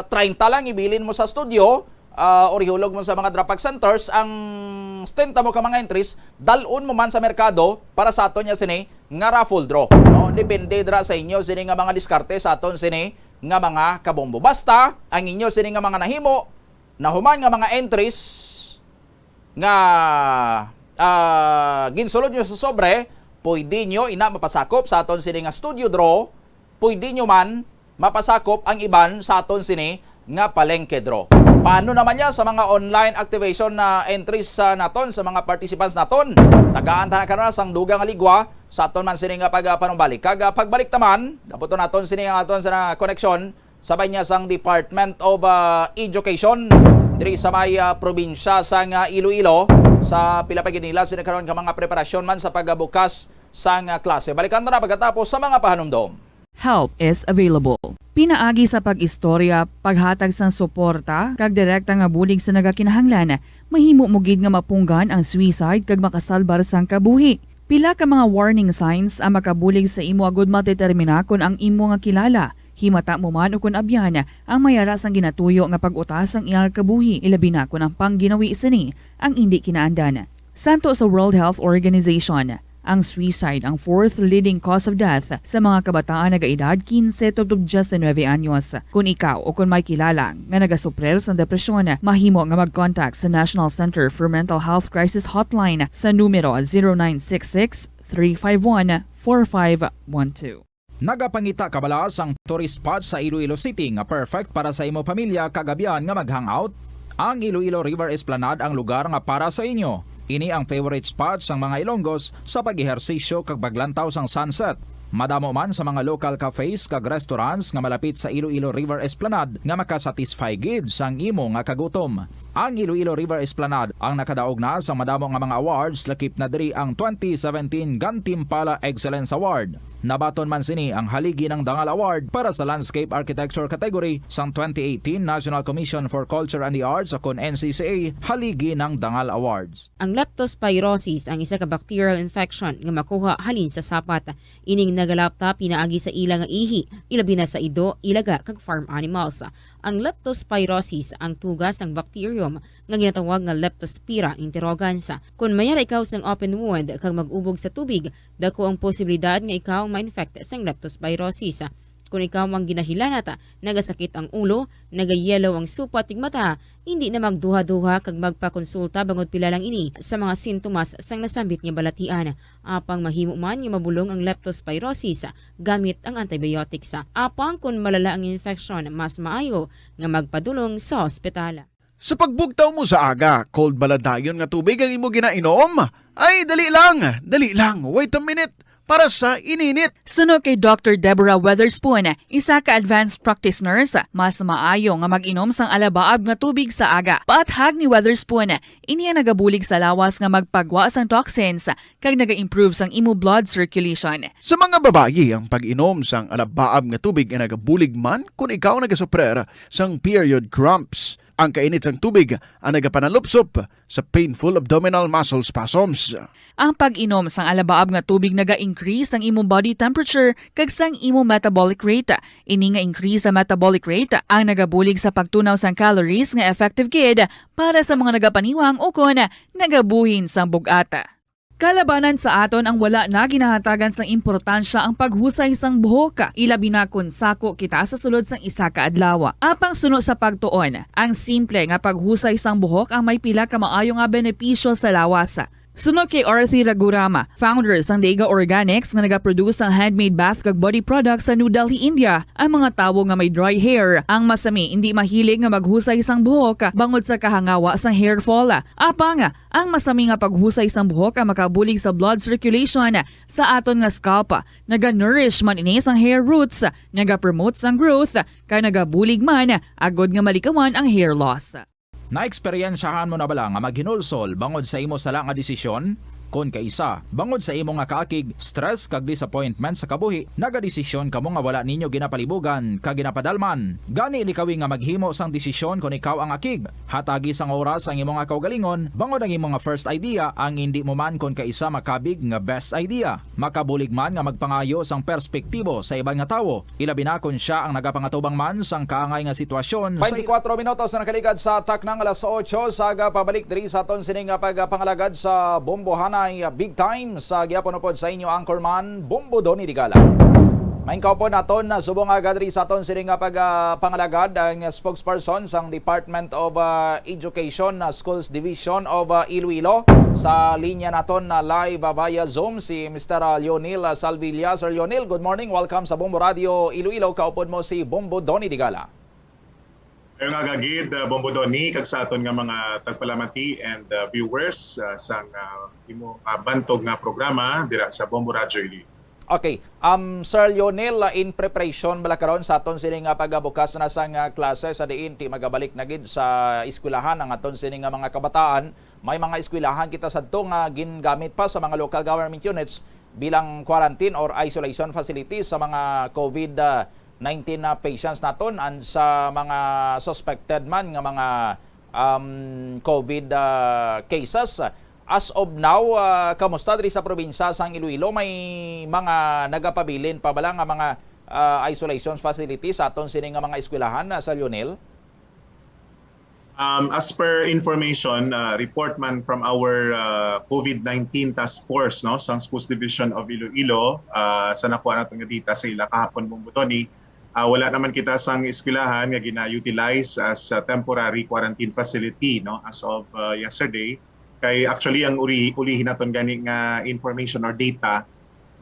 Speaker 1: 30 lang ibilin mo sa studio, or ihulog mo sa mga drop-box centers, ang stenta mo ka mga entries dalon mo man sa merkado para sa aton nya sini nga raffle draw, no? Depende dra sa inyo sini nga mga diskarte sa aton sini nga mga kabombo. Basta ang inyo sini nga mga nahimo nahuman nga mga entries nga ginsulod nyo sa sobre, pwede nyo ina mapasakop sa aton sini nga studio draw, pwede nyo man mapasakop ang iban sa aton sini nga palengke draw. Paano naman yan sa mga online activation na entries naton, sa mga participants naton? Tagaan ta na karon sang dugang nga ligwa sa aton man sini nga panumbalik. Kag pagbalik taman, daputon naton sini nga aton sa connection sabay niya sang Department of Education diri sa may probinsya sang Iloilo, sa pilapagin nila sinakaroon ka mga preparasyon man sa pagbukas sang klase. Balikan na pagkatapos sa mga pahanumdom.
Speaker 15: Help is available. Pinaagi sa pag-istorya, paghatag sang suporta, kag direkta nga bulig sa nagakinahanglan, mahimo mo gid nga mapunggan ang suicide kag makasalbar sang kabuhi. Pila ka mga warning signs ang makabulig sa imo agud matetermina kung ang imo nga kilala, himata mo man o kung abyan ang mayara sang ginatuyo nga pag-utas ang iyang kabuhi, ilabi na kung ang pangginawi sini ang hindi kinaandan. Santo sa World Health Organization, ang suicide ang 4th leading cause of death sa mga kabataan nagaedad 15 to 19 anyos. Kung ikaw o kung may kilala nga nagasuprer sa depresyon, mahimo nga mag-contact sa National Center for Mental Health Crisis Hotline sa numero 0966 351 0917-729-4512.
Speaker 1: Nagapangita kabalas ang tourist spot sa Iloilo City nga perfect para sa imo pamilya kagabihan nga mag-hangout. Ang Iloilo River Esplanade ang lugar nga para sa inyo. Ini ang favorite spot sang mga Ilonggos sa pag-ehersisyo kag paglantaw sang sunset. Madamo man sa mga local cafes kag restaurants nga malapit sa Iloilo River Esplanade nga makasatisfy gid sang imo nga kagutom. Ang Iloilo River Esplanade ang nakadaog na sa madamo nga mga awards lakip na diri ang 2017 Gantimpala Excellence Award. Nabaton man sini ang haligi ng Dangal Award para sa Landscape Architecture category sang 2018 National Commission for Culture and the Arts akon NCCA haligi ng Dangal Awards.
Speaker 7: Ang leptospirosis ang isa ka bacterial infection nga makuha halin sa sapat. Ining nagalapta pinaagi sa ilang nga ihi, ilabi na sa ido, ilaga kag farm animals. Ang leptospirosis ang tugas ang bacterium nga ginatawag nga Leptospira interrogans. Kung mayara ikaw sang open wound kag mag-ubog sa tubig, dako ang posibilidad nga ikaw ma-infect sang leptospirosis. Kung ikaw mang ginahilanata, nagasakit ang ulo, nagayelo ang supat tig mata, hindi na magduha-duha kag magpakonsulta bangod pila lang ini sa mga sintomas sang nasambit nga balatian. Apang mahimo man nga mabulong ang leptospirosis gamit ang antibiotics. Apang kung malala ang infection, mas maayo nga magpadulong sa ospital.
Speaker 22: Sa pagbugtaw mo sa aga, cold baladayon nga tubig ang imo ginainom? Ay, dali lang, wait a minute. Para sa ininit.
Speaker 15: Suno kay Dr. Deborah Weatherspoon, isa ka advanced practice nurse, mas maayo nga mag-inom sang alabaab nga tubig sa aga. Paathag ni Weatherspoon, iniya nagabulig sa lawas nga magpagwa sang toxins kag naga-improve sang imo blood circulation.
Speaker 22: Sa mga babayi, ang pag-inom sang alabaab nga tubig ay nagabulig man kung ikaw nagasuprer sang period cramps. Ang kainit sang tubig ang nagapanalupsop sa painful abdominal muscle spasms.
Speaker 15: Ang pag-inom sang alabaab nga tubig naga-increase ang imong body temperature kag sang imong metabolic rate. Ini nga increase sa metabolic rate ang nagabulig sa pagtunaw sang calories nga effective gid para sa mga nagapaniwang o kon nagabuhin sang bugata. Kalabanan sa aton ang wala na ginahatagan sang importansya ang paghusay sang buhok, ilabi na kun sako kita sa sulod sang isa ka adlaw. Apang suno sa pagtuon, ang simple nga paghusay sang buhok ang may pila ka maayo nga benepisyo sa lawas. Suno kay Arthi Ragurama, founder sang Dega Organics nga nagaproduce ng handmade bath kag body products sa New Delhi, India. Ang mga tawo nga may dry hair, ang masami hindi mahilig nga maghusay sang buhok bangod sa kahangawa sang hair fall. Apang ang masami nga paghusay sang buhok ang makabulig sa blood circulation sa aton nga scalp. Naga-nourish man ini sang hair roots, naga-promote sang growth, kay nagabulig man agod nga malikawan ang hair loss.
Speaker 1: Naeksperyensyahan mo na bala nga maghinulsol bangod sa imo sala nga desisyon? Kung kaisa, bangod sa imo nga kaakig, stress kag disappointment sa kabuhi, nagadesisyon kamo nga wala ninyo ginapalibugan kag ginapadalman. Gani ilikawi nga maghimo sang desisyon kung ikaw ang akig. Hatagi sang oras ang imo nga kaugalingon, bangod ang imo nga first idea ang hindi mo man kung kaisa makabig nga best idea. Makabulig man nga magpangayo sang perspektibo sa ibang nga tawo, ilabi na kung siya ang nagapangatubang man sang kaangay nga sitwasyon. 24 minutos na nakaligad sa taknang alas 8 saga pabalik diri sa aton sining nga pagpangalagad sa bombohana big time sa gyapon pod sa inyo anchorman Bombo Donny Digala. Maingkaw po naton na subong agad rin sa aton sining nga pagpangalagad ang spokesperson sang Department of Education Schools Division of Iloilo. Sa linya naton na live via Zoom si Mr. Leonel Salvilla. Sir Leonel, good morning. Welcome sa Bombo Radio Iloilo. Kaupod mo si Bombo Donny Digala.
Speaker 23: Ayun nga gagid, Bombo Donny, kag sa aton nga mga tagpalamati and viewers sang imo bantog nga programa dira sa Bombo Radio Iloilo.
Speaker 1: Okay, Sir Leonel, in preparation bala karon sa aton sining nga pagabukas na sang klase sa diin ti magabalik na gid sa eskwelahan ang aton sining nga mga kabataan. May mga eskwelahan kita sadto nga gingamit pa sa mga local government units bilang quarantine or isolation facilities sa mga COVID-19 na patients naton and sa mga suspected man nga mga COVID cases. As of now, kamusta diri sa probinsya sang Iloilo? May mga nagapabilin pa bala nga mga isolation facilities sa aton sining nga mga eskwelahan sa Leonel?
Speaker 23: As per information, report man from our COVID-19 task force no sa Schools Division of Iloilo, sa nakuha naton nga data sa ila kahapon Bombo Donny, wala naman kita sang eskwelahan nga gina-utilize as temporary quarantine facility no as of yesterday. Kay actually ang ulihin naton gani nga information or data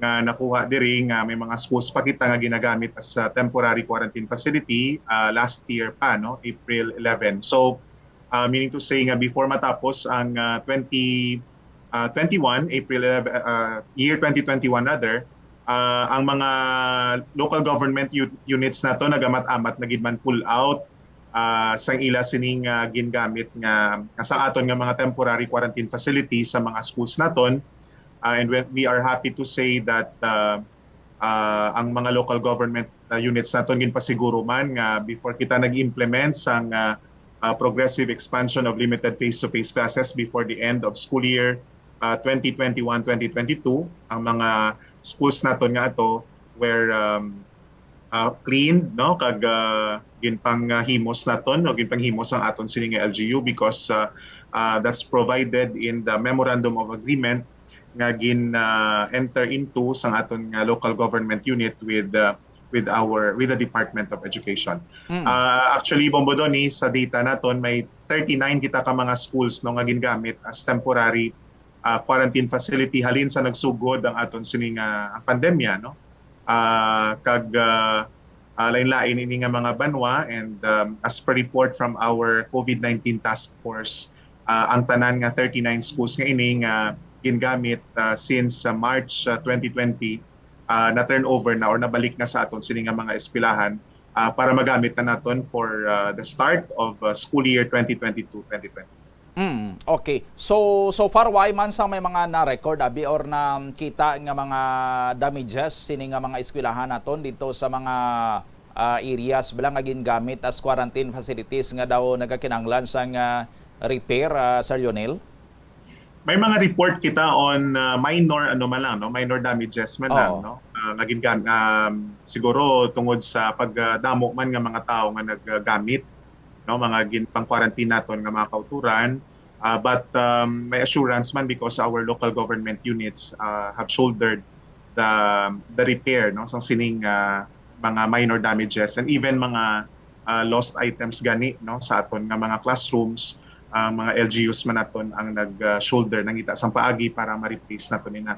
Speaker 23: nga nakuha diri nga may mga schools pa kita nga ginagamit as temporary quarantine facility last year pa, no, April 11. So meaning to say nga before matapos ang 2021, April 11, year 2021 rather, ang mga local government units na to nagamat-amat na gid man pull out sang ila sining gingamit nga sa aton nga mga temporary quarantine facility sa mga schools naton. And we are happy to say that ang mga local government units naton ginpasiguro man nga before kita nag-implement sang progressive expansion of limited face-to-face classes before the end of school year 2021-2022, ang mga schools naton nga ato were cleaned, no, kag ginpanghimos naton o ginpanghimos ang aton sining LGU because that's provided in the memorandum of agreement nga enter into sang aton nga local government unit with the Department of Education. Actually, Bombodoni, sa data naton may 39 kita ka mga schools no nga gingamit as temporary quarantine facility halin sa nagsugod ang aton sining ang pandemya, no. Kag lain-lain ini nga mga banwa, and as per report from our COVID-19 task force, ang tanan nga 39 schools nga ini nga gingamit since March 2020 na turnover na or nabalik na sa aton sini nga mga eskwelahan para magamit na naton for the start of school year 2022-2023.
Speaker 1: Okay. So far why man sang may mga na-record abi or na kita nga mga damages sini nga mga eskwelahan naton dito sa mga areas bilang nga gingamit as quarantine facilities nga daw nagakinahanglan sang repair, Sir Lionel?
Speaker 23: May mga report kita on minor minor damages man lang, no. Siguro tungod sa pagdamo man nga mga tao nga naggamit, no, mga ginpang-quarantine naton nga mga kauturan, but may assurance man because our local government units have shouldered the repair, no, sa sining mga minor damages and even mga lost items gani, no, sa aton nga mga classrooms. Mga LGUs man naton ang nag-shoulder ng ita sang paagi para ma-replace naton nina.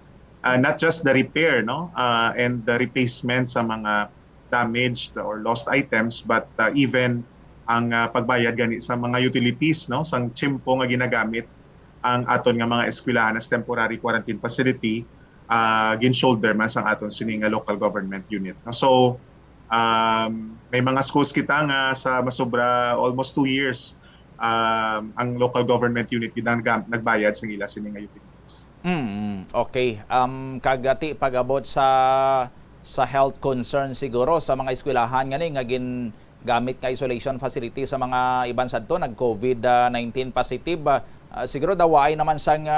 Speaker 23: Not just the repair, no, and the replacement sa mga damaged or lost items, but even ang pagbayad gani sa mga utilities, no, sang tsimpo nga ginagamit ang aton nga mga eskwelahan as temporary quarantine facility, gin-shoulder man sang aton sining local government unit. No? So may mga schools kita nga sa masobra almost 2 years ang local government unit nagbayad sa ila sining utilities.
Speaker 1: Okay. Kagati pag-abot sa health concern siguro sa mga eskwelahan ngani nga gingamit nga isolation facility sa mga iban sadto nag COVID-19 positive, siguro daway naman sang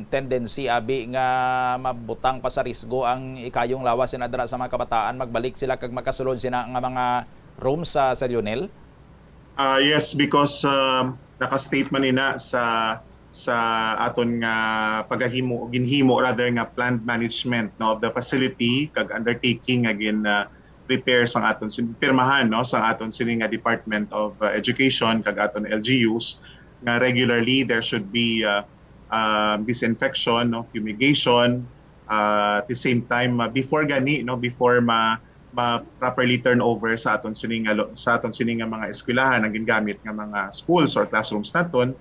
Speaker 1: tendency abi nga mabutang pa sa risgo ang ikayong lawas sinadra sa mga kabataan magbalik sila kag makasulod sina nga mga rooms sa Lionel?
Speaker 23: Yes, because naka-state man ina sa aton nga ginhimo rather nga planned management, no, of the facility kag undertaking again repair sang aton pirmahan, no, sang aton sini nga Department of Education kag aton LGUs nga regularly there should be disinfection, no, fumigation, at the same time before gani, no, before properly turn over sa aton sining mga eskwelahan ang gingamit nga mga schools or classrooms naton,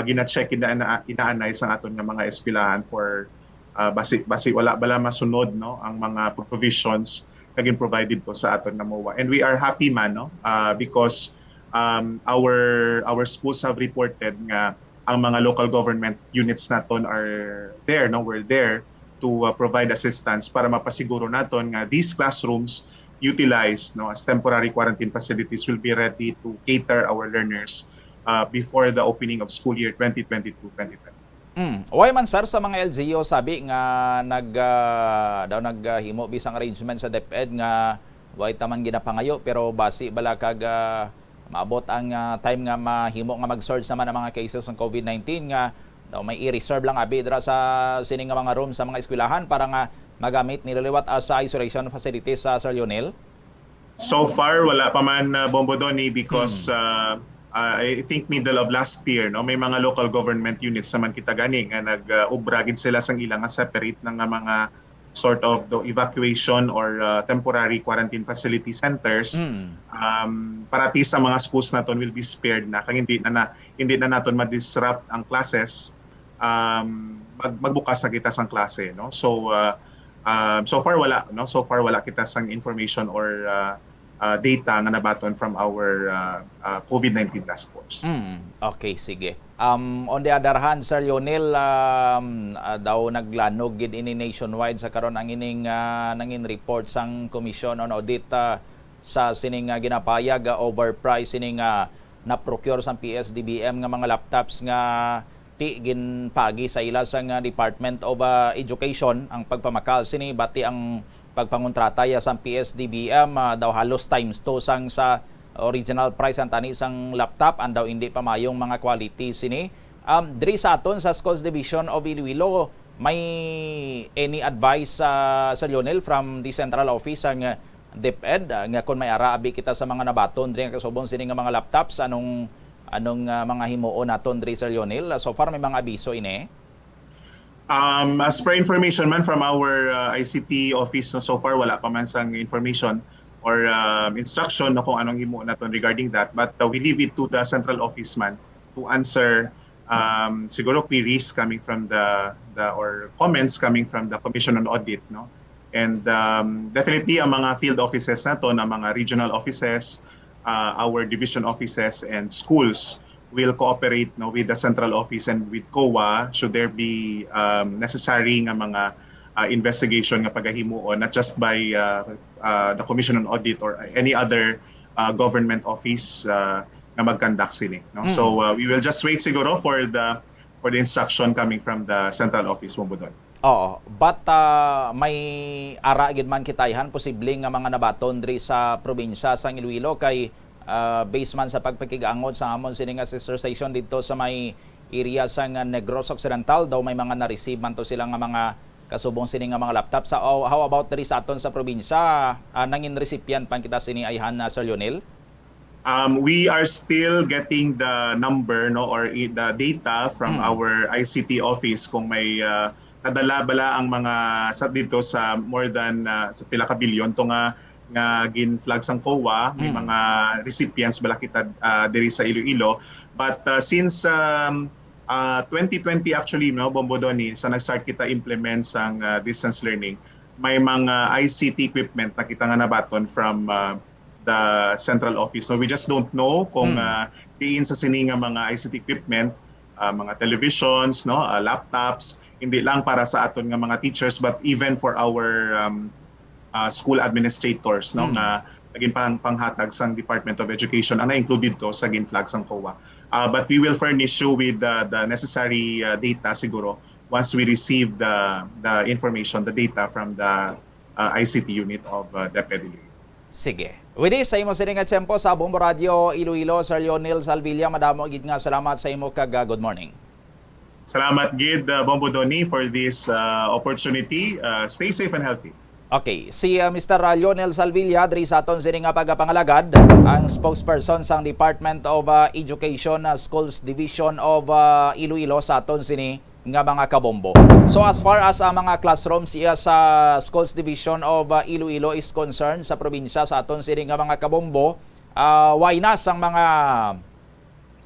Speaker 23: gina-check inaanay sa aton nga mga eskwelahan for basi wala bala masunod, no, ang mga provisions nga provided po sa aton nga MOA. And we are happy man, no, because our schools have reported nga ang mga local government units naton are there, no, we're there to provide assistance para mapasiguro naton nga these classrooms utilized, no, as temporary quarantine facilities will be ready to cater our learners before the opening of school year 2022-2023.
Speaker 1: Why man sir sa mga LGU sabi nga naghimo bisang arrangement sa DepEd nga way taman ginapangayo pero basi bala kag maabot ang time nga mahimo nga mag-surge naman ang mga cases ng COVID-19 nga may i-reserve lang abi dira sa sining nga mga room sa mga eskwelahan para nga magamit nililiwat as isolation facilities sa Sir Lionel?
Speaker 23: So far wala pa man Bombodoni because I think middle of last year, no, may mga local government units naman kita gani nga nag-ubragid sila sang ilang nga separate ng mga sort of the evacuation or temporary quarantine facility centers. Parati sa mga schools naton will be spared na kang hindi na naton ma-disrupt ang classes. Magbukas sa kita sang klase, no. So so far wala kita sang information or data nga nabaton from our COVID-19 task force.
Speaker 1: Okay, sige. On the other hand, Sir Lionel, daw naglanog gid ini nationwide sa karon ang ining nangin report sang Commission on Audit sa sining ginapayag overpriced sining na-procure sang PSDBM nga mga laptops nga ti ginpagi sa ila sang Department of Education ang pagpamakal sini bati ang pagpangontrata ya sang PSDBM daw halos times 2 sang sa original price ang tani sang laptop and daw hindi pa mayong mga quality sini. Diri sa aton sa Schools Division of Iloilo, may any advice sa Lionel from the central office ang DepEd nga kung may araabi kita sa mga nabaton diri nga kasubong sini nga mga laptops anong mga himuon naton diri sa Lionel? So far may mga abiso ini.
Speaker 23: As per information man from our ICT office, so far wala pa man sang information or instruction na kung anong himuon naton regarding that, but we leave it to the central office man to answer siguro queries coming from the or comments coming from the Commission on Audit, no. And definitely ang mga field offices nato na mga regional offices, our division offices and schools will cooperate, no, with the central office and with COA should there be necessary nga mga investigation nga pagahimuon, not just by the Commission on Audit or any other government office nga mag-conduct sila, no? So we will just wait siguro for the instruction coming from the central office mo budon.
Speaker 1: Oo, but may ara gid man kitayhan posibleng nga mga nabaton diri sa probinsya sa Iloilo kay based man sa pagpakigaangod sa amon sini nga sister station dito sa may area sa Negros Occidental daw may mga na-receive man to sila nga mga kasubong sini nga mga laptop. Sa how about diri sa aton sa probinsya, nangin recipient pan kita sini ayhan na Sir Lionel?
Speaker 23: We are still getting the number, no, or the data from our ICT office kung may nadala bala ang mga sa dito sa more than sa pila ka bilyon to nga gin-flag sang COA, may mga recipients bala kita diri sa Iloilo. But since 2020 actually, no, Bombodoni, sa nag-start kita implement sang distance learning, may mga ICT equipment na kita nga nabaton from the central office. So we just don't know kung diin sa sini nga mga ICT equipment, mga televisions, no, laptops, hindi lang para sa aton nga mga teachers but even for our school administrators, no, nga naging panghatag sang Department of Education ang na-included to sa gin-flag sang COA. But we will furnish you with the necessary data siguro once we receive the information, the data from the ICT unit of DepEd.
Speaker 1: Sige. With this, sa imo sining nga tiyempo sa Bombo Radio Iloilo, Sir Lionel Salvilla, madamo gid nga salamat sa imo kag good morning.
Speaker 23: Salamat gid Bombo Doni for this opportunity. Stay safe and healthy.
Speaker 1: Okay, si Mr. Lionel Salvilla diri sa aton sini nga pagapangalagad, ang spokesperson sang Department of Education Schools Division of Iloilo sa aton sini nga mga kabombo. So as far as mga classrooms iya sa Schools Division of Iloilo is concerned sa probinsya sa aton sini nga mga kabombo, why na sang mga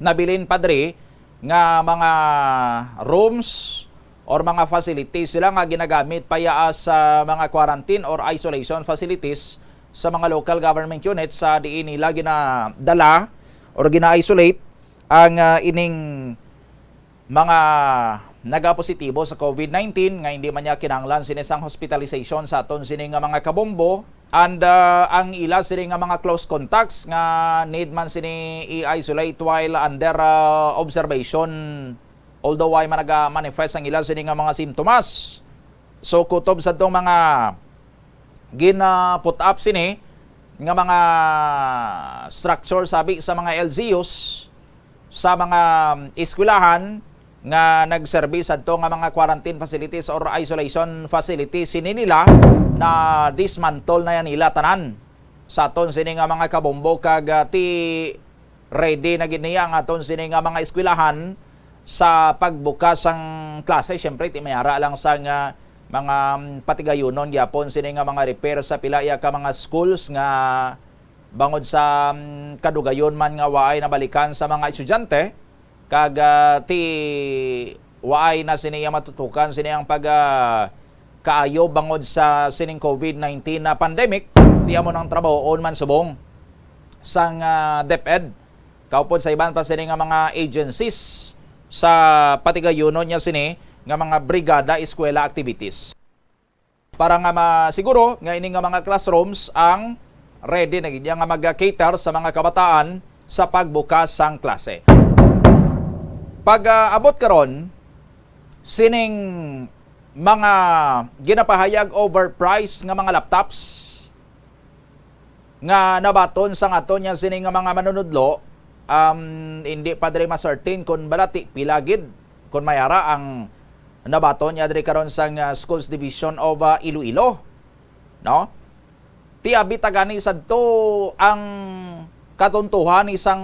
Speaker 1: nabilin padre nga mga rooms or mga facilities sila nga ginagamit paya sa mga quarantine or isolation facilities sa mga local government units sa diin nila ginadala or gina-isolate ang ining mga nagapositibo sa COVID-19 nga hindi man niya kinahanglan sinisang hospitalization sa aton sini nga mga kabombo and ang ila sini nga mga close contacts nga need man sini i-isolate while under observation although ay managa-manifest ang ila sini nga mga simptomas. So kutob sa itong mga gina-put up sini nga mga structure sabi sa mga LGUs sa mga eskwelahan nga nagservice adto nga mga quarantine facilities or isolation facilities sini nila na dismantle na yan nila tanan sa aton sini nga mga kabombo kag ti ready na gid niya ang aton sini nga mga eskwelahan sa pagbukas ang klase. Syempre ti mayara lang sa nga mga patigayunon gyapon sini nga mga repair sa pilaya ka mga schools nga bangod sa kadugayon man nga waay na balikan sa mga estudyante kag ti waay na siniya matutukan siniyang pag kaayo bangod sa sining COVID-19 na pandemic. Di amo nang trabahoon man subong sang DepEd kaupod sa iban pa sini nga mga agencies sa patigayunon niya sini nga mga brigada eskwela activities para nga masiguro nga ini nga mga classrooms ang ready na gid nga mag-cater sa mga kabataan sa pagbukas sang klase. Pag abot karon sining mga ginapahayag overpriced nga mga laptops nga nabaton sang aton niya sining nga mga manunudlo, hindi pa diri ma-certain kung balati pilagid kung mayara ang nabaton niya diri karon sang Schools Division of Iloilo, no? Ti abitagani sadto ang katuntuhan isang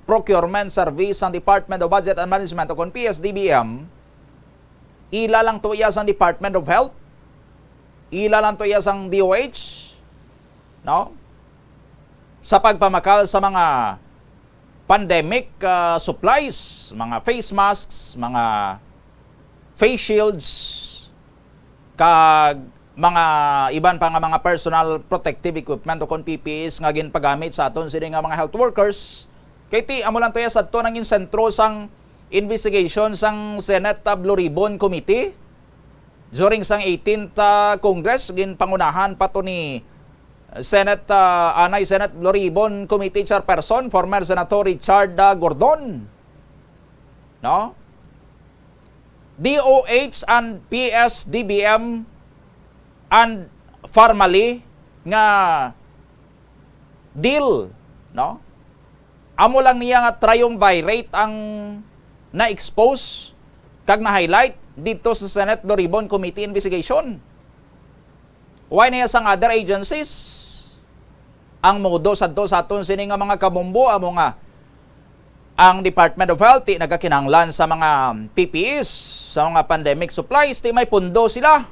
Speaker 1: procurement service ng Department of Budget and Management o kon PSDBM. Ila lang to iya sang Department of Health, ila lang to iya sang DOH, no? Sa pagpamakal sa mga pandemic supplies, mga face masks, mga face shields, kag mga iban pa nga mga personal protective equipment o kon PPEs nga ginpagamit sa aton sini nga mga health workers. Kay ti amo lang to iya sadto nang sentro sang investigation sang Senate Blue Ribbon Committee during sang 18th Congress ginpangunahan pa to ni Senate Blue Ribbon Committee Chairperson former Senator Richard Gordon, no? DOH and PSDBM and formally nga deal, no? Amo lang niya nga triumvirate ang na-expose kag na-highlight dito sa Senate Blue Ribbon Committee investigation. Why niya sang other agencies? Ang modo sadto sa aton sini nga mga kabombo amo nga ang Department of Health nagakinahanglan sa mga PPEs, sa mga pandemic supplies, may pundo sila.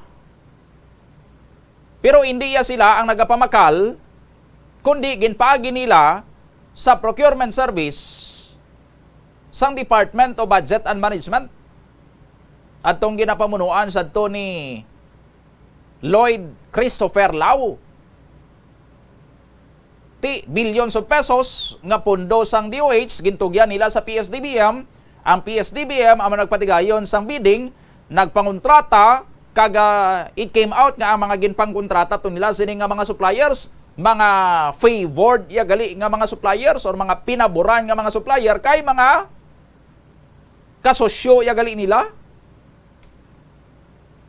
Speaker 1: Pero hindi sila ang nagapamakal, kundi ginpaagi nila sa procurement service sang Department of Budget and Management. At itong ginapamunuan sa ito ni Lloyd Christopher Lau. Billions of pesos nga pondo sang DOH gintugyan nila sa PSDBM. Ang PSDBM ang nagpatigayon sang bidding, nagpangontrata kag it came out nga ang mga ginpangkontrata to nila sini nga mga suppliers, mga favored ya gali nga mga suppliers or mga pinaboran nga mga supplier kay mga kasosyo ya gali nila.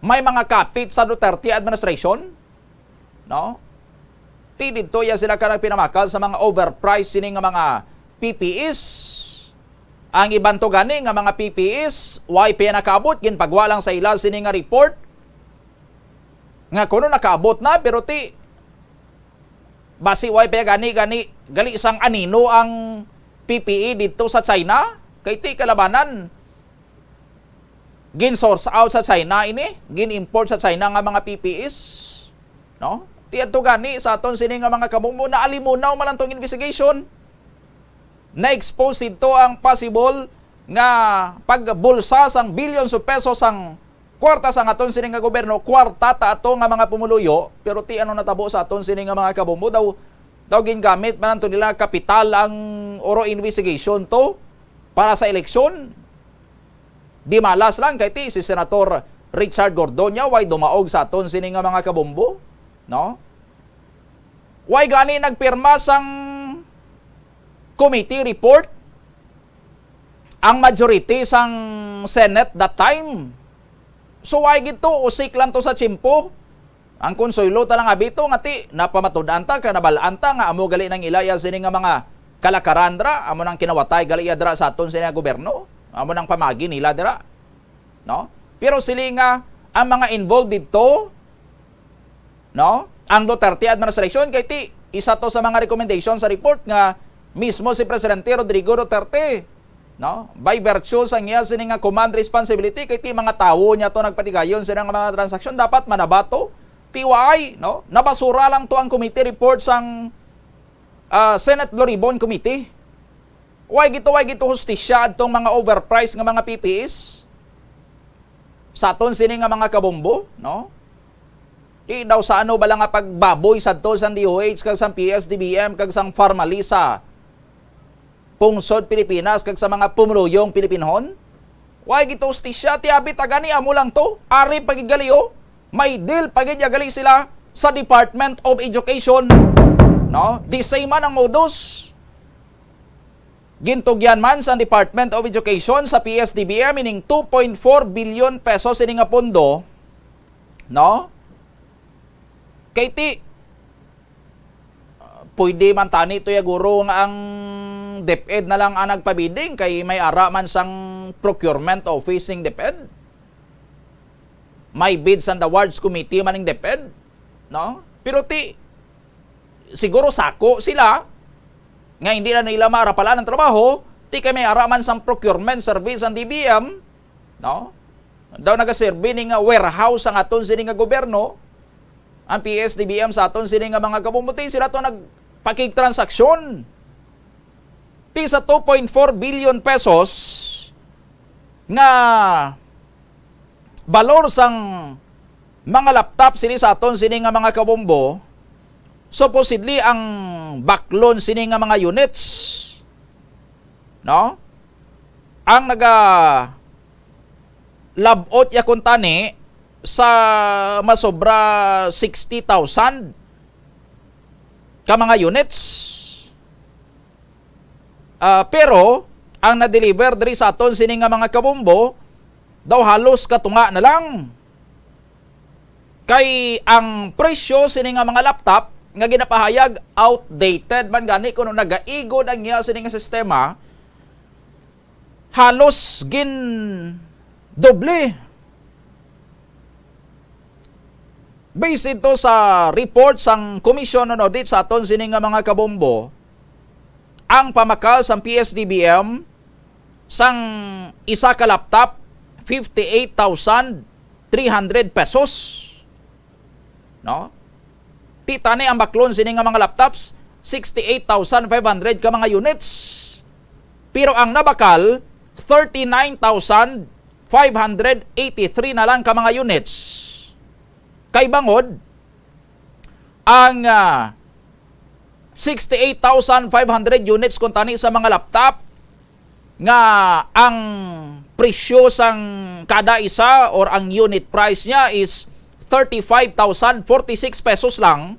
Speaker 1: May mga kapit sa Duterte administration, no? Dito ya sila kanang pinamakal sa mga overpriced sini nga mga PPEs. Ang iban to gani nga mga PPEs, why pa nakaabot ginpagwa lang sa ila sini nga report. Nga kuno nakaabot na pero basi why pa gani gali isang anino ang PPE dito sa China kay ti kalabanan. Gin-source out sa China ini, gin-import sa China nga mga PPEs, no? Tiadto gani sa aton sini nga mga kabombo na alimunaw man tong investigation. Na-expose ito ang possible nga pagbulsa sang billions of pesos ang kwarta sang aton sini nga gobyerno, kwarta ta ato nga mga pumuluyo, pero ti ano natabo sa aton sini nga mga kabombo daw gingamit man to nila kapital ang oro investigation to para sa eleksyon. Di malas lang kay ti si Senator Richard Gordon way dumaog sa aton sini nga mga kabombo, no? Why gani nagpirma sang committee report ang majority sang Senate that time. So why gito usik lang to sa chimpo? Ang konsuelo talang abito nga ti napamatud-an ta kanabalaan ta nga amo gali nang ilaya sini nga mga kalakarandra, amo nang kinawatay gali dra sa aton sini nga gobyerno, amo nang pamagi nila dira, no? Pero sila nga ang mga involved dito, no? Ang Duterte administration kay ti isa to sa mga recommendation sa report nga mismo si Presidente Rodrigo Duterte, no? By virtue sa niya sini nga command responsibility kay ti mga tawo niya to nagpatigayon sila nga mga transaksyon dapat manabato TY, no? Nabasura lang to ang committee report sang Senate Blue Ribbon Committee. Why gito hustisya adtong mga overpriced nga mga PPEs sa aton sini nga mga kabombo, no? Di daw sa ano bala nga pagbaboy sadto sang DOH kag sang PSDBM kag sang Farmalisa pungsod Pilipinas kag sa mga pumuluyong Pilipinhon. Why gito hustisya ti abit agani amo lang to. Ari pagigaliyo, may deal pagigali sila sa Department of Education, no? Di say man ang modus. Gintugyan man sa Department of Education sa PSDBM ining 2.4 billion pesos ini nga pondo, no? Kay ti pwede man tani to ya guro nga ang DepEd na lang ang nagpabiding kay may ara man sang procurement office ng DepEd. May bids and awards committee man ng DepEd, no? Pero ti siguro sako sila nga hindi na nila maarapalan ng trabaho, ti kay may ara man sang procurement service ang DBM, no? Daw nagaserbi ni nga warehouse ang aton sini nga gobyerno. Ang PSDBM sa aton sini nga mga kabumuti sila to nagpakigtransaksyon. Ti sa 2.4 billion pesos nga balor sang mga laptop sini sa aton sini nga mga kabombo, supposedly ang backloan sini nga mga units, no? Ang naga labot ya kuntani sa masobra 60,000 ka mga units. Pero ang na-deliver diri sa aton sini nga mga kabombo daw halos katunga na lang. Kay ang presyo sini nga mga laptop nga ginapahayag outdated man gani kuno nagaigod ang iya sini nga sistema, halos gin doble. Based ito sa report sang Commission on Audit sa aton sini nga mga kabombo, ang pamakal sang PSDBM sang isa ka laptop 58,300 pesos, no? Titani ang baklon sini nga mga laptops 68,500 ka mga units. Pero ang nabakal 39,583 na lang ka mga units. Kay bangod ang 68,500 units kung tani sa mga laptop nga ang presyo sang kada isa or ang unit price niya is 35,046 pesos lang,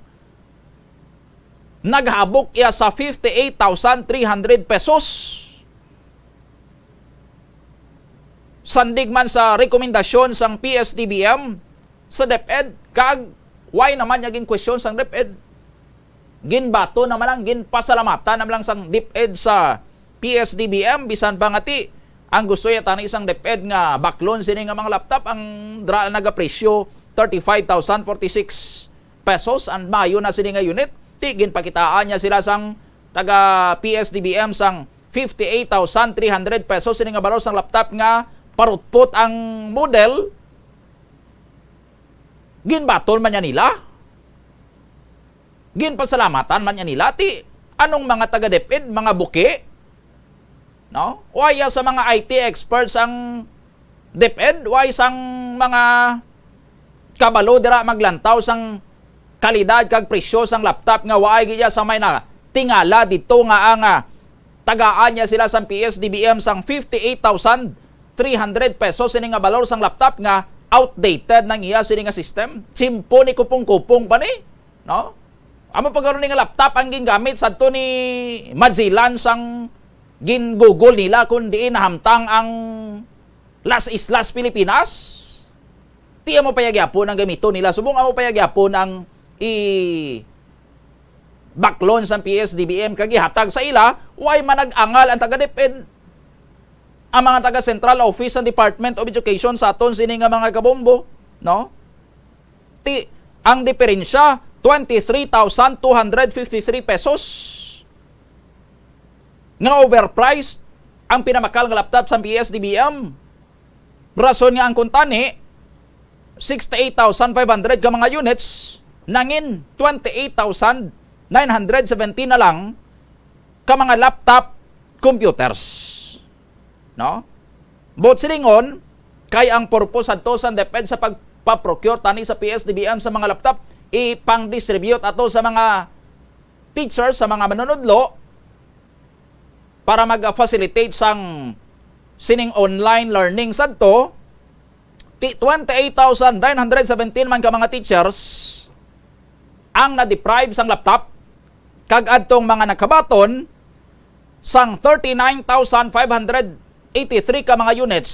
Speaker 1: naghabok iya sa 58,300 pesos. Sandig man sa rekomendasyon sang PSDBM sa DepEd, kag why naman niya gin question sang DepEd? Ginbato naman lang, ginpasalamatan naman lang sang DepEd sa PSDBM, bisan pa nga ti ang gusto yata ng isang DepEd nga backloan sini nga mga laptop ang nagapresyo 35,046 pesos ang mayo na sini nga unit, ti ginpakitaan niya sila sang taga PSDBM sang 58,300 pesos sini nga balor sang laptop nga parutpot ang model. Ginbatol man niya nila, ginpasalamatan man niya nila, ti anong mga taga-DepEd, mga buki, no? Waya sa mga IT experts ang DepEd, waya sang mga kabalo dira maglantaw sang kalidad kag presyo sang laptop nga waya giya sa may na tingala dito nga ang tagaan niya sila sang PSDBM sang 58,300 pesos sini nga balor sang laptop nga outdated nang iya sini nga system. Simpo ni kupong-kupong pa ni, no? Amo pagkaroon ni nga laptop ang gingamit sadto ni Madzilan sang gin-google nila kundi nahamtang ang Las Islas Pilipinas. Ti amo payagyapon ang gamito nila. Subong amo payagyapon ang backloan sa PSDBM kag ihatag sa ila, way manag-angal ang taga-DepEd. Ang mga taga Central Office ng Department of Education sa aton sini nga mga kabombo, no? Ti ang diferensya 23,253 pesos. nga overpriced ang pinamakal nga laptop sa PSDBM. Rason nga ang kuntani 68,500 ka mga units, nangin 28,917 na lang ka mga laptop computers. No? Bot silingon, kay ang purpose adto sa DepEd sa pagpaprocure tani sa PSDBM sa mga laptop, ipang-distribute ato sa mga teachers, sa mga manunudlo, para mag-facilitate sang sining online learning sadto. 28,917 man ka mga teachers ang na-deprive sang laptop, kag adtong mga nakabaton sang 39,583 ka mga units,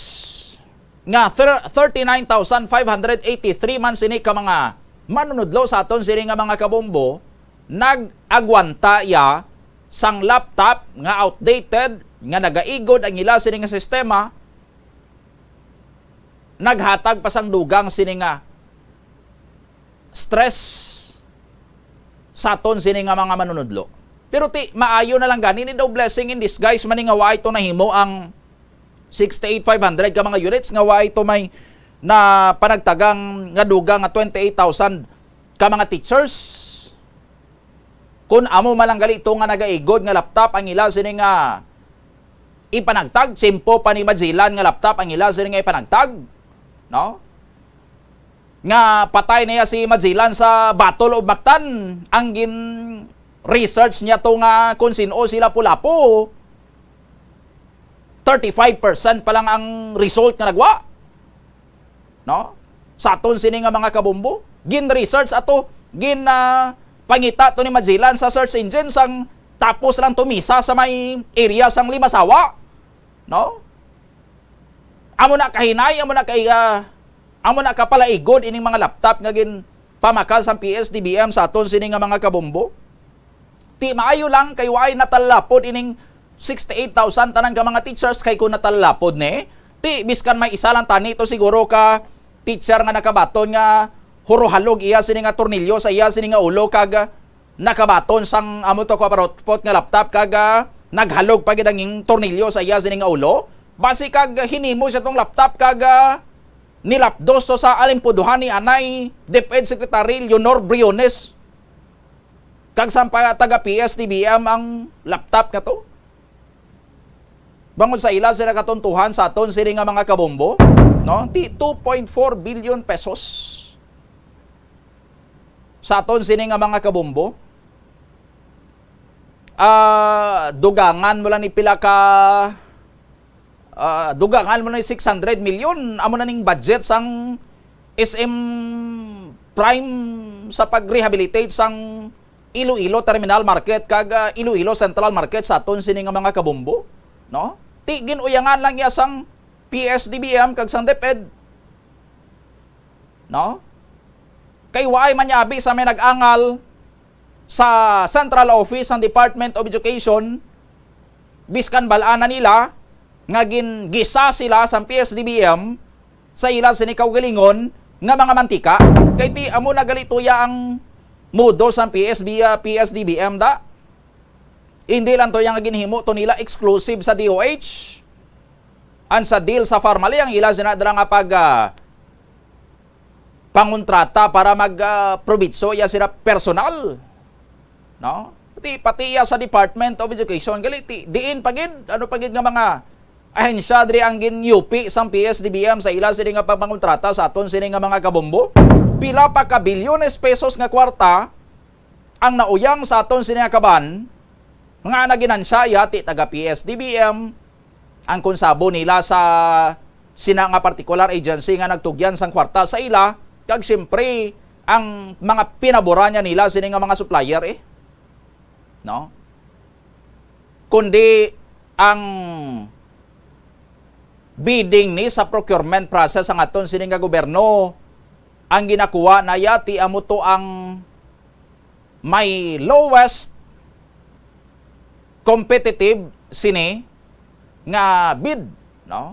Speaker 1: nga 39,583 man sini ka mga manunudlo sa aton sini nga mga kabombo, nag-agwanta ya sang laptop nga outdated, nga nagaigod ang ila sini nga sistema, naghatag pa sang dugang sini nga stress sa aton sini nga mga manunudlo. Pero maayo na lang gani, ni daw blessing in disguise man nga wa ito nahimo ang 68,500 ka mga units, nga wa ito may na panagtagang nga dugang nga 28,000 ka mga teachers. Kung amo malang gali ito nga nagaigod nga laptop ang ila sini nga ipanagtag, simpo pa ni Madzilan nga laptop ang ila sini nga ipanagtag, no? Nga patay niya si Madzilan sa Battle of Mactan, ang gin research niya to nga kung sino sila Pulapo, 35% pa lang ang result nga nagwa, no? Sa aton sini nga mga kabombo, gin research ato, gin pangita to ni Madzilan sa search engine sang tapos lang tumisa sa may area sang Limasawa, no? Amo na kahinay, amo na kapalaigod ining mga laptop nga gin pamakal sa PSDBM sa aton sini nga mga kabombo. Ti maayo lang kay way natalapod ining 68,000 tanan ka mga teachers, kay kung natalapod ni ti biskan may isa lang tani to siguro ka teacher nga nakabaton nga huruhalog iya sini nga tornilyo sa iya sini nga ulo, kag nakabaton sang amo to ko parotpot nga laptop, kag naghalog pagid ang tornilyo sa iya sini nga ulo, basi kag hinimo siya tong laptop, kag nilapdos to sa alimpuduhan ni anay DepEd Secretary Leonor Briones, kag sampa taga PSDBM ang laptop nga to. Bangon sa ila sila katuntuhan sa aton sini nga mga kabombo, no? 2.4 billion pesos sa aton sini nga mga kabombo. Dugangan mo lang ni pila ka dugangan mo na 600 million amo na ning budget sang SM Prime sa pag-rehabilitate sang Iloilo Terminal Market kag Iloilo Central Market sa aton sini nga mga kabombo, no? Ti ginuyangan lang ya sang PSDBM kag sang DepEd, no? Kay waay manyabi sa may nag-angal sa Central Office ng Department of Education, biskan balaan na nila nga gisa sila sa PSDBM sa ila sinikaw galingon nga mga mantika, kay ti amo nagalituya ang mudo sa PSDBM da. Hindi lang to yung ginhimo to nila exclusive sa DOH. An sa deal sa Farmally ang ila sinadra nga pag pangontrata para mag-probitso ya sila personal, no? Pati ya sa Department of Education galiti diin pagid ano pagid nga mga ahensya diri ang ginyupi sang PSDBM sa ila sini nga pagpangontrata sa aton sini nga mga kabombo. Pila pa ka bilyones pesos nga kwarta ang nauyang sa aton sini nga kaban nga naginansya yati taga PSDBM ang konsabo nila sa sina nga particular agency nga nagtugyan sang kwarta sa ila, kag siyempre ang mga pinabura niya nila sini nga mga supplier no? Kundi ang bidding ni sa procurement process ang aton sini nga gobyerno ang ginakuha na yati amo to ang may lowest competitive sini nga bid, no?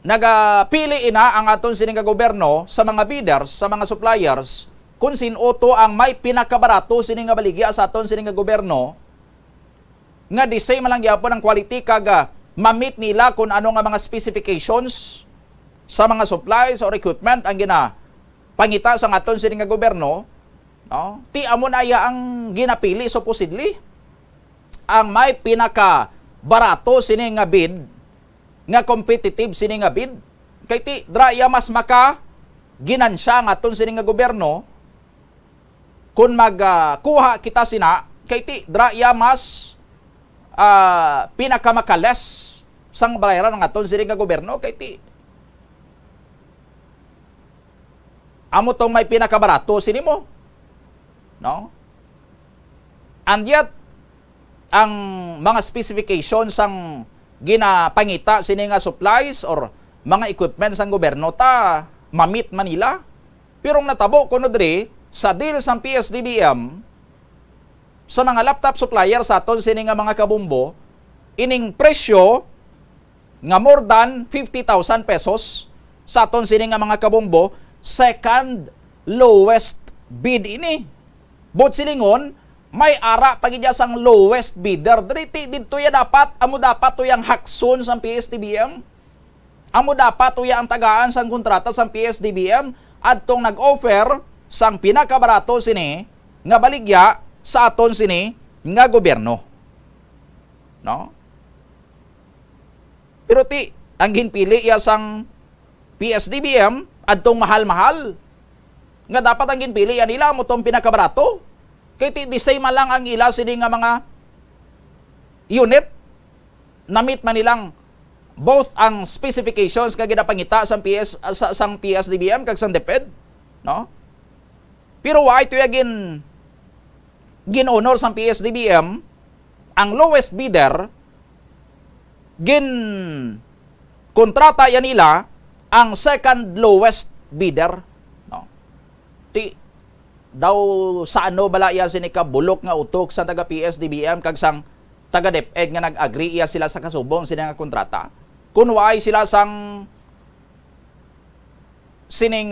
Speaker 1: Nagapili ina ang aton sini nga gobyerno sa mga bidders, sa mga suppliers kung sino to ang may pinakabarato sini nga baligya sa aton sini nga gobyerno, nga di same lang gyapon ang quality kag ma-meet nila kung ano nga mga specifications sa mga supplies or equipment ang pangita sa aton sini nga gobyerno, no? Ti amon aya ang ginapili supposedly ang may pinaka barato sini nga bid nga competitive sini nga bid kay ti draya mas maka ginansya nga aton sini nga gobyerno kung magkuha kita sina kay ti draya mas pinakamakales sang bayaran ng aton sini nga gobyerno kay ti amo tong may pinakabarato sini mo, no? And yet ang mga specifications sang ginapangita sini nga supplies or mga equipment sang gobyerno ta ma-meet Manila. Pero natabo kuno diri sa deal sang PSDBM sa mga laptop supplier sa aton sini nga mga kabumbo, ining presyo nga more than 50,000 pesos sa aton sini nga mga kabumbo, second lowest bid ini. Bot silingon, may ara pagidya sang lowest bidder. Dito ya dapat, amo dapat to yang hakson sang PSDBM. Amo dapat to ang tagaan sang kontrata sang PSDBM at tong nag-offer sang pinakabarato sini nga baligya sa aton sini nga gobyerno. No? Pero ang ginpili ya sang PSDBM adtong mahal-mahal nga dapat ang ginpili yan nila mo tong pinakabarato kay di say man lang ang ila sini nga mga unit na meet man nilang both ang specifications nga ginapangita sang PSDBM kag sang DepEd, no? Pero why to gin-honor sang PSDBM ang lowest bidder kontrata yan nila ang second lowest bidder, no? Ti daw sa ano bala iya sinika bulok nga utok sa taga PSDBM kag sang taga DepEd nga nag-agree iya sila sa kasubong sila nga kontrata. Kunway sila sang sining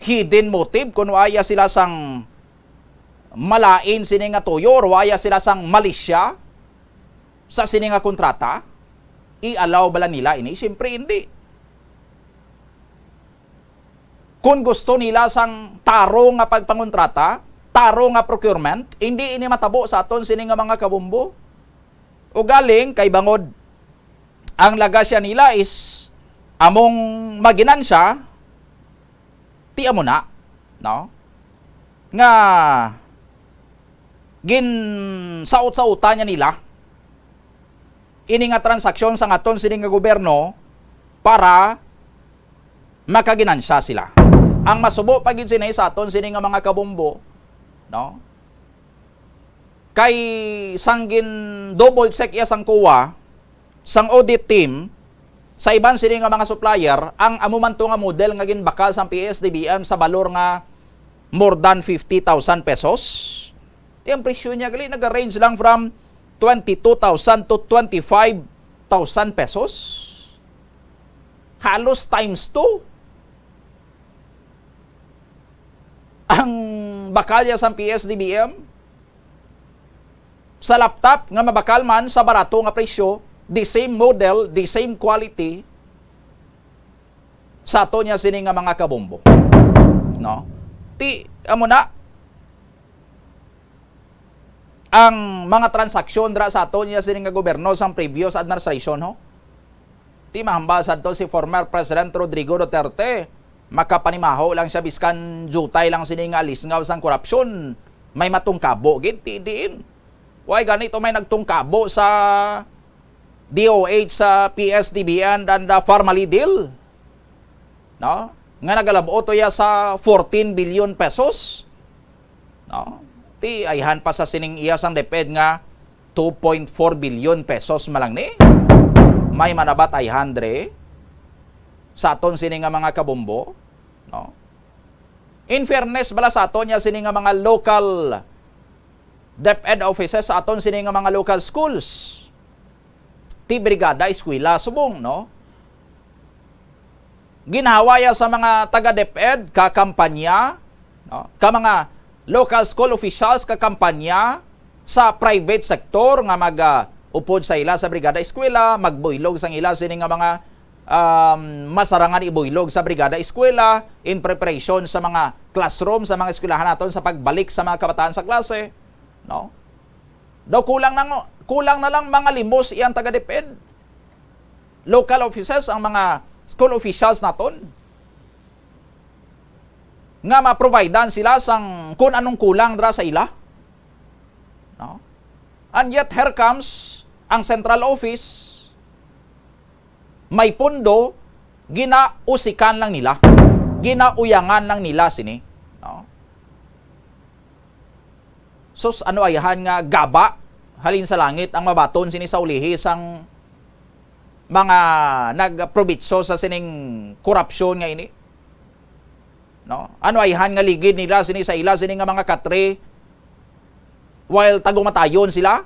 Speaker 1: hidden motive, kunway sila sang malain sining nga tuyo or waya sila sang malisya sa sining nga kontrata. I-allow bala nila ini? Siyempre hindi. Kung gusto nila sang taro nga pagpangontrata, taro nga procurement, hindi ini matabo sa aton sini nga mga kabumbo. O galing kay bangod ang lagasya nila is among maginansya, ti amo na, no? Nga gin saot-sauta niya nila ini nga transaksyon sa aton sini nga gobyerno para makaginansya sila. Ang masubo pagid sini sa aton sini nga mga kabumbo, no? Kay sanggin double check iya sang kuwa sang audit team sa iban sini nga mga supplier ang amuman to nga model nga ginbakal sang PSDBM sa balor nga more than 50,000 pesos. Yung presyo niya gali nag-range lang from 22,000 to 25,000 pesos. Halos times 2 ang bakalya sa PSDBM sa laptop nga mabakal man sa barato nga presyo, the same model, the same quality sa ato niya sini nga mga kabombo, no? Ti amo na ang mga transaksyon dra sa ato niya sini nga gobyerno sa previous administration, ho? Ti mahambal sa to si former President Rodrigo Duterte, makapanimaho lang siya biskan jutay lang sini nga alisngaw sang korupsyon, may matungkabo gid ti diin. Why ganito may nagtungkabo sa DOH sa PSDBM and the formally deal, no? Nga nagalabo to ya sa 14 billion pesos, no? Ti ayhan pa sa sining iya sang DepEd nga 2.4 billion pesos malang ni. May manabat ay 100 sa aton sining nga mga kabombo, no? In fairness bala sa aton niya sining nga mga local DepEd offices sa aton sining nga mga local schools. Ti brigada eskwela subong, no? Ginhawaya sa mga taga DepEd ka kampanya, no? Ka mga local school officials ka kampanya sa private sector nga upod sa ila sa brigada eskwela, magbuylog sang ila sini nga mga masarangan ibuylog sa brigada eskwela in preparation sa mga classroom sa mga eskwelahan naton sa pagbalik sa mga kabataan sa klase, no? Daw kulang na lang mga limos iyang taga-DepEd. Local officers ang mga school officials naton nga ma-providean sila sang kung anong kulang dra sa ila, no? And yet here comes ang central office, may pondo, ginausikan lang nila, ginauyangan lang nila sini, no? Sus ano ayahan nga gaba halin sa langit ang mabaton sini sa ulihi sang mga nagprobitso sa sining korupsyon nga ini, no? Ano ayahan nga ligid nila sini sa ila sini nga mga katre while tagumatayon sila.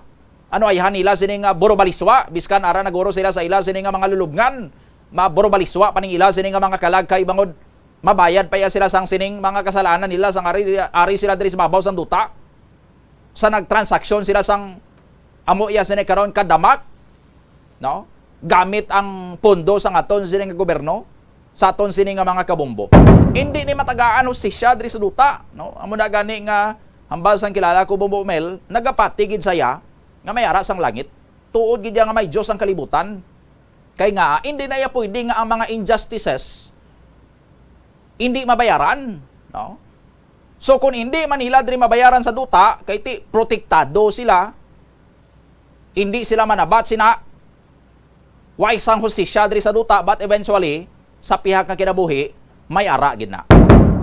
Speaker 1: Ano ayahan nila sini nga borobaliswa biskan ara naguro sila sa ila sini nga mga lulubngan, maborobaliswa paning ila sini nga mga kalag kay bangod mabayad pa ya sila sang sining mga kasalanan nila sang ari sila diri sa babaw sang duta sa nagtransaksyon sila sang amo iya sini karon kadamak, no? Gamit ang pondo sang aton sini nga gobyerno sa aton sini nga mga kabombo. Hindi ni matagaan hustisya diri sa duta, no? Amo na gani nga hambal sang kilala ko Bombo Mel nagapatigid saya nga may ara sang langit. Tuod gid nga may Dios ang kalibutan. Kay nga hindi na ya pwede nga ang mga injustices hindi mabayaran, no? So kung hindi man nila diri mabayaran sa duta kay ti protektado sila, hindi sila manabat sina wa isang hustisya diri sa duta, but eventually sa pihak nga kinabuhi may ara gid na. 57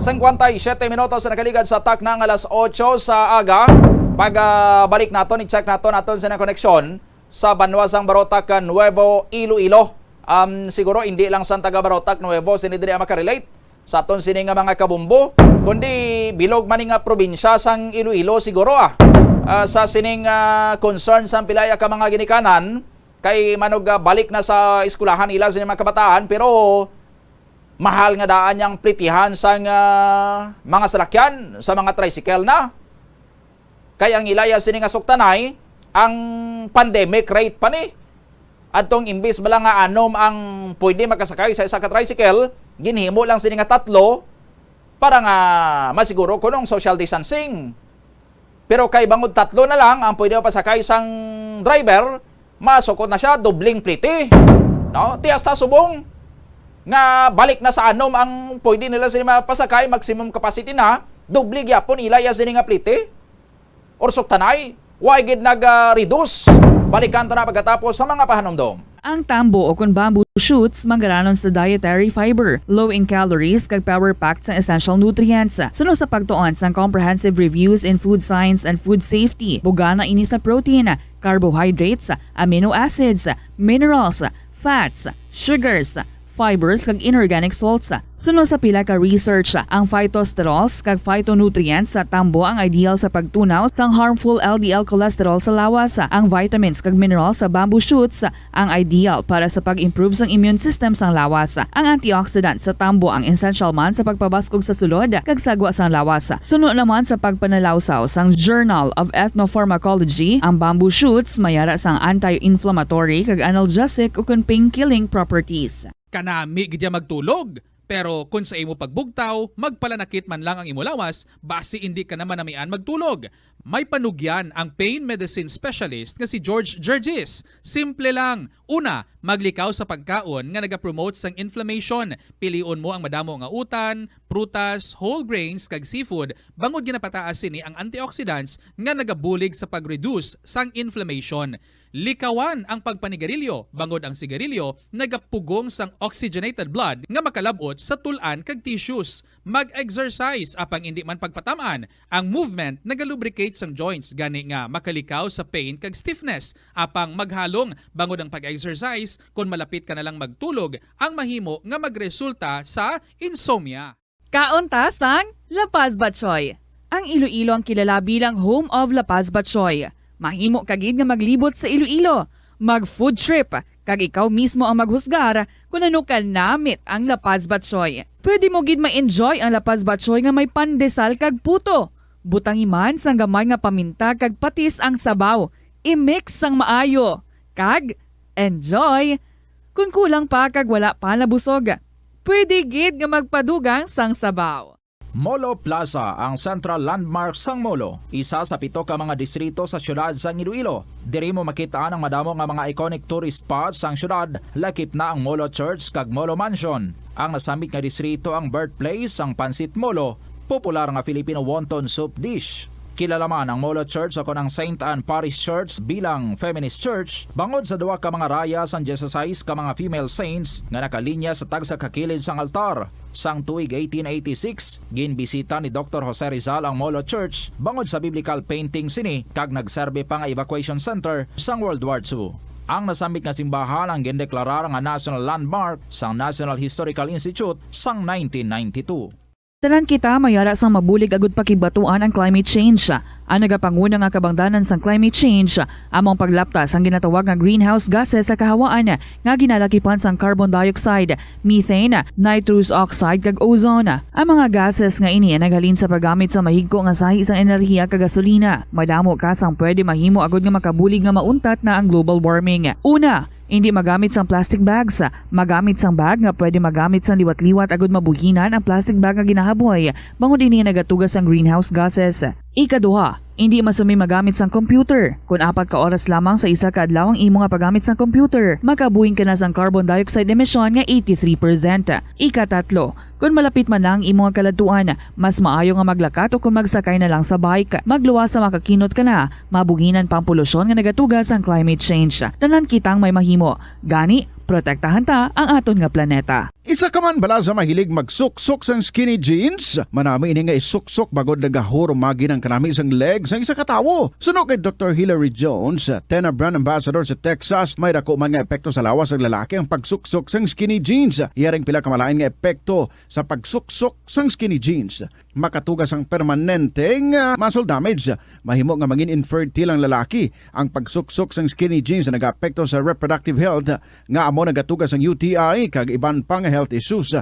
Speaker 1: minutos sa nakaligad sa tak ng alas 8 sa aga. Pagbalik naton, i-check naton sa koneksyon sa Banwasang Barotac, Nuevo Iloilo. Siguro hindi lang sa taga Barotac, Nuevo sinidiri makarelate sa aton sini nga mga kabumbo, kundi bilog man nga probinsya sang Iloilo siguro sa sining concern sa pilaya ka mga ginikanan kay manog balik na sa eskwelahan ila sa mga kabataan, pero mahal nga daan yang plitihan sa mga salakyan, sa mga tricycle na. Kaya ang ilaya sini nga suktanay, ang pandemic rate pa ni. Atong imbis bala nga anom ang pwede makasakay sa isa ka tricycle, ginhimo lang sini nga 3 para nga masiguro kunong social distancing. Pero kay bangod 3 na lang ang pwede pasakay sang driver, masukot na siya dobling pliti, no? Tias ta subong nga balik na sa anom ang pwede nila sila pasakay, maximum capacity na, doble gyapon ilaya sini nga pliti or suktanay, why gid nag-reduce balikan ta na pagkatapos sa mga pahanomdom.
Speaker 15: Ang tambo o kung bamboo shoots manggaranon sa dietary fiber, low in calories kag power-packed sa essential nutrients. Sunod sa pagtuon sa comprehensive reviews in food science and food safety, bugana ini sa protein, carbohydrates, amino acids, minerals, fats, sugars, fibers kag inorganic salts. Sunod sa pila ka research, ang phytosterols kag phytonutrients sa tambo ang ideal sa pagtunaw sang harmful LDL cholesterol sa lawas. Ang vitamins kag minerals sa bamboo shoots ang ideal para sa pag-improve sang immune system sang lawas. Ang antioxidant sa tambo ang essential man sa pagpabaskog sa sulod kag sagwa sang lawas. Sunod naman sa pagpanalawsaw sang Journal of Ethnopharmacology, ang bamboo shoots mayara sang anti-inflammatory kag analgesic ug pain-killing properties.
Speaker 8: Kanami gidya magtulog. Pero kung sa imo pagbugtaw, magpalanakit man lang ang imo lawas, basi hindi ka naman namian magtulog. May panugyan ang pain medicine specialist nga si George Gergis. Simple lang. Una, maglikaw sa pagkaon nga nagapromote sang inflammation. Pilion mo ang madamo nga utan, prutas, whole grains kag seafood. Bangod ginapataas sini ang antioxidants nga nagabulig sa pag-reduce sang inflammation. Likawan ang pagpanigarilyo, bangod ang sigarilyo nagapugong sang oxygenated blood nga makalabot sa tulan kag tissues. Mag-exercise apang hindi man pagpatamaan. Ang movement nagalubricate sang joints gani nga makalikaw sa pain kag stiffness. Apang maghalong bangod ang pag-exercise kung malapit ka na lang magtulog ang mahimo nga magresulta sa insomnia.
Speaker 15: Kaunta sang La Paz Batchoy. Ang Iloilo ang kilala bilang home of La Paz Batchoy. Mahimo kagid nga maglibot sa Iloilo, mag-food trip, kag ikaw mismo ang maghusgar kung ano ka namit ang La Paz Batchoy. Pwede mo gid ma-enjoy ang La Paz Batchoy nga may pandesal kag puto. Butangi man sang gamay nga paminta kag patis ang sabaw. I-mix sang maayo. Kag enjoy. Kung kulang pa kag wala pa nabusog, pwede gid nga magpadugang sang sabaw.
Speaker 1: Molo Plaza ang central landmark sang Molo, isa sa 7 ka mga distrito sa syudad sang Iloilo. Diri mo makita ang madamo nga mga iconic tourist spots sang syudad, lakip na ang Molo Church kag Molo Mansion. Ang nasamit nga distrito ang birthplace sang Pansit Molo, popular nga Filipino wonton soup dish. Kilala man ang Molo Church ako ng St. Anne Parish Church bilang feminist church bangod sa duwa ka mga raya sang 16 ka mga female saints nga nakalinya sa tagsa kakilid sang altar. Sang tuig 1886, ginbisita ni Dr. Jose Rizal ang Molo Church bangod sa biblical painting sini kag nagserbe pa nga evacuation center sang World War II. Ang nasamit nga simbahan ang gindeklarar nga national landmark sang National Historical Institute sang 1992.
Speaker 15: Tanan kita mayara sang mabulig agud pakibatuan ang climate change. Ang nagapanguna nga kabangdanan sang climate change among paglaptas ang ginatawag nga greenhouse gases sa kahawaan nga ginalakipan sang carbon dioxide, methane, nitrous oxide kag ozone. Ang mga gases nga ini naghalin sa paggamit sa mahigko nga sahi sang enerhiya kag gasolina. Madamo ka sang pwede mahimo agud nga makabulig nga mauntat na ang global warming. Una, hindi magamit sang plastic bags. Magamit sang bag nga pwede magamit sang liwat-liwat agud mabuhinan ang plastic bag nga ginahaboy bangod ini nagatugas ang greenhouse gases. Ikaduha, hindi masumi magamit sang computer. Kung 4 ka oras lamang sa isa ka adlaw ang imo nga paggamit sang computer, makabuhin ka na sang carbon dioxide emission nga 83%. Ikatatlo, kung malapit man lang imo nga kaladuan, mas maayo nga maglakat o kung magsakay na lang sa bike. Magluwas sa makakinot ka na, mabuhinan pang polusyon nga nagatugas ang climate change. Tanan kitang may mahimo. Gani, protektahan ta ang aton nga planeta.
Speaker 22: Isa ka man bala sa mahilig magsuksok sang skinny jeans? Manami ini nga isuksok bagod nagahurumagi ng kanami sang legs ang isa ka tawo. Suno kay Dr. Hilary Jones, Tena Brand Ambassador sa Texas, may dako man nga epekto sa lawas ng lalaki ang pagsuksok sang skinny jeans. Iyaring pila ka malain nga epekto sa pagsuksok sang skinny jeans. Makatugas ang permanenteng muscle damage. Mahimo nga maging infertile ang lalaki. Ang pagsuksok sang skinny jeans na nag-apekto sa reproductive health nga amo nagatugas ang UTI kag iban pang health issues.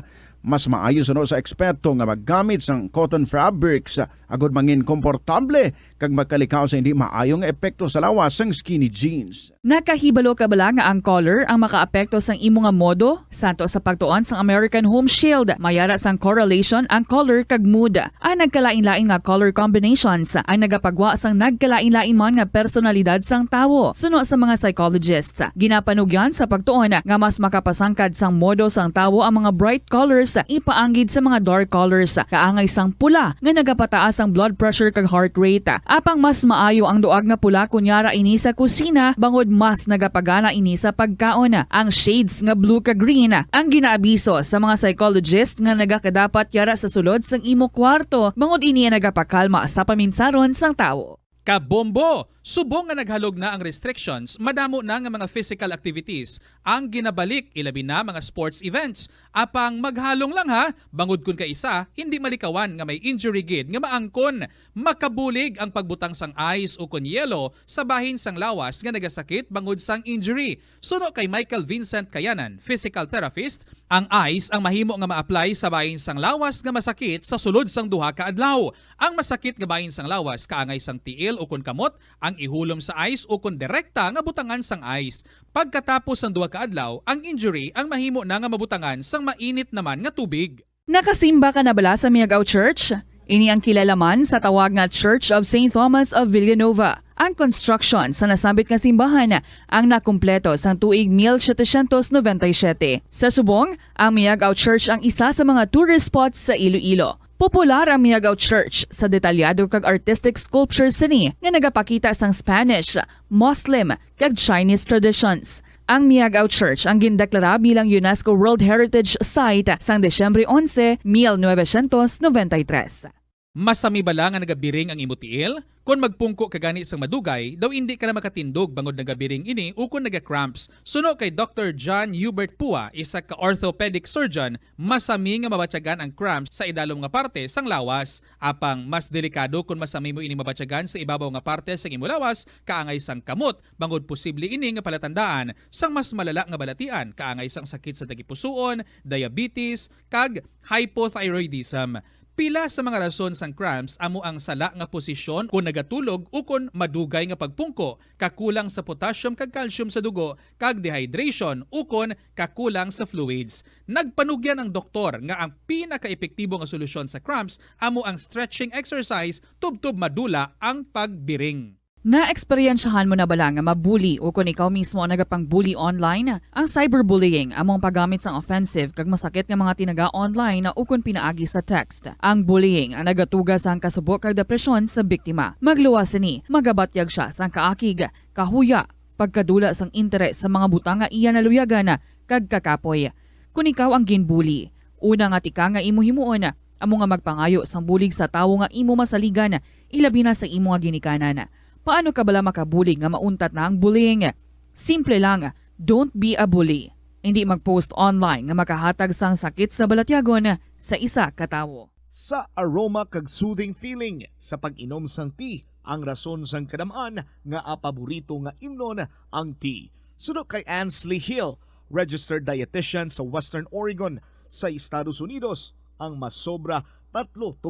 Speaker 22: Mas maayo sa eksperto nga maggamit sang cotton fabrics agud mangin komportable kag magkalikaw sa hindi maayong epekto sa lawas sang skinny jeans.
Speaker 15: Nakahibalo ka bala nga ang color ang makaapekto sang imo nga modo? Santo sa pagtuon sang American Home Shield, mayara sang correlation ang color kag mood. Ang nagkalain-lain nga color combinations ang nagapagwa sang nagkalain-lain man nga personalidad sang tawo. Suno sa mga psychologists, ginapanugyan sa pagtuon nga mas makapasangkad sang modo sang tawo ang mga bright colors ipaanggid sa mga dark colors. Kaangay sang pula nga nagapataas ang blood pressure kag heart rate. Apang mas maayo ang duag nga pula kunyara ini sa kusina bangod mas nagapagana ini sa pagkaon. Ang shades nga blue kag green ang ginaabiso sa mga psychologist nga nagakadapat yara sa sulod sang imo kwarto bangod ini nagapakalma sa paminsaron sang tawo.
Speaker 8: Kabombo! Subong nga naghalog na ang restrictions, madamo na nga mga physical activities ang ginabalik, ilabi na mga sports events. Apang maghalong lang ha, bangod kun ka isa, hindi malikawan nga may injury gid nga maangkon. Makabulig ang pagbutang sang ice o kun yelo sa bahin sang lawas nga nagasakit bangod sang injury. Suno kay Michael Vincent Kayanan, physical therapist, ang ice ang mahimo nga ma-apply sa bahin sang lawas nga masakit sa sulod sang duha ka adlaw. Ang masakit nga bahin sang lawas kaangay sang tiil o kun kamot, ang ihulom sa ice o kung direkta nga butangan sang ice. Pagkatapos ng 2 ka adlaw, ang injury ang mahimo na nga mabutangan sang mainit naman nga tubig.
Speaker 15: Nakasimba ka na bala sa Miagaw Church? Ini ang kilalaman sa tawag nga Church of St. Thomas of Villanova. Ang construction sa nasabit nga simbahan ang nakumpleto sa tuig 1797. Sa subong, ang Miagaw Church ang isa sa mga tourist spots sa Iloilo. Popular ang Miagaw Church sa detalyado kag artistic sculptures sini nga nagapakita sang Spanish, Muslim kag Chinese traditions. Ang Miagaw Church ang gindeklara bilang UNESCO World Heritage Site sang Desyembre 11, 1993.
Speaker 8: Masami bala nga nagabiring ang imo tiil? Kung magpungko ka gani sang madugay, daw hindi ka na makatindog bangod nagabiring ini o kung naga-cramps. Suno kay Dr. John Hubert Pua, isa ka orthopedic surgeon, masami nga mabatyagan ang cramps sa idalom nga parte sang lawas. Apang mas delikado kung masami mo ini mabatyagan sa ibabaw nga parte sang imo lawas, kaangay sang kamot, bangod posible ini nga palatandaan sang mas malala nga balatian, kaangay sang sakit sa dagipusoon, diabetes, kag hypothyroidism. Pila sa mga rason sang cramps amo ang sala nga posisyon kung nagatulog o kung madugay nga pagpungko, kakulang sa potassium kag calcium sa dugo, kag dehydration o kung kakulang sa fluids. Nagpanugyan ang doktor nga ang pinaka-epektibo nga solusyon sa cramps amo ang stretching exercise tubtob madula ang pagbiring.
Speaker 15: Na-eksperyensyahan mo na bala nga mabuli o kung ikaw mismo ang nagapang-bully online? Ang cyberbullying among paggamit sang offensive kag masakit nga mga tinaga online na ukon pinaagi sa text. Ang bullying ang nagatuga sang kasubok kag depresyon sa biktima. Magluwas ni, magabatyag siya sang kaakig, kahuya, pagkadula sang interes sa mga butang nga iya naluyagan kag kakapoy. Kung ikaw ang ginbully, una nga tika nga imo himuon, amo nga magpangayo sang bulig sa tawo nga imo masaligan, ilabi na sa imo nga ginikanan. Paano ka bala makabulig nga mauntat na ang bullying? Simple lang, don't be a bully. Hindi mag-post online nga makahatag sang sakit sa balatyagon sa isa ka tawo.
Speaker 6: Sa aroma kag soothing feeling sa pag-inom sang tea, ang rason sang kadamaan nga paborito nga imnon ang tea. Sunod kay Ansley Hill, registered dietitian sa Western Oregon sa Estados Unidos, ang masobra 3-4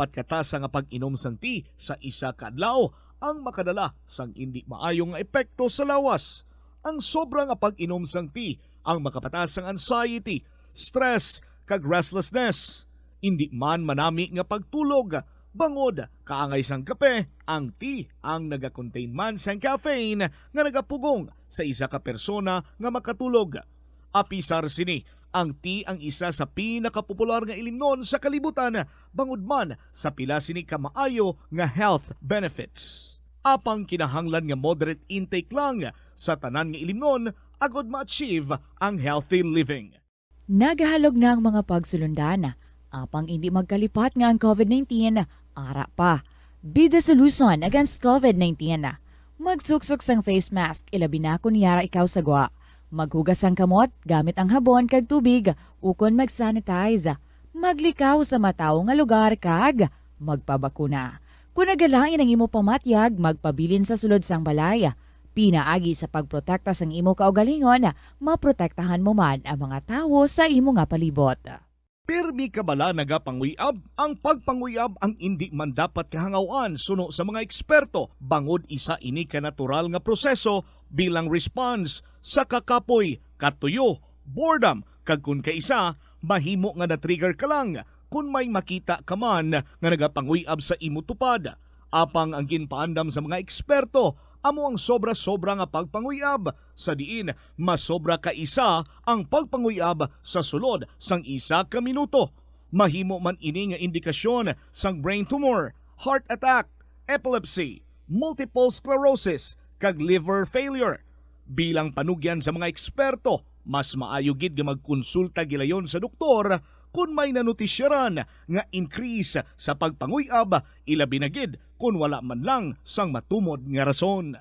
Speaker 6: katasa nga pag-inom sang tea sa isa ka adlaw ang makadala sang hindi maayong nga epekto sa lawas. Ang sobra nga pag-inom sang tea ang makapatas sang anxiety, stress, kag restlessness. Hindi man manami nga pagtulog, bangod, kaangay sang kape, ang tea ang naga-contain man sang caffeine nga nagapugong sa isa ka persona nga makatulog. Apisar sini, ang tea ang isa sa pinakapopular nga ilimnon sa kalibutan, bangod man sa pila sini ka maayo nga health benefits. Apang kinahanglan nga moderate intake lang sa tanan nga ilimnon agod ma-achieve ang healthy living.
Speaker 17: Nagahalog na ang mga pagsulundan. Apang hindi magkalipat nga ang COVID-19, ara pa. Be the solution against COVID-19. Magsuksok sang face mask, ilabi na kung yara ikaw sagwa. Maghugas ang kamot gamit ang habon kag tubig ukon mag-sanitize. Maglikaw sa mataw nga lugar kag magpabakuna. Kung nagalangin ang imo pamatyag, magpabilin sa sulod sang balay. Pinaagi sa pagprotekta sang imo kaugalingon, maprotektahan mo man ang mga tawo sa imo nga palibot.
Speaker 6: Pirmi ka bala nagapanguyab? Ang pagpanguyab ang hindi man dapat kahangawan suno sa mga eksperto. Bangod isa ini ka natural nga proseso bilang response sa kakapoy, katuyo, boredom, kag kun kaisa, mahimo nga na-trigger ka lang kung may makita ka man nga nagapanguyab sa imo tupad. Apang ang ginpaandam sa mga eksperto, amo ang sobra-sobra nga pagpanguyab sa diin masobra ka isa ang pagpanguyab sa sulod sang isa ka minuto. Mahimo man ini nga indikasyon sang brain tumor, heart attack, epilepsy, multiple sclerosis kag liver failure. Bilang panugyan sa mga eksperto, mas maayo gid nga magkonsulta gilayon sa doktor kung may nanutisyaran nga increase sa pagpanguyab, ilabi na gid kung wala man lang sang matumod nga rason.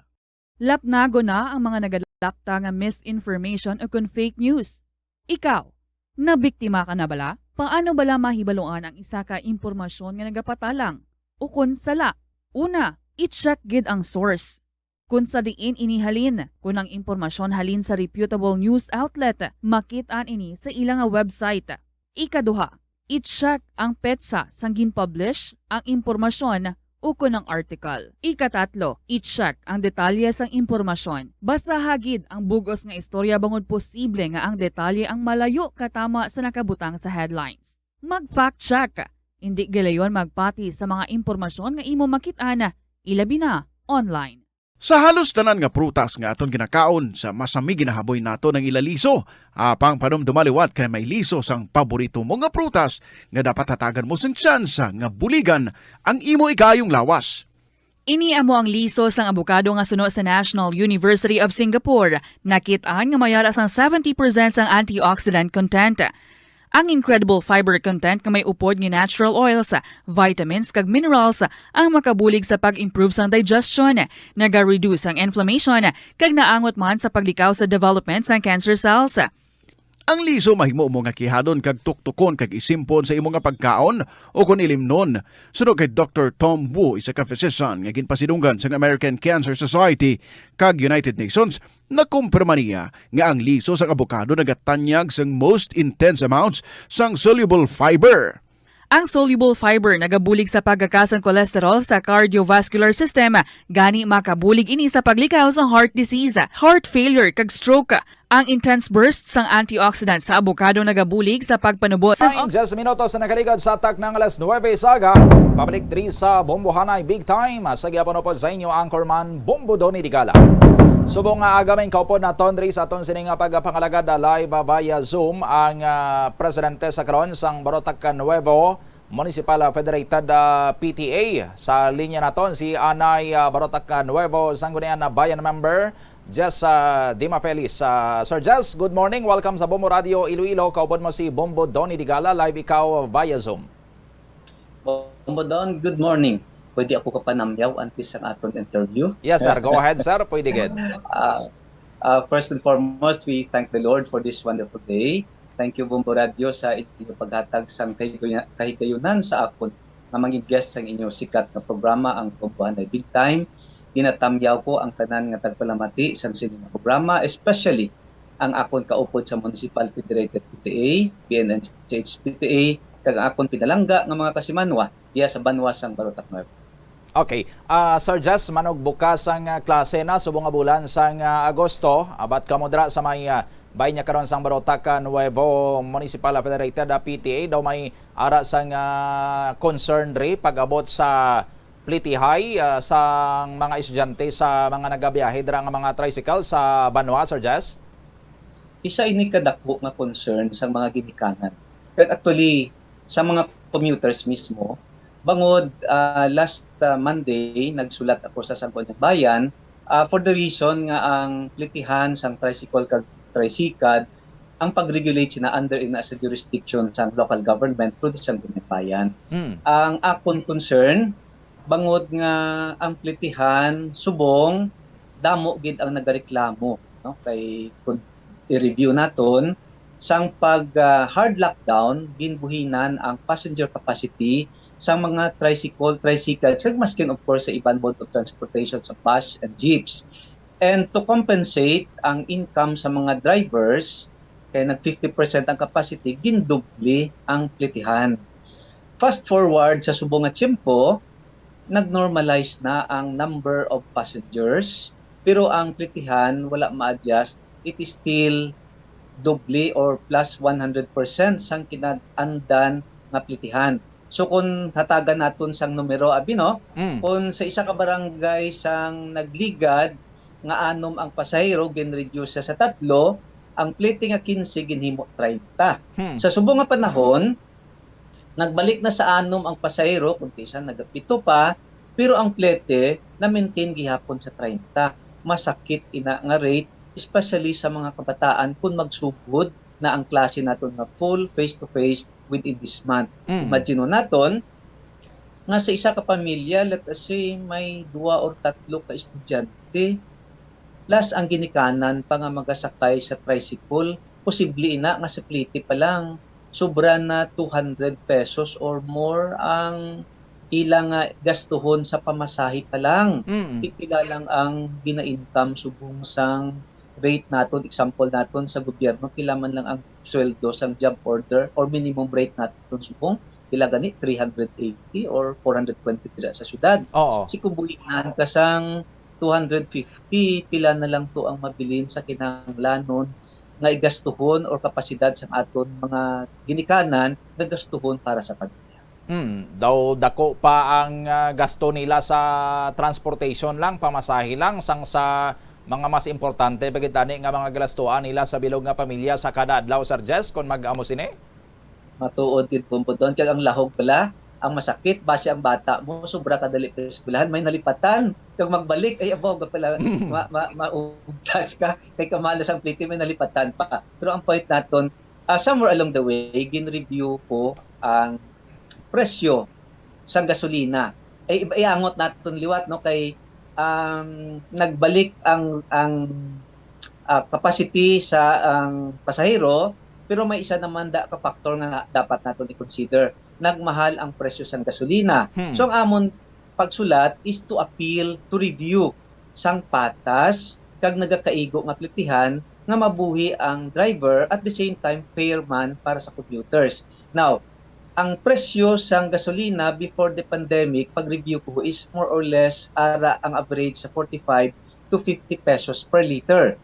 Speaker 15: Lapnago na ang mga nagalakta nga misinformation o kung fake news. Ikaw, nabiktima ka na bala? Paano bala mahibaluan ang isa ka impormasyon nga nagapatalang? O kung sala? Una, i-check gid ang source. Kung sa diin inihalin, kung ang impormasyon halin sa reputable news outlet, makitaan ini sa ilang website. Ikaduha, i-check ang petsa sang gin-publish ang impormasyon o kung ang article. Ikatatlo, i-check ang detalye sang impormasyon. Basta hagid ang bugos nga istorya bangod posible nga ang detalye ang malayo katama sa nakabutang sa headlines. Mag-fact check. Hindi gilayon magpati sa mga impormasyon nga imo makit-ana, ilabi na online.
Speaker 22: Sa halos tanan nga prutas nga aton ginakaon sa masami ginahaboy nato ng ilaliso, apang panumdumaliwat kay may liso sang paborito mo nga prutas nga dapat hatagan mo sang tsansa nga buligan ang imo ikayong lawas.
Speaker 15: Ini amo ang liso sang abukado nga suno sa National University of Singapore. Nakit-an nga mayara sang 70% sang antioxidant content. Ang incredible fiber content nga may upod nga natural oils, vitamins kag minerals ang makabulig sa pag-improve sang digestion, naga-reduce ang inflammation kag naangot man sa paglikaw sa development sang cancer cells.
Speaker 22: Ang liso mahimo mo nga kihadon kag tuktukon kag isimpon sa imo nga pagkaon o kun ilimnon. Sunod kay Dr. Tom Wu, isa ka physician nga ginpasidunggan sa American Cancer Society kag United Nations, nakumpirma niya nga ang liso sa abokado nagatanyag sang most intense amounts sang soluble fiber.
Speaker 15: Ang soluble fiber nagabulig sa pagkakas ng cholesterol sa cardiovascular system, gani makabulig ini sa paglikaw sa heart disease, heart failure kag stroke. Ang intense burst sang antioxidants sa avocado nagabulig sa pagpanubo sa
Speaker 1: 10 minutos na nakaligad sa atak ng alas 9 saga. Pabalik 3 sa Bombohanay Big Time. Sa gyapon po sa inyo Anchorman Bombo Doni Digala. Subong nga agaming kaupod na tondri sa aton sining pagpangalagad live via Zoom ang presidente sa karon sang Barotac Nuevo Municipal Federated PTA. Sa linya naton si Anay Barotac Nuevo Sanggunian na Bayan Member Jess Dima Feliz. Sir Jess, good morning. Welcome sa Bombo Radio Iloilo. Kaupod mo si Bombo Doni Digala. Live ikaw via Zoom.
Speaker 14: Bombo Don, good morning. Pwede ako kapanamyaw antes sa aton interview?
Speaker 1: Yes, sir. Go ahead, sir. Pwede good.
Speaker 14: First and foremost, we thank the Lord for this wonderful day. Thank you, Bombo Radio, sa inyong paghatag sa kahigayunan sa akon na maging guest sa inyong sikat na programa, ang Bombohanay Big Time. Tinatamyaw ko ang tanan nga tagpalamati sa sining programa, especially ang akon kaupod sa Municipal Federated PTA, PNNCH PTA, kag akon pinalangga ng mga kasimanwa diya sa banwasang Barotac Nuevo.
Speaker 1: Okay. Sir Jess, manog bukas ang klase na subong nga bulan sang Agosto. Abat kamudra sa may bayan niya karon sang Barotac Nuevo Municipal Federated PTA daw may ara sang concern ri pag-abot sa plitihay sa mga estudyante sa mga nagabiyahe dira nga mga tricycle sa Banwa, Sir Jess?
Speaker 14: Isa ini kadako nga concern sa mga ginikanan. But actually, sa mga commuters mismo, bangod last Monday, nagsulat ako sa Sangguniang Bayan for the reason nga ang plitihan sang tricycle kag tricycad ang pag-regulate na under in as a jurisdiction sa local government through the Sangguniang Bayan. Ang akon concern, bangod nga ang plitihan subong damo gid ang nagareklamo, no, kay kung i-review naton sang pag hard lockdown ginbuhinan ang passenger capacity sa mga tricycle kag maskin of course sa ibang mode of transportation sa bus and jeeps, and to compensate ang income sa mga drivers kay nag 50% ang capacity gindubli ang plitihan. Fast forward sa subong nga tiyempo, nag-normalize na ang number of passengers, pero ang plitihan wala ma-adjust. It is still doble or plus 100% sang kinad-andan nga plitihan. So kung hatagan naton sang numero abi no, kung sa isa ka barangay sang nagligad nga anom ang pasahero gin-reduce sa 3, ang plite nga 15 ginhimo 30. Sa subong nga panahon, nagbalik na sa anom ang pasahero, kung isa nagapito pa, pero ang plete na maintain gihapon sa 30. Masakit ina nga rate, especially sa mga kabataan kung magsugod na ang klase naton nga full face-to-face within this month. Imagine naton, nga sa isa ka pamilya, let us say may 2 or 3 ka estudyante, plus ang ginikanan pa nga magasakay sa tricycle, posible ina nga sa plete pa lang, sobra na 200 pesos or more ang ilang gastuhon sa pamasahe pa lang. Pipila lang ang gina-income subong sang rate naton, example naton sa gobyerno, pila man lang ang sweldo sang job order or minimum rate naton subong, pila gani 380 or 420 pila sa syudad. Si kubuhian ka sang 250, pila na lang to ang mabilin sa kinahanglanon nga igastuhon or kapasidad sa aton mga ginikanan na gastuhon para sa pamilya.
Speaker 1: Daw dako pa ang gasto nila sa transportation lang, pamasahe lang, sang sa mga mas importante bagid tani nga mga galastuan nila sa bilog nga pamilya sa kada adlaw, Sir Jess, kung mag-amo sini?
Speaker 14: Matuod gid pumpudon kay ang lahog pala, ang masakit base ang bata mo sobra kadali sa eskwelahan, may nalipatan kag magbalik ay abo pala maubtas ka kay kamalas ang plite, may nalipatan pa. Pero ang point naton, somewhere along the way gin-review ko ang presyo sa gasolina. Ay iangot naton liwat no kay nagbalik ang capacity sa ang pasahero, pero may isa naman ka factor nga dapat naton i-consider. Nagmahal ang presyo sa gasolina. So ang amon pagsulat is to appeal to review sang patas kag nagakaigo nga plitihan nga mabuhi ang driver at the same time fair man para sa commuters. Now, ang presyo sa gasolina before the pandemic, pag-review ko, is more or less ang average sa 45 to 50 pesos per liter.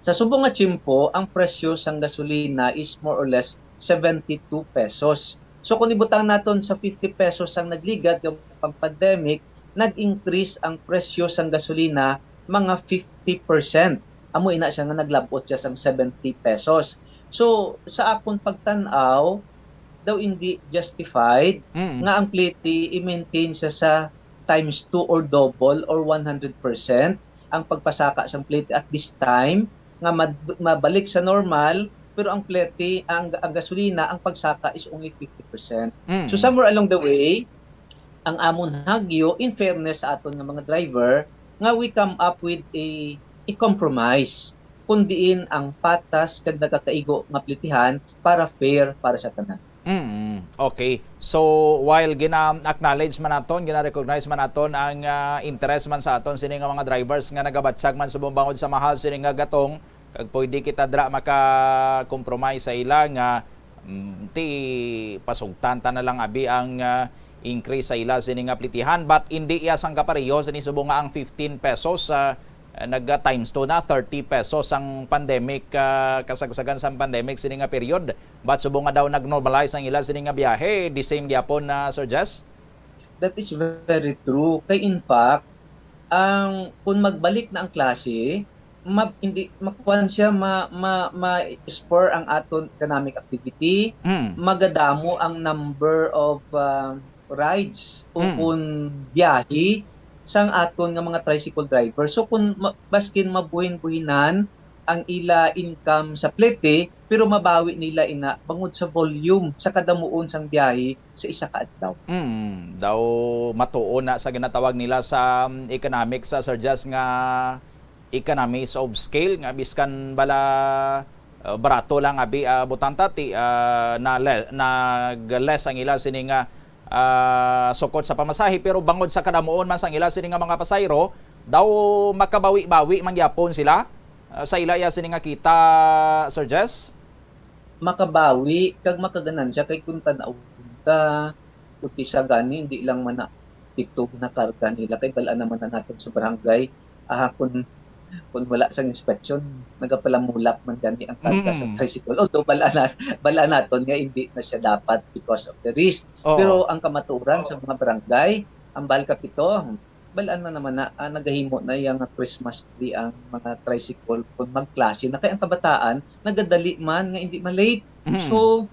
Speaker 14: Sa Subong at Chimpo, ang presyo sa gasolina is more or less 72 pesos. So kung ibutang natin sa 50 pesos ang nagligat yung pang-pandemic, nag-increase ang presyo sa gasolina mga 50%. Amoy na siya nga naglabot siya sa 70 pesos. So sa akong pagtanaw, daw hindi justified nga ang pliti i-maintain siya sa times 2 or double or 100% ang pagpasaka sa pliti at this time nga mabalik sa normal, pero ang pliti, ang gasolina, ang pagsaka is only 50%. So somewhere along the way, ang amon hagyo, in fairness sa aton nga mga driver, nga we come up with a compromise kundiin ang patas kag nagakaigo nga plitihan para fair para sa tanan.
Speaker 1: Okay. So, while gina-acknowledge man naton, gina-recognize man naton ang interest man sa aton sini nga mga drivers nga nagabatsag man subong bangod sa mahal sini nga gatong, kag pwede kita dra maka-compromise sa ila nga ti pasugtan ta na lang abi ang increase sa ila sini nga plitihan, but hindi iya sang kapareho sini subong nga ang 15 pesos nag-times 2 na 30 pesos ang pandemic, kasagsagan sa pandemic sini nga period, but subong nga daw nag-normalize ang ila sini nga biyahe, the same gyapon na Sir Jess?
Speaker 14: That is very true. Kay in fact, kung magbalik na ang klase, hindi makuan siya ma-spur ang aton economic activity, magadamo ang number of rides o kung biyahe sang aton nga mga tricycle driver. So kung baskin mabuhin-buhinan ang ila income sa plete, pero mabawi nila ina bangod sa volume sa kadamuon sang biyahe sa isa ka adlaw.
Speaker 1: Daw matuon na sa ginatawag nila sa economics sa Sir Jess nga economies of scale, nga biskan bala barato lang abi butanta ti nag-less ang ila sini nga sukot sa pamasahe, pero bangod sa kadamuon man sang ila sini nga mga pasayro, daw makabawi-bawi man gyapon sila sa ila ya sini nga kita, Sir Jess?
Speaker 14: Makabawi kag makaganan siya kay kun tan-aw ta uti sa gani hindi lang man na TikTok na karga nila kay balaan naman na natin sa barangay kung wala sang inspection, nagapalamulak man gani ang karga sa tricycle. Although bala naton nga hindi na siya dapat because of the risk. Pero ang kamaturan sa mga barangay, ang Balkapito, balaan na naman na nagahimo na yung Christmas tree ang mga tricycle kung magklase na kay ang kabataan nagadali man nga hindi malate. So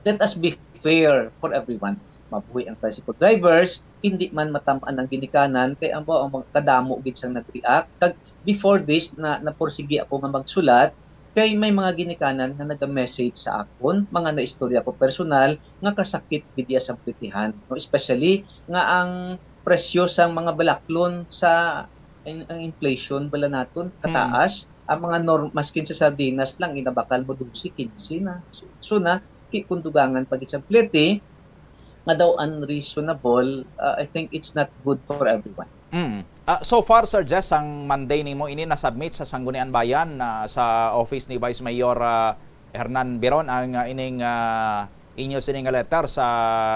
Speaker 14: let us be fair for everyone. Mabuhi ang tricycle drivers, hindi man matamaan ang ginikanan kay ang mga kadamo gid sang nag-react. Kag before this na naporsige ako nga magsulat kay may mga ginikanan nga naga-message sa akon, mga naistorya ko personal nga kasakit gid sa plitihan, no? Especially nga ang presyo sang mga balaklon sa ang inflation bala naton kataas, ang mga maskin sa sardinas lang inabakal mo 12-15 na. So na kikundugangan pag sa plete nga daw unreasonable. I think it's not good for everyone.
Speaker 1: So far, Sir Jess, ang Monday nimo ini na-submit sa Sangguniang Bayan sa office ni Vice Mayor Hernan Biron ang ining inyo sining letter sa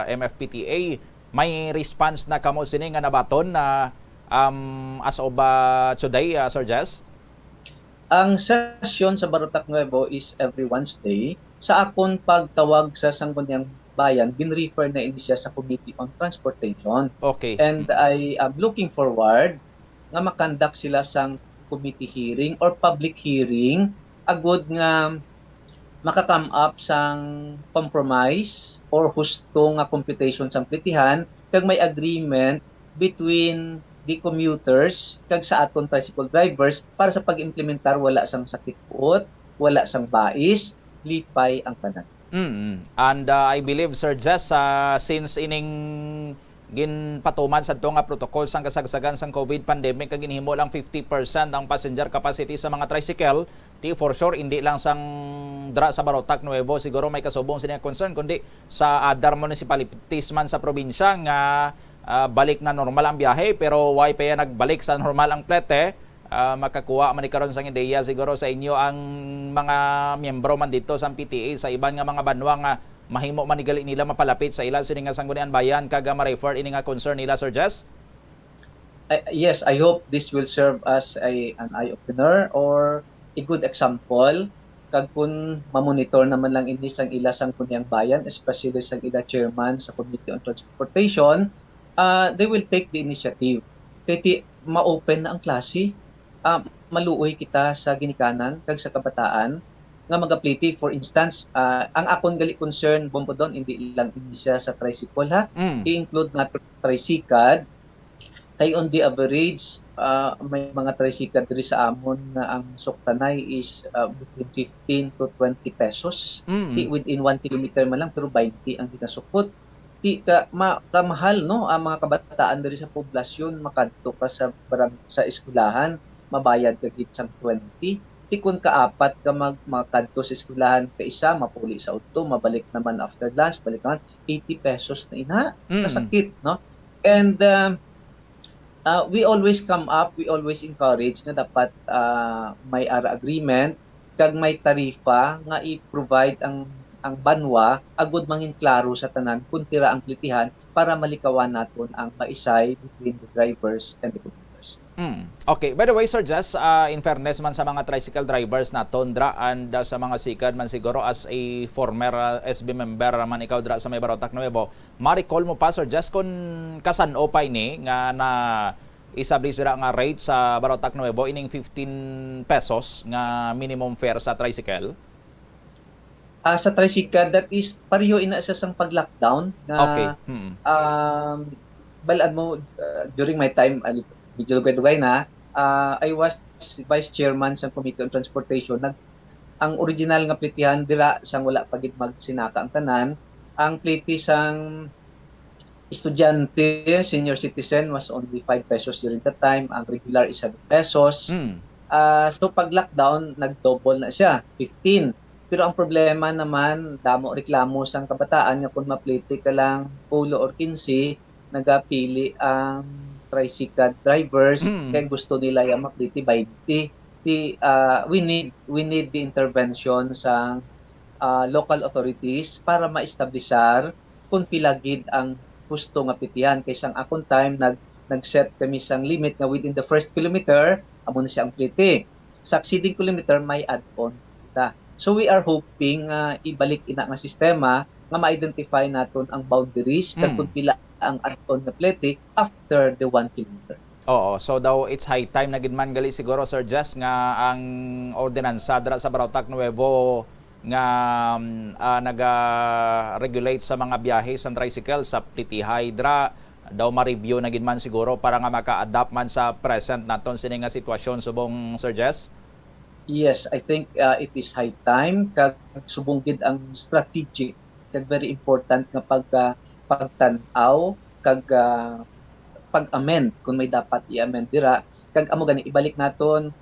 Speaker 1: MFPTA. May response na kamo sining nga nabaton na as of today, Sir Jess?
Speaker 14: Ang session sa Barotac Nuevo is every Wednesday. Sa akon pagtawag sa Sangguniang Bayan, ginrefer na ini siya sa Committee on Transportation.
Speaker 1: Okay.
Speaker 14: And I am looking forward nga makandak sila sang committee hearing or public hearing agud nga makakam up sang compromise or husto nga computation sang plitihan kag may agreement between the commuters kag sa aton tricycle drivers para sa pag-implementar wala sang sakit puot, wala sang bais, lipay ang tanan.
Speaker 1: And I believe, Sir Jess, since ining ginpatuman sa nga protocol sang kasagsagan sang COVID pandemic kag ginhimo lang 50% ang passenger capacity sa mga tricycle, di for sure hindi lang sang dra sa Barotac Nuevo siguro may kasubong sila concern, kundi sa other municipalities man sa probinsya nga balik na normal ang biyahe, pero why pa yan nagbalik sa normal ang plete. Makakuha man karon sang ideya siguro sa inyo ang mga miyembro man dito sa PTA sa iban nga mga banwa nga mahimo manigali nila mapalapit sa ila sini nga sanggunian bayan kag ma-refer ini nga concern nila, Sir Jess?
Speaker 14: Yes, I hope this will serve as an eye-opener or a good example kag kun mamonitor naman lang ini sang ila sangguniang bayan, especially sang ila chairman sa Committee on Transportation, they will take the initiative. Kaya ma-open na ang klase, maluoy kita sa ginikanan kag sa kabataan nga magapliti. For instance, ang akon gali concern bombo doon hindi lang siya sa tricycle ha, i-include natin tricycad. Kay on the average, may mga tricycad diri sa amon na ang suktanay is between 15 to 20 pesos. Within 1 kilometer man lang, pero 20 ang ginasukot. Kamahal no ang mga kabataan diri sa poblasyon makadto ka sa eskwelahan, mabayad ka gid sang 20. Tikon kaapat ka makadto sa eskwelahan ka isa, mapuli sa auto, mabalik naman after lunch, balik naman 80 pesos na ina. Kasakit no. And we always encourage na dapat may ARA agreement kag may tarifa nga i-provide ang banwa agud mangin klaro sa tanan kung tira ang plitihan para malikawan naton ang maisay between the drivers and the commuters.
Speaker 1: Okay, by the way, Sir Jess, in fairness man sa mga tricycle drivers na tondra and sa mga sikad man siguro, as a former SB member man ikaw dra sa may Barotac Nuevo, ma-recall mo pa, Sir Jess, kung kasan-o pa ini nga na establish sila nga rate sa Barotac Nuevo ining 15 pesos nga minimum fare sa tricycle?
Speaker 14: Sa tricycle, that is pareho ina sa sang pag-lockdown na
Speaker 1: okay.
Speaker 14: Balaan mo during my time medyo dugay na, I was vice chairman sa Committee on Transportation. Ang original nga plitihan dira sang wala pagid magsinaka ang tanan, ang pliti sang estudyante, senior citizen was only 5 pesos during that time, ang regular is 7 pesos. So pag lockdown, nag-double na siya, 15. Pero ang problema naman, damo reklamo sang kabataan nga kung mapliti ka lang 10 or 15, nagapili ang tricycle drivers kaya gusto nila yung mapliti 20. We need the intervention sa local authorities para ma-establishar kung pilagid ang gusto nga plitihan. Kaysa ang akong time nag-set kami sang limit nga within the first kilometer amo na siya ang pliti. Sa exceeding kilometer may add-on kita. So we are hoping ibalik ina nga sistema nga ma-identify naton ang boundaries kung pila ang add-on na plete after the 1 kilometer.
Speaker 1: Oo, so daw it's high time na gid man gali siguro, Sir Jess, nga ang ordinansa dra sa Barotac Nuevo nga naga-regulate sa mga biyahe sa tricycle sa plitihay dra daw ma-review na gid man siguro para nga maka-adapt man sa present naton sini nga sitwasyon subong, Sir Jess.
Speaker 14: Yes, I think it is high time kag subong gid ang strategy kag very important nga pagtan-aw kag pag-amend kung may dapat i-amend dira kag amo gani ibalik naton.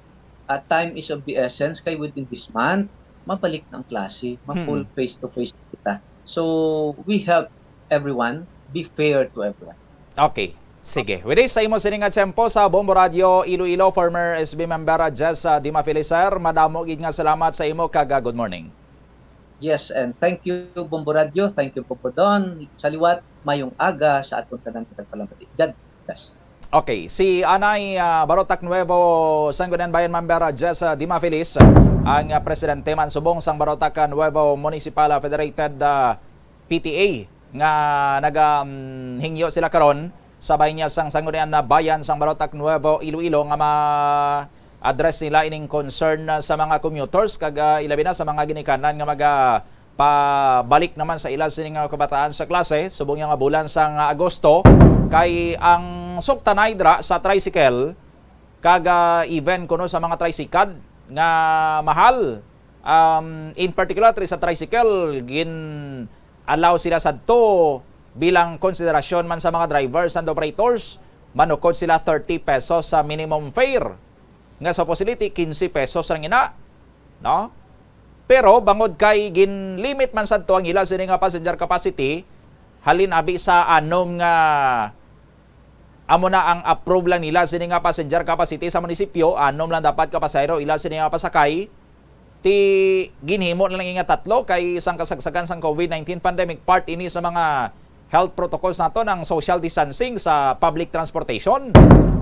Speaker 14: Time is of the essence kay within this month mabalik na ang klase, ma-full face to face kita. So we help everyone, be fair to everyone.
Speaker 1: Okay, sige. With this, sa imo sini nga tiyempo sa Bombo Radio Iloilo, former SB member Jess Dima Felicer, madamo gid nga salamat sa imo kag good morning.
Speaker 14: Yes, and thank you Bombo Radio, thank you po Don. Sa liwat, mayong aga sa atong tanang katagpalamati. God bless.
Speaker 1: Okay, si Anay Barotac Nuevo Sangguniang Bayan member Jess Dima Feliz, ang presidente man subong sang Barotac Nuevo Municipal Federated PTA nga naghingyo sila karon sabay niya sang Sangguniang Bayan sang Barotac Nuevo Iloilo nga ma-address nila ining concern sa mga commuters kag ilabi na sa mga ginikanan nga pabalik naman sa ilal sining kabataan sa klase subong nga bulan sang Agosto kay ang suktanay dra sa tricycle kag even kuno sa mga tricycad nga mahal, in particular sa tricycle gin allow sila sadto bilang konsiderasyon man sa mga drivers and operators, manukod sila 30 pesos sa minimum fare nga sa facility 15 pesos lang ina, no? Pero bangod kay gin limit man sadto ang ila sini nga passenger capacity, halin abi sa anom nga amo na ang approve lang nila sini nga passenger capacity sa munisipyo, anom lang dapat ka pasahero ila sini nga pasakay. ti ginhimo na lang nga tatlo kay isang kasagsagan sang COVID-19 pandemic, part ini sa mga health protocols nato ng social distancing sa public transportation,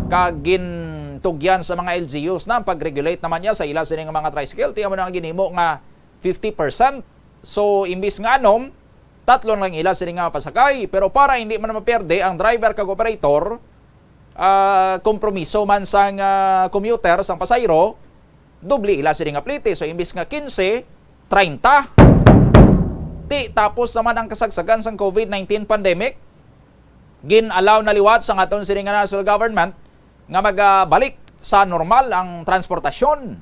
Speaker 1: kag gintugyan sa mga LGUs na pag-regulate naman niya sa ila sining mga tricycle, tiyan mo na ginhimo nga 50%. So imbis nga anom, tatlo lang ila sining nga pasakay, pero para hindi man maperde ang driver kag operator, kompromiso man sang commuter sang pasayro, doble ila sining nga plite. So imbis nga 15, 30. Tapos naman ang kasagsagan sang COVID-19 pandemic, gin-allow na liwat sa aton sining nga national government nga magbalik sa normal ang transportasyon.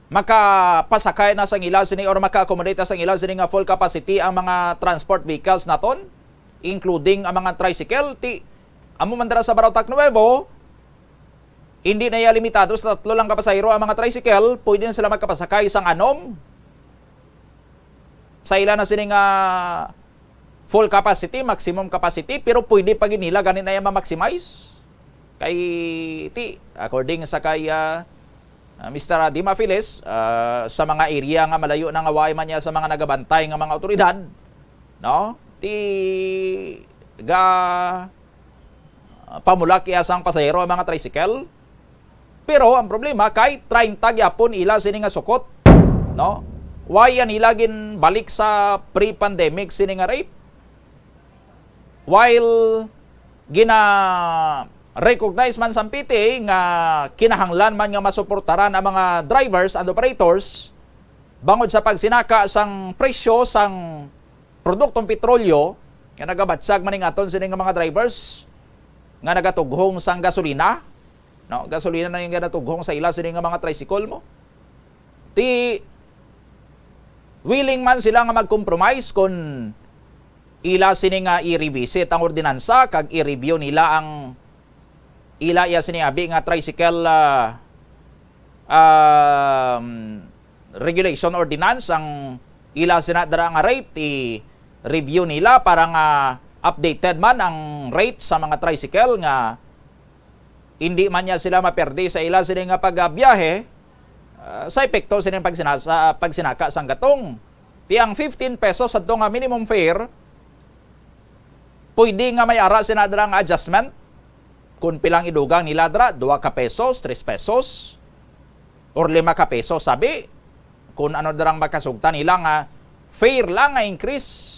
Speaker 1: Makapasakay na sang ila sini or maka-accommodate na sang ila sini nga full capacity ang mga transport vehicles naton, including ang mga tricycle. Amo man dira sa Barautak Nuevo, hindi na limitado sa 3 lang kapasayro ang mga tricycle, pwede na sila magkapasakay sang anom. Sa ila na sini nga full capacity, maximum capacity, pero pwede pa ginila ganin na ma-maximize. Kay according sa kay Mr. Dima Files, sa mga area nga malayo na nga way man niya sa mga nagabantay nga mga otoridad, no? Pamulak sang pasahero ang mga tricycle. Pero ang problema kay 30 gyapon ila sini nga sukot, no? Why yan ila gin balik sa pre-pandemic sini nga rate? While recognize man sa PTA nga kinahanglan man nga masuportaran ang mga drivers and operators bangod sa pagsinaka sang presyo sang produktong petrolyo nga nagabatsag man aton sini nga mga drivers nga nagatughong sang gasolina, no? Gasolina na yung natughong sa ila sini nga mga tricycle mo. Willing man sila nga mag-compromise kung ila sini nga i-revisit ang ordinansa kag i-review nila ang ila ya sinabi nga tricycle regulation ordinance, ang ila sinadra nga rate i-review nila para nga updated man ang rate sa mga tricycle nga hindi man niya sila maperde sa ila sila nga pagbiyahe sa epekto sila pagsinaka sang gatong. Ang 15 pesos sa nga minimum fare, pwede nga may ara sinadra nga adjustment kung pilang idugang nila dra, 2 ka pesos, 3 pesos, or 5 ka pesos, sabi, kung ano darang makasugtan nila nga, fare lang nga increase.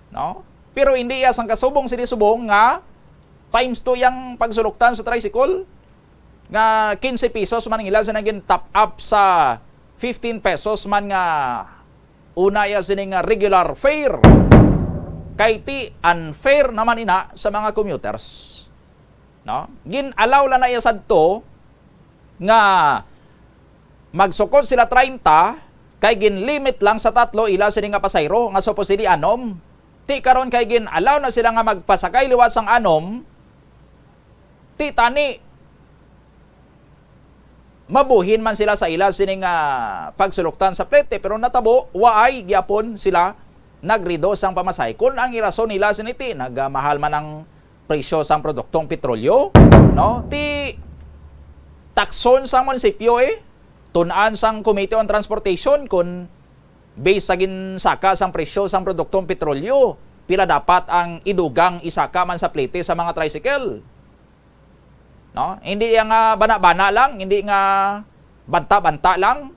Speaker 1: No? Pero hindi sang kasubong sinisubong nga, times 2 yung pagsuluktan sa tricycle, nga 15 pesos man nila sa naging top up sa 15 pesos man nga, una ya sining regular fare, kay unfair naman ina sa mga commuters. No? Gin-allow lang na iya sadto nga magsukod sila 30 kay gin-limit lang sa 3 ila sini nga pasayro nga supposedly anom. Karon kay gin-allow na sila nga magpasakay liwat sang anom, tani mabuhin man sila sa ila sini nga pagsuluktan sa plete, pero natabo waay gyapon sila nagreduce ang pamasay. Kung ang irason nila siniti nagmahal man ang presyo sang produktong petrolyo, no? Takson sang munisipyo tunan sang Committee on Transportation kung based sa ginsaka sang presyo sang produktong petrolyo, pila dapat ang idugang isaka man sa plete sa mga tricycle. No? Hindi nga bana-bana lang, hindi nga banta-banta lang.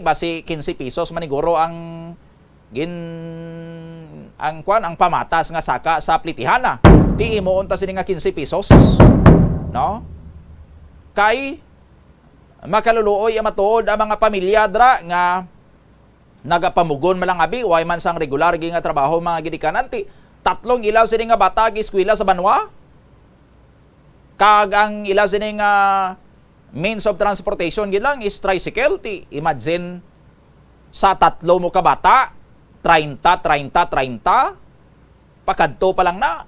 Speaker 1: Basi 15 pesos maniguro ang ang pamatas nga saka sa plitihana. Di imo unta sini nga 15 pesos. No? Kay makaluluoy matuod ang mga pamilya dra nga nagapamugon malang abi way man sang regular gi nga trabaho mga gidikanan ti 3 ilaw sini nga bata gi eskwela sa banwa. Kag ang ilaw sini nga means of transportation gid lang is tricycle. Ti imagine sa 3 mo ka bata 30 pakadto pa lang na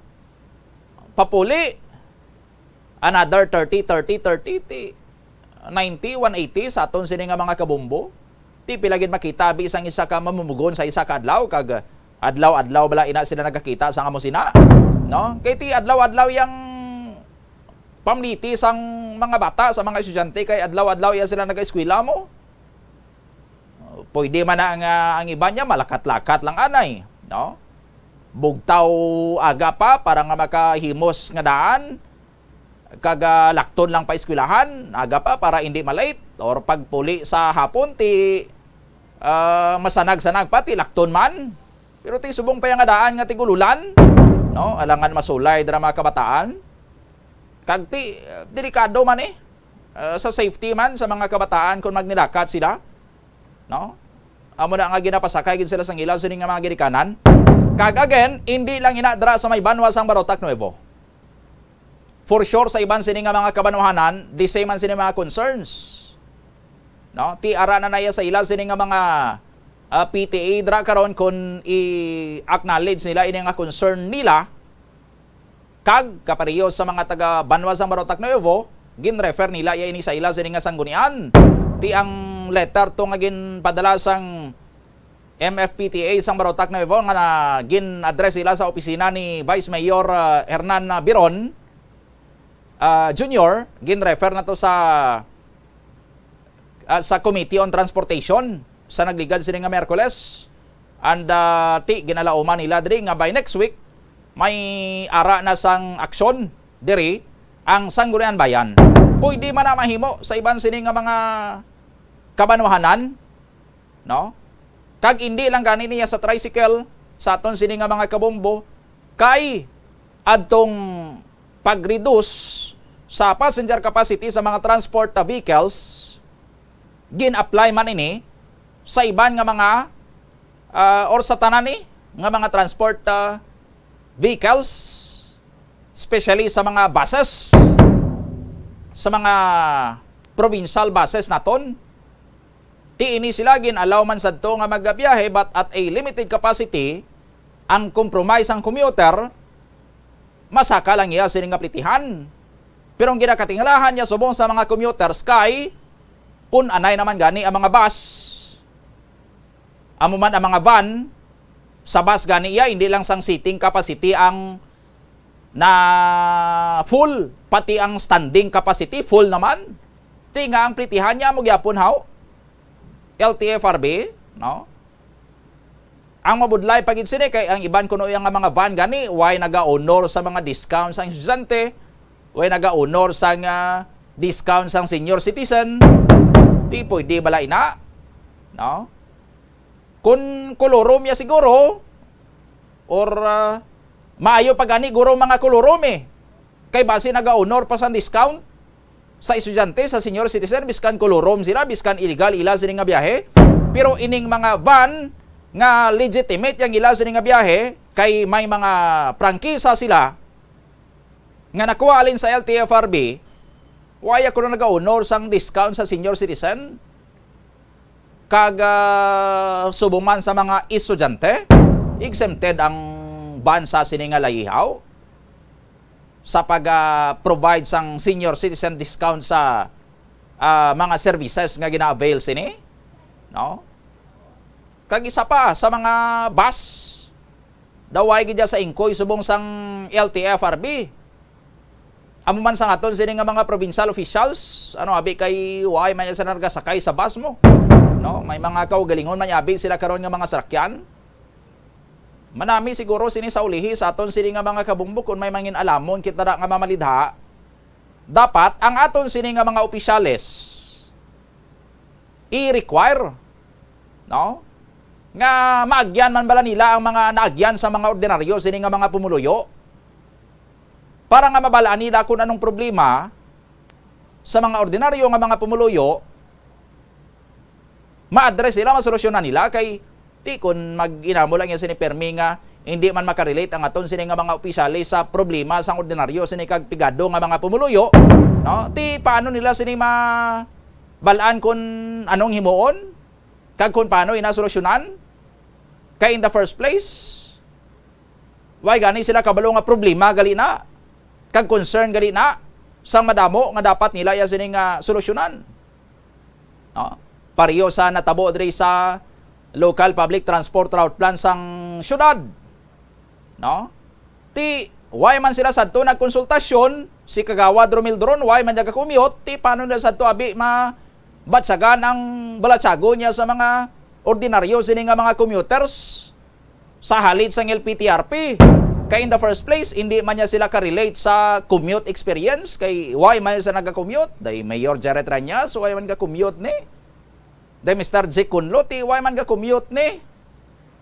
Speaker 1: papuli another 30 ti 90 180 sa aton sini nga mga kabumbo. Ti pilagid makita bi isang isa ka mamumugon sa isa ka adlaw kag adlaw bala ina sila nagakita sa amo sina, no? Kay ti adlaw yang pamliti sang mga bata sa mga estudyante kay adlaw ya sila naga-eskwela mo. pwede man ang iba niya malakat-lakat lang anay, no? Bugtaw aga pa para nga makahimos nga daan, kaga lakton lang pa eskwelahan aga pa para hindi malate, or pagpuli sa hapon ti masanag-sanag pa ti lakton man. Pero ti subong pa nga daan nga tigululan, no? Alangan masulay dra mga kabataan. Kag ti delikado man sa safety man sa mga kabataan kung magnilakat sila, no? Amo na nga ginapasakay gid sila sang ilaw sining nga mga girikanan. Kag again, hindi lang inadra sa may banwa sang Barotac Nuevo. For sure sa iban sini nga mga kabanwahanan, the same man sini mga concerns. No, ti ara na naya sa ilaw sini nga mga PTA dra karon kun i-acknowledge nila ini nga concern nila. Kag kapareho sa mga taga banwa sang Barotac Nuevo, gin-refer nila ini sa ilaw sini nga sanggunian. Ti ang letter to nga ginpadala sang MFPTA sang Barotac Nuevo nga gin-address sila sa opisina ni Vice Mayor Hernan Biron Jr. Gin-refer na to sa Committee on Transportation sa nagligad sila nga Miyerkules. And ti ginalauman nila diri nga by next week may ara na sang aksyon diri ang Sangguniang Bayan. Pwede man na mahimo sa iban sini nga mga kabanwahanan, no? Kag hindi lang gani niya sa tricycle sa aton sini nga mga kabombo kay adtong pag-reduce sa passenger capacity sa mga transport vehicles, gin-apply man ini sa iban nga mga or sa tanan nga mga transport vehicles, especially sa mga buses, sa mga provincial buses naton. Di ini sila gin-allow man sadto nga magbiyahe but at a limited capacity. Ang compromise ang commuter, masaka lang iya sining nga plitihan. Pero ang ginakatingalahan niya subong sa mga commuters kay pun anay naman gani ang mga bus. Amo man ang mga van sa bus gani iya hindi lang sang seating capacity ang na full, pati ang standing capacity full naman. Tinga ang plitihan niya mo gyapon haw LTFRB, no? Ang mabudlay pagid sini kay ang iban kuno yang mga van gani way naga-honor sa mga discount sang estudyante, way naga-honor sa discount sang senior citizen. Di pwede balay na, no? Kun kolorom ya siguro or maayo pa gani guro mga kolorom kay base naga-honor pa sa discount sa estudyante, sa senior citizen, biskan kolorom sila, biskan illegal ila sini nga biyahe. Pero ining mga van nga legitimate yang ila sini nga biyahe kay may mga prangkisa sila nga nakuha alin sa LTFRB, waya ko na naga-honor sang discount sa senior citizen kag subuman sa mga estudyante, exempted ang van sa sini nga layihaw sa pag-provide sang senior citizen discount sa mga services nga gina-avail sini, no? Kag isa pa sa mga bus daway gid sa ingkoy subong sang LTFRB. Amo man sang aton sini nga mga provincial officials, ano abi kay way man sa nagasakay sa bus mo, no? May mga kaugalingon man abi sila karon nga mga sakyan. Manami siguro sini sa ulihi sa aton sini nga mga kabumbok kung may mangin alamon kita nga mamalidha. Dapat ang aton sini nga mga opisyales i-require, no? Nga maagyan man bala nila ang mga naagyan sa mga ordinaryo sini nga mga pumuluyo. Para nga mabalaan nila kung anong problema sa mga ordinaryo nga mga pumuluyo, ma-address nila, masolusyonan nila kay ti kun mag-inamo lang yan sini permi nga hindi man makarelate ang aton sini nga mga opisyale sa problema sang ordinaryo sini kag pigado nga mga pumuluyo, no? Ti paano nila sini balaan kun anong himuon kag kun paano inasolusyonan kay in the first place why gani sila kabalo nga problema gali na kag concern gali na sang madamo nga dapat nila yan sini nga solusyonan, no? Pareho sa natabo diri sa local public transport route plan sang syudad, no? Ti why man sila sadto nagkonsultasyon si Kagawad Romil Doron, why man jaga commute, ti paano nila sadto abi mabatsagan ang balatsago niya sa mga ordinaryo sini nga mga commuters sa halid sang LPTRP. Kay in the first place, hindi man niya sila ka-relate sa commute experience. Kay why man sa nag-commute? Day Mayor Jared Ranyas, why man ka-commute ni? Day Mr. Jake Kunloti, why man ka-commute ni?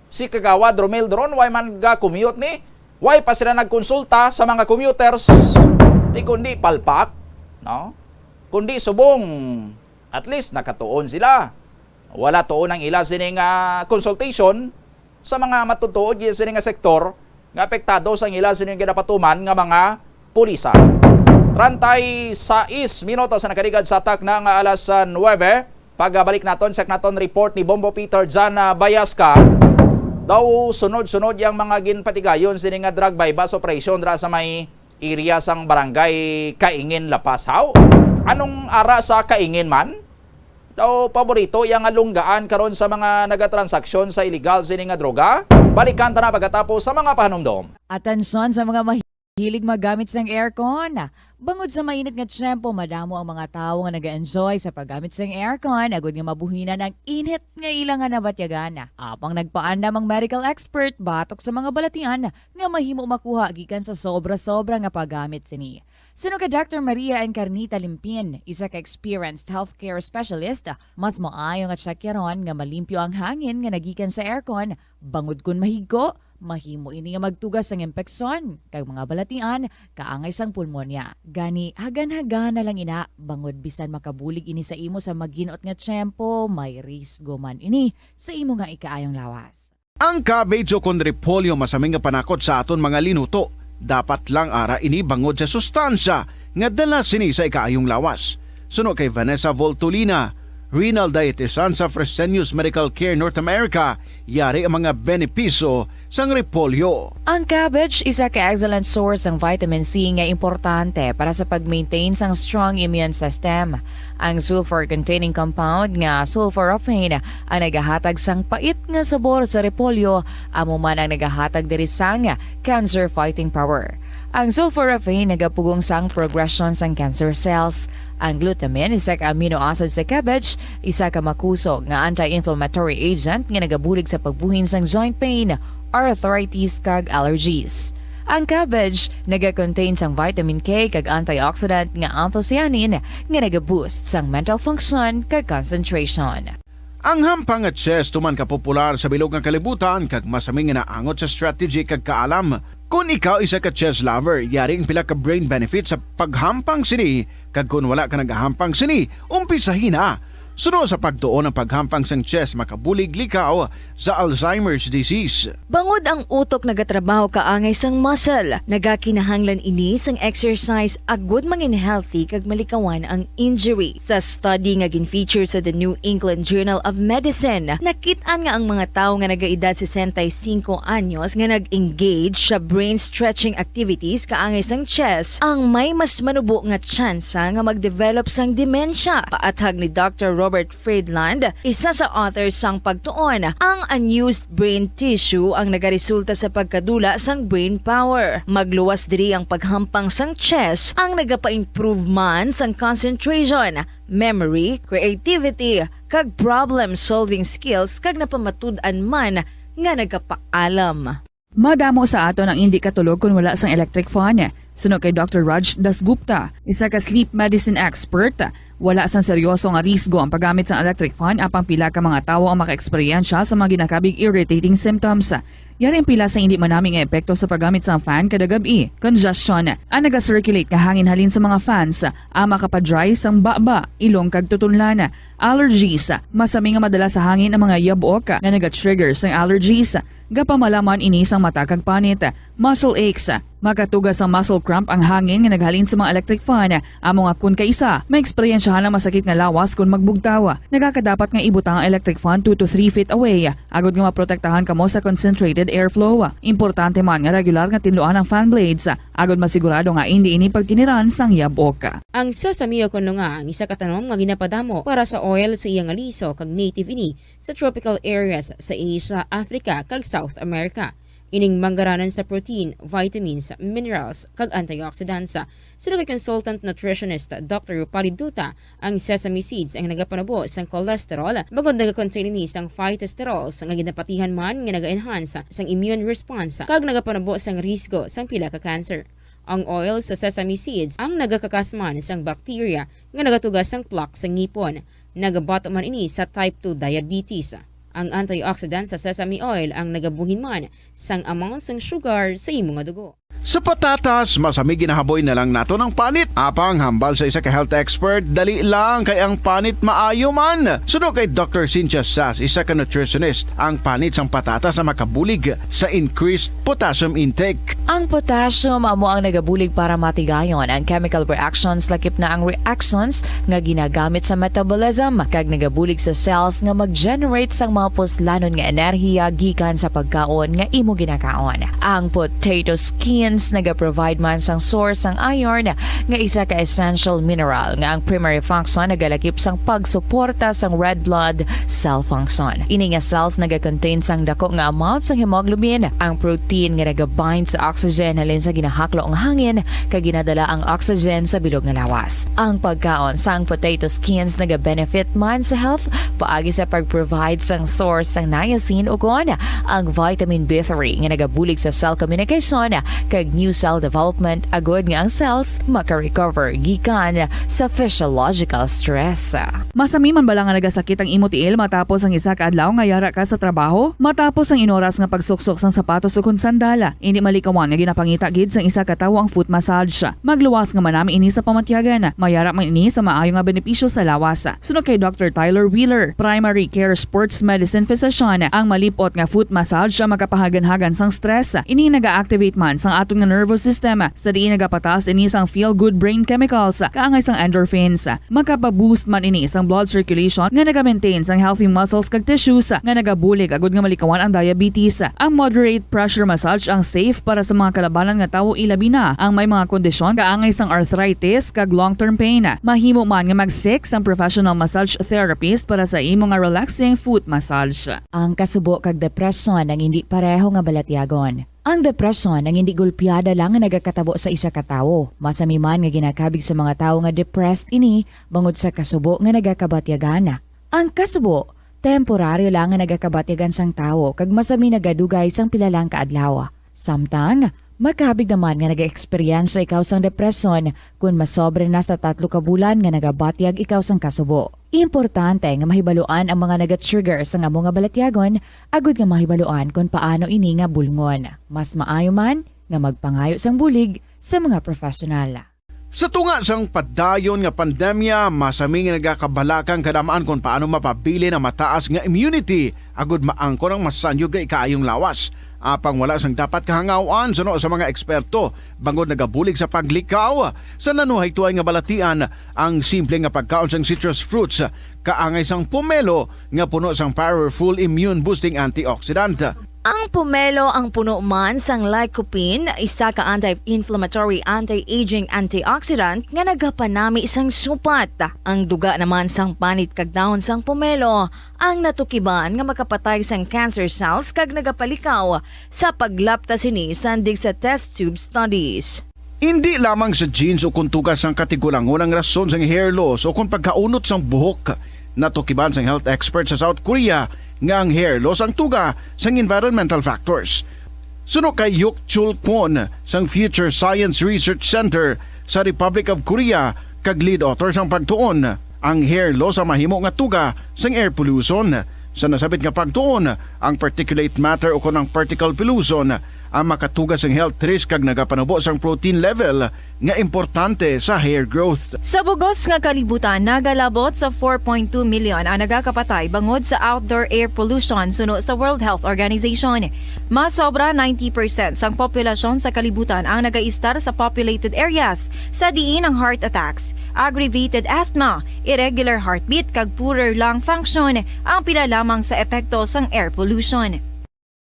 Speaker 1: Si Kagawad Romel Dron, why man ka-commute ni? Why pa sila nagkonsulta sa mga commuters? Di kundi palpak, no? Kundi subong, at least nakatuon sila. Wala tuon ang ila sining consultation sa mga matutuod sining nga sektor nga apektado sa ila sining ginapatuman nga mga pulisa. 36 minutos sa nakaligad sa atak ng alas 9. Pagbalik naton, check naton report ni Bombo Peter Jana Bayaska. Daw sunod-sunod yang mga ginpatigayon sining nga drug bypass operation dra sa may area sang barangay Kaingin, Lapasaw. Anong ara sa Kaingin man? Daw paborito yang alunggaan karon sa mga nagatransaksyon sa illegal sining nga droga. Balikan ta na pagkatapos sa mga pahanumdom.
Speaker 17: Atensyon sa mga mahilig magamit sang aircon. Bangod sa mainit nga tiyempo, madamo ang mga tao nga nag-enjoy sa paggamit sang aircon, agud nga mabuhinan ang init nga ilang nga nabatyagan. Apang nagpaandam ang medical expert batok sa mga balatian nga mahimo makuha gikan sa sobra-sobra nga paggamit sini. Sino ka Dr. Maria Encarnita Limpin, isa ka experienced healthcare specialist, mas maayo nga tsakyaron nga malimpyo ang hangin nga nagikan sa aircon, bangod kun mahigko, mahimo ini nga magtugas sang impeksyon kag mga balatian kaangay sang pulmonya. Gani hagan-hagan na lang ina bangod bisan makabulig ini sa imo sa maginot nga tiyempo, may risgo man ini sa imo nga ikaayong lawas.
Speaker 22: Ang cabbage o kondrepolyo masaming nga panakot sa aton mga linuto. Dapat lang ara ini bangod sa sustansya nga dala sini sa ikaayong lawas. Suno kay Vanessa Voltolina, renal dietitian sa Fresenius Medical Care North America, yari ang mga benepisyo sang repolyo.
Speaker 17: Ang cabbage isa ka excellent source ng vitamin C nga importante para sa pag-maintain sang strong immune system. Ang sulfur-containing compound nga sulforaphane ang nagahatag sang pait nga sabor sa repolyo, amo man ang nagahatag diri sang cancer-fighting power. Ang sulforaphane nagapugong sang progression sang cancer cells. Ang glutamine, isa ka amino acid sa cabbage, isa ka makusog nga anti-inflammatory agent nga nagabulig sa pagbuhin sang joint pain, arthritis kag allergies. Ang cabbage naga-contain sang vitamin K kag antioxidant nga anthocyanin nga naga-boost sang mental function kag concentration.
Speaker 22: Ang hampang at chess tuman ka popular sa bilog nga kalibutan kag masaming nga naangot sa strategy kag kaalam. Kung ikaw isa ka chess lover, yaring pila ka brain benefit sa paghampang sini kag kung wala ka nagahampang sini, umpisahin na. Suno sa pagtuon ng paghampang sang chess makabulig likaw sa Alzheimer's disease.
Speaker 4: Bangod ang utok nagatrabaho kaangay sang muscle, nagakinahanglan ini sang exercise agud mangin healthy kag malikawan ang injury. Sa study nga gin-feature sa The New England Journal of Medicine, nakit-an nga ang mga tawo nga nagaedad 65 anyos nga nag-engage sa brain stretching activities kaangay sang chess ang may mas manubo nga tsansa nga mag-develop sang dementia. Paathag ni Dr. Robert Friedland, isa sa authors sang pagtuon, ang unused brain tissue ang nagaresulta sa pagkadula sang brain power. Magluwas diri ang paghampang sang chess ang nagapa-improve man sang concentration, memory, creativity, kag problem-solving skills kag napamatud-an man nga nagapaalam.
Speaker 15: Madamo sa aton ang hindi katulog kung wala sang electric fan. Suno kay Dr. Raj Dasgupta, isa ka sleep medicine expert, wala sang seryoso nga risgo ang paggamit sang electric fan apang pila ka mga tawo ang maka-eksperyensya sa mga ginakabig irritating symptoms. Yari ang pila sa hindi manaming epekto sa paggamit sang fan kada gabi. Congestion, ang naga-circulate ka hangin halin sa mga fans, ang makapadry sang baba, ilong kag tutunlan. Allergies, masami nga madala sa hangin ang mga yabok na naga-trigger sang allergies. Gapamalaman ini sang mata kag panit. Muscle aches, makatugas ang muscle cramp ang hangin nga naghalin sa mga electric fan. Amo nga kun kaisa, may eksperyensyahan lang masakit nga lawas kung magbugtaw. Nagakadapat nga ibutang ang electric fan 2 to 3 feet away. Agod nga maprotektahan kamo sa concentrated airflow. Importante man nga regular nga tinluan ang fan blades. Agod masigurado nga hindi ini pagkiniran sang yabok.
Speaker 7: Ang sasamiyo kuno nga ang isa ka tanom nga ginapadamo para sa oil sa iyang aliso kag native ini sa tropical areas sa Asia, Africa kag South America. Ining manggaranan sa protein, vitamins, minerals, kag antioxidants. Sino kay consultant nutritionist Dr. Rupali Duta, ang sesame seeds ang nagapanabo sang cholesterol, bagod nagakontain ni sang phytosterols nga ginapatihan man nga naga-enhance sang immune response kag nagapanabo sang risgo sang pila ka cancer. Ang oil sa sesame seeds ang nagakakasman sang bacteria nga nagatugas sang plaque sa ngipon. Nagabato man ini sa type 2 diabetes. Ang antioxidant sa sesame oil ang nagabuhin man sang amount sang sugar sa imong dugo.
Speaker 22: Sa patatas, masamig ginahaboy na lang nato ng panit. Apang hambal sa isa ka health expert, dali lang kay ang panit maayo man. Suno kay Dr. Cynthia Sass, isa ka nutritionist, ang panit sang patatas na makabulig sa increased potassium intake.
Speaker 17: Ang potassium amo ang nagabulig para matigayon ang chemical reactions lakip na ang reactions nga ginagamit sa metabolism kag nagabulig sa cells nga mag-generate sang mga puslanon nga enerhiya gikan sa pagkaon nga imo ginakaon. Ang potato skins naga-provide man sang source sang iron nga isa ka essential mineral nga ang primary function nagalakip sang pagsuporta sang red blood cell function. Ini nga cells naga-contain sang dako nga amount sang hemoglobin, ang protein nga naga-bind sa oxygen halin sa ginahaklo ang hangin kag ginadala ang oxygen sa bilog nga lawas. Ang pagkaon sang potato skins naga-benefit man sa health paagi sa pag-provide sang source sang niacin ug ang vitamin B3 nga nagabulig sa cell communication kag new cell development agod nga ang cells maka-recover gikan sa physiological stress.
Speaker 15: Masami man bala nga nagasakit ang imo tiil matapos ang isa ka adlaw nga yara ka sa trabaho? Matapos ang inoras nga pagsuksok sang sapatos ug sandala, hindi malikawan nga ginapangita gid sang isa ka tawo ang foot massage. Magluwas nga manami ini sa pamatyagan. Mayara man ini sa maayo nga benepisyo sa lawas. Sunod kay Dr. Tyler Wheeler, primary care sports medicine physician, ang malipot nga foot massage ang makapahagan-hagan sang stress. Ini naga-activate man sang aton nga nervous system sa diin nagapatas ini sang feel-good brain chemicals kaangay sang endorphins. Makapaboost man ini sang blood circulation nga naga-maintain sang healthy muscles kag tissues nga nagabulig agud nga malikawan ang diabetes. Ang moderate pressure massage ang safe para sa mga kalabanan nga tawo ilabi na ang may mga kondisyon kaangay sang arthritis kag long-term pain. Mahimo man nga mag-seek sang professional massage therapist para sa imo nga relaxing foot massage.
Speaker 17: Ang kasubo kag depresyon ang hindi pareho nga balatyagon. Ang depresyon ang hindi gulpiyada lang nga nagakatabo sa isa ka tawo. Masami man nga ginakabig sa mga tawo nga depressed ini bangod sa kasubo nga nagakabatyagan. Ang kasubo, temporaryo lang nga nagakabatyagan sang tawo kag masami nagadugay sang pilalang kaadlaw. Samtang, makabig naman nga nag-experience ikaw sang depresyon kung masobre na sa 3 ka bulan nga nagabatyag ikaw sang kasubo. Importante nga mahibaluan ang mga naga-trigger sa nga mga balatyagon agud nga mahibaluan kung paano ini nga bulngon. Mas maayo man nga magpangayo sang bulig sa mga profesional.
Speaker 22: Sa tunga sang padayon nga pandemya, masami nga nagakabalakang kadamaan kung paano mapabili na mataas nga immunity agud maangkon ang masanyog nga ikaayong lawas. Apang wala sang dapat kahangawan suno sa mga eksperto bangod nagabulig sa paglikaw sa nanuhay tuay nga balatian ang simple nga pagkaon sang citrus fruits kaangay sang pomelo nga puno sang powerful immune boosting antioxidant.
Speaker 4: Ang pomelo ang puno man sang lycopene, isa ka anti-inflammatory, anti-aging antioxidant nga nagapanami isang supat. Ang duga naman sang panit kag dahon sang pomelo ang natukiban nga makapatay sang cancer cells kag nagapalikaw sa paglapta sini sandig sa test tube studies.
Speaker 22: Hindi lamang sa genes o kuntugas ang katigulangon ang rason sang hair loss o kung pagkaunot sang buhok. Natukiban sang health expert sa South Korea nga ang hair loss ang tuga sang environmental factors. Suno kay Yuk Chul Kwon sang Future Science Research Center sa Republic of Korea kag lead author sang pagtuon, ang hair loss ang mahimo nga tuga sang air pollution. Sa nasabit nga pagtuon, ang particulate matter o kunang particle pollution ang makatugas ng health risk kag nagapanubo sang protein level nga importante sa hair growth.
Speaker 13: Sa bugos nga kalibutan, nagalabot sa 4.2 million ang nagakapatay bangod sa outdoor air pollution suno sa World Health Organization. Mas sobra 90% sang populasyon sa kalibutan ang nagaistar sa populated areas sa diin ang heart attacks, aggravated asthma, irregular heartbeat kag poorer lung function ang pila lamang sa epekto sang air pollution.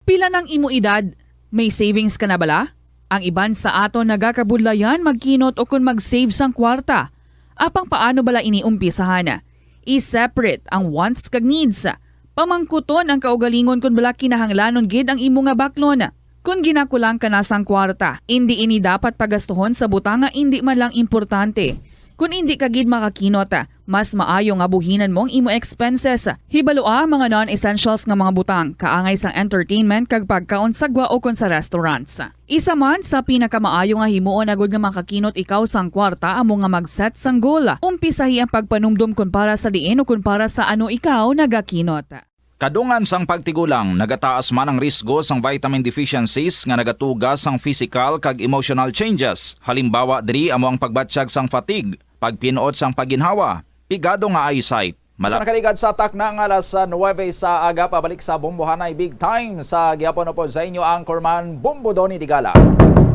Speaker 15: Pila ng imo edad? May savings ka na bala? Ang iban sa ato nagakabudlayan magkinot o kung mag-save sang kwarta. Apang paano bala iniumpisahan? I-separate ang wants kag needs. Pamangkuton ang kaugalingon kung bala kinahanglanon gid ang imo nga baklon. Kung ginakulang ka na sang kwarta, hindi ini dapat pagastuhon sa butang nga hindi man lang importante. Kung hindi ka gid makakinot, mas maayo nga buhinan mong imo expenses. Hibaloa mga non-essentials nga mga butang, kaangay sang entertainment kag pagkaon sa gwa o kon sa restaurants. Isa man sa pinakamaayo nga himuon agud nga makakinot ikaw sang kwarta amo nga mag-set sang goal. Umpisahi ang pagpanumdum kun para sa diin o kun para sa ano ikaw nagakinot.
Speaker 1: Kadungan sang pagtigulang, nagataas man ang risgo sang vitamin deficiencies nga nagatugas sang physical kag emotional changes. Halimbawa diri amo ang pagbatsyag sang fatigue, pagpinuot sang paginhawa, pigado nga eyesight. Sa nakaligad sa atak na nga alas 9 sa aga, pabalik sa Bombohanay Big Time sa gihapon po sa inyo ang Anchorman Bombo Donny Tigala.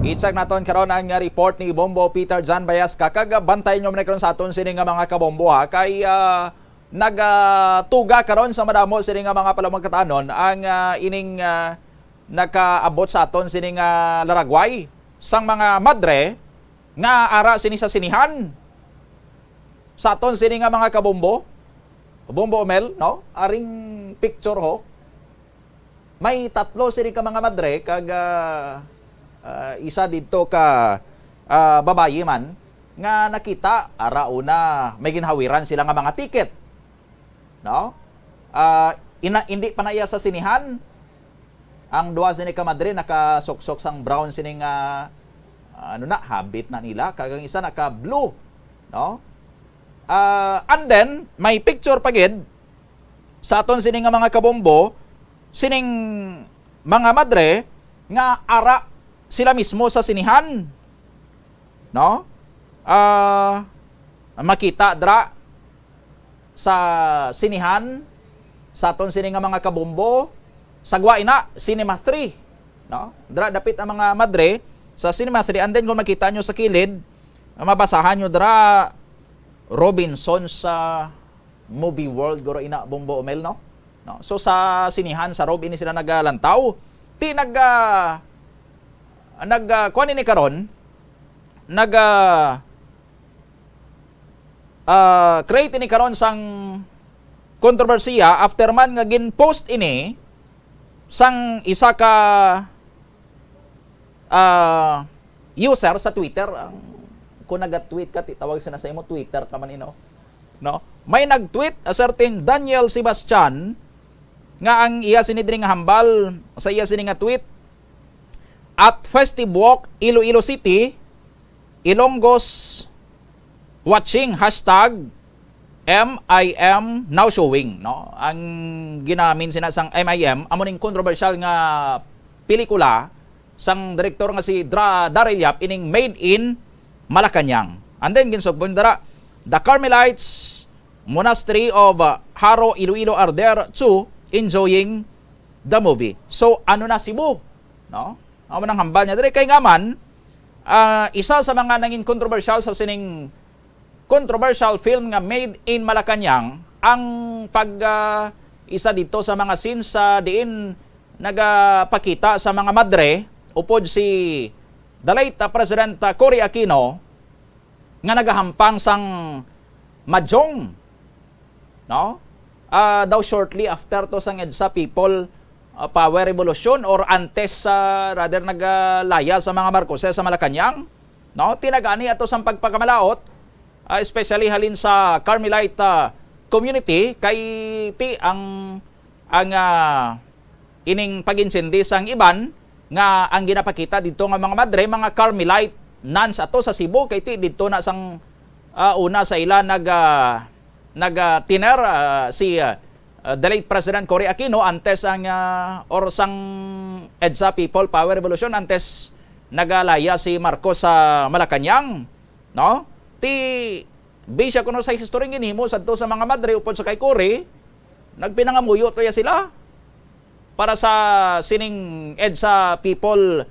Speaker 1: I-check naton karon ang report ni Bombo Peter Jan Bayas, kakag bantay nyo man karon sa aton sini nga mga kabombo ha, kay nagtuga karon sa madamo sini nga mga palamagkatanon ang ining nakaabot sa aton sini nga laragway sang mga madre nga ara sini sa sinihan sa aton sini nga mga kabombo Bombo Mel, no? Aring picture ho. May tatlo sini ka mga madre kag isa dito ka babayi man nga nakita ara una may ginhawiran sila nga mga ticket. No? Hindi pa na iya sa sinihan. Ang duwa sini ka madre nakasuksok sang brown sini nga habit na nila kagang isa naka blue, no? And then may picture pagid sa aton sini nga mga kabombo sining mga madre nga ara sila mismo sa sinihan, no? Makita dra sa sinihan sa aton sini nga mga kabombo sa Guaina Cinema 3, no? Dra dapit ang mga madre sa Cinema 3, and then kung makita nyo sa kilid mabasahan nyo dra Robinson sa Movie World guro ina Bombo Mel, no? So sa sinihan sa Rob ini sila nagalantaw ti kuan ini karon create ini karon sang kontrobersiya after man nga gin-post ini sang isa ka user sa Twitter. Kung naga-tweet ka, tawag sila sa imo Twitter ka man ino, no? May nag-tweet a certain Daniel Sebastian nga ang iya sinidri nga hambal sa iya sini nga tweet at Festive Walk Iloilo City Ilonggos watching #MIM now showing, no? Ang ginamin sina sang MIM amo ning controversial nga pelikula sang direktor nga si Daryl Yap ining Made in Malacanang. And then ginsugbo dara the Carmelites Monastery of Haro Iloilo are there too enjoying the movie. So ano na Cebu, no? Amo nang hambal niya diri kay nga man isa sa mga naging controversial sa sining controversial film nga Made in Malacanang ang pag isa dito sa mga scenes sa diin nagapakita sa mga madre upod si the late President Cory Aquino nga nagahampang sang Mahjong, no? Daw shortly after to sang EDSA People Power Revolution or antes rather nagalaya sa mga Marcoses sa Malacanang, no? Tinagani ato sang pagpakamalaot especially halin sa Carmelite community kay ti ang ining paginsindi sang iban nga ang ginapakita dito nga mga madre mga Carmelite nuns ato sa Cebu kay ti dito na sang una sa ila tiner si the late President Cory Aquino antes ang or sang EDSA People Power Revolution antes nagalaya si Marcos sa Malacanang, no? Ti bisya kuno sa history ginhimo sadto sa mga madre upod sa kay Cory nagpinangamuyo to ya sila para sa sining EDSA People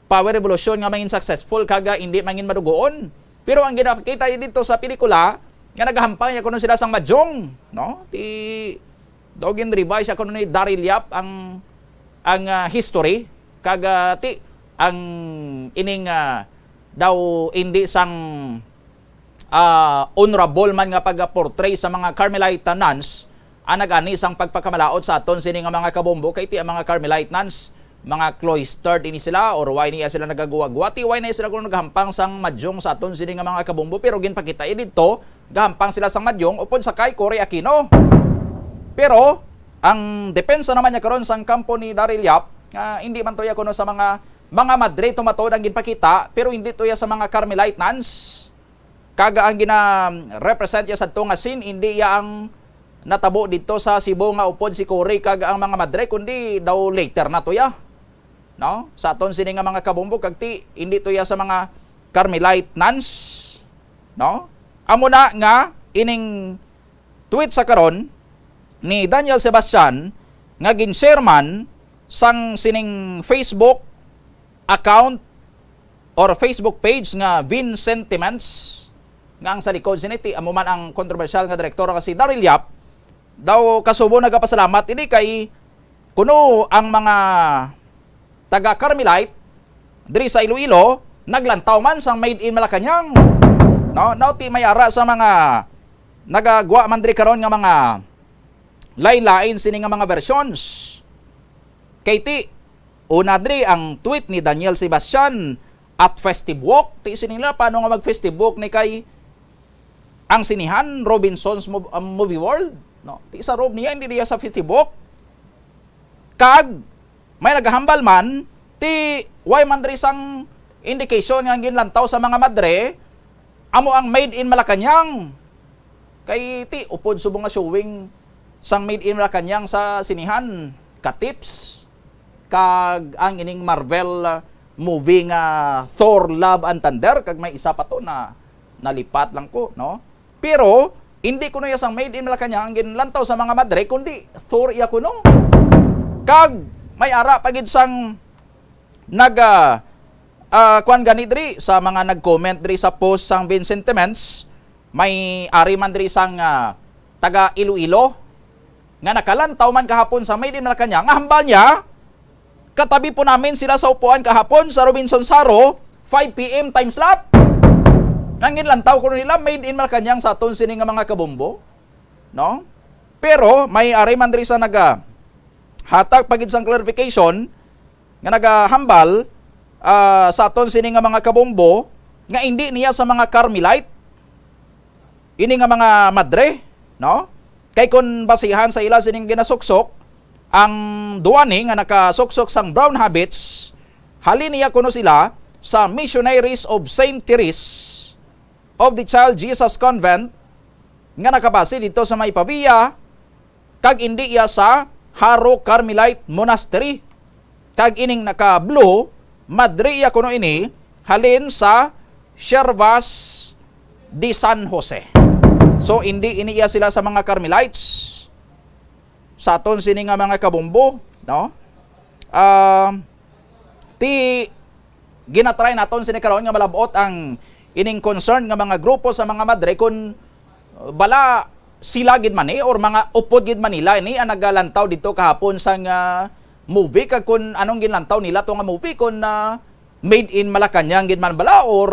Speaker 1: Power Revolution nga mangin successful kaga hindi mangin madugoon. Pero ang ginapakita dito sa pelikula nga nagahampang ya kuno sila sang Mahjong, no? Ti dogin revise ya kuno ni Daryl Yap ang history kaga ti ang ining daw hindi sang honorable man nga pag-portray sa mga Carmelite nuns ang nag-ani sang pagpakamalaot sa aton sini nga mga kabombo kay ti ang mga Carmelite nuns mga cloistered ini sila or why niya sila nagaguwagwati, why niya sila kung nagahampang sang madyong sa aton sini nga mga kabumbo, pero ginpakita dito gahampang sila sang madyong upod sakay Cory Aquino. Pero ang depensa naman niya karon sang kampo ni Daryl Yap, hindi man toya kuno sa mga Madre tumatod ang ginpakita, pero hindi toya sa mga Carmelite nuns. Kaga ang gina-represent ya sa nga scene, hindi ya ang natabo dito sa Cebu nga upod si Cory kaga ang mga Madre, kundi daw later na toya. No? Sa aton sini nga mga kabumbo kagti hindi toya sa mga Carmelite nuns. No? Amo na nga ining tweet sa karon ni Daniel Sebastian nga gin-shareman sang sining Facebook account or Facebook page nga Vin Sentiments nga ang sa likod siniti amo man ang kontrobersyal nga direktor nga si Daryl Yap daw kasubo nagapasalamat ini kay kuno ang mga taga Carmelite diri sa Iloilo naglantaw man sang Made in Malacañang, no nauti may ara sa mga nagagwa man diri karon nga mga lain-lain sini nga mga versions. Kay ti una diri ang tweet ni Daniel Sebastian at Festive Walk, ti sini nila paano nga mag Festive Walk ni kay ang sinihan Robinson's Movie World, no? Ti sa rob niya hindi diya sa Festive Walk. Kag may nagahambal man ti why man diri sang indication nga ginlantaw sa mga Madre amo ang Made in Malacañang. Kay ti upod subong nga showing sang Made in Malacañang sa sinihan katips kag ang ining Marvel movie nga Thor Love and Thunder kag may isa pa to na nalipat lang ko, no? Pero hindi kuno ya sang Made in Malacañang ginlantaw sa mga Madre kundi Thor iya kuno. Kag may ara pagid sang kuan gani diri sa mga nag-comment diri sa post sang Vin Sentiments, may ari man diri sang taga Iloilo nga nakalantaw man kahapon sa Made in Malacañang, nga hambal niya katabi po namin sila sa upuan kahapon sa Robinson Saro 5 PM time slot. Nangin lantaw ko nila Made in Malacañang sa aton sini nga mga kabumbo, no? Pero may ari man diri sa hatag pagid sang clarification nga nagahambal sa aton sini nga mga kabumbo nga hindi niya sa mga Carmelite ini nga mga Madre, no? Kay kun basihan sa ila sining ginasuksok ang duwani nga nakasuksok sang brown habits, halin niya kuno sila sa Missionaries of Saint Therese of the Child Jesus Convent nga nakabase dito sa may Pavia, kag hindi iya sa Haro Carmelite Monastery. Kag ining naka-blue, Madre iya kuno ini halin sa Shervas de San Jose. So hindi ini iya sila sa mga Carmelites. Sa aton sini nga mga kabumbo, no? Ginatry naton sini karon nga malabot ang ining concern nga mga grupo sa mga Madre kung bala sila gid man or mga upod gid man nila ini ang nagalantaw dito kahapon sang movie kag kun anong ginlantaw nila to nga movie kun Made in Malacañang gid man bala or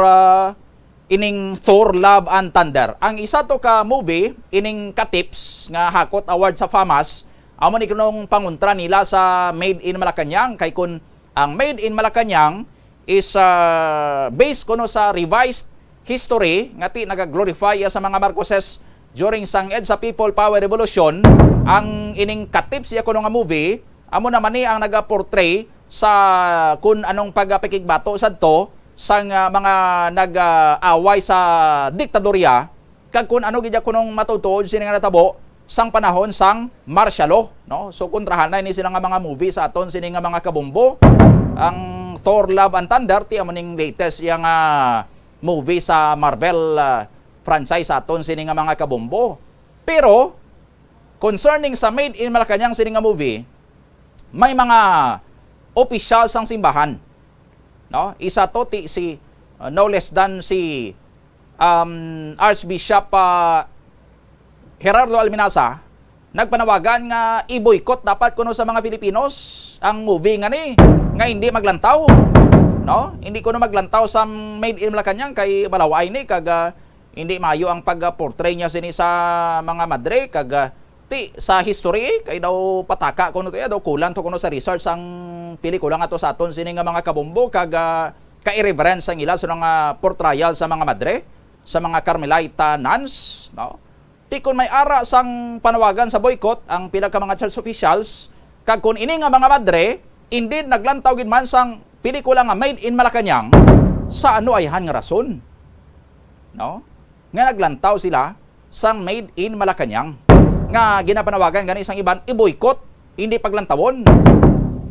Speaker 1: ining Thor Love and Thunder. Ang isa to ka movie ining katips nga hakot award sa FAMAS amo ni kunong panguntra nila sa Made in Malacañang kay kun ang Made in Malacañang is based kuno sa revised history nga ti nagaglorify sa mga Marcoses during sang EDSA People Power Revolution. Ang ining katips siya kuno nga movie amo naman ni ang nagaportray sa kun anong pagpikigbato sadto sang mga nag-away sa diktadorya kag kun ano gid kunong matutuod sini nga natabo sang panahon sang martial law, no? So kontrahan na ni sila nga mga movie sa aton sini nga mga kabumbo. Ang Thor Love and Thunder ti amo ning latest yang movie sa Marvel franchise sa aton sini nga mga kabumbo. Pero concerning sa Made in Malacañang sini nga movie, may mga opisyal sang simbahan, no? Isa to ti si no less than si Archbishop Gerardo Alminasa nagpanawagan nga i-boycott dapat kuno sa mga Filipinos ang movie nga ni nga hindi maglantaw, no? Hindi kuno maglantaw sa Made in Malacañang kay balaway ni kag hindi maayo ang pag-portray niya sini sa mga Madre kag ti sa history kay daw pataka kuno to daw kulang to kuno sa research ang pelikula nga to sa aton sini nga mga kabombo kag ka-irreverence ang ila sa mga portrayal sa mga madre, sa mga Carmelita nuns, no? Ti kun may ara sang panawagan sa boycott ang pila ka mga church officials kag kun ini nga mga madre indeed naglantaw gid man sang pelikula nga Made in Malacañang sa ano ayhan nga rason, no? Nga naglantaw sila sang Made in Malacañang nga ginapanawagan gani isang iban i-boycott, hindi paglantawon.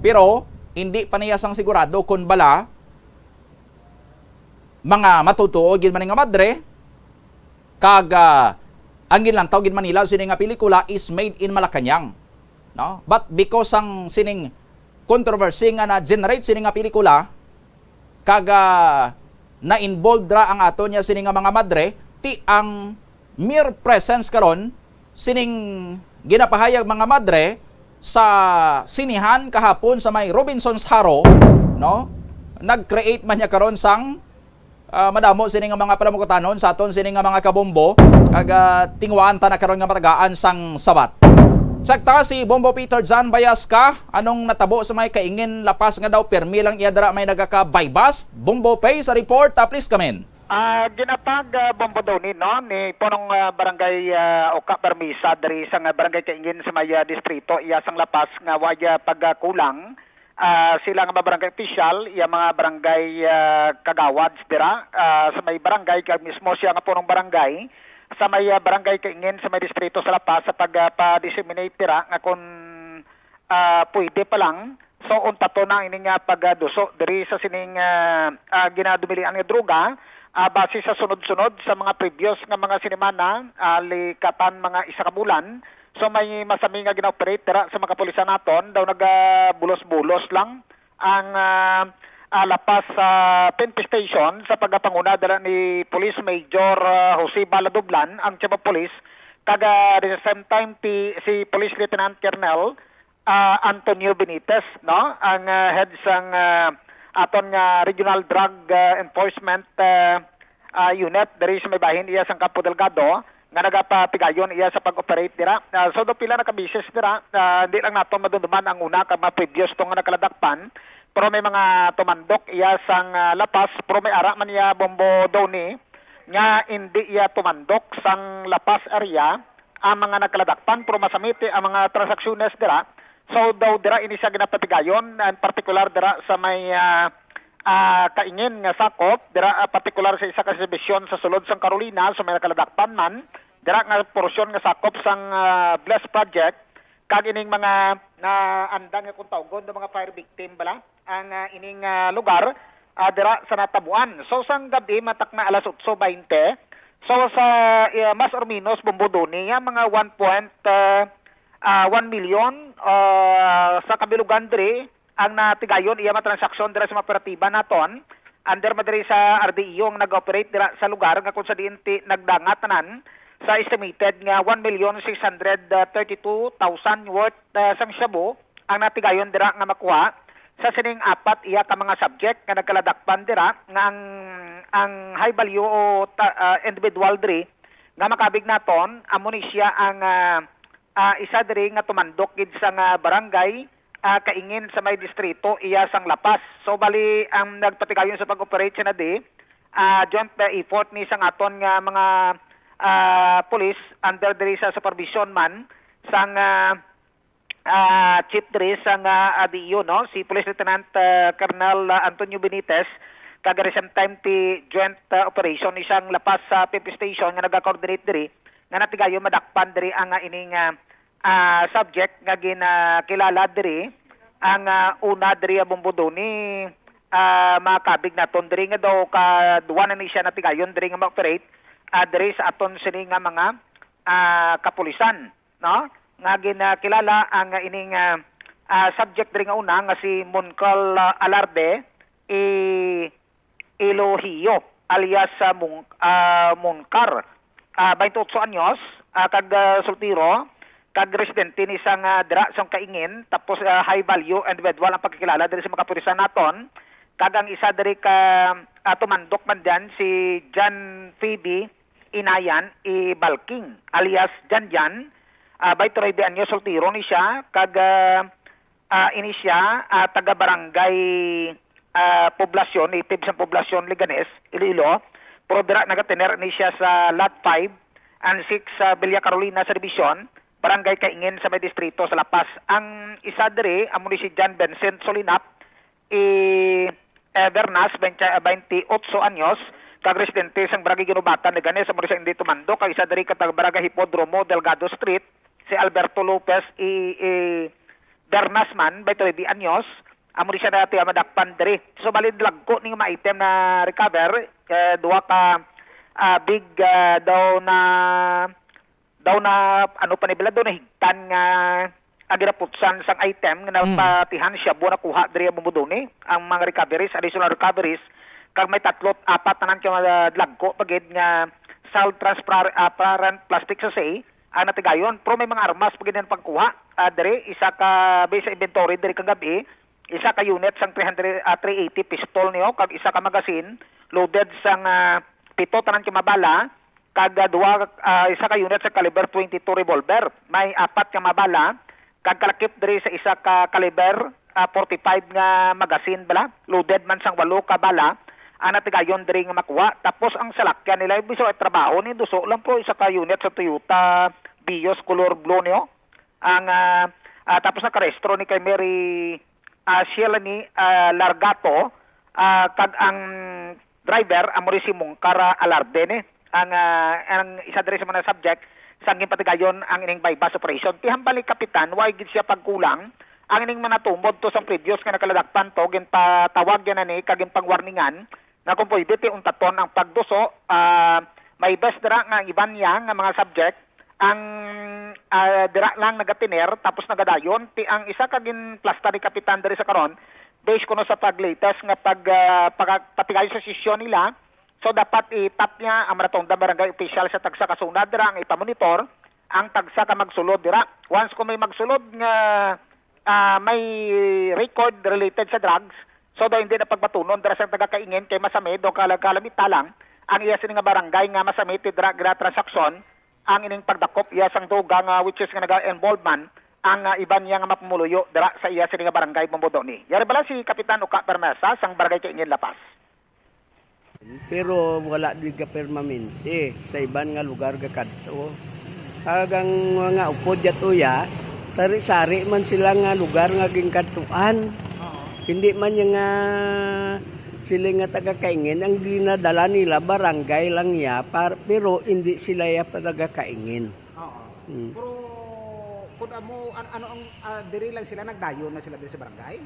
Speaker 1: Pero hindi pa niya sang sigurado kung bala mga matutuo gid man nga madre kag ang ginlantaw gid Manila sini nga pelikula is Made in Malacañang, no? But because ang sining controversy nga na generate sini nga pelikula kag na involved ra ang ato niya sini nga mga madre ti ang mere presence karon sining ginapahayag mga madre sa sinihan kahapon sa may Robinson's Haro, no? Nag-create man niya karon sang madamo sining nga mga panamukatanon sa aton sining nga mga kabombo kag tingwaan ta na karon nga matagaan sang sabat. Sakta si Bombo Peter John Bayaska, anong natabo sa may kaingin lapas nga daw permi lang iya dara may nagaka-bypass? Bombo Pay sa report, please come in.
Speaker 16: Ginapag bombo daw ni no ni punong barangay Oka Permisa dari sa barangay kaingin sa may distrito iya sang lapas nga waya pagkulang sila nga barangay official iya mga barangay kagawads dira sa may barangay kag mismo siya nga punong barangay sa may barangay kaingin sa may distrito sa lapas sa pagpa-disseminate dira nga kun pwede pa lang so unta to na ining pagduso diri sa sining ginadumilian nga droga. Base sa sunod-sunod sa mga previous nga mga sinemana, likatan mga isa ka bulan, so may masami nga gina-operate dira sa mga kapulisan naton, daw nagabulos-bulos lang ang lapas sa PNP station sa pagpanguna dala ni Police Major Jose Baladublan, ang Chief of Police, kag at the same time si Police Lieutenant Colonel Antonio Benitez, no, ang head sang aton nga Regional Drug Enforcement Unit dari sa may bahin iya sang Campo Delgado nga nagapapigayon iya sa pag-operate dira. So do pila na ka-business dira, hindi lang nato madunduman ang una ka mga previous tong nakaladakpan, pero may mga tumandok iya sang lapas, pero may ara man iya bombo daw ni nga hindi iya tumandok sang lapas area ang mga nakaladakpan, pero masamiti ang mga transacciones dira. So daw dira ini siya ginapapigayon, in particular dira sa may kaingin nga sakop, dira particular sa isa ka subdivision sa sulod sang Carolina, so may nakaladakpan man, dira nga porsyon nga sakop sang Bless Project, kag ining mga andang nga kung tawgon do mga fire victim bala, ang ining lugar, dira sa natabuan. So sang gabi, matak na alas 8:20, so sa mas or minus bumbuduni, mga 1 million sa kabilugan diri ang natigayon iya matransaksyon dira sa mga operatiba naton under madiri sa RDIO ang nag-operate dira sa lugar nga kung sa diinti nagdangat tanan sa estimated nga 1,632,000 worth sang shabu ang natigayon dira nga makuha sa sining apat iya ka mga subject nga nagkaladakpan dira nga ang high value o individual diri nga makabig naton amo ni siya ang isa diri nga tumandok gid sa barangay kaingin sa may distrito iya sang lapas. So bali ang nagpatigayon sa pag-operate siya na joint effort ni sang aton nga mga police under diri sa supervision man sang chief diri sang ADIO, no, si Police Lieutenant Colonel Antonio Benitez, kag at the same time ti joint operation isang lapas sa PNP station nga naga-coordinate diri nga natigayon madakpan diri ang ining subject nga ginakilala diri ang una diri bumbudoni makabig naton diri nga daw kaduwa na ni siya natigayon diri nga ma-operate diri sa aton sini nga mga kapulisan, no, nga ginakilala ang ining subject diri nga una nga si Moncol Alarde Elohio alias Monclar, 28 anyos, kag soltero, kag residente ni isang dira sang kaingin, tapos high value individual ang pagkikilala diri sa mga kapulisan naton, kag ang isa diri ka tumandok man diyan si John Phoebe Inayan Balking alias Janjan, by 3 anyo soltiro ni siya kag ini siya taga barangay poblasyon, native sa poblasyon Liganes, Iloilo. Pero dira nagatener ni siya sa lot 5 and 6 sa Villa Carolina sa Division, barangay Kaingin sa may distrito sa Lapas. Ang isa diri amo ni si John Vincent Solinap Bernas, 28 anyos, kag residente sang barangay Ginubatan Liganes amo sa Indito Mando, kag isa diri katag barangay Hipodromo Delgado Street si Alberto Lopez Bernas man, 23 anyos, amo siya dati madakpan diri. So balid lagko ning mga item na recover, duha ka big daw na ano pa nila daw na higtan nga agiraputsan sang item nga napatihan siya buwan nakuha diri mo ni ang mga recoveries, additional recoveries, kag may 3-4 na nandiyo lagko pagid nga salt transparent plastic sa say ang natigayon. Pero may mga armas pagid ng pagkuha diri, isa ka base sa inventory diri kagabi, isa ka unit sang 380 pistol niyo, kag isa ka magazine loaded sang 7 tanan ka mabala, kag isa ka unit sa caliber 22 revolver, may 4 ka mabala, kag kalakip diri sa isa ka caliber 45 nga magazine bala, loaded man sang 8 ka bala ang natigayon diri nga makuha. Tapos ang salakyan nila biso ay trabaho ni duso lang po isa ka unit sa Toyota Vios color blue niyo. Ang tapos nakarestro ni kay Mary Sheila ni Largato, kag ang driver amori si Mungkara Alarde ni ang isa diri sa mga subject sa patigayon ang ining bypass operation. Tihambalik kapitan why gid siya pagkulang ang ining manatumod to sa previous nga nakaladakpan to gin patawag yan ni kag pangwarningan na kung pwede ti untaton ang pagduso. May best dira nga iban yang nga mga subject ang dira lang nagatiner tapos nagadayon ti ang isa kagin plasta ni kapitan diri sa karon based kuno sa paglatest nga patigayon sa sesyon nila. So dapat itap niya ang Maratonda Barangay Official sa tagsa kasunod dira ang ipamonitor ang tagsa ka magsulod dira. Once kung may magsulod nga may record related sa drugs, so daw hindi na pagbatunon dira sa taga-Kaingin kay masami do kalamita lang ang iya sini nga barangay nga masami ti drug transaction ang ining pagdakop iya sang dugang which is nga naga-involvement ang iban niya nga mapumuluyo dira sa iya sini nga barangay Bombodoni. Yari bala si Kapitan Uka Permesa sang barangay Kaingin Lapas.
Speaker 5: Pero wala di ka permanente sa iban nga lugar ga kadto. Kagang mga upod yatuya, sari-sari man sila nga lugar nga gingkatuan. Hindi man yung sila nga taga-Kaingin, ang dinadala nila barangay lang ya, pero hindi sila ya taga-Kaingin.
Speaker 18: Pero kung ano ang diri lang sila nagdayo na sila diri sa barangay?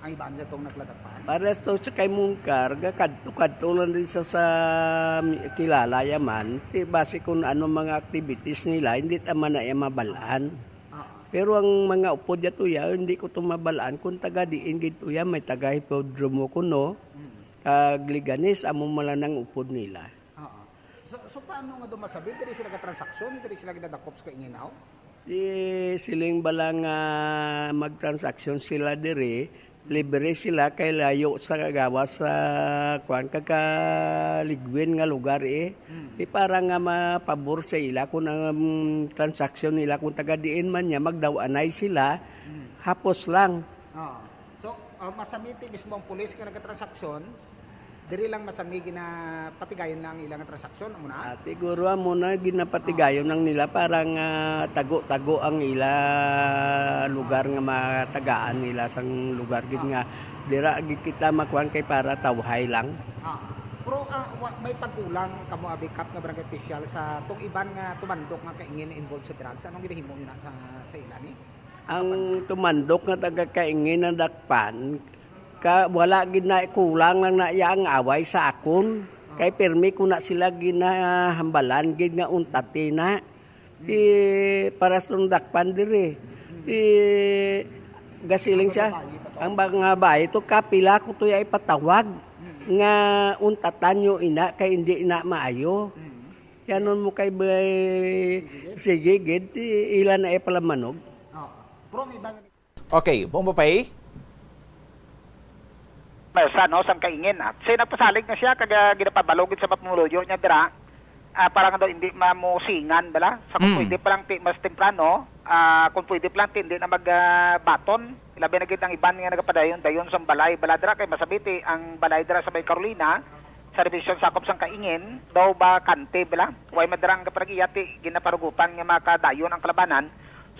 Speaker 18: Ang ibaan na itong nagladakpan?
Speaker 5: Pares to sa kay Mungkar, kadto lang din sa kilala yaman, base kung ano mga activities nila, hindi taman na mabalaan. Pero ang mga upod yatuya, hindi ko tumabalaan kung taga diin gituya, may taga Hipodromo kuno, kag Liganes, amo malanang upod nila.
Speaker 18: So paano nga dumasabi? Dili sila ka-transaksyon? Dili sila ginadakop sa Kainginaw?
Speaker 5: Siling balang mag-transaksyon sila diri, libre sila kay layo sa kagawas sa kakaligwin nga lugar Di para nga mapabor sa ila kung ang transaksyon nila kung taga diin man niya magdawanay sila hapos lang.
Speaker 18: So masamiti mismo ang pulis ka nagtransaksyon, diri lang masami ginapatigayon lang ilang transaksyon muna.
Speaker 5: Siguro muna ginapatigayon lang nila parang tago-tago ang ila lugar nga matagaan nila sang lugar gid nga dira gid kita makuan kay para tawhay lang.
Speaker 18: Pero may pagkulang kamo abikap nga barangay official sa tong iban nga tumandok nga Kaingin involved sa drugs. Anong ginahimo niyo sa ila ni?
Speaker 5: Ang tumandok nga taga-Kaingin na dakpan wala gid na kulang lang na yang away sa akon. Kay permi ko na sila ginahambalan gid nga untati na. Para sundakpan diri. Gasiling siya. Ang mga bahay to kapila ko to ay patawag nga untatan nyo ina kay hindi ina maayo. Yanon mo kay sige gid ilan na pala-manog.
Speaker 1: Okay, Bombopay.
Speaker 16: Mesa no sang Kaingin at say nagpasalig na siya kag ginapabalogid sa mapumuluyo niya dira para nga daw hindi mamusingan, bala? Sa kung pwede pa lang mas temprano, kung pwede pa lang hindi na magbaton. Ilabi na ang iban nga nagapadayon, dayon sa balay. Baladra kay masabiti ang balay dra sa Bay Carolina, sa revision sakop sang kaingin, daw ba kante, bala? Huwag madarang kaparagiyati, ginaparugutan nga makadayon ang kalabanan.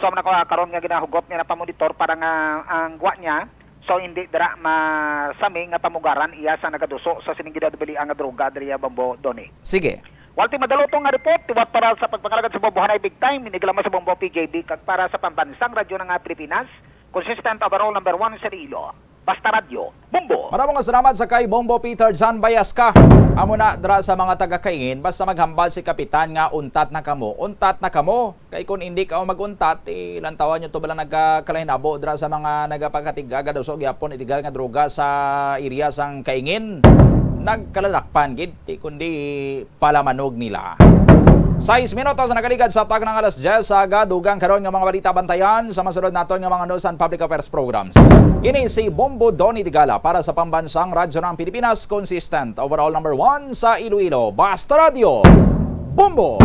Speaker 16: So, karon nga ginahugot nga na pamonitor para nga ang guwa niya, so hindi dira masami nga pamugaran iya sa nagaduso sa siningidadabili ang droga diriya Bombo Doni.
Speaker 1: Sige.
Speaker 16: Walti madalutong nga report, tiwat para sa pagpangalagan sa Bombohanay Big Time, inigalaman sa Bombo PJB, kag para sa pambansang radyo ng Pilipinas, consistent overall number 1 sa Iloilo. Basta Radyo, Bombo.
Speaker 1: Maraming salamat sa kay Bombo Peter John Bayaska. Amo na dra sa mga taga-kaingin, basta maghambal si Kapitan nga untat na kamo. Kay kung hindi ka maguntat, lantawan nyo to bala nagkalahinabo dra sa mga nagapagkatigaga daw so gyapon itigal nga droga sa area sang kaingin. Nagkalalakpan gid kundi palamanog nila. 6 minutos na nakaligad sa tag ng alas 10 sa dugang karon nga mga balita bantayan sa masunod naton nga mga news and public affairs programs. Ini si Bombo Doni Digala para sa pambansang radyo ng Pilipinas, consistent overall number 1 sa Iloilo. Basta Radio, Bombo!